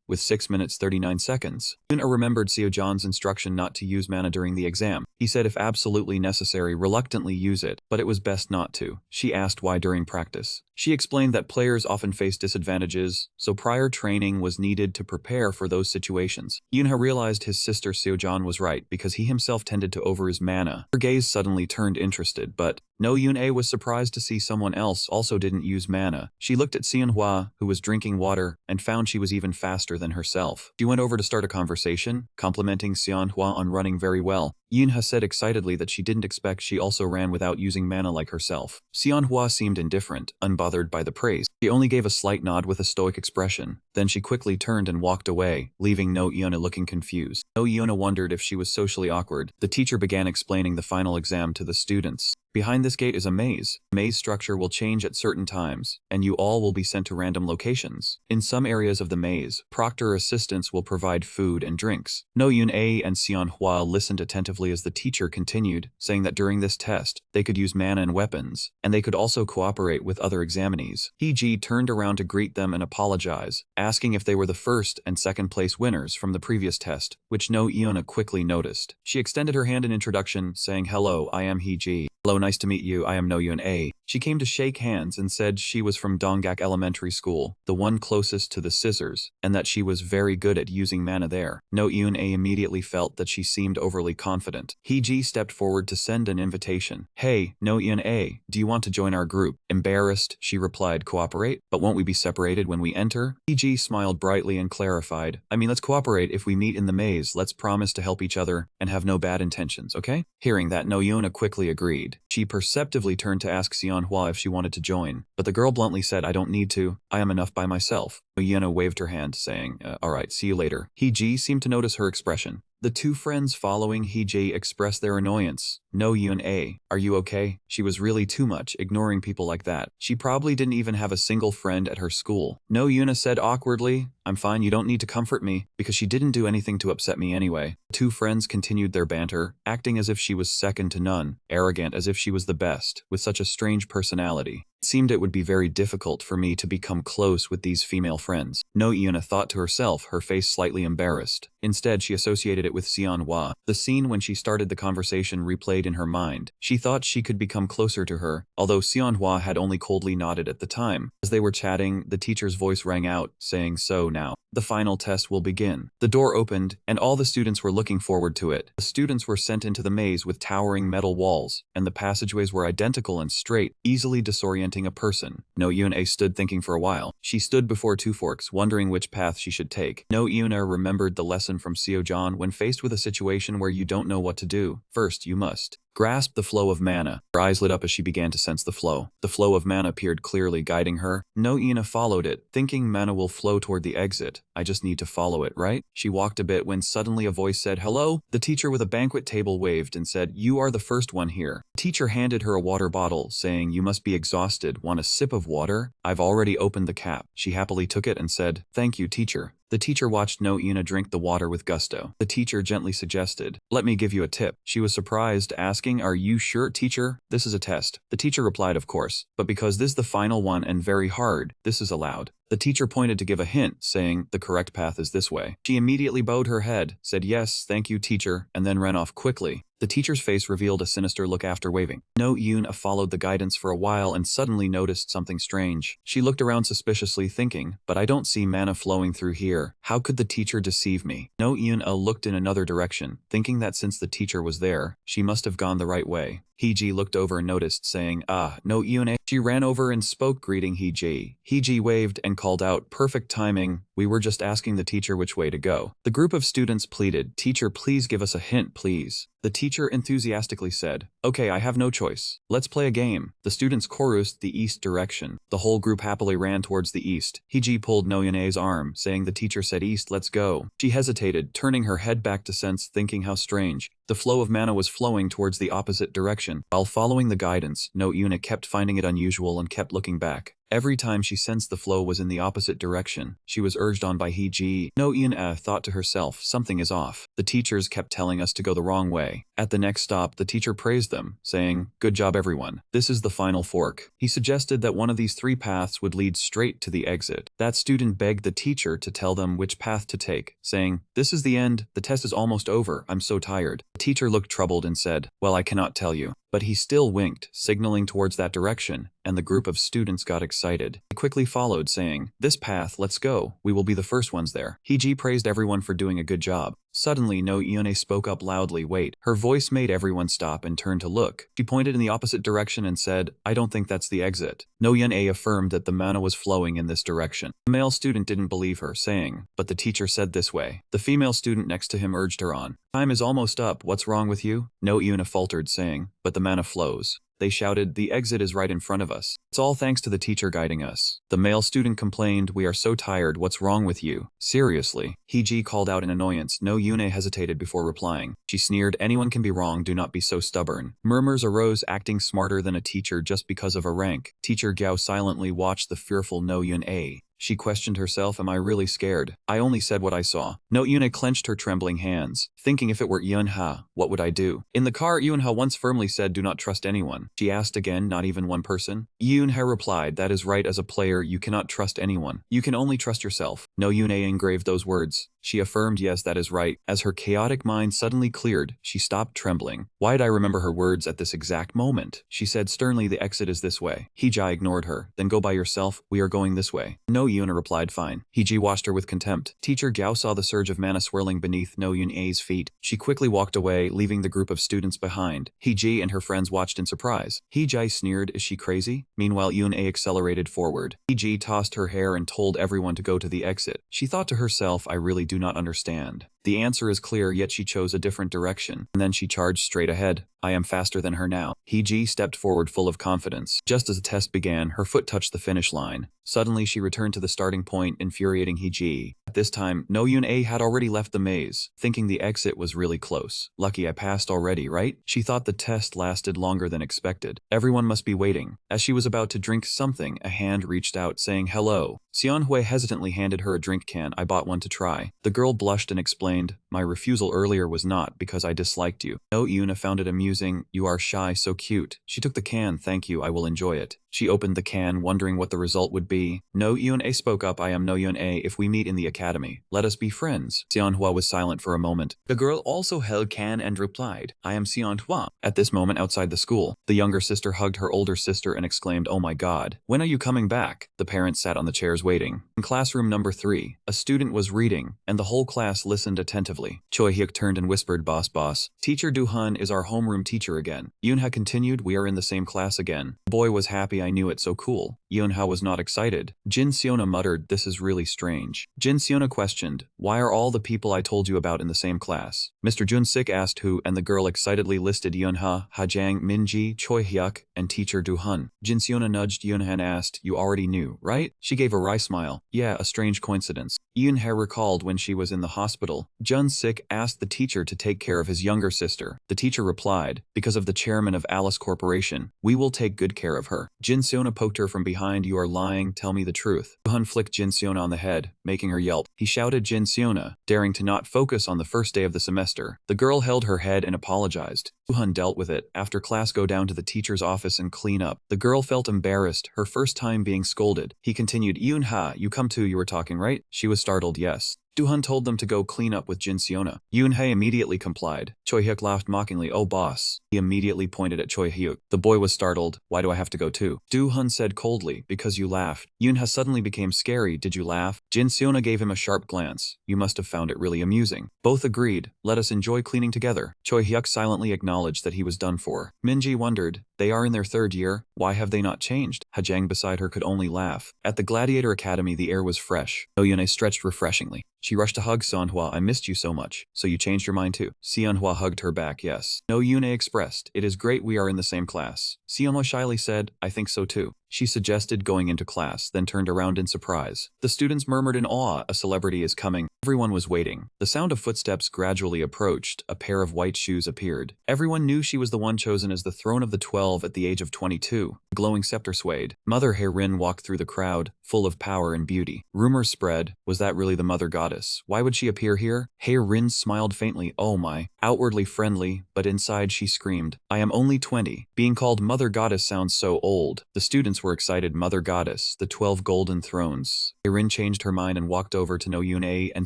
with 6 minutes 39 seconds. Yun-A remembered Seo-jan's instruction not to use mana during the exam. He said if absolutely necessary, reluctantly use it, but it was best not to. She asked why during practice. She explained that players often face disadvantages, so prior training was needed to prepare for those situations. Yun-A realized his sister Seo-jan was right because he himself tended to overuse mana. Her gaze suddenly turned interested, but no Yun-A was surprised to see someone else also didn't use mana. She looked at Sion Hua, who was drinking water, and found she was even faster than herself. She went over to start a conversation, complimenting Sion Hua on running very well. Yun-A said excitedly that she didn't expect she also ran without using mana like herself. Sion Hua seemed indifferent, unbothered by the praise. She only gave a slight nod with a stoic expression. Then she quickly turned and walked away, leaving No Yun-A looking confused. No Yun-A wondered if she was socially awkward. The teacher began explaining the final exam to the students. Behind this gate is a maze. The maze structure will change at certain times, and you all will be sent to random locations. In some areas of the maze, proctor assistants will provide food and drinks. No Yun-A and Sion Hua listened attentively as the teacher continued, saying that during this test, they could use mana and weapons, and they could also cooperate with other examinees. He-ji turned around to greet them and apologize, asking if they were the first and second place winners from the previous test, which No Yun-A quickly noticed. She extended her hand in introduction, saying, "Hello, I am He-ji. Hello, nice to meet you, I am No Yun-A." She came to shake hands and said she was from Donggak Elementary School, the one closest to the scissors, and that she was very good at using mana there. No Yun-A immediately felt that she seemed overly confident. He-ji stepped forward to send an invitation. "Hey, No Yun-A, do you want to join our group?" Embarrassed, she replied, "Cooperate? But won't we be separated when we enter?" He-ji smiled brightly and clarified, "I mean, let's cooperate if we meet in the maze. Let's promise to help each other and have no bad intentions, okay?" Hearing that, No Yun-A quickly agreed. She perceptively turned to ask Sion Hua if she wanted to join, but the girl bluntly said, "I don't need to. I am enough by myself." Yuna waved her hand, saying, "Alright, see you later." He-ji seemed to notice her expression. The two friends following He-ji expressed their annoyance. "No Yun-A, are you okay?" She was really too much, ignoring people like that. She probably didn't even have a single friend at her school. No Yuna said awkwardly, "I'm fine, you don't need to comfort me," because she didn't do anything to upset me anyway. The two friends continued their banter, acting as if she was second to none, arrogant as if she was the best, with such a strange personality. It seemed it would be very difficult for me to become close with these female friends. No Yuna thought to herself, her face slightly embarrassed. Instead, she associated it with Sion Hua. The scene when she started the conversation replayed in her mind. She thought she could become closer to her, although Sion Hua had only coldly nodded at the time. As they were chatting, the teacher's voice rang out, saying, "So now, the final test will begin." The door opened, and all the students were looking forward to it. The students were sent into the maze with towering metal walls, and the passageways were identical and straight, easily disorienting a person. No Yuna stood thinking for a while. She stood before two forks, wondering which path she should take. No Yuna remembered the lesson from Seo-jan: when faced with a situation where you don't know what to do, first you must grasp the flow of mana. Her eyes lit up as she began to sense the flow. The flow of mana appeared clearly, guiding her. No Yuna followed it, thinking mana will flow toward the exit. "I just need to follow it, right?" She walked a bit when suddenly a voice said, "Hello?" The teacher with a banquet table waved and said, "You are the first one here." The teacher handed her a water bottle, saying, "You must be exhausted. Want a sip of water? I've already opened the cap." She happily took it and said, "Thank you, teacher." The teacher watched No Yuna drink the water with gusto. The teacher gently suggested, "Let me give you a tip." She was surprised, asking, "Are you sure, teacher? This is a test." The teacher replied, "Of course, but because this is the final one and very hard, this is allowed." The teacher pointed to give a hint, saying, "The correct path is this way." She immediately bowed her head, said, "Yes, thank you, teacher," and then ran off quickly. The teacher's face revealed a sinister look after waving. No Yoon followed the guidance for a while and suddenly noticed something strange. She looked around suspiciously thinking, but I don't see mana flowing through here. How could the teacher deceive me? No Yoon looked in another direction, thinking that since the teacher was there, she must have gone the right way. Heji looked over and noticed, saying, "Ah, no Yoon." She ran over and spoke, greeting Heji. Heji waved and called out, "Perfect timing. We were just asking the teacher which way to go." The group of students pleaded, "Teacher, please give us a hint, please." The teacher enthusiastically said, "Okay, I have no choice. Let's play a game." The students chorused the east direction. The whole group happily ran towards the east. Heji pulled Noyone's arm, saying the teacher said east, let's go. She hesitated, turning her head back to sense, thinking how strange. The flow of mana was flowing towards the opposite direction. While following the guidance, No Yuna kept finding it unusual and kept looking back. Every time she sensed the flow was in the opposite direction, she was urged on by Heji. No Yuna thought to herself, something is off. The teachers kept telling us to go the wrong way. At the next stop, the teacher praised them, saying, "Good job everyone. This is the final fork." He suggested that one of these three paths would lead straight to the exit. That student begged the teacher to tell them which path to take, saying, "This is the end. The test is almost over. I'm so tired." The teacher looked troubled and said, "Well, I cannot tell you." But he still winked, signaling towards that direction, and the group of students got excited. He quickly followed, saying, "This path, let's go. We will be the first ones there." Heji praised everyone for doing a good job. Suddenly, No Ione spoke up loudly, "Wait." Her voice made everyone stop and turn to look. She pointed in the opposite direction and said, "I don't think that's the exit." No Ione affirmed that the mana was flowing in this direction. The male student didn't believe her, saying, "But the teacher said this way." The female student next to him urged her on. "Time is almost up. What's wrong with you?" No Ione faltered, saying, "But the mana flows." They shouted, "The exit is right in front of us. It's all thanks to the teacher guiding us." The male student complained, "We are so tired, what's wrong with you? Seriously?" Heji called out in annoyance. No Yune hesitated before replying. She sneered, "Anyone can be wrong, do not be so stubborn." Murmurs arose, acting smarter than a teacher just because of a rank. Teacher Gao silently watched the fearful No Yune. She questioned herself, "Am I really scared? I only said what I saw." No Yuna clenched her trembling hands, thinking if it were Yunha, what would I do? In the car, Yunha once firmly said, "Do not trust anyone." She asked again, "Not even one person?" Yunha replied, "That is right, as a player, you cannot trust anyone. You can only trust yourself." No Yune engraved those words. She affirmed, "Yes, that is right." As her chaotic mind suddenly cleared, she stopped trembling. Why'd I remember her words at this exact moment? She said sternly, "The exit is this way." Hijai ignored her. "Then go by yourself, we are going this way." No Yuna replied, "Fine." Hiji watched her with contempt. Teacher Gao saw the surge of mana swirling beneath No Yune's feet. She quickly walked away, leaving the group of students behind. Hiji and her friends watched in surprise. Hijai sneered, "Is she crazy?" Meanwhile, Yune accelerated forward. Hiji tossed her hair and told everyone to go to the exit. She thought to herself, "I really do not understand. The answer is clear, yet she chose a different direction." And then she charged straight ahead. "I am faster than her now." Heji stepped forward full of confidence. Just as the test began, her foot touched the finish line. Suddenly, she returned to the starting point, infuriating Heji. At this time, No Yun-A had already left the maze, thinking the exit was really close. "Lucky I passed already, right?" She thought the test lasted longer than expected. Everyone must be waiting. As she was about to drink something, a hand reached out, saying, "Hello." Xianhui hesitantly handed her a drink can. "I bought one to try." The girl blushed and explained, "My refusal earlier was not because I disliked you." No Yuna found it amusing. "You are shy, so cute." She took the can. "Thank you, I will enjoy it." She opened the can, wondering what the result would be. No Yun-A spoke up, "I am No Yun-A. If we meet in the academy, let us be friends." Xianhua was silent for a moment. The girl also held can and replied, "I am Xianhua." At this moment outside the school, the younger sister hugged her older sister and exclaimed, "Oh my god, when are you coming back?" The parents sat on the chairs waiting. In classroom number 3, a student was reading, and the whole class listened attentively. Choi Hyuk turned and whispered, Boss, Teacher Du-hun is our homeroom teacher again." Yoonha continued, "We are in the same class again." The boy was happy. "I knew it, so cool." Yoonha was not excited. Jin Seona muttered, "This is really strange." Jin Seona questioned, "Why are all the people I told you about in the same class?" Mr. Jun-sik asked who, and the girl excitedly listed Yoonha, Hajang, Minji, Choi Hyuk, and teacher Du-hun. Jin Seona nudged Yoonha and asked, "You already knew, right?" She gave a wry smile. "Yeah, a strange coincidence." Yoonha recalled when she was in the hospital. Jun-sik asked the teacher to take care of his younger sister. The teacher replied, "Because of the chairman of Alice Corporation, we will take good care of her." Jin Seona poked her from behind. "You are lying, tell me the truth." Du-hun flicked Jin Seona on the head, making her yelp. He shouted, "Jin Seona," daring to not focus on the first day of the semester. The girl held her head and apologized. Du-hun dealt with it. After class, go down to the teacher's office and clean up. The girl felt embarrassed, her first time being scolded. He continued, Yoon-ha, you come too, you were talking, right? She was startled, yes. Du-hun told them to go clean up with Jin Seona. Yoon-hae immediately complied. Choi-hyuk laughed mockingly, oh boss. He immediately pointed at Choi-hyuk. The boy was startled. Why do I have to go too? Du-hun said coldly, because you laughed. Yoon-ha suddenly became scary. Did you laugh? Jin Seona gave him a sharp glance. You must have found it really amusing. Both agreed. Let us enjoy cleaning together. Choi-hyuk silently acknowledged that he was done for. Minji wondered, they are in their 3rd year. Why have they not changed? Hajang beside her could only laugh. At the Gladiator Academy, the air was fresh. Oyune stretched refreshingly. She rushed to hug Seonhwa. I missed you so much. So you changed your mind too? Seonhwa hugged her back, yes. No, Yoon expressed. It is great we are in the same class. Seonhwa shyly said, I think so too. She suggested going into class, then turned around in surprise. The students murmured in awe, a celebrity is coming. Everyone was waiting. The sound of footsteps gradually approached. A pair of white shoes appeared. Everyone knew she was the one chosen as the throne of the 12 at the age of 22. The glowing scepter swayed. Mother Hae-rin walked through the crowd, full of power and beauty. Rumors spread. Was that really the mother goddess? Why would she appear here? Hae-rin smiled faintly. Oh my. Outwardly friendly, but inside she screamed, I am only 20. Being called mother goddess sounds so old. The students were excited. Mother goddess, the 12 golden thrones. Hae-rin changed her mind and walked over to No Yoon-ae and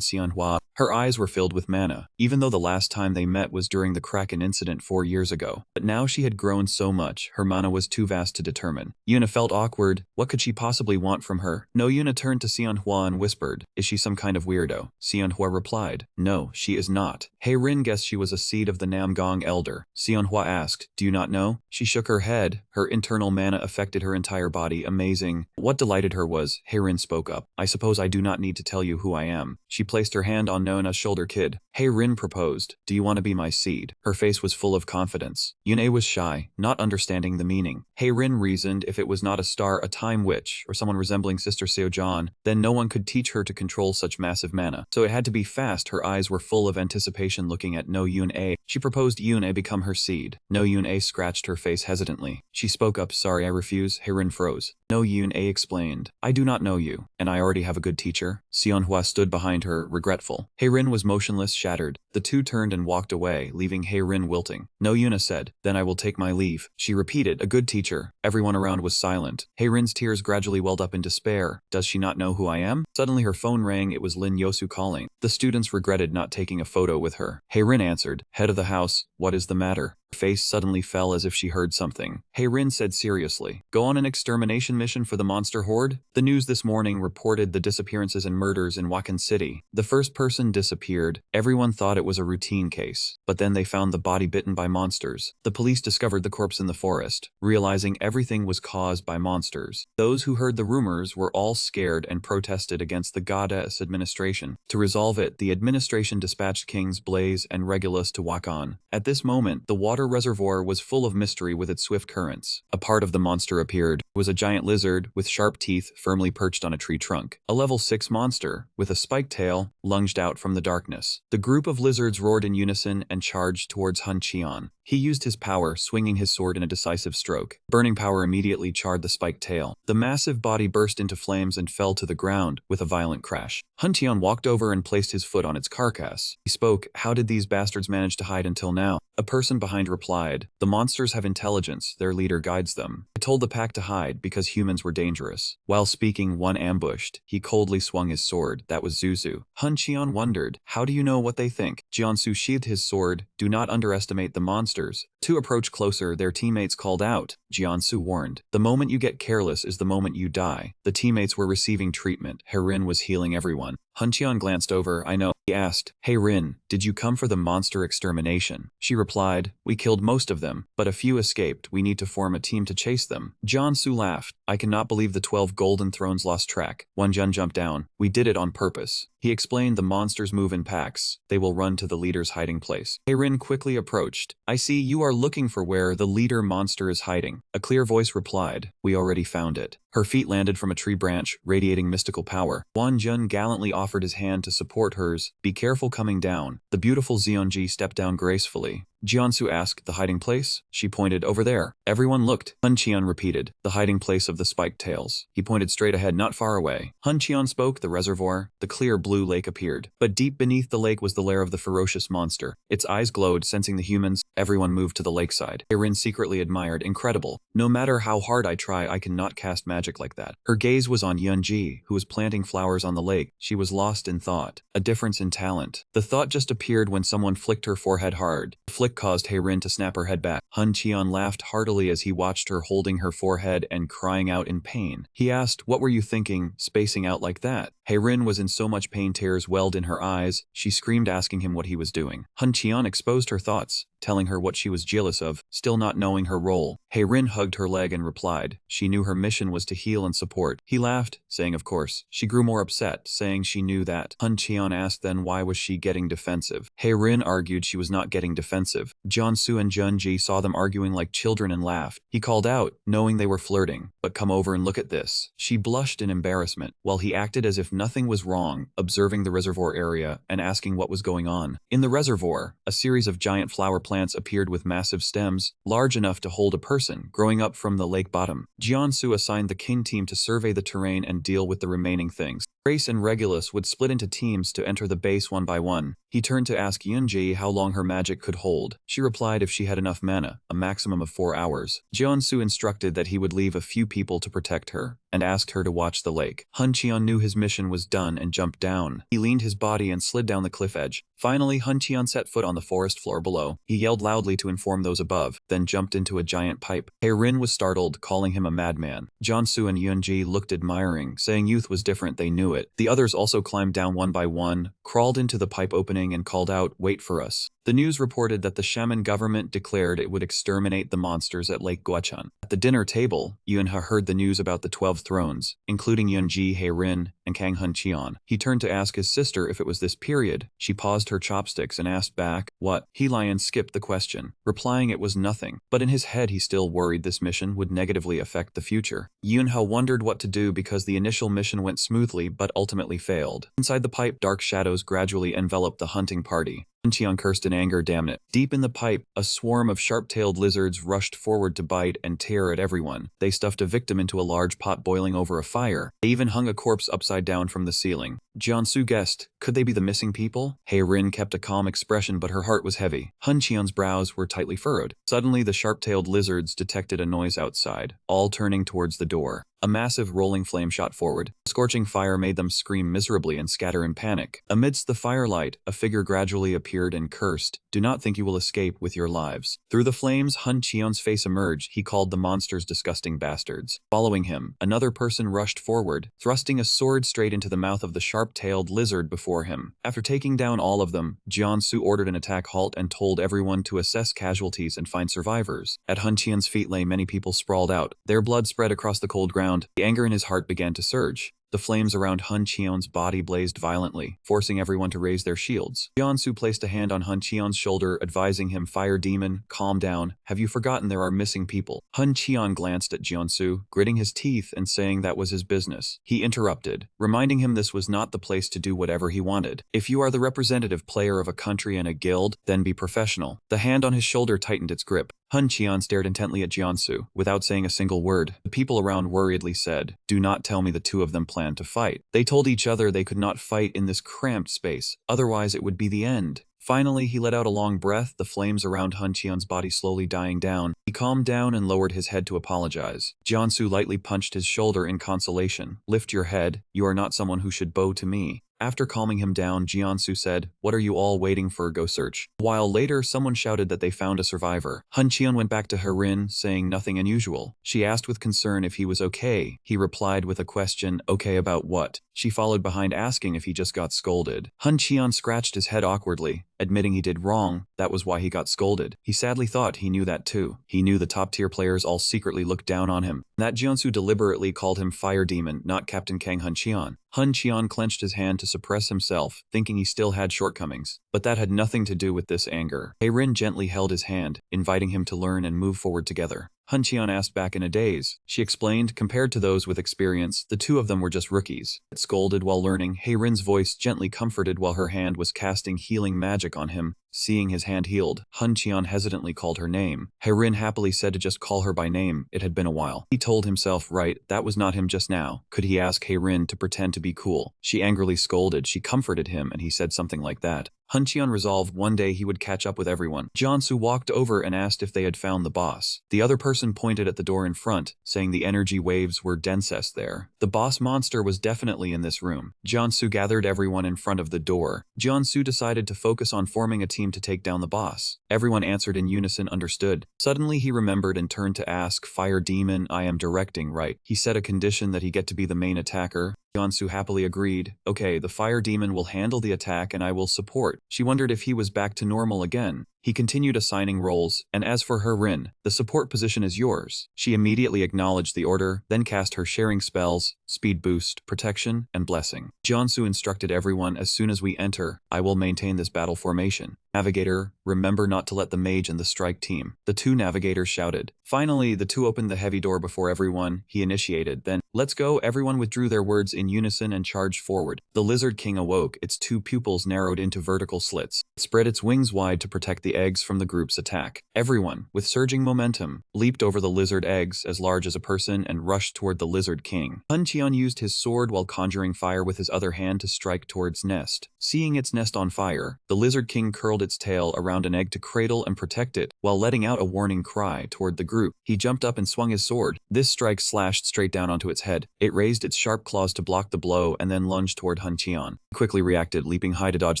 Seonhwa. Her eyes were filled with mana, even though the last time they met was during the Kraken incident 4 years ago. But now she had grown so much, her mana was too vast to determine. Yoona felt awkward. What could she possibly want from her? No Yoona turned to Seonhwa and whispered, is she some kind of weirdo? Seonhwa replied, no, she is not. Hae-rin guessed she was a seed of the Namgong elder. Seonhwa asked, do you not know? She shook her head. Her internal mana affected her entire body. Amazing. What delighted her was, Hae-rin spoke up. I suppose I do not need to tell you who I am. She placed her hand on Noona's shoulder. Kid. Hae-rin proposed, do you want to be my seed? Her face was full of confidence. Yoon-ae was shy, not understanding the meaning. Hae-rin reasoned if it was not a star, a time witch, or someone resembling Sister Seojan, then no one could teach her to control such massive mana. So it had to be fast. Her eyes were full of anticipation looking at No Yoon-ae. She proposed Yoon-ae become her seed. No Yoon-ae scratched her face hesitantly. She spoke up, sorry I refuse. Hae-rin froze. No Yoon-ae explained, I do not know you, and I already have a good teacher. Seonhwa stood behind her, regretful. Hae-rin was motionless, shattered. The two turned and walked away, leaving Hae-rin wilting. No Yoona said, then I will take my leave. She repeated, a good teacher. Everyone around was silent. Hae-rin's tears gradually welled up in despair. Does she not know who I am? Suddenly her phone rang. It was Lin Yosu calling. The students regretted not taking a photo with her. Hae-rin answered, head of the house, what is the matter? Her face suddenly fell as if she heard something. Hae-rin said seriously, go on an extermination mission for the monster horde? The news this morning reported the disappearances and murders in Wakan City. The first person disappeared. Everyone thought it was a routine case, but then they found the body bitten by monsters. The police discovered the corpse in the forest, realizing everything was caused by monsters. Those who heard the rumors were all scared and protested against the goddess administration. To resolve it, the administration dispatched Kings Blaze and Regulus to Wakan. At this moment, the water reservoir was full of mystery with its swift currents. A part of the monster appeared. It was a giant lizard with sharp teeth firmly perched on a tree trunk. A level 6 monster, with a spiked tail, lunged out from the darkness. The group of lizards roared in unison and charged towards Hun Cheon. He used his power, swinging his sword in a decisive stroke. Burning power immediately charred the spiked tail. The massive body burst into flames and fell to the ground with a violent crash. Hun Cheon walked over and placed his foot on its carcass. He spoke, how did these bastards manage to hide until now? A person behind replied, the monsters have intelligence, their leader guides them. I told the pack to hide because humans were dangerous. While speaking, one ambushed. He coldly swung his sword. That was Zuzu. Hun Cheon wondered, how do you know what they think? Jiansu sheathed his sword. Do not underestimate the monsters. To approach closer, their teammates called out. Jiansu warned, the moment you get careless is the moment you die. The teammates were receiving treatment. Hae-rin was healing everyone. Hun Cheon glanced over. I know. He asked, Hae-rin, did you come for the monster extermination? She replied, we killed most of them, but a few escaped. We need to form a team to chase them. Jiansu laughed. I cannot believe the 12 golden thrones lost track. Wenjun jumped down. We did it on purpose. He explained the monsters move in packs. They will run to the leader's hiding place. Hae-rin quickly approached. I see you are looking for where the leader monster is hiding. A clear voice replied, we already found it. Her feet landed from a tree branch, radiating mystical power. Wenjun gallantly offered his hand to support hers. Be careful coming down. The beautiful Zeonji stepped down gracefully. Jiansu asked. The hiding place? She pointed. Over there. Everyone looked. Hun Qian repeated. The hiding place of the spiked tails. He pointed straight ahead, not far away. Hun Qian spoke. The reservoir. The clear blue lake appeared. But deep beneath the lake was the lair of the ferocious monster. Its eyes glowed, sensing the humans. Everyone moved to the lakeside. Erin secretly admired. Incredible. No matter how hard I try, I cannot cast magic like that. Her gaze was on Yunji, who was planting flowers on the lake. She was lost in thought. A difference in talent. The thought just appeared when someone flicked her forehead hard. The flick caused Heirin to snap her head back. Hun Qian laughed heartily as he watched her holding her forehead and crying out in pain. He asked, "What were you thinking, spacing out like that?" Heirin was in so much pain, tears welled in her eyes. She screamed, asking him what he was doing. Hun Qian exposed her thoughts, telling her what she was jealous of, still not knowing her role. Heirin hugged her leg and replied. She knew her mission was to heal and support. He laughed, saying of course. She grew more upset, saying she knew that. Hun Qian asked then why was she getting defensive. Heirin argued she was not getting defensive. Jiansu and Junji saw them arguing like children and laughed. He called out, knowing they were flirting, "But come over and look at this." She blushed in embarrassment, while he acted as if nothing was wrong, observing the reservoir area and asking what was going on. In the reservoir, a series of giant flower plants appeared with massive stems, large enough to hold a person, growing up from the lake bottom. Jiansu assigned the king team to survey the terrain and deal with the remaining things. Grace and Regulus would split into teams to enter the base one by one. He turned to ask Yunji how long her magic could hold. She replied if she had enough mana, a maximum of 4 hours. Jiansu instructed that he would leave a few people to protect her, and asked her to watch the lake. Hun Qian knew his mission was done and jumped down. He leaned his body and slid down the cliff edge. Finally, Hun Qian set foot on the forest floor below. He yelled loudly to inform those above, then jumped into a giant pipe. Heirin was startled, calling him a madman. Jiansu and Yunji looked admiring, saying youth was different, they knew it. The others also climbed down one by one, crawled into the pipe opening and called out, "Wait for us." The news reported that the shaman government declared it would exterminate the monsters at Lake Guachan. At the dinner table, Yunha heard the news about the 12 thrones, including Yunji, Heirin, and Kang Hun Qian. He turned to ask his sister if it was this period. She paused her chopsticks and asked back, "What?" Helion skipped the question, replying it was nothing, but in his head he still worried this mission would negatively affect the future. Yunha wondered what to do because the initial mission went smoothly but ultimately failed. Inside the pipe, dark shadows gradually enveloped the hunting party. Hun Qian cursed in anger, "Damn it." Deep in the pipe, a swarm of sharp-tailed lizards rushed forward to bite and tear at everyone. They stuffed a victim into a large pot boiling over a fire. They even hung a corpse upside down from the ceiling. Jiansu guessed, could they be the missing people? Heirin kept a calm expression, but her heart was heavy. Hun Qian's brows were tightly furrowed. Suddenly, the sharp-tailed lizards detected a noise outside, all turning towards the door. A massive rolling flame shot forward. Scorching fire made them scream miserably and scatter in panic. Amidst the firelight, a figure gradually appeared and cursed, "Do not think you will escape with your lives." Through the flames, Hun Qian's face emerged. He called the monsters disgusting bastards. Following him, another person rushed forward, thrusting a sword straight into the mouth of the sharp-tailed lizard before him. After taking down all of them, Jiansu ordered an attack halt and told everyone to assess casualties and find survivors. At Hun Qian's feet lay many people sprawled out. Their blood spread across the cold ground. The anger in his heart began to surge. The flames around Hun Qian's body blazed violently, forcing everyone to raise their shields. Jiansu placed a hand on Hun Qian's shoulder, advising him, "Fire demon, calm down. Have you forgotten there are missing people?" Hun Qian glanced at Jiansu, gritting his teeth and saying that was his business. He interrupted, reminding him this was not the place to do whatever he wanted. "If you are the representative player of a country and a guild, then be professional." The hand on his shoulder tightened its grip. Hun Qian stared intently at Jiansu, without saying a single word. The people around worriedly said, "Do not tell me the two of them plan to fight." They told each other they could not fight in this cramped space, otherwise it would be the end. Finally, he let out a long breath, the flames around Hun Qian's body slowly dying down. He calmed down and lowered his head to apologize. Jiansu lightly punched his shoulder in consolation. "Lift your head, you are not someone who should bow to me." After calming him down, Jiansu said, "What are you all waiting for? Go search." A while later, someone shouted that they found a survivor. Hun Qian went back to Heirin, saying nothing unusual. She asked with concern if he was okay. He replied with a question, "Okay about what?" She followed behind, asking if he just got scolded. Hun Qian scratched his head awkwardly, admitting he did wrong. That was why he got scolded. He sadly thought he knew that too. He knew the top-tier players all secretly looked down on him. That Jiansu deliberately called him Fire Demon, not Captain Kang Hun Qian. Hun Qian clenched his hand to suppress himself, thinking he still had shortcomings. But that had nothing to do with this anger. Heirin gently held his hand, inviting him to learn and move forward together. Hun Qian asked back in a daze. She explained, compared to those with experience, the two of them were just rookies. Scolded while learning, Heirin's voice gently comforted while her hand was casting healing magic on him. Seeing his hand healed, Hun Qian hesitantly called her name. Heirin happily said to just call her by name, it had been a while. He told himself, right, that was not him just now. Could he ask Heirin to pretend to be cool? She angrily scolded, she comforted him, and he said something like that. Hun Qian resolved one day he would catch up with everyone. Jiansu walked over and asked if they had found the boss. The other person pointed at the door in front, saying the energy waves were densest there. The boss monster was definitely in this room. Jiansu gathered everyone in front of the door. Jiansu decided to focus on forming a team to take down the boss. Everyone answered in unison, understood. Suddenly he remembered and turned to ask, Fire Demon, I am directing, right? He set a condition that he get to be the main attacker. Jiansu happily agreed. Okay, the fire demon will handle the attack and I will support. She wondered if he was back to normal again. He continued assigning roles, and as for her Rin, the support position is yours. She immediately acknowledged the order, then cast her sharing spells, speed boost, protection, and blessing. Jiansu instructed everyone, as soon as we enter, I will maintain this battle formation. Navigator, remember not to let the mage and the strike team. The two navigators shouted. Finally, the two opened the heavy door before everyone. He initiated, then, let's go. Everyone withdrew their words in unison and charged forward. The Lizard King awoke, its two pupils narrowed into vertical slits. It spread its wings wide to protect the eggs from the group's attack. Everyone, with surging momentum, leaped over the lizard eggs as large as a person and rushed toward the Lizard King. Hun Qian used his sword while conjuring fire with his other hand to strike towards nest. Seeing its nest on fire, the Lizard King curled its tail around an egg to cradle and protect it, while letting out a warning cry toward the group. He jumped up and swung his sword. This strike slashed straight down onto its head. It raised its sharp claws to block the blow and then lunged toward Hun Qian. He quickly reacted, leaping high to dodge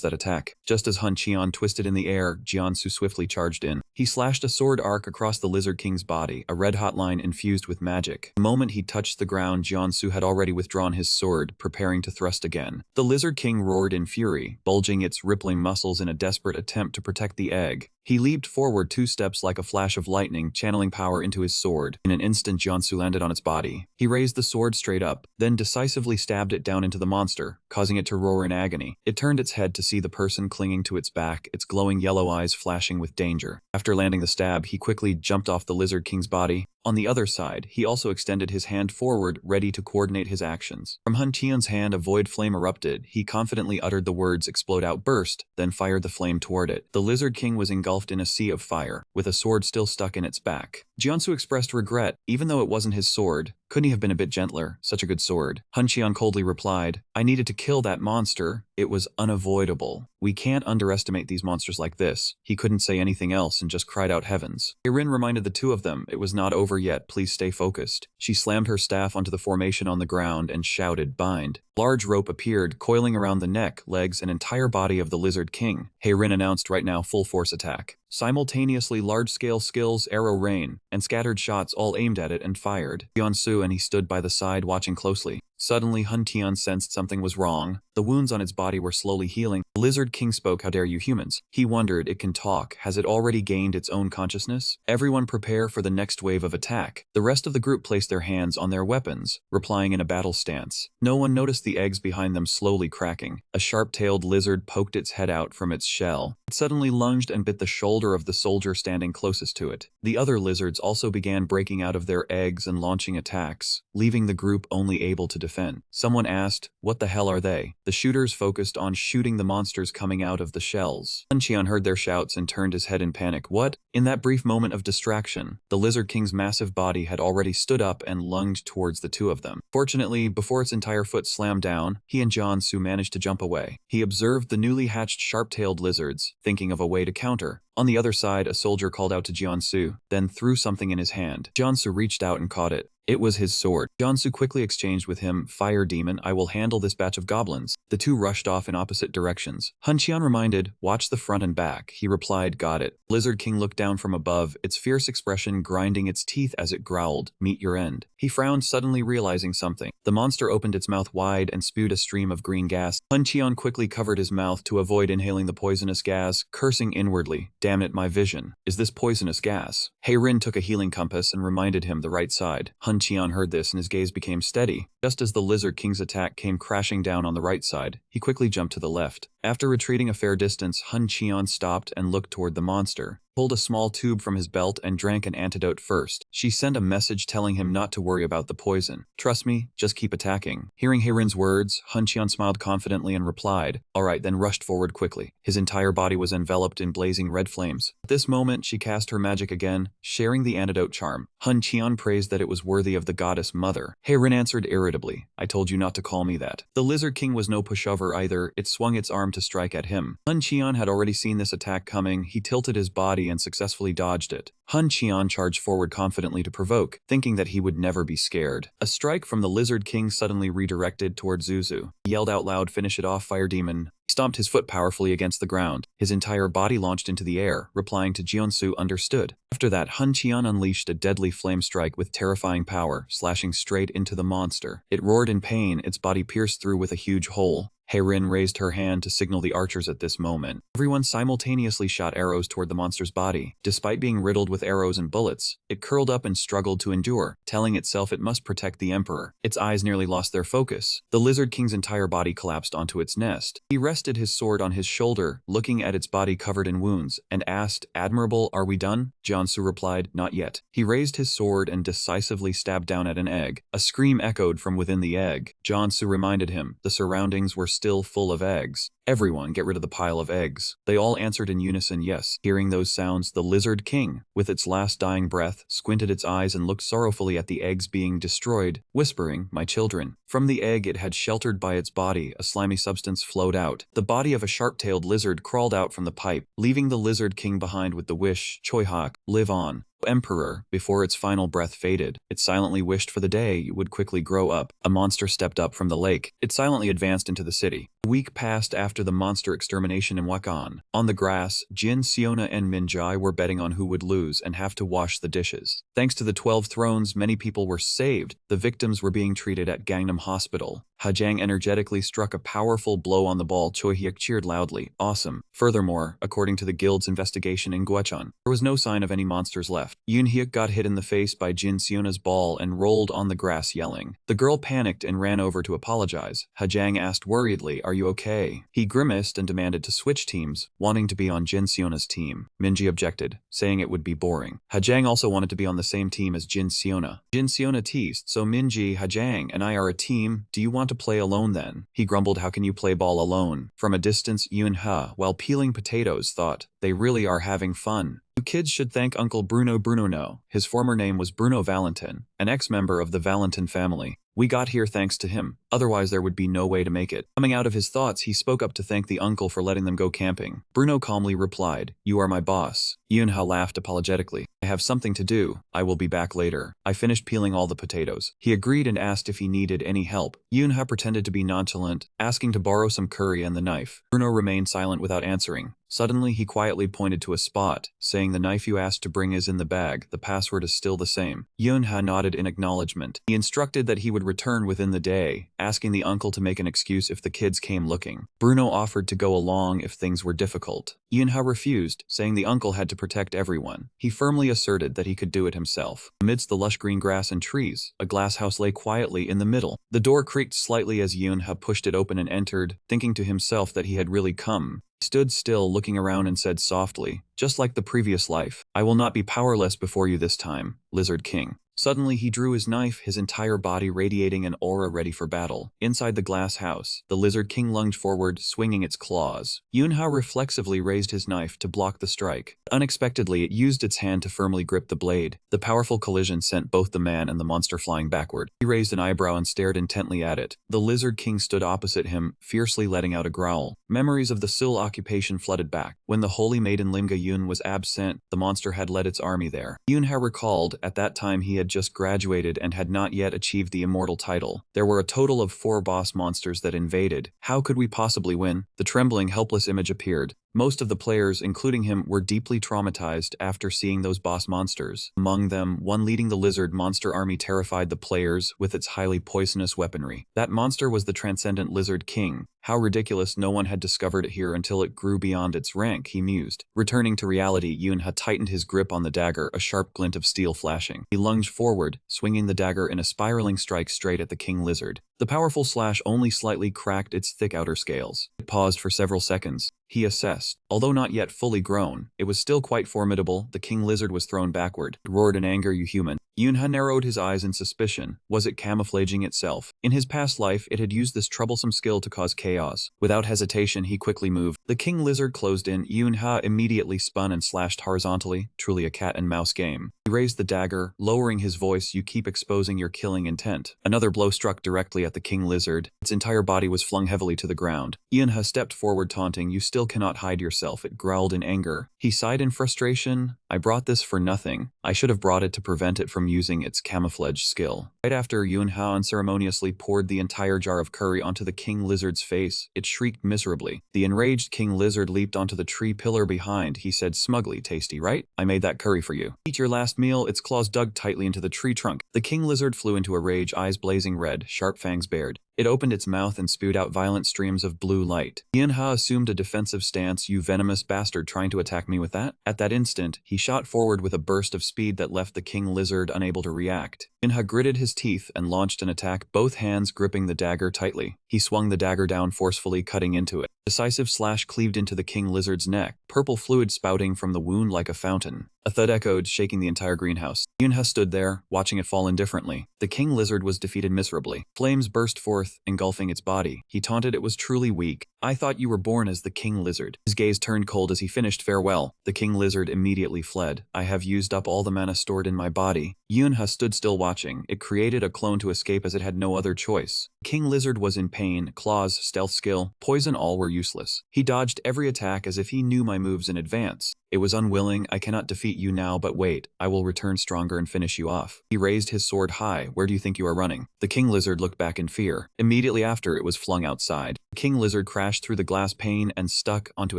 that attack. Just as Hun Qian twisted in the air, Jiansu swiftly charged in. He slashed a sword arc across the Lizard King's body, a red-hot line infused with magic. The moment he touched the ground, Jiansu had already withdrawn his sword, preparing to thrust again. The Lizard King roared in fury, bulging its rippling muscles in a desperate attempt to protect the egg. He leaped forward 2 steps like a flash of lightning, channeling power into his sword. In an instant, Jiansu landed on its body. He raised the sword straight up, then decisively stabbed it down into the monster, causing it to roar in agony. It turned its head to see the person clinging to its back, its glowing yellow eyes flashing with danger. After landing the stab, he quickly jumped off the Lizard King's body. On the other side, he also extended his hand forward, ready to coordinate his actions. From Hun Qian's hand, a void flame erupted. He confidently uttered the words "explode outburst," then fired the flame toward it. The Lizard King was engulfed in a sea of fire, with a sword still stuck in its back. Jiansu expressed regret. Even though it wasn't his sword, couldn't he have been a bit gentler? Such a good sword. Hun Qian coldly replied, I needed to kill that monster. It was unavoidable. We can't underestimate these monsters like this. He couldn't say anything else and just cried out heavens. Heirin reminded the two of them, it was not over yet, please stay focused. She slammed her staff onto the formation on the ground and shouted, bind. Large rope appeared, coiling around the neck, legs, and entire body of the Lizard King. Heirin announced right now full force attack. Simultaneously, large-scale skills, arrow rain, and scattered shots all aimed at it and fired. Jiansu and he stood by the side watching closely. Suddenly, Hun Qian sensed something was wrong. The wounds on its body were slowly healing. The Lizard King spoke, how dare you humans? He wondered, it can talk. Has it already gained its own consciousness? Everyone prepare for the next wave of attack. The rest of the group placed their hands on their weapons, replying in a battle stance. No one noticed the eggs behind them slowly cracking. A sharp-tailed lizard poked its head out from its shell. It suddenly lunged and bit the shoulder of the soldier standing closest to it. The other lizards also began breaking out of their eggs and launching attacks, leaving the group only able to defend. Someone asked, what the hell are they? The shooters focused on shooting the monsters coming out of the shells. Hun Qian heard their shouts and turned his head in panic. What? In that brief moment of distraction, the Lizard King's massive body had already stood up and lunged towards the two of them. Fortunately, before its entire foot slammed down, he and Jiansu managed to jump away. He observed the newly hatched sharp-tailed lizards, thinking of a way to counter. On the other side, a soldier called out to Jiansu, then threw something in his hand. Jiansu reached out and caught it. It was his sword. Jiansu quickly exchanged with him, Fire Demon, I will handle this batch of goblins. The two rushed off in opposite directions. Hun Qian reminded, watch the front and back. He replied, got it. Lizard King looked down from above, its fierce expression grinding its teeth as it growled, meet your end. He frowned, suddenly realizing something. The monster opened its mouth wide and spewed a stream of green gas. Hun Qian quickly covered his mouth to avoid inhaling the poisonous gas, cursing inwardly, damn it, my vision. Is this poisonous gas? Heirin took a healing compass and reminded him the right side. Hun Qian heard this and his gaze became steady. Just as the Lizard King's attack came crashing down on the right side, he quickly jumped to the left. After retreating a fair distance, Hun Qian stopped and looked toward the monster, pulled a small tube from his belt and drank an antidote first. She sent a message telling him not to worry about the poison. Trust me, just keep attacking. Hearing Heirin's words, Hun Qian smiled confidently and replied, alright, then rushed forward quickly. His entire body was enveloped in blazing red flames. At this moment, she cast her magic again, sharing the antidote charm. Hun Qian praised that it was worthy of the goddess mother. Heirin answered irritably, I told you not to call me that. The Lizard King was no pushover either. It swung its arm to strike at him. Hun Qian had already seen this attack coming. He tilted his body and successfully dodged it. Hun Qian charged forward confidently to provoke, thinking that he would never be scared. A strike from the Lizard King suddenly redirected toward Zuzu. He yelled out loud, finish it off, Fire Demon. He stomped his foot powerfully against the ground. His entire body launched into the air, replying to Jeonsu understood. After that, Hun Qian unleashed a deadly flame strike with terrifying power, slashing straight into the monster. It roared in pain, its body pierced through with a huge hole. Heirin raised her hand to signal the archers at this moment. Everyone simultaneously shot arrows toward the monster's body. Despite being riddled with arrows and bullets, it curled up and struggled to endure, telling itself it must protect the emperor. Its eyes nearly lost their focus. The Lizard King's entire body collapsed onto its nest. He rested his sword on his shoulder, looking at its body covered in wounds, and asked, Admirable, are we done? Jeonsu replied, not yet. He raised his sword and decisively stabbed down at an egg. A scream echoed from within the egg. Jeonsu reminded him, the surroundings were still full of eggs. Everyone, get rid of the pile of eggs. They all answered in unison yes. Hearing those sounds, the Lizard King, with its last dying breath, squinted its eyes and looked sorrowfully at the eggs being destroyed, whispering, my children. From the egg it had sheltered by its body, a slimy substance flowed out. The body of a sharp-tailed lizard crawled out from the pipe, leaving the Lizard King behind with the wish, Choihak, live on. Emperor, before its final breath faded, it silently wished for the day it would quickly grow up. A monster stepped up from the lake. It silently advanced into the city. A week passed after the monster extermination in Wakan. On the grass, Jin, Siona, and Minjai were betting on who would lose and have to wash the dishes. Thanks to the 12 thrones, many people were saved. The victims were being treated at Gangnam Hospital. Hajang energetically struck a powerful blow on the ball. Choi Hyuk cheered loudly. Awesome. Furthermore, according to the guild's investigation in Gwecheon, there was no sign of any monsters left. Yoon Hyuk got hit in the face by Jin Siona's ball and rolled on the grass yelling. The girl panicked and ran over to apologize. Hajang asked worriedly, are you okay? He grimaced and demanded to switch teams, wanting to be on Jin Siona's team. Minji objected, saying it would be boring. Hajang also wanted to be on the same team as Jin Siona. Jin Siona teased, so Minji, Hajang, and I are a team. Do you want to play alone then? He grumbled, how can you play ball alone? From a distance, Yoon Ha, while peeling potatoes, thought, they really are having fun. You kids should thank Uncle Bruno. No, his former name was Bruno Valentin, an ex-member of the Valentin family. We got here thanks to him, otherwise there would be no way to make it. Coming out of his thoughts, he spoke up to thank the uncle for letting them go camping. Bruno calmly replied, you are my boss. Yoon-ha laughed apologetically. I have something to do. I will be back later. I finished peeling all the potatoes. He agreed and asked if he needed any help. Yoon-ha pretended to be nonchalant, asking to borrow some curry and the knife. Bruno remained silent without answering. Suddenly, he quietly pointed to a spot, saying the knife you asked to bring is in the bag. The password is still the same. Yoon-ha nodded in acknowledgement. He instructed that he would return within the day, asking the uncle to make an excuse if the kids came looking. Bruno offered to go along if things were difficult. Yoon-ha refused, saying the uncle had to protect everyone. He firmly asserted that he could do it himself. Amidst the lush green grass and trees, a glass house lay quietly in the middle. The door creaked slightly as Yoon-ha pushed it open and entered, thinking to himself that he had really come. He stood still, looking around and said softly, just like the previous life, I will not be powerless before you this time, Lizard King. Suddenly, he drew his knife, his entire body radiating an aura ready for battle. Inside the glass house, the Lizard King lunged forward, swinging its claws. Yoon-ha reflexively raised his knife to block the strike. Unexpectedly, it used its hand to firmly grip the blade. The powerful collision sent both the man and the monster flying backward. He raised an eyebrow and stared intently at it. The Lizard King stood opposite him, fiercely letting out a growl. Memories of the Sil occupation flooded back. When the holy maiden Limga Yun was absent, the monster had led its army there. Yoon-ha recalled, at that time he had just graduated and had not yet achieved the immortal title. There were a total of 4 boss monsters that invaded. How could we possibly win? The trembling, helpless image appeared. Most of the players, including him, were deeply traumatized after seeing those boss monsters. Among them, one leading the lizard monster army terrified the players with its highly poisonous weaponry. That monster was the transcendent lizard king. How ridiculous, no one had discovered it here until it grew beyond its rank, he mused. Returning to reality, Yunha tightened his grip on the dagger, a sharp glint of steel flashing. He lunged forward, swinging the dagger in a spiraling strike straight at the king lizard. The powerful slash only slightly cracked its thick outer scales. It paused for several seconds. He assessed. Although not yet fully grown, it was still quite formidable. The king lizard was thrown backward. It roared in anger, "You human." Yunha narrowed his eyes in suspicion. Was it camouflaging itself? In his past life, it had used this troublesome skill to cause chaos. Without hesitation, he quickly moved. The king lizard closed in. Yunha immediately spun and slashed horizontally, truly a cat and mouse game. He raised the dagger, lowering his voice, "You keep exposing your killing intent." Another blow struck directly at the king lizard. Its entire body was flung heavily to the ground. Yunha stepped forward, taunting, "You still cannot hide yourself," it growled in anger. He sighed in frustration. "I brought this for nothing. I should have brought it to prevent it from using its camouflage skill." Right after, Yunha unceremoniously poured the entire jar of curry onto the king lizard's face. It shrieked miserably. The enraged king lizard leaped onto the tree pillar behind. He said smugly, "Tasty, right? I made that curry for you. Eat your last meal." Its claws dug tightly into the tree trunk. The king lizard flew into a rage, eyes blazing red, sharp fangs bared. It opened its mouth and spewed out violent streams of blue light. Yunha assumed a defensive stance. "You venomous bastard, trying to attack me with that?" At that instant, he shot forward with a burst of speed that left the king lizard unable to react. Yunha gritted his teeth and launched an attack, both hands gripping the dagger tightly. He swung the dagger down forcefully, cutting into it. Decisive slash cleaved into the king lizard's neck, purple fluid spouting from the wound like a fountain. A thud echoed, shaking the entire greenhouse. Yunha stood there, watching it fall indifferently. The king lizard was defeated miserably. Flames burst forth, engulfing its body. He taunted it was truly weak. "I thought you were born as the king lizard." His gaze turned cold as he finished, "Farewell." The king lizard immediately fled. "I have used up all the mana stored in my body." Yunha stood still watching. It created a clone to escape as it had no other choice. King lizard was in pain. Claws, stealth skill, poison, all were useless. He dodged every attack as if he knew my moves in advance. It was unwilling. "I cannot defeat you now, but wait. I will return stronger and finish you off." He raised his sword high. "Where do you think you are running?" The king lizard looked back in fear. Immediately after, it was flung outside. The king lizard crashed through the glass pane and stuck onto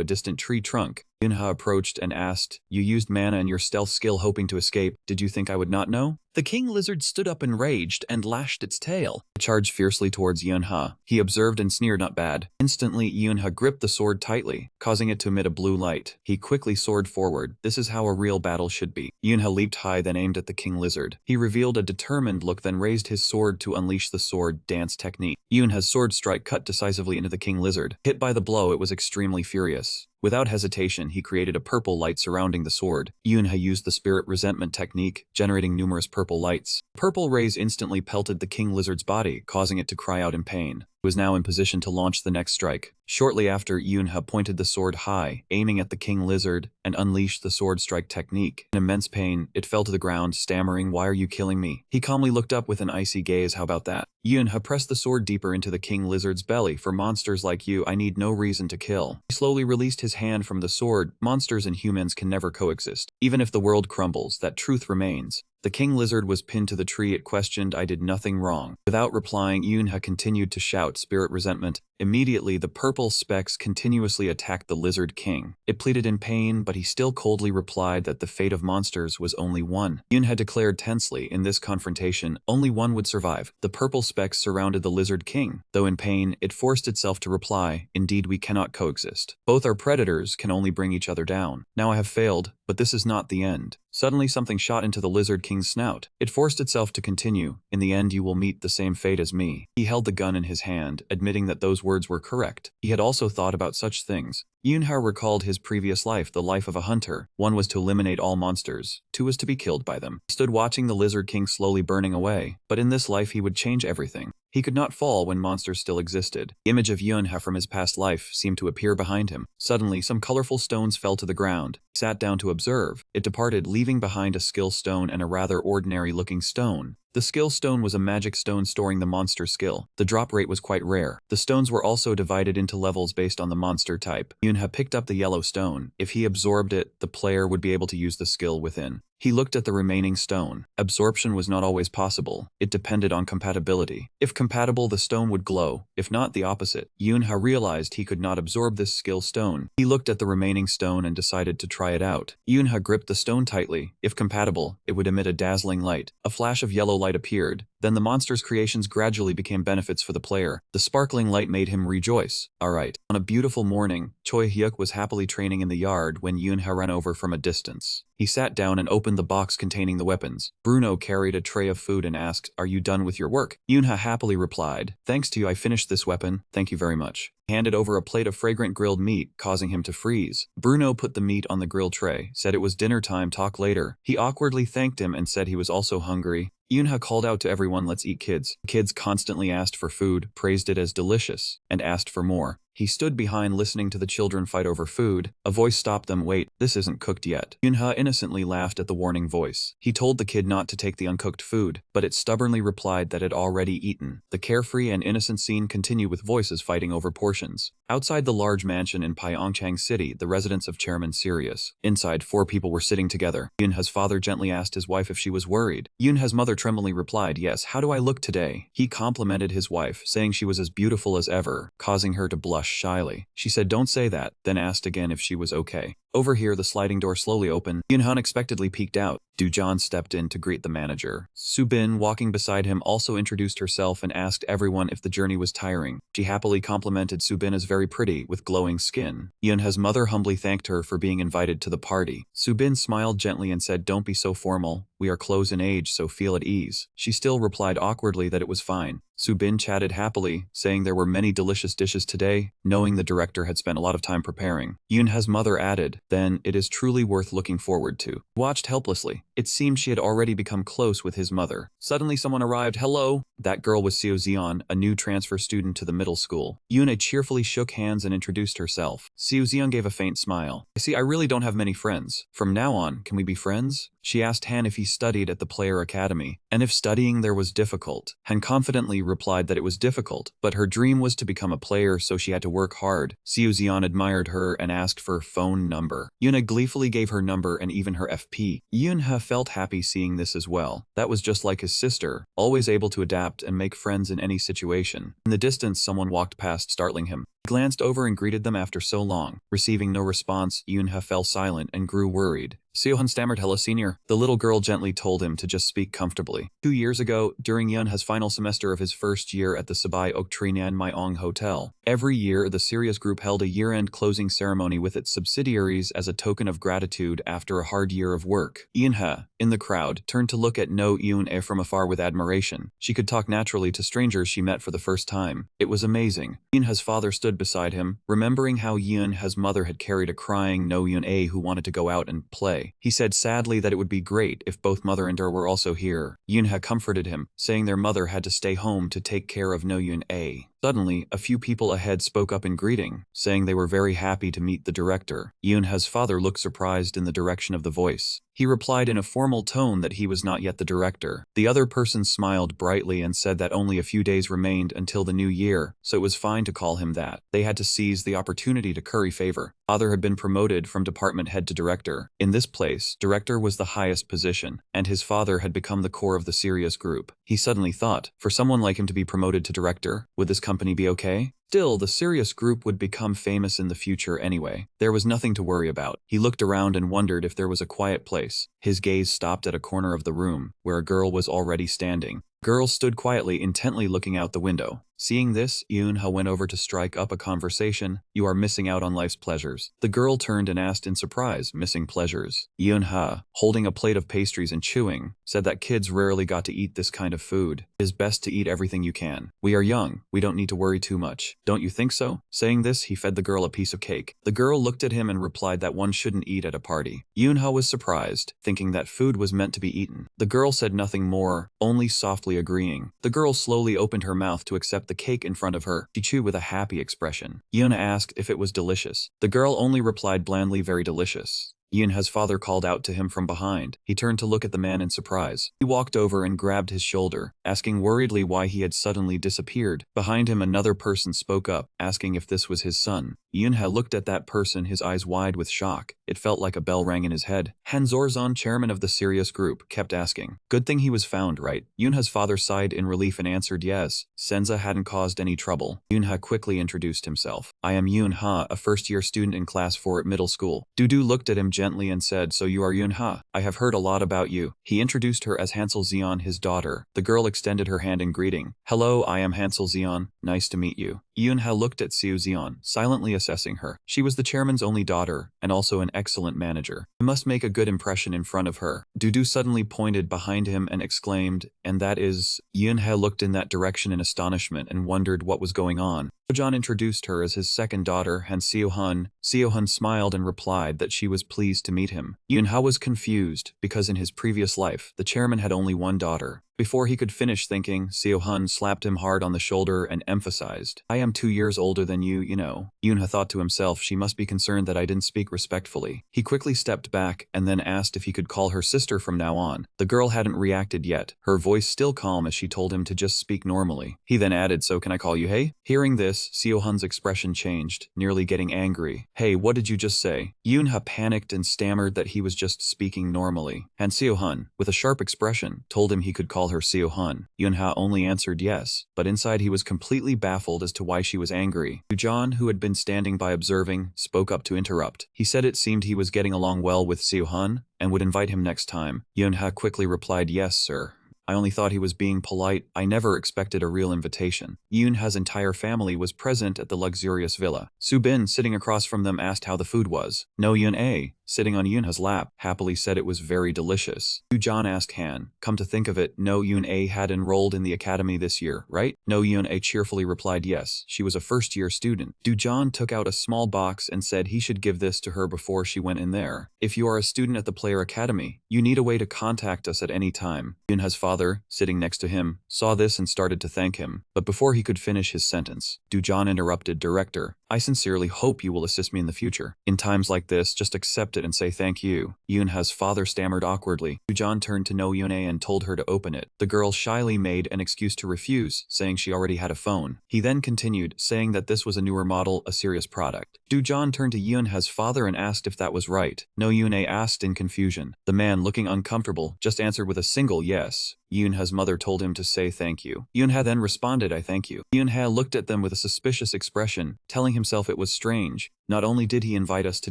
a distant tree trunk. Yunha approached and asked, "You used mana and your stealth skill hoping to escape. Did you think I would not know?" The king lizard stood up enraged and lashed its tail. It charged fiercely towards Yunha. He observed and sneered, "Not bad." Instantly, Yunha gripped the sword tightly, causing it to emit a blue light. He quickly soared forward. This is how a real battle should be. Yunha leaped high, then aimed at the king lizard. He revealed a determined look, then raised his sword to unleash the sword dance technique. Yunha's sword strike cut decisively into the king lizard. Hit by the blow, it was extremely furious. Without hesitation, he created a purple light surrounding the sword. Yunha used the spirit resentment technique, generating numerous purple lights. Purple rays instantly pelted the king lizard's body, causing it to cry out in pain. He was now in position to launch the next strike. Shortly after, Yunha pointed the sword high, aiming at the king lizard, and unleashed the sword strike technique. In immense pain, it fell to the ground, stammering, "Why are you killing me?" He calmly looked up with an icy gaze. "How about that?" Yunha pressed the sword deeper into the king lizard's belly. "For monsters like you, I need no reason to kill." He slowly released his hand from the sword. Monsters and humans can never coexist. Even if the world crumbles, that truth remains. The king lizard was pinned to the tree. It questioned, "I did nothing wrong." Without replying, Yunha continued to shout, "Spirit resentment." Immediately, the purple specks continuously attacked the lizard king. It pleaded in pain, but he still coldly replied that the fate of monsters was only one. Yunha declared tensely, in this confrontation, only one would survive. The purple specks surrounded the lizard king. Though in pain, it forced itself to reply, "Indeed, we cannot coexist. Both are predators, can only bring each other down. Now I have failed, but this is not the end." Suddenly, something shot into the lizard king's snout. It forced itself to continue. "In the end, you will meet the same fate as me." He held the gun in his hand, admitting that those words were correct. He had also thought about such things. Yunha recalled his previous life, the life of a hunter. One was to eliminate all monsters. Two was to be killed by them. He stood watching the lizard king slowly burning away. But in this life, he would change everything. He could not fall when monsters still existed. The image of Yunha from his past life seemed to appear behind him. Suddenly, some colorful stones fell to the ground. He sat down to observe. It departed, leaving behind a skill stone and a rather ordinary-looking stone. The skill stone was a magic stone storing the monster skill. The drop rate was quite rare. The stones were also divided into levels based on the monster type. Yoonha picked up the yellow stone. If he absorbed it, the player would be able to use the skill within. He looked at the remaining stone. Absorption was not always possible. It depended on compatibility. If compatible, the stone would glow. If not, the opposite. Yoonha realized he could not absorb this skill stone. He looked at the remaining stone and decided to try it out. Yoonha gripped the stone tightly. If compatible, it would emit a dazzling light. A flash of yellow light appeared. Then the monster's creations gradually became benefits for the player. The sparkling light made him rejoice. Alright. On a beautiful morning, Choi Hyuk was happily training in the yard when Yoonha ran over from a distance. He sat down and opened the box containing the weapons. Bruno carried a tray of food and asked, "Are you done with your work?" Yoonha happily replied, "Thanks to you I finished this weapon, thank you very much." He handed over a plate of fragrant grilled meat, causing him to freeze. Bruno put the meat on the grill tray, said it was dinner time, talk later. He awkwardly thanked him and said he was also hungry. Yoonha called out to everyone, "Let's eat, kids." The kids constantly asked for food, praised it as delicious, and asked for more. He stood behind listening to the children fight over food. A voice stopped them. "Wait, this isn't cooked yet." Yoonha innocently laughed at the warning voice. He told the kid not to take the uncooked food, but it stubbornly replied that it already eaten. The carefree and innocent scene continued with voices fighting over portions. Outside the large mansion in Pyeongchang City, the residence of Chairman Sirius. Inside, 4 people were sitting together. Yoonha's father gently asked his wife if she was worried. Yoonha's mother tremblingly replied, "Yes, how do I look today?" He complimented his wife, saying she was as beautiful as ever, causing her to blush shyly. She said, "Don't say that," then asked again if she was okay. Over here, the sliding door slowly opened. Yoonha unexpectedly peeked out. Doojan stepped in to greet the manager. Subin, walking beside him, also introduced herself and asked everyone if the journey was tiring. She happily complimented Subin as very pretty, with glowing skin. Yoonha's mother humbly thanked her for being invited to the party. Subin smiled gently and said, "Don't be so formal. We are close in age, so feel at ease." She still replied awkwardly that it was fine. Subin chatted happily, saying there were many delicious dishes today, knowing the director had spent a lot of time preparing. Yoonha's mother added, "Then it is truly worth looking forward to." Watched helplessly. It seemed she had already become close with his mother. Suddenly someone arrived. "Hello!" That girl was Seo Zeon, a new transfer student to the middle school. Yoonha cheerfully shook hands and introduced herself. Seo Zeon gave a faint smile. "I see, I really don't have many friends. From now on, can we be friends?" She asked Han if he studied at the Player Academy, and if studying there was difficult. Han confidently replied that it was difficult, but her dream was to become a player, so she had to work hard. Seo Zeon admired her and asked for her phone number. Yoonha gleefully gave her number and even her FP. Yoonha felt happy seeing this as well. That was just like his sister, always able to adapt and make friends in any situation. In the distance, someone walked past, startling him. He glanced over and greeted them after so long. Receiving no response, Yoonha fell silent and grew worried. Seohan stammered, "Hello, senior." The little girl gently told him to just speak comfortably. 2 years ago, during Yoonha's final semester of his first year at the Sabai Oktrinan Myeong Hotel, every year the Sirius Group held a year-end closing ceremony with its subsidiaries as a token of gratitude after a hard year of work. Yoonha, in the crowd, turned to look at No Yoon-e from afar with admiration. She could talk naturally to strangers she met for the first time. It was amazing. Yoonha's father stood beside him, remembering how Yoonha's mother had carried a crying No Yoon-e who wanted to go out and play. He said sadly that it would be great if both mother and her were also here. Yoonha comforted him, saying their mother had to stay home to take care of No Yoon-e. Suddenly, a few people ahead spoke up in greeting, saying they were very happy to meet the director. Yoonha's father looked surprised in the direction of the voice. He replied in a formal tone that he was not yet the director. The other person smiled brightly and said that only a few days remained until the new year, so it was fine to call him that. They had to seize the opportunity to curry favor. Father had been promoted from department head to director. In this place, director was the highest position, and his father had become the core of the Sirius Group. He suddenly thought, for someone like him to be promoted to director, would this company be okay? Still, the Sirius Group would become famous in the future anyway. There was nothing to worry about. He looked around and wondered if there was a quiet place. His gaze stopped at a corner of the room, where a girl was already standing. Girl stood quietly, intently looking out the window. Seeing this, Yoonha went over to strike up a conversation. "You are missing out on life's pleasures." The girl turned and asked in surprise, "Missing pleasures?" Yoonha, holding a plate of pastries and chewing, said that kids rarely got to eat this kind of food. It is best to eat everything you can. We are young, we don't need to worry too much. Don't you think so? Saying this, he fed the girl a piece of cake. The girl looked at him and replied that one shouldn't eat at a party. Yoonha was surprised, thinking that food was meant to be eaten. The girl said nothing more, only softly agreeing. The girl slowly opened her mouth to accept the cake in front of her. She chewed with a happy expression. Yoonha asked if it was delicious. The girl only replied blandly, "Very delicious." Yoonha's father called out to him from behind. He turned to look at the man in surprise. He walked over and grabbed his shoulder, asking worriedly why he had suddenly disappeared. Behind him another person spoke up, asking if this was his son. Yoonha looked at that person, his eyes wide with shock. It felt like a bell rang in his head. Han Zorzon, chairman of the serious group, kept asking. Good thing he was found, right? Yoonha's father sighed in relief and answered yes. Senza hadn't caused any trouble. Yoonha quickly introduced himself. I am Yoonha, a first-year student in class 4 at middle school. Dudu looked at him gently and said, so you are Yoonha. I have heard a lot about you. He introduced her as Hansel Zeon, his daughter. The girl extended her hand in greeting. Hello, I am Hansel Zeon. Nice to meet you. Yoonha looked at Seo Zeon, silently assessing her. She was the chairman's only daughter, and also an excellent manager. He must make a good impression in front of her. Dudu suddenly pointed behind him and exclaimed, and that is... Yoonha looked in that direction in astonishment and wondered what was going on. John introduced her as his second daughter, Han Seo-hun. Seo-hun smiled and replied that she was pleased to meet him. Yoonha was confused, because in his previous life, the chairman had only one daughter. Before he could finish thinking, Seo-hun slapped him hard on the shoulder and emphasized, I am 2 years older than you, you know. Yoonha thought to himself, she must be concerned that I didn't speak respectfully. He quickly stepped back and then asked if he could call her sister from now on. The girl hadn't reacted yet, her voice still calm as she told him to just speak normally. He then added, so can I call you Hey? Hearing this, Seo-hun's expression changed, nearly getting angry. Hey, what did you just say? Yoonha panicked and stammered that he was just speaking normally. And Seo-hun, with a sharp expression, told him he could call her Seo-hun. Yoonha only answered yes, but inside he was completely baffled as to why she was angry. John, who had been standing by observing, spoke up to interrupt. He said it seemed he was getting along well with Seo-hun and would invite him next time. Yoonha quickly replied, yes, sir. I only thought he was being polite. I never expected a real invitation. Yoonha's entire family was present at the luxurious villa. Subin, sitting across from them, asked how the food was. No Yoon-a, sitting on Yoonha's lap, happily said it was very delicious. John asked Han, come to think of it, No Yoon-a had enrolled in the academy this year, right? No Yoon-a cheerfully replied yes, she was a first-year student. John took out a small box and said he should give this to her before she went in there. If you are a student at the Player Academy, you need a way to contact us at any time. Yoonha's father, sitting next to him, saw this and started to thank him. But before he could finish his sentence, John interrupted, Director, I sincerely hope you will assist me in the future. In times like this, just accept it and say thank you. Yoonha's father stammered awkwardly. John turned to No Yoon-a and told her to open it. The girl shyly made an excuse to refuse, saying she already had a phone. He then continued, saying that this was a newer model, a serious product. John turned to Yoonha's father and asked if that was right. No Yoon-a asked in confusion. The man, looking uncomfortable, just answered with a single yes. Yoonha's mother told him to say thank you. Yoonha then responded, I thank you. Yoonha looked at them with a suspicious expression, telling himself it was strange. Not only did he invite us to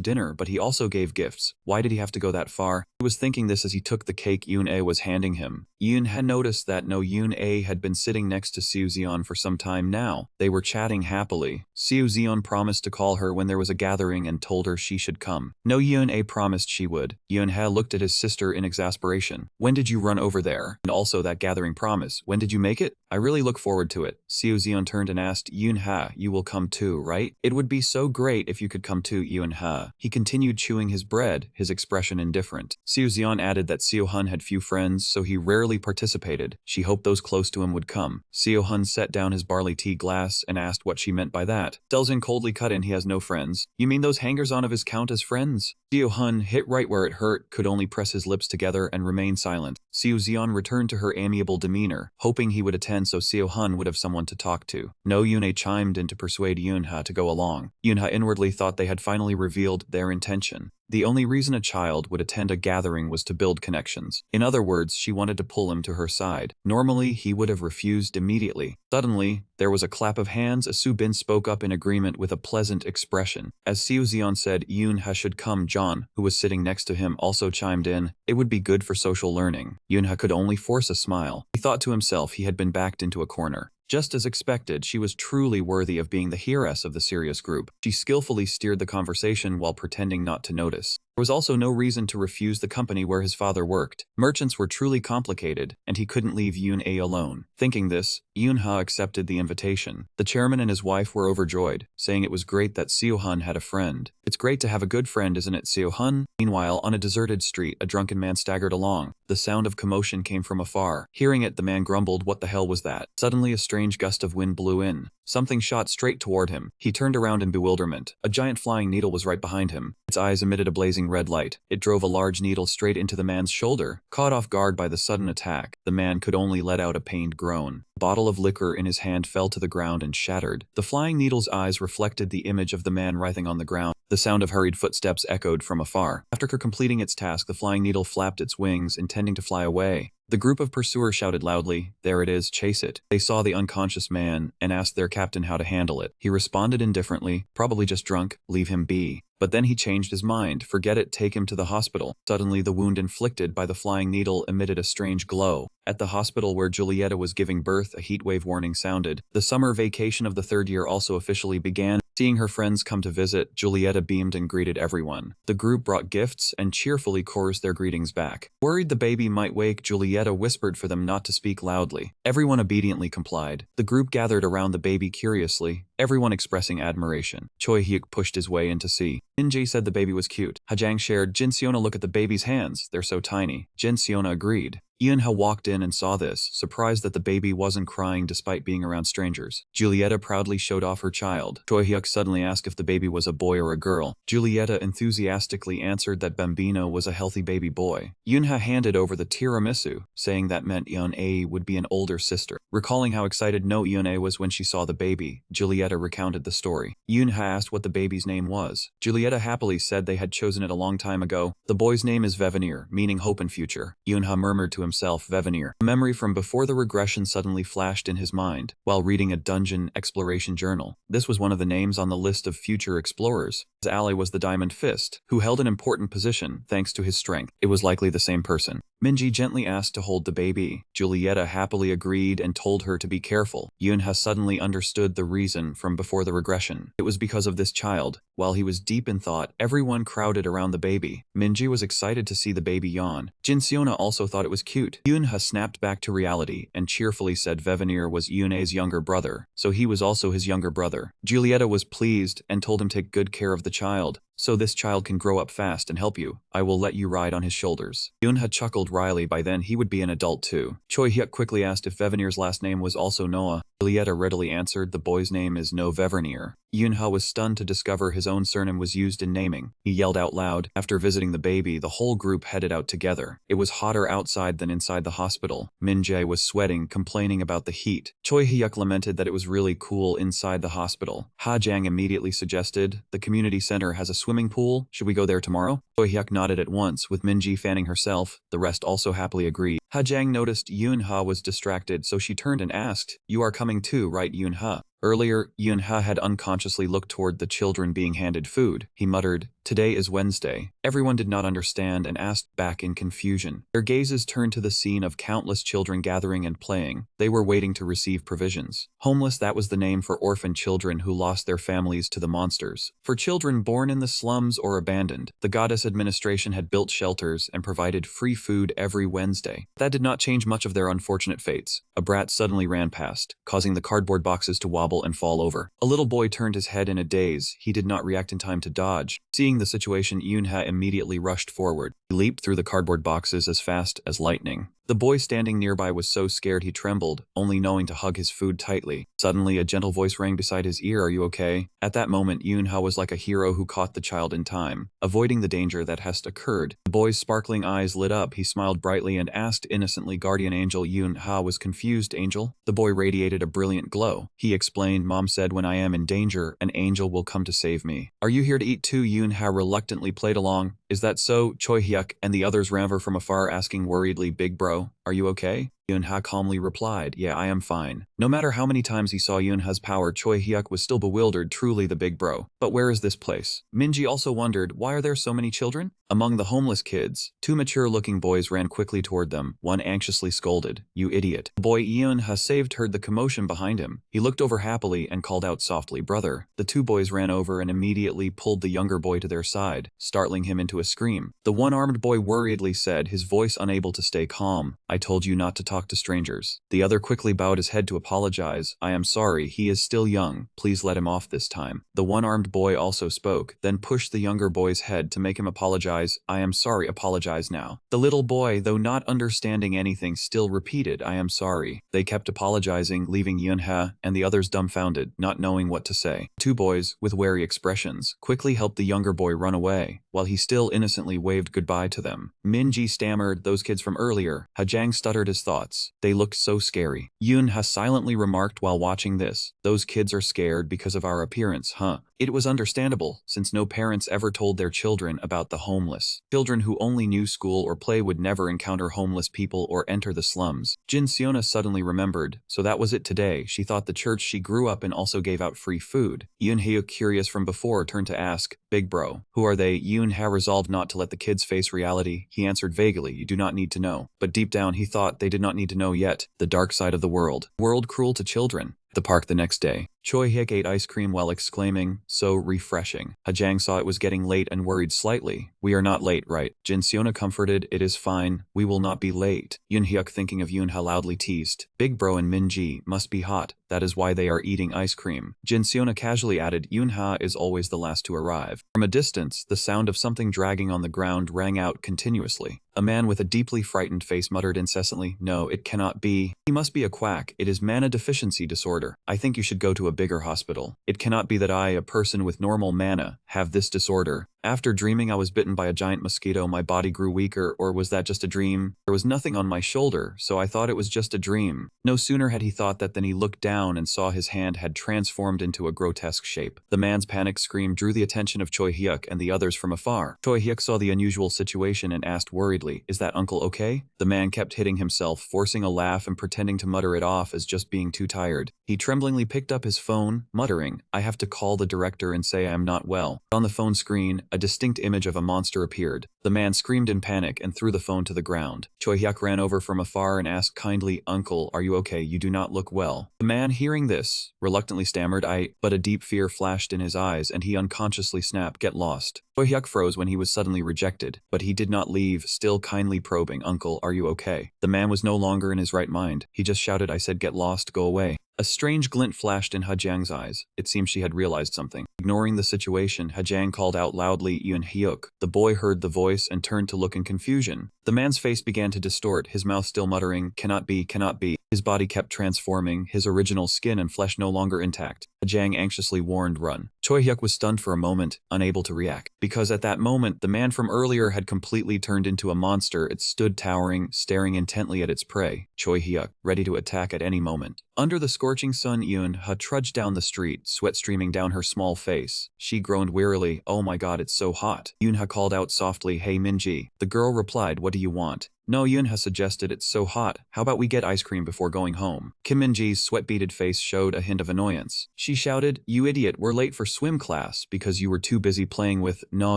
dinner, but he also gave gifts. Why did he have to go that far? He was thinking this as he took the cake Yoon-a was handing him. Yoonha noticed that No Yoon-a had been sitting next to Seo Zeon for some time now. They were chatting happily. Seo Zeon promised to call her when there was a gathering and told her she should come. No Yoon-a promised she would. Yoonha looked at his sister in exasperation. When did you run over there? And also that gathering promise. When did you make it? I really look forward to it. Seo Zeon turned and asked, Yoonha, you will come too, right? It would be so great if you could come too, Yoonha. He continued chewing his bread, his expression indifferent. Seo Zeon added that Seo-hun had few friends, so he rarely participated. She hoped those close to him would come. Seo-hun set down his barley tea glass and asked what she meant by that. Delzin coldly cut in, he has no friends. You mean those hangers-on of his count as friends? Seo-hun, hit right where it hurt, could only press his lips together and remain silent. Seo Zeon returned to her amiable demeanor, hoping he would attend so Seo-hun would have someone to talk to. No Yoon-a chimed in to persuade Yoonha to go along. Yoonha inwardly thought they had finally revealed their intention. The only reason a child would attend a gathering was to build connections. In other words, she wanted to pull him to her side. Normally, he would have refused immediately. Suddenly, there was a clap of hands as Subin spoke up in agreement with a pleasant expression. As Seo Zeon said Yoonha should come, John, who was sitting next to him, also chimed in. It would be good for social learning. Yoonha could only force a smile. He thought to himself he had been backed into a corner. Just as expected, she was truly worthy of being the heiress of the serious group. She skillfully steered the conversation while pretending not to notice. There was also no reason to refuse the company where his father worked. Merchants were truly complicated, and he couldn't leave Yoon-a alone. Thinking this, Yoonha accepted the invitation. The chairman and his wife were overjoyed, saying it was great that Seo-hun had a friend. It's great to have a good friend, isn't it, Seo-hun? Meanwhile, on a deserted street, a drunken man staggered along. The sound of commotion came from afar. Hearing it, the man grumbled, what the hell was that? Suddenly, a strange gust of wind blew in. Something shot straight toward him. He turned around in bewilderment. A giant flying needle was right behind him. Its eyes emitted a blazing red light. It drove a large needle straight into the man's shoulder. Caught off guard by the sudden attack, the man could only let out a pained groan. A bottle of liquor in his hand fell to the ground and shattered. The flying needle's eyes reflected the image of the man writhing on the ground. The sound of hurried footsteps echoed from afar. After completing its task, the flying needle flapped its wings, intending to fly away. The group of pursuers shouted loudly, "There it is, chase it." They saw the unconscious man and asked their captain how to handle it. He responded indifferently, "Probably just drunk, leave him be." But then he changed his mind. "Forget it, take him to the hospital." Suddenly, the wound inflicted by the flying needle emitted a strange glow. At the hospital where Julieta was giving birth, a heatwave warning sounded. The summer vacation of the third year also officially began. Seeing her friends come to visit, Julieta beamed and greeted everyone. The group brought gifts and cheerfully chorused their greetings back. Worried the baby might wake, Julieta whispered for them not to speak loudly. Everyone obediently complied. The group gathered around the baby curiously, everyone expressing admiration. Choi Hyuk pushed his way in to see. Min-jae said the baby was cute. Hajang shared, "Jin Seona, look at the baby's hands, they're so tiny." Jin Seona agreed. Eun-ha walked in and saw this, surprised that the baby wasn't crying despite being around strangers. Julieta proudly showed off her child. Choi Hyuk suddenly asked if the baby was a boy or a girl. Julieta enthusiastically answered that Bambino was a healthy baby boy. Eun-ha handed over the tiramisu, saying that meant Eun-a would be an older sister. Recalling how excited Eun-a was when she saw the baby, Julieta recounted the story. Eun-ha asked what the baby's name was. Julieta happily said they had chosen it a long time ago. The boy's name is Vevenir, meaning hope and future. Eun-ha murmured to himself, Vevenir. A memory from before the regression suddenly flashed in his mind while reading a dungeon exploration journal. This was one of the names on the list of future explorers. His ally was the Diamond Fist, who held an important position thanks to his strength. It was likely the same person. Minji gently asked to hold the baby. Julieta happily agreed and told her to be careful. Eun-ha suddenly understood the reason from before the regression. It was because of this child. While he was deep in thought, everyone crowded around the baby. Minji was excited to see the baby yawn. Jin Seona also thought it was cute. Eun-ha snapped back to reality and cheerfully said Vevenir was Eun-a's younger brother, so he was also his younger brother. Julieta was pleased and told him to take good care of the child. "So this child can grow up fast and help you. I will let you ride on his shoulders." Eun-ha chuckled wryly. By then he would be an adult too. Choi Hyuk quickly asked if Vevenir's last name was also Noah. Julieta readily answered, "The boy's name is No Vevenir." Eun-ha was stunned to discover his own surname was used in naming. He yelled out loud. After visiting the baby, the whole group headed out together. It was hotter outside than inside the hospital. Min-jae was sweating, complaining about the heat. Choi Hyuk lamented that it was really cool inside the hospital. Ha-jang immediately suggested, "The community center has a swimming pool. Should we go there tomorrow?" Choi Hyuk nodded at once, with Min-ji fanning herself. The rest also happily agreed. Ha-jang noticed Eun-ha was distracted, so she turned and asked, "You are coming too, right, Eun-ha?" Earlier, Eun-ha had unconsciously looked toward the children being handed food. He muttered, "Today is Wednesday." Everyone did not understand and asked back in confusion. Their gazes turned to the scene of countless children gathering and playing. They were waiting to receive provisions. Homeless, that was the name for orphan children who lost their families to the monsters. For children born in the slums or abandoned, the goddess administration had built shelters and provided free food every Wednesday. That did not change much of their unfortunate fates. A brat suddenly ran past, causing the cardboard boxes to wobble and fall over. A little boy turned his head in a daze. He did not react in time to dodge. Seeing the situation, Eun-ha immediately rushed forward. He leaped through the cardboard boxes as fast as lightning. The boy standing nearby was so scared he trembled, only knowing to hug his food tightly. Suddenly, a gentle voice rang beside his ear, "Are you okay?" At that moment, Eun-ha was like a hero who caught the child in time, avoiding the danger that had occurred. The boy's sparkling eyes lit up. He smiled brightly and asked innocently, "Guardian Angel?" Eun-ha was confused. "Angel?" The boy radiated a brilliant glow. He explained, "Mom said when I am in danger, an angel will come to save me." "Are you here to eat too?" Eun-ha reluctantly played along. "Is that so?" Choi Hyuk and the others ran over from afar, asking worriedly, "Big bro, are you okay?" Eun-ha calmly replied, "Yeah, I am fine." No matter how many times he saw Eun-ha's power, Choi Hyuk was still bewildered, truly the big bro. But where is this place? Minji also wondered, why are there so many children? Among the homeless kids, two mature-looking boys ran quickly toward them. One anxiously scolded, "You idiot." The boy Eun-ha saved heard the commotion behind him. He looked over happily and called out softly, "Brother." The two boys ran over and immediately pulled the younger boy to their side, startling him into a scream. The one-armed boy worriedly said, his voice unable to stay calm, "I told you not to talk talk to strangers. The other quickly bowed his head to apologize. I am sorry, he is still young. Please let him off this time. The one-armed boy also spoke, then pushed the younger boy's head to make him apologize. I am sorry, apologize now. The little boy, though not understanding anything, still repeated, I am sorry. They kept apologizing, leaving Yunha and the others dumbfounded, not knowing what to say. Two boys, with wary expressions, quickly helped the younger boy run away, while he still innocently waved goodbye to them. Minji stammered, those kids from earlier. Hajang stuttered his thoughts. They looked so scary. Yunha silently remarked while watching this, those kids are scared because of our appearance, huh? It was understandable, since no parents ever told their children about the homeless. Children who only knew school or play would never encounter homeless people or enter the slums. Jin Siona suddenly remembered, so that was it today. She thought the church she grew up in also gave out free food. Yoonhae, curious from before, turned to ask, Big bro, who are they? Yoonhae resolved not to let the kids face reality. He answered vaguely, you do not need to know. But deep down he thought they did not need to know yet. The dark side of the world. World cruel to children. At the park the next day, Choi Hyuk ate ice cream while exclaiming, so refreshing. Hajang saw it was getting late and worried slightly. We are not late, right? Jin Siona comforted, it is fine, we will not be late. Yoon Hyuk, thinking of Yoonha, loudly teased, Big bro and Minji must be hot, that is why they are eating ice cream. Jin Siona casually added, Yoonha is always the last to arrive. From a distance, the sound of something dragging on the ground rang out continuously. A man with a deeply frightened face muttered incessantly, no, it cannot be. He must be a quack. It is mana deficiency disorder. I think you should go to a bigger hospital. It cannot be that I, a person with normal mana, have this disorder. After dreaming I was bitten by a giant mosquito, my body grew weaker, or was that just a dream? There was nothing on my shoulder, so I thought it was just a dream. No sooner had he thought that than he looked down and saw his hand had transformed into a grotesque shape. The man's panic scream drew the attention of Choi Hyuk and the others from afar. Choi Hyuk saw the unusual situation and asked worriedly, is that uncle okay? The man kept hitting himself, forcing a laugh and pretending to mutter it off as just being too tired. He tremblingly picked up his phone, muttering, I have to call the director and say I am not well. On the phone screen, a distinct image of a monster appeared. The man screamed in panic and threw the phone to the ground. Choi Hyuk ran over from afar and asked kindly, Uncle, are you okay? You do not look well. The man, hearing this, reluctantly stammered, but a deep fear flashed in his eyes and he unconsciously snapped, get lost. Choi Hyuk froze when he was suddenly rejected, but he did not leave, still kindly probing, Uncle, are you okay? The man was no longer in his right mind. He just shouted, I said get lost, go away. A strange glint flashed in Hajang's eyes. It seemed she had realized something. Ignoring the situation, Hajang called out loudly, Yoon Hyuk. The boy heard the voice and turned to look in confusion. The man's face began to distort, his mouth still muttering, cannot be, cannot be. His body kept transforming, his original skin and flesh no longer intact. Hajang anxiously warned, run. Choi Hyuk was stunned for a moment, unable to react. Because at that moment, the man from earlier had completely turned into a monster. It stood towering, staring intently at its prey, Choi Hyuk, ready to attack at any moment. Under the scorching sun, Yoon-ha trudged down the street, sweat streaming down her small face. She groaned wearily, oh my god, it's so hot. Yoon-ha called out softly, hey Minji. The girl replied, what do you want? No, Yoon-ha suggested, it's so hot, how about we get ice cream before going home? Kim Min-ji's sweat-beaded face showed a hint of annoyance. She shouted, you idiot, we're late for swim class because you were too busy playing with No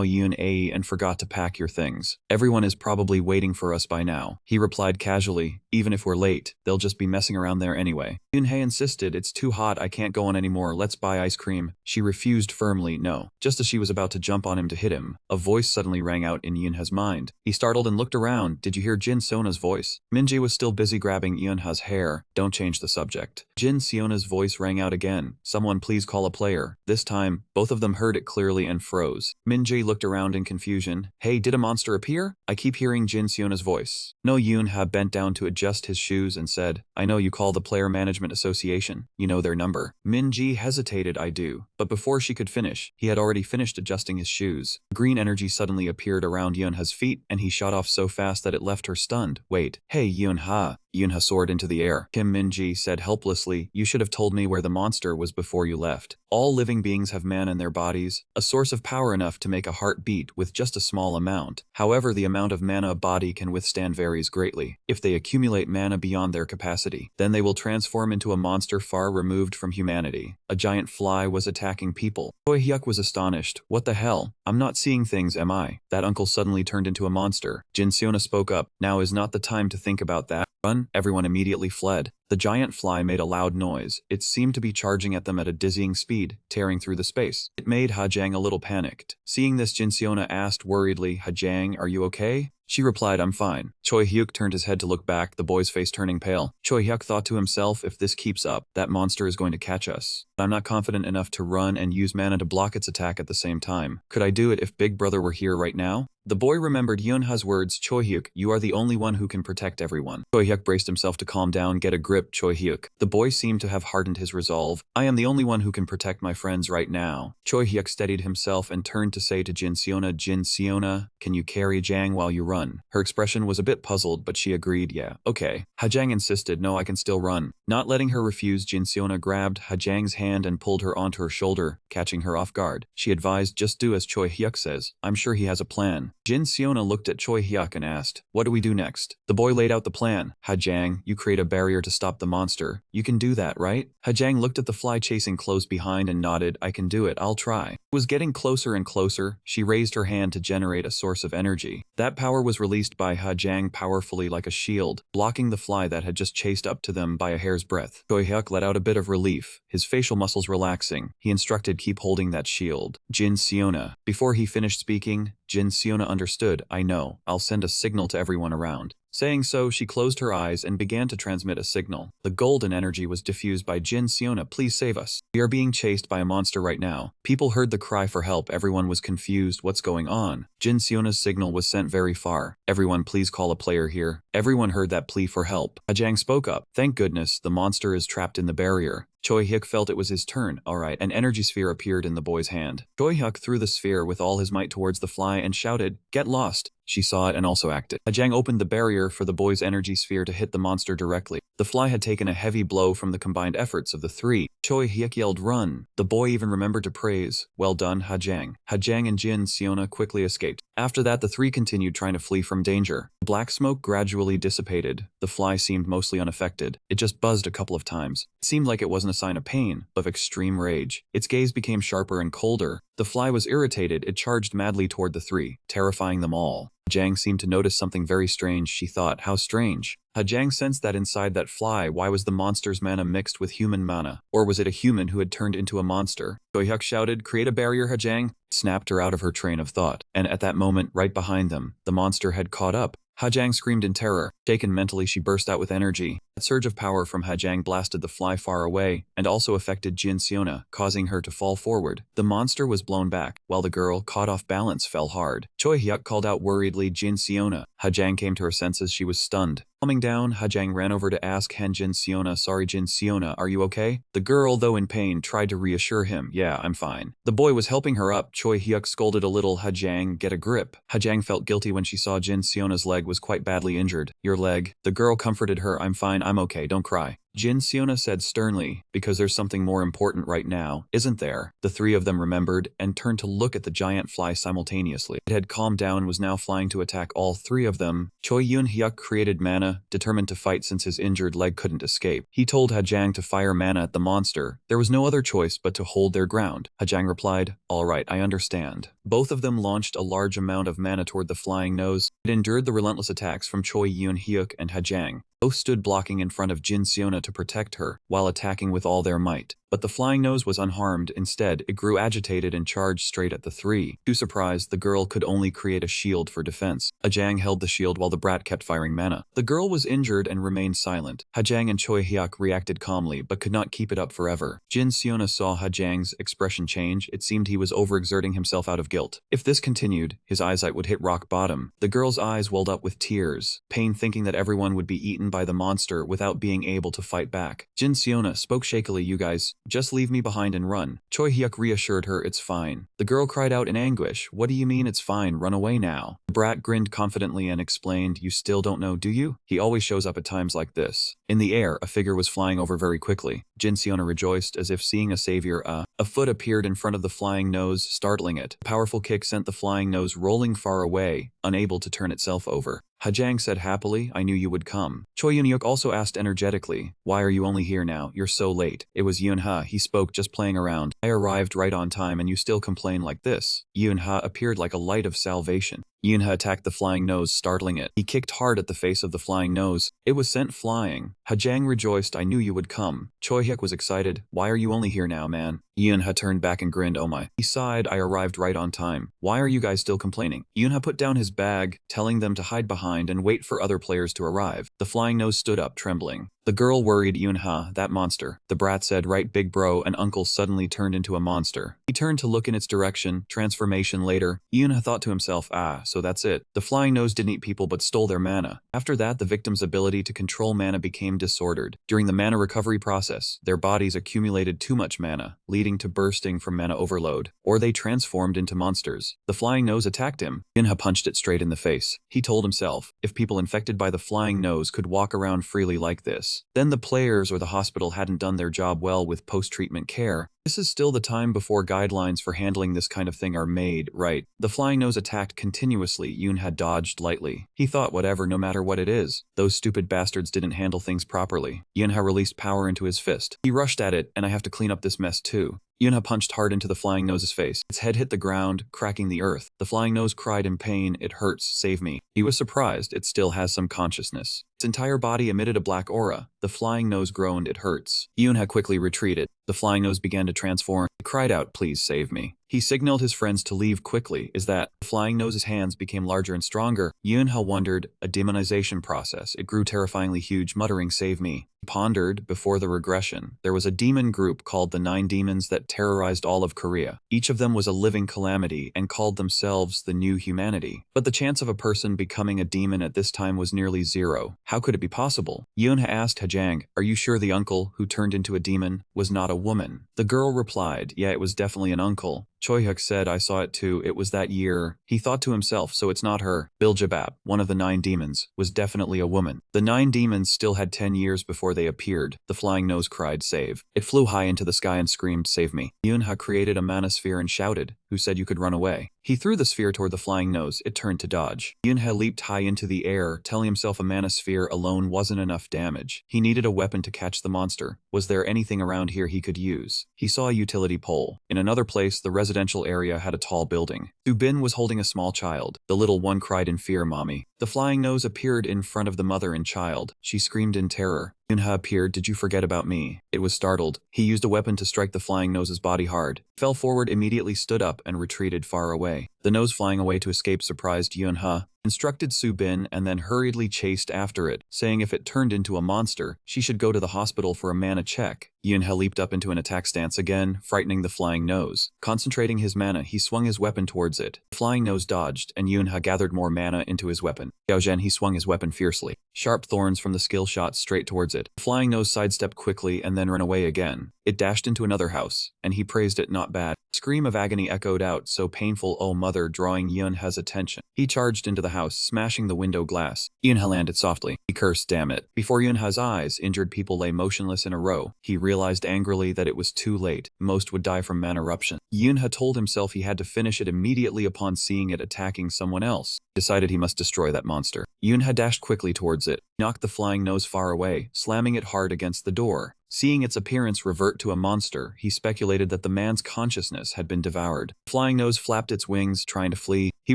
Yoon-ae and forgot to pack your things. Everyone is probably waiting for us by now. He replied casually, even if we're late, they'll just be messing around there anyway. Yoon-hae insisted, it's too hot, I can't go on anymore, let's buy ice cream. She refused firmly, no. Just as she was about to jump on him to hit him, a voice suddenly rang out in Yoon-ha's mind. He startled and looked around, did you hear Jin Sona's voice? Minji was still busy grabbing Yoon-ha's hair. Don't change the subject. Jin Siona's voice rang out again. Someone please call a player. This time, both of them heard it clearly and froze. Minji looked around in confusion. Hey, did a monster appear? I keep hearing Jin Siona's voice. No, Yoon-ha bent down to adjust his shoes and said, I know you call the Player Management Association. You know their number. Minji hesitated, I do. But before she could finish, he had already finished adjusting his shoes. Green energy suddenly appeared around Yoon-ha's feet and he shot off so fast that it left her stunned. Wait, hey Yoon-ha. Yoon-ha soared into the air. Kim Min-ji said helplessly, you should have told me where the monster was before you left. All living beings have mana in their bodies, a source of power enough to make a heart beat with just a small amount. However, the amount of mana a body can withstand varies greatly. If they accumulate mana beyond their capacity, then they will transform into a monster far removed from humanity. A giant fly was attacking people. Choi Hyuk was astonished. What the hell? I'm not seeing things, am I? That uncle suddenly turned into a monster. Jin Seona spoke up. Now is not the time to think about that. Run! Everyone immediately fled. The giant fly made a loud noise. It seemed to be charging at them at a dizzying speed, tearing through the space. It made Hajang a little panicked. Seeing this, Jinseona asked worriedly, Hajang, are you okay? She replied, I'm fine. Choi Hyuk turned his head to look back, the boy's face turning pale. Choi Hyuk thought to himself, if this keeps up, that monster is going to catch us. I'm not confident enough to run and use mana to block its attack at the same time. Could I do it if Big Brother were here right now? The boy remembered Yunha's words, Choi Hyuk, you are the only one who can protect everyone. Choi Hyuk braced himself to calm down, get a grip, Choi Hyuk. The boy seemed to have hardened his resolve. I am the only one who can protect my friends right now. Choi Hyuk steadied himself and turned to say to Jinseona, can you carry Jang while you run? Her expression was a bit puzzled, but she agreed, yeah, okay. Hajang insisted, no, I can still run. Not letting her refuse, Jinseona grabbed Hajang's hand and pulled her onto her shoulder, catching her off guard. She advised, just do as Choi Hyuk says. I'm sure he has a plan. Jinseona looked at Choi Hyuk and asked, what do we do next? The boy laid out the plan. Hajang, you create a barrier to stop the monster. You can do that, right? Hajang looked at the fly chasing close behind and nodded, I can do it, I'll try. It was getting closer and closer. She raised her hand to generate a source of energy. That power was released by Hajang powerfully like a shield, blocking the fly that had just chased up to them by a hair's breadth. Choi Hyuk let out a bit of relief, his facial muscles relaxing. He instructed, keep holding that shield. Jinseona. Before he finished speaking, Jinseona understood, I know, I'll send a signal to everyone around. Saying so, she closed her eyes and began to transmit a signal. The golden energy was diffused by Jinseona, please save us. We are being chased by a monster right now. People heard the cry for help, everyone was confused, what's going on? Jinseona's signal was sent very far. Everyone please call a player here. Everyone heard that plea for help. Hajang spoke up. Thank goodness, the monster is trapped in the barrier. Choi Hyuk felt it was his turn. Alright, an energy sphere appeared in the boy's hand. Choi Hyuk threw the sphere with all his might towards the fly and shouted, get lost. She saw it and also acted. Hajang opened the barrier for the boy's energy sphere to hit the monster directly. The fly had taken a heavy blow from the combined efforts of the three. Choi Hyuk yelled, run. The boy even remembered to praise, well done, Hajang. Hajang and Jinseona quickly escaped. After that, the three continued trying to flee from danger. The black smoke gradually dissipated. The fly seemed mostly unaffected. It just buzzed a couple of times. It seemed like it wasn't a sign of pain, but of extreme rage. Its gaze became sharper and colder. The fly was irritated. It charged madly toward the three, terrifying them all. Hajang seemed to notice something very strange. She thought, how strange. Hajang sensed that inside that fly, why was the monster's mana mixed with human mana? Or was it a human who had turned into a monster? Choi Hyuk shouted, create a barrier, Hajang. Snapped her out of her train of thought. And at that moment, right behind them, the monster had caught up. Hajang screamed in terror. Shaken mentally, she burst out with energy. A surge of power from Hajang blasted the fly far away, and also affected Jinseona, causing her to fall forward. The monster was blown back, while the girl, caught off balance, fell hard. Choi Hyuk called out worriedly, Jinseona. Hajang came to her senses, she was stunned. Calming down, Hajang ran over to ask Jinseona, sorry Jinseona, are you okay? The girl, though in pain, tried to reassure him, yeah, I'm fine. The boy was helping her up. Choi Hyuk scolded a little, Hajang, get a grip. Hajang felt guilty when she saw Jinseona's leg was quite badly injured. Your leg. The girl comforted her, I'm fine, I'm okay, don't cry. Jinseona said sternly, because there's something more important right now, isn't there? The three of them remembered and turned to look at the giant fly simultaneously. It had calmed down and was now flying to attack all three of them. Choi Hyuk created mana, determined to fight since his injured leg couldn't escape. He told Hajang to fire mana at the monster. There was no other choice but to hold their ground. Hajang replied, alright, I understand. Both of them launched a large amount of mana toward the flying nose. It endured the relentless attacks from Choi Hyuk and Hajang. Both stood blocking in front of Jinseona to protect her, while attacking with all their might. But the flying nose was unharmed. Instead, it grew agitated and charged straight at the three. Too surprised, the girl could only create a shield for defense. Hajang held the shield while the brat kept firing mana. The girl was injured and remained silent. Hajang and Choi Hyuk reacted calmly, but could not keep it up forever. Jinseona saw Hajang's expression change. It seemed he was overexerting himself out of guilt. If this continued, his eyesight would hit rock bottom. The girl's eyes welled up with tears, pain thinking that everyone would be eaten by the monster without being able to fight back. Jinseona spoke shakily, you guys, just leave me behind and run. Choi Hyuk reassured her, it's fine. The girl cried out in anguish, what do you mean it's fine, run away now? The brat grinned confidently and explained, you still don't know, do you? He always shows up at times like this. In the air, a figure was flying over very quickly. Jinseona rejoiced as if seeing a savior. A foot appeared in front of the flying nose, startling it. A powerful kick sent the flying nose rolling far away, unable to turn itself over. Hajang said happily, I knew you would come. Choi Hyuk also asked energetically, why are you only here now? You're so late. It was Yunha, he spoke, just playing around. I arrived right on time and you still complain like this. Yunha appeared like a light of salvation. Yunha attacked the flying nose, startling it. He kicked hard at the face of the flying nose. It was sent flying. Hajang rejoiced. I knew you would come. Choi Hyuk was excited. Why are you only here now, man? Yunha turned back and grinned. Oh my. He sighed. I arrived right on time. Why are you guys still complaining? Yunha put down his bag, telling them to hide behind and wait for other players to arrive. The flying nose stood up, trembling. The girl worried. Yunha, that monster. The brat said, right big bro, and uncle suddenly turned into a monster. He turned to look in its direction. Transformation later. Yunha thought to himself, so that's it. The flying nose didn't eat people but stole their mana. After that, the victim's ability to control mana became disordered. During the mana recovery process, their bodies accumulated too much mana, leading to bursting from mana overload, or they transformed into monsters. The flying nose attacked him. Yunha punched it straight in the face. He told himself, if people infected by the flying nose could walk around freely like this, then the players or the hospital hadn't done their job well with post-treatment care. This is still the time before guidelines for handling this kind of thing are made, right? The flying nose attacked continuously. Yunha dodged lightly. He thought whatever, no matter what it is. Those stupid bastards didn't handle things properly. Yunha released power into his fist. He rushed at it, and I have to clean up this mess too. Yunha punched hard into the flying nose's face. Its head hit the ground, cracking the earth. The flying nose cried in pain. It hurts, save me. He was surprised. It still has some consciousness. Its entire body emitted a black aura. The flying nose groaned. It hurts. Yunha quickly retreated. The flying nose began to transform. It cried out, please save me. He signaled his friends to leave quickly. Is that? The flying nose's hands became larger and stronger. Yunha wondered, a demonization process. It grew terrifyingly huge, muttering, save me. He pondered, before the regression, there was a demon group called the 9 Demons that terrorized all of Korea. Each of them was a living calamity and called themselves the new humanity. But the chance of a person becoming a demon at this time was nearly zero. How could it be possible? Yunha asked Hajang, are you sure the uncle, who turned into a demon, was not a woman? The girl replied, yeah, it was definitely an uncle. Choi Hyuk said, I saw it too. It was that year. He thought to himself, so it's not her. Biljabab, one of the 9 demons, was definitely a woman. The 9 demons still had 10 years before they appeared. The flying nose cried, save. It flew high into the sky and screamed, save me. Yunha created a mana sphere and shouted, who said you could run away? He threw the sphere toward the flying nose. It turned to dodge. Yunha leaped high into the air, telling himself a mana sphere alone wasn't enough damage. He needed a weapon to catch the monster. Was there anything around here he could use? He saw a utility pole. In another place, the residential area had a tall building. Subin was holding a small child. The little one cried in fear, Mommy. The flying nose appeared in front of the mother and child. She screamed in terror. Yunha appeared. Did you forget about me? It was startled. He used a weapon to strike the flying nose's body hard. Fell forward, immediately stood up and retreated far away. The nose flying away to escape surprised Yunha, instructed Subin, and then hurriedly chased after it, saying if it turned into a monster, she should go to the hospital for a mana check. Yunha leaped up into an attack stance again, frightening the flying nose. Concentrating his mana, he swung his weapon towards it. The flying nose dodged, and Yunha gathered more mana into his weapon. Xiaozhen, he swung his weapon fiercely. Sharp thorns from the skill shot straight towards it. The flying nose sidestepped quickly and then ran away again. It dashed into another house, and he praised it, not bad. A scream of agony echoed out, so painful, oh mother, drawing Yunha's attention. He charged into the house, smashing the window glass. Yunha landed softly. He cursed, damn it. Before Yunha's eyes, injured people lay motionless in a row. He realized angrily that it was too late. Most would die from mana eruption. Yunha told himself he had to finish it immediately upon seeing it attacking someone else. Decided he must destroy that monster. Yunha dashed quickly towards it, knocked the flying nose far away, slamming it hard against the door. Seeing its appearance revert to a monster, he speculated that the man's consciousness had been devoured. The flying nose flapped its wings, trying to flee. He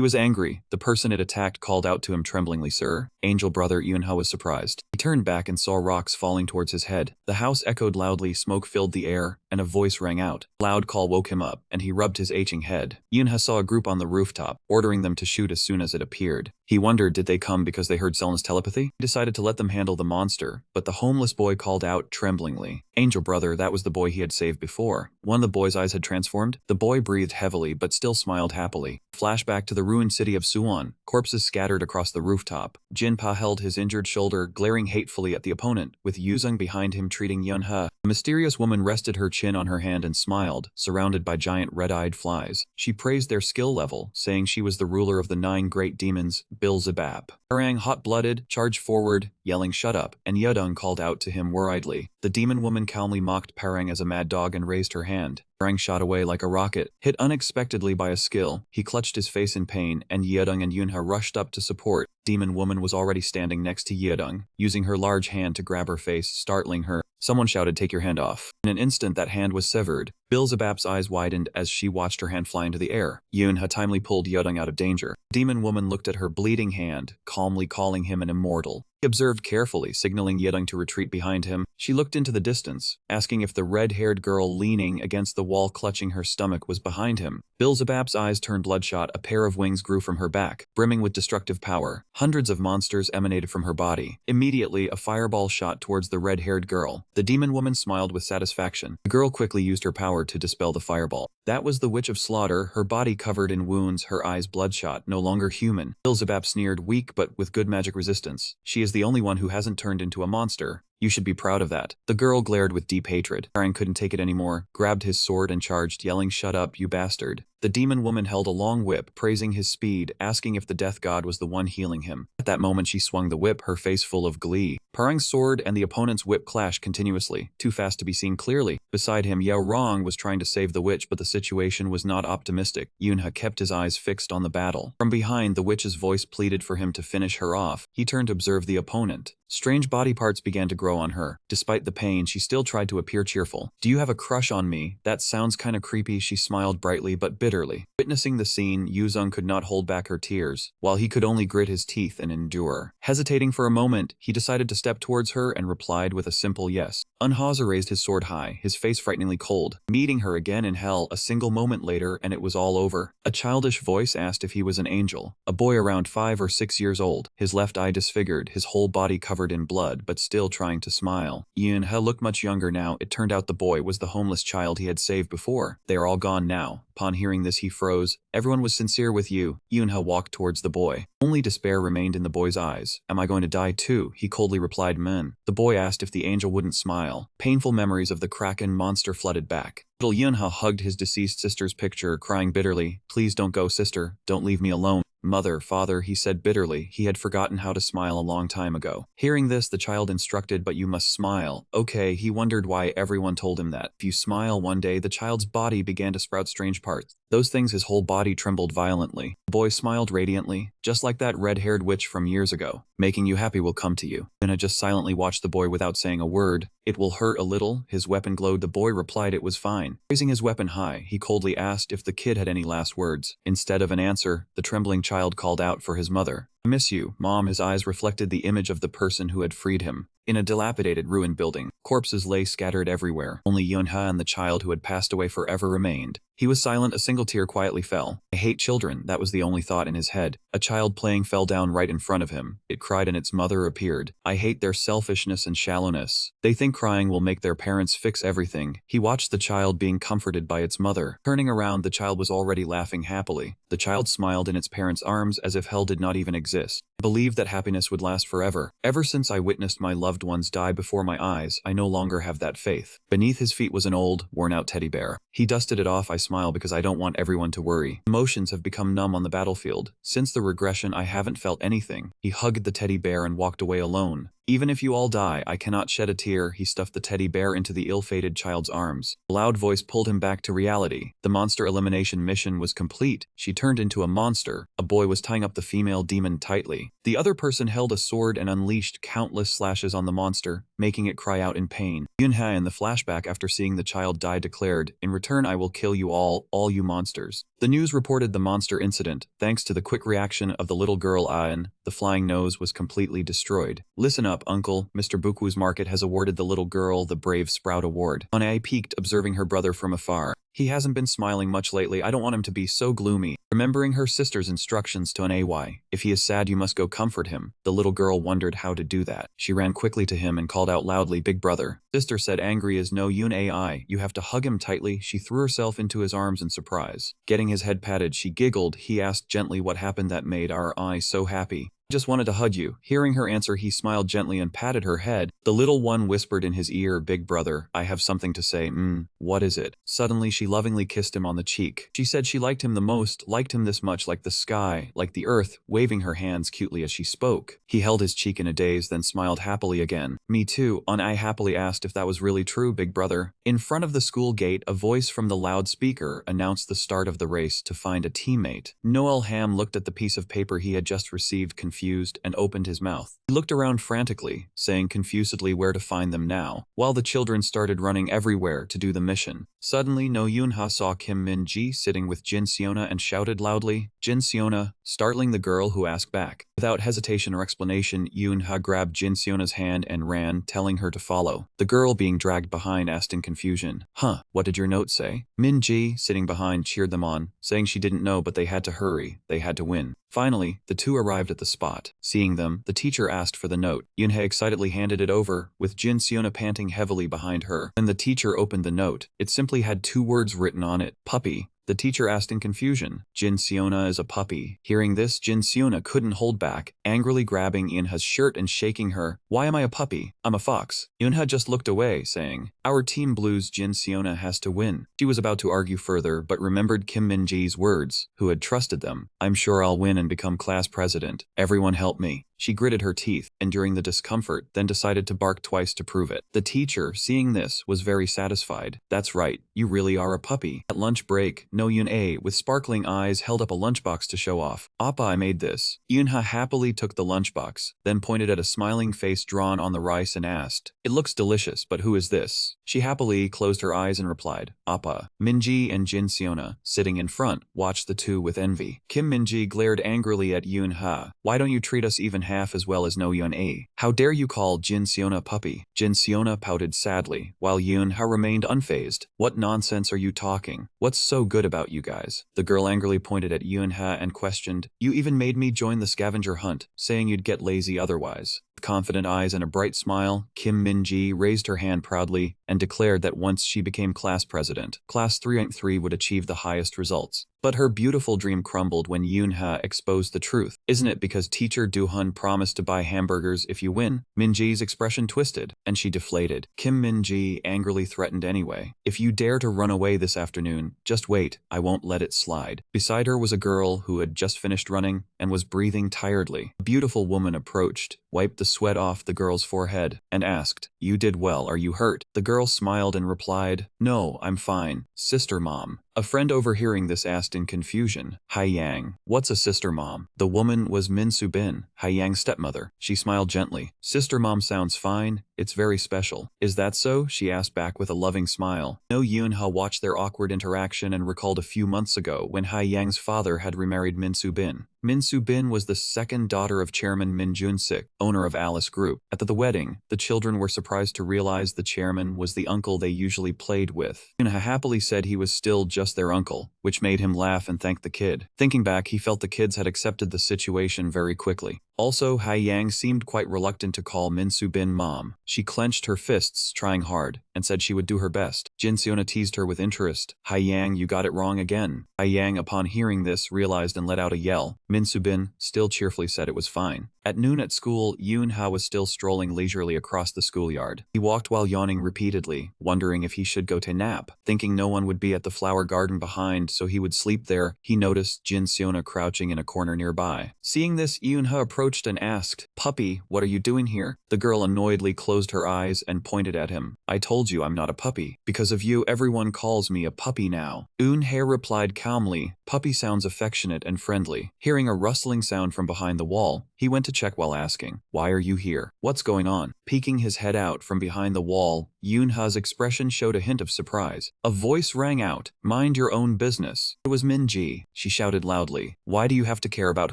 was angry. The person it attacked called out to him tremblingly, sir. Angel brother. Yunha was surprised. He turned back and saw rocks falling towards his head. The house echoed loudly, smoke filled the air, and a voice rang out. A loud call woke him up, and he rubbed his aching head. Yunha saw a group on the rooftop, ordering them to shoot as soon as it appeared. He wondered, did they come because they heard Selna's telepathy? He decided to let them handle the monster, but the homeless boy called out tremblingly. Angel brother, that was the boy he had saved before. One of the boy's eyes had transformed. The boy breathed heavily but still smiled happily. Flashback to the ruined city of Suwon. Corpses scattered across the rooftop. Jinpa held his injured shoulder, glaring hatefully at the opponent, with Yuzong behind him treating Yunha. A mysterious woman rested her chin on her hand and smiled, surrounded by giant red-eyed flies. She praised their skill level, saying she was the ruler of the 9 great demons, Bilzabab. Parang, hot-blooded, charged forward, yelling shut up, and Yudong called out to him worriedly. The demon woman calmly mocked Parang as a mad dog and raised her hand. Parang shot away like a rocket, hit unexpectedly by a skill. He clutched his face in pain, and Yudong and Yunha rushed up to support. Demon woman was already standing next to Yudong, using her large hand to grab her face, startling her. Someone shouted, "Take your hand off." In an instant, that hand was severed. Beelzebub's eyes widened as she watched her hand fly into the air. Yunha timely pulled Yodong out of danger. The demon woman looked at her bleeding hand, calmly calling him an immortal. He observed carefully, signaling Yodong to retreat behind him. She looked into the distance, asking if the red-haired girl leaning against the wall clutching her stomach was behind him. Beelzebub's eyes turned bloodshot. A pair of wings grew from her back, brimming with destructive power. Hundreds of monsters emanated from her body. Immediately, a fireball shot towards the red-haired girl. The demon woman smiled with satisfaction. The girl quickly used her power to dispel the fireball. That was the Witch of Slaughter, her body covered in wounds, her eyes bloodshot, no longer human. Beelzebub sneered, weak but with good magic resistance. She is the only one who hasn't turned into a monster. You should be proud of that. The girl glared with deep hatred. Karen couldn't take it anymore, grabbed his sword and charged, yelling, "Shut up, you bastard." The demon woman held a long whip, praising his speed, asking if the death god was the one healing him. At that moment she swung the whip, her face full of glee. Parang's sword and the opponent's whip clashed continuously, too fast to be seen clearly. Beside him, Yao Rong was trying to save the witch, but the situation was not optimistic. Yunha kept his eyes fixed on the battle. From behind, the witch's voice pleaded for him to finish her off. He turned to observe the opponent. Strange body parts began to grow on her. Despite the pain, she still tried to appear cheerful. "Do you have a crush on me? That sounds kinda creepy." She smiled brightly but bitterly. Witnessing the scene, Yuzong could not hold back her tears, while he could only grit his teeth and endure. Hesitating for a moment, he decided to step towards her and replied with a simple yes. Unhauser raised his sword high, his face frighteningly cold. Meeting her again in hell, a single moment later and it was all over. A childish voice asked if he was an angel. A boy around 5 or 6 years old, his left eye disfigured, his whole body covered in blood, but still trying to smile. Yunha looked much younger now. It turned out the boy was the homeless child he had saved before. They are all gone now. Upon hearing this, he froze. Everyone was sincere with you. Yunha walked towards the boy. Only despair remained in the boy's eyes. "Am I going to die too?" He coldly replied, "Men." The boy asked if the angel wouldn't smile. Painful memories of the Kraken monster flooded back. Little Yunha hugged his deceased sister's picture, crying bitterly, "Please don't go, sister. Don't leave me alone." "Mother, father," he said bitterly. He had forgotten how to smile a long time ago. Hearing this, the child instructed, "But you must smile." Okay, he wondered why everyone told him that. If you smile one day, the child's body began to sprout strange parts. Those things, his whole body trembled violently. The boy smiled radiantly, just like that red-haired witch from years ago. "Making you happy will come to you." Yuna just silently watched the boy without saying a word. "It will hurt a little." His weapon glowed. The boy replied it was fine. Raising his weapon high, he coldly asked if the kid had any last words. Instead of an answer, the trembling child called out for his mother. "I miss you, Mom." His eyes reflected the image of the person who had freed him. In a dilapidated ruined building, corpses lay scattered everywhere. Only Yunha and the child who had passed away forever remained. He was silent. A single tear quietly fell. "I hate children." That was the only thought in his head. A child playing fell down right in front of him. It cried and its mother appeared. "I hate their selfishness and shallowness. They think crying will make their parents fix everything." He watched the child being comforted by its mother. Turning around, the child was already laughing happily. The child smiled in its parents' arms as if hell did not even exist. "I believed that happiness would last forever. Ever since I witnessed my loved ones die before my eyes, I no longer have that faith." Beneath his feet was an old, worn-out teddy bear. He dusted it off. "I smile because I don't want everyone to worry. Emotions have become numb on the battlefield. Since the regression, I haven't felt anything." He hugged the teddy bear and walked away alone. "Even if you all die, I cannot shed a tear." He stuffed the teddy bear into the ill-fated child's arms. A loud voice pulled him back to reality. The monster elimination mission was complete. She turned into a monster. A boy was tying up the female demon tightly. The other person held a sword and unleashed countless slashes on the monster, making it cry out in pain. Yunha, in the flashback after seeing the child die, declared, "In return I will kill you all you monsters." The news reported the monster incident. Thanks to the quick reaction of the little girl Ayan, the flying nose was completely destroyed. "Listen up, uncle. Mr. Buku's market has awarded the little girl the Brave Sprout Award." Anai peeked, observing her brother from afar. He hasn't been smiling much lately. I don't want him to be so gloomy. Remembering her sister's instructions to an AY, "If he is sad, you must go comfort him." The little girl wondered how to do that. She ran quickly to him and called out loudly, "Big brother." Sister said angry as no Yun AI, "You have to hug him tightly." She threw herself into his arms in surprise. Getting his head patted, she giggled. He asked gently what happened that made our eye so happy. "Just wanted to hug you." Hearing her answer, he smiled gently and patted her head. The little one whispered in his ear, "Big brother, I have something to say." What is it?" Suddenly she lovingly kissed him on the cheek. She said she liked him the most, liked him this much, like the sky, like the earth, waving her hands cutely as she spoke. He held his cheek in a daze, then smiled happily again. "Me too." I happily asked if that was really true, big brother. In front of the school gate, a voice from the loudspeaker announced the start of the race to find a teammate. Noel Ham looked at the piece of paper he had just received, confused. confused and opened his mouth. He looked around frantically, saying confusedly where to find them now, while the children started running everywhere to do the mission. Suddenly, No Yoonha saw Kim Min-ji sitting with Jin Seona and shouted loudly, "Jin Seona," startling the girl who asked back. Without hesitation or explanation, Yoonha grabbed Jin Seona's hand and ran, telling her to follow. The girl, being dragged behind, asked in confusion, "Huh, what did your note say?" Min-ji, sitting behind, cheered them on, saying she didn't know but they had to hurry, they had to win. Finally, the two arrived at the spot. Seeing them, the teacher asked for the note. Yoonha excitedly handed it over, with Jin Seona panting heavily behind her. When the teacher opened the note, it simply had 2 words written on it, "Puppy." The teacher asked in confusion, "Jin Seona is a puppy." Hearing this, Jin Seona couldn't hold back, angrily grabbing Yoonha's shirt and shaking her. "Why am I a puppy? I'm a fox." Yoonha just looked away, saying, "Our team Blue's Jin Seona has to win." She was about to argue further, but remembered Kim Min-ji's words, who had trusted them. "I'm sure I'll win and become class president. Everyone help me." She gritted her teeth, enduring the discomfort, then decided to bark twice to prove it. The teacher, seeing this, was very satisfied. "That's right, you really are a puppy." At lunch break, No Yoon-a, with sparkling eyes, held up a lunchbox to show off. "Appa, I made this." Yoonha happily took the lunchbox, then pointed at a smiling face drawn on the rice and asked, "It looks delicious, but who is this?" She happily closed her eyes and replied, "Appa." Min-ji and Jin Seona, sitting in front, watched the two with envy. Kim Min-ji glared angrily at Yoonha. "Why don't you treat us even half as well as No Yoon-a? How dare you call Jin Seona a puppy?" Jin Seona pouted sadly, while Yoonha remained unfazed. "What nonsense are you talking? What's so good about you guys?" The girl angrily pointed at Yoonha and questioned, "You even made me join the scavenger hunt, saying you'd get lazy otherwise." With confident eyes and a bright smile, Kim Min-ji raised her hand proudly and declared that once she became class president, Class 3.3 would achieve the highest results. But her beautiful dream crumbled when Yoonha exposed the truth. "Isn't it because teacher Do-hun promised to buy hamburgers if you win?" Min-ji's expression twisted, and she deflated. Kim Min-ji angrily threatened anyway, "If you dare to run away this afternoon, just wait, I won't let it slide." Beside her was a girl who had just finished running and was breathing tiredly. A beautiful woman approached, wiped the sweat off the girl's forehead, and asked, "You did well, are you hurt?" The girl smiled and replied, "No, I'm fine, sister mom." A friend overhearing this asked in confusion, "Hai Yang, what's a sister mom?" The woman was Min Soo-bin, Hai Yang's stepmother. She smiled gently. "Sister mom sounds fine, it's very special." "Is that so?" she asked back with a loving smile. No Yoonha watched their awkward interaction and recalled a few months ago when Hai Yang's father had remarried Min Soo-bin. Min Soo-bin was the second daughter of Chairman Min Jun-sik, owner of Alice Group. At the wedding, the children were surprised to realize the chairman was the uncle they usually played with. Yoonha happily said he was still just their uncle, which made him laugh and thank the kid. Thinking back, he felt the kids had accepted the situation very quickly. Also, Hai Yang seemed quite reluctant to call Min Soo-bin mom. She clenched her fists, trying hard, and said she would do her best. Jin Seona teased her with interest. "Hai Yang, you got it wrong again." Hai Yang, upon hearing this, realized and let out a yell. Min Soo-bin still cheerfully said it was fine. At noon at school, Yoonha was still strolling leisurely across the schoolyard. He walked while yawning repeatedly, wondering if he should go to nap. Thinking no one would be at the flower garden behind, so he would sleep there, he noticed Jin Seona crouching in a corner nearby. Seeing this, Yoonha approached and asked, "Puppy, what are you doing here?" The girl annoyedly closed her eyes and pointed at him. "I told you I'm not a puppy. Because of you, everyone calls me a puppy now." Yoonha replied calmly, "Puppy sounds affectionate and friendly." Hearing a rustling sound from behind the wall, he went to check while asking, "Why are you here? What's going on?" Peeking his head out from behind the wall, Yoonha's expression showed a hint of surprise. A voice rang out, "Mind your own business." It was Min-ji. She shouted loudly, "Why do you have to care about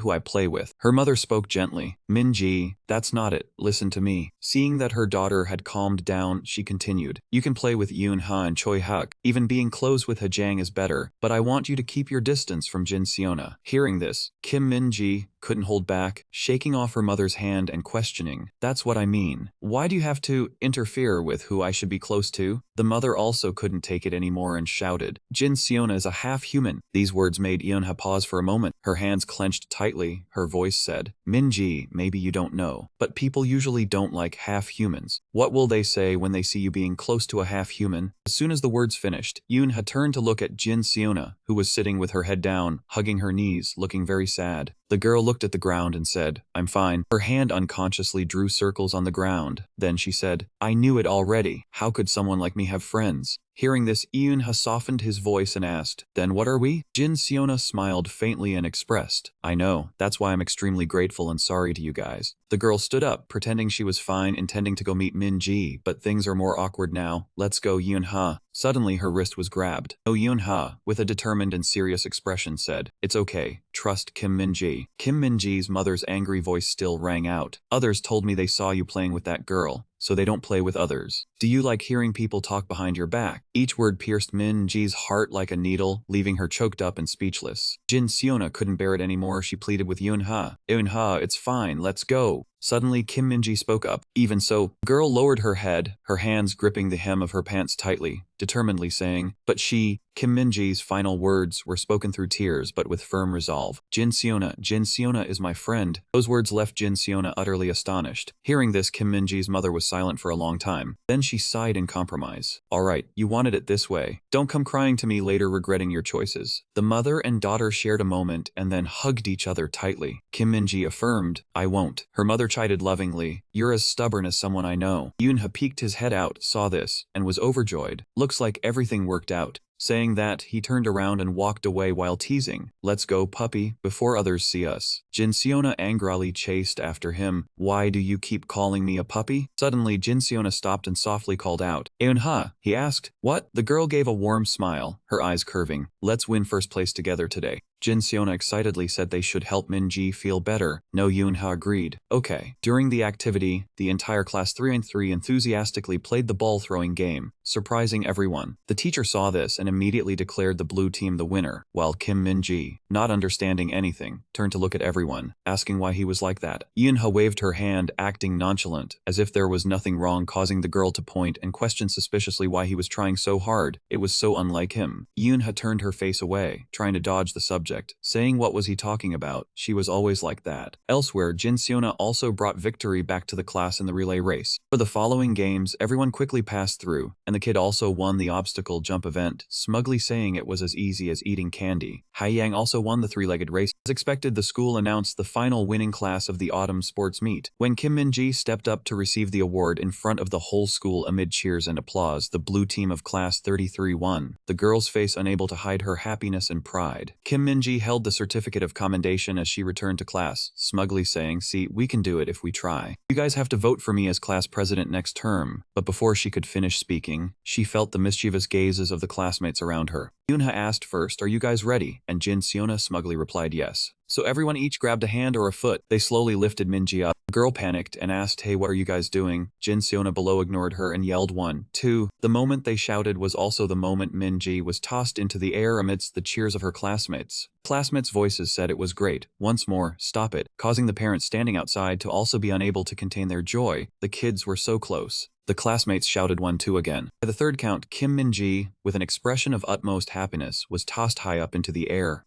who I play with?" Her mother spoke gently, "Min-ji, that's not it, listen to me." Seeing that her daughter had calmed down, she continued, "You can play with Yoonha and Choi-hak. Even being close with Hajang is better, but I want you to keep your distance from Jin Seona." Hearing this, Kim Min-ji couldn't hold back, shaking off her mother's hand and questioning, "That's what I mean. Why do you have to interfere with who I should be close to?" The mother also couldn't take it anymore and shouted, "Jin Seona is a half-human." These words made Yoonha pause for a moment. Her hands clenched tightly. Her voice said, "Min-ji, maybe you don't know, but people usually don't like half-humans. What will they say when they see you being close to a half-human?" As soon as the words finished, Yoonha turned to look at Jin Seona, who was sitting with her head down, hugging her knees, looking very sad. The girl looked at the ground and said, "I'm fine." Her hand unconsciously drew circles on the ground. Then she said, "I knew it already. How could someone like me have friends?" Hearing this, Yoonha softened his voice and asked, "Then what are we?" Jin Seona smiled faintly and expressed, "I know, that's why I'm extremely grateful and sorry to you guys." The girl stood up, pretending she was fine, intending to go meet Min-ji, but things are more awkward now. "Let's go, Yoonha." Suddenly her wrist was grabbed. Oh, Yoonha, with a determined and serious expression, said, "It's okay. Trust Kim Min-ji." Kim Min-ji's mother's angry voice still rang out. "Others told me they saw you playing with that girl, so they don't play with others. Do you like hearing people talk behind your back?" Each word pierced Min-ji's heart like a needle, leaving her choked up and speechless. Jin Seona couldn't bear it anymore. She pleaded with Yoonha. "Yoonha, it's fine. Let's go." Suddenly, Kim Min-ji spoke up. "Even so," the girl lowered her head, her hands gripping the hem of her pants tightly, determinedly saying, "But she..." Kim Min-ji's final words were spoken through tears but with firm resolve. Jin Seona is my friend." Those words left Jin Seona utterly astonished. Hearing this, Kim Min-ji's mother was silent for a long time. Then she sighed in compromise. "All right, you wanted it this way. Don't come crying to me later regretting your choices." The mother and daughter shared a moment and then hugged each other tightly. Kim Min-ji affirmed, "I won't." Her mother chided lovingly, "You're as stubborn as someone I know." Yoonha peeked his head out, saw this, and was overjoyed. "Looks like everything worked out." Saying that, he turned around and walked away while teasing, "Let's go, puppy, before others see us." Jin Seona angrily chased after him. "Why do you keep calling me a puppy?" Suddenly, Jin Seona stopped and softly called out, "Eunha," he asked. "What?" The girl gave a warm smile, her eyes curving. "Let's win first place together today." Jin Seona excitedly said they should help Min-ji feel better. No, Yoonha agreed. "Okay." During the activity, the entire class 3-3 enthusiastically played the ball-throwing game, surprising everyone. The teacher saw this and immediately declared the blue team the winner, while Kim Min-ji, not understanding anything, turned to look at everyone, asking why he was like that. Yoonha waved her hand, acting nonchalant, as if there was nothing wrong, causing the girl to point and question suspiciously why he was trying so hard. It was so unlike him. Yoonha turned her face away, trying to dodge the subject, saying what was he talking about, she was always like that. Elsewhere, Jin Seona also brought victory back to the class in the relay race. For the following games, everyone quickly passed through, and the kid also won the obstacle jump event, smugly saying it was as easy as eating candy. Haiyang also won the three-legged race. As expected, the school announced the final winning class of the autumn sports meet. When Kim Min-ji stepped up to receive the award in front of the whole school amid cheers and applause, the blue team of class 33 won, the girl's face unable to hide her happiness and pride. Kim Min-ji held the certificate of commendation as she returned to class, smugly saying, "See, we can do it if we try. You guys have to vote for me as class president next term." But before she could finish speaking, she felt the mischievous gazes of the classmates around her. Yoonha asked first, "Are you guys ready?" And Jin Seona smugly replied yes. So everyone each grabbed a hand or a foot. They slowly lifted Min-ji up. The girl panicked and asked, "Hey, what are you guys doing?" Jin Seona below ignored her and yelled 1, 2. The moment they shouted was also the moment Min-ji was tossed into the air amidst the cheers of her classmates. Classmates' voices said it was great. Once more, "Stop it," causing the parents standing outside to also be unable to contain their joy. The kids were so close. The classmates shouted 1, 2 again. By the third count, Kim Min-ji, with an expression of utmost happiness, was tossed high up into the air.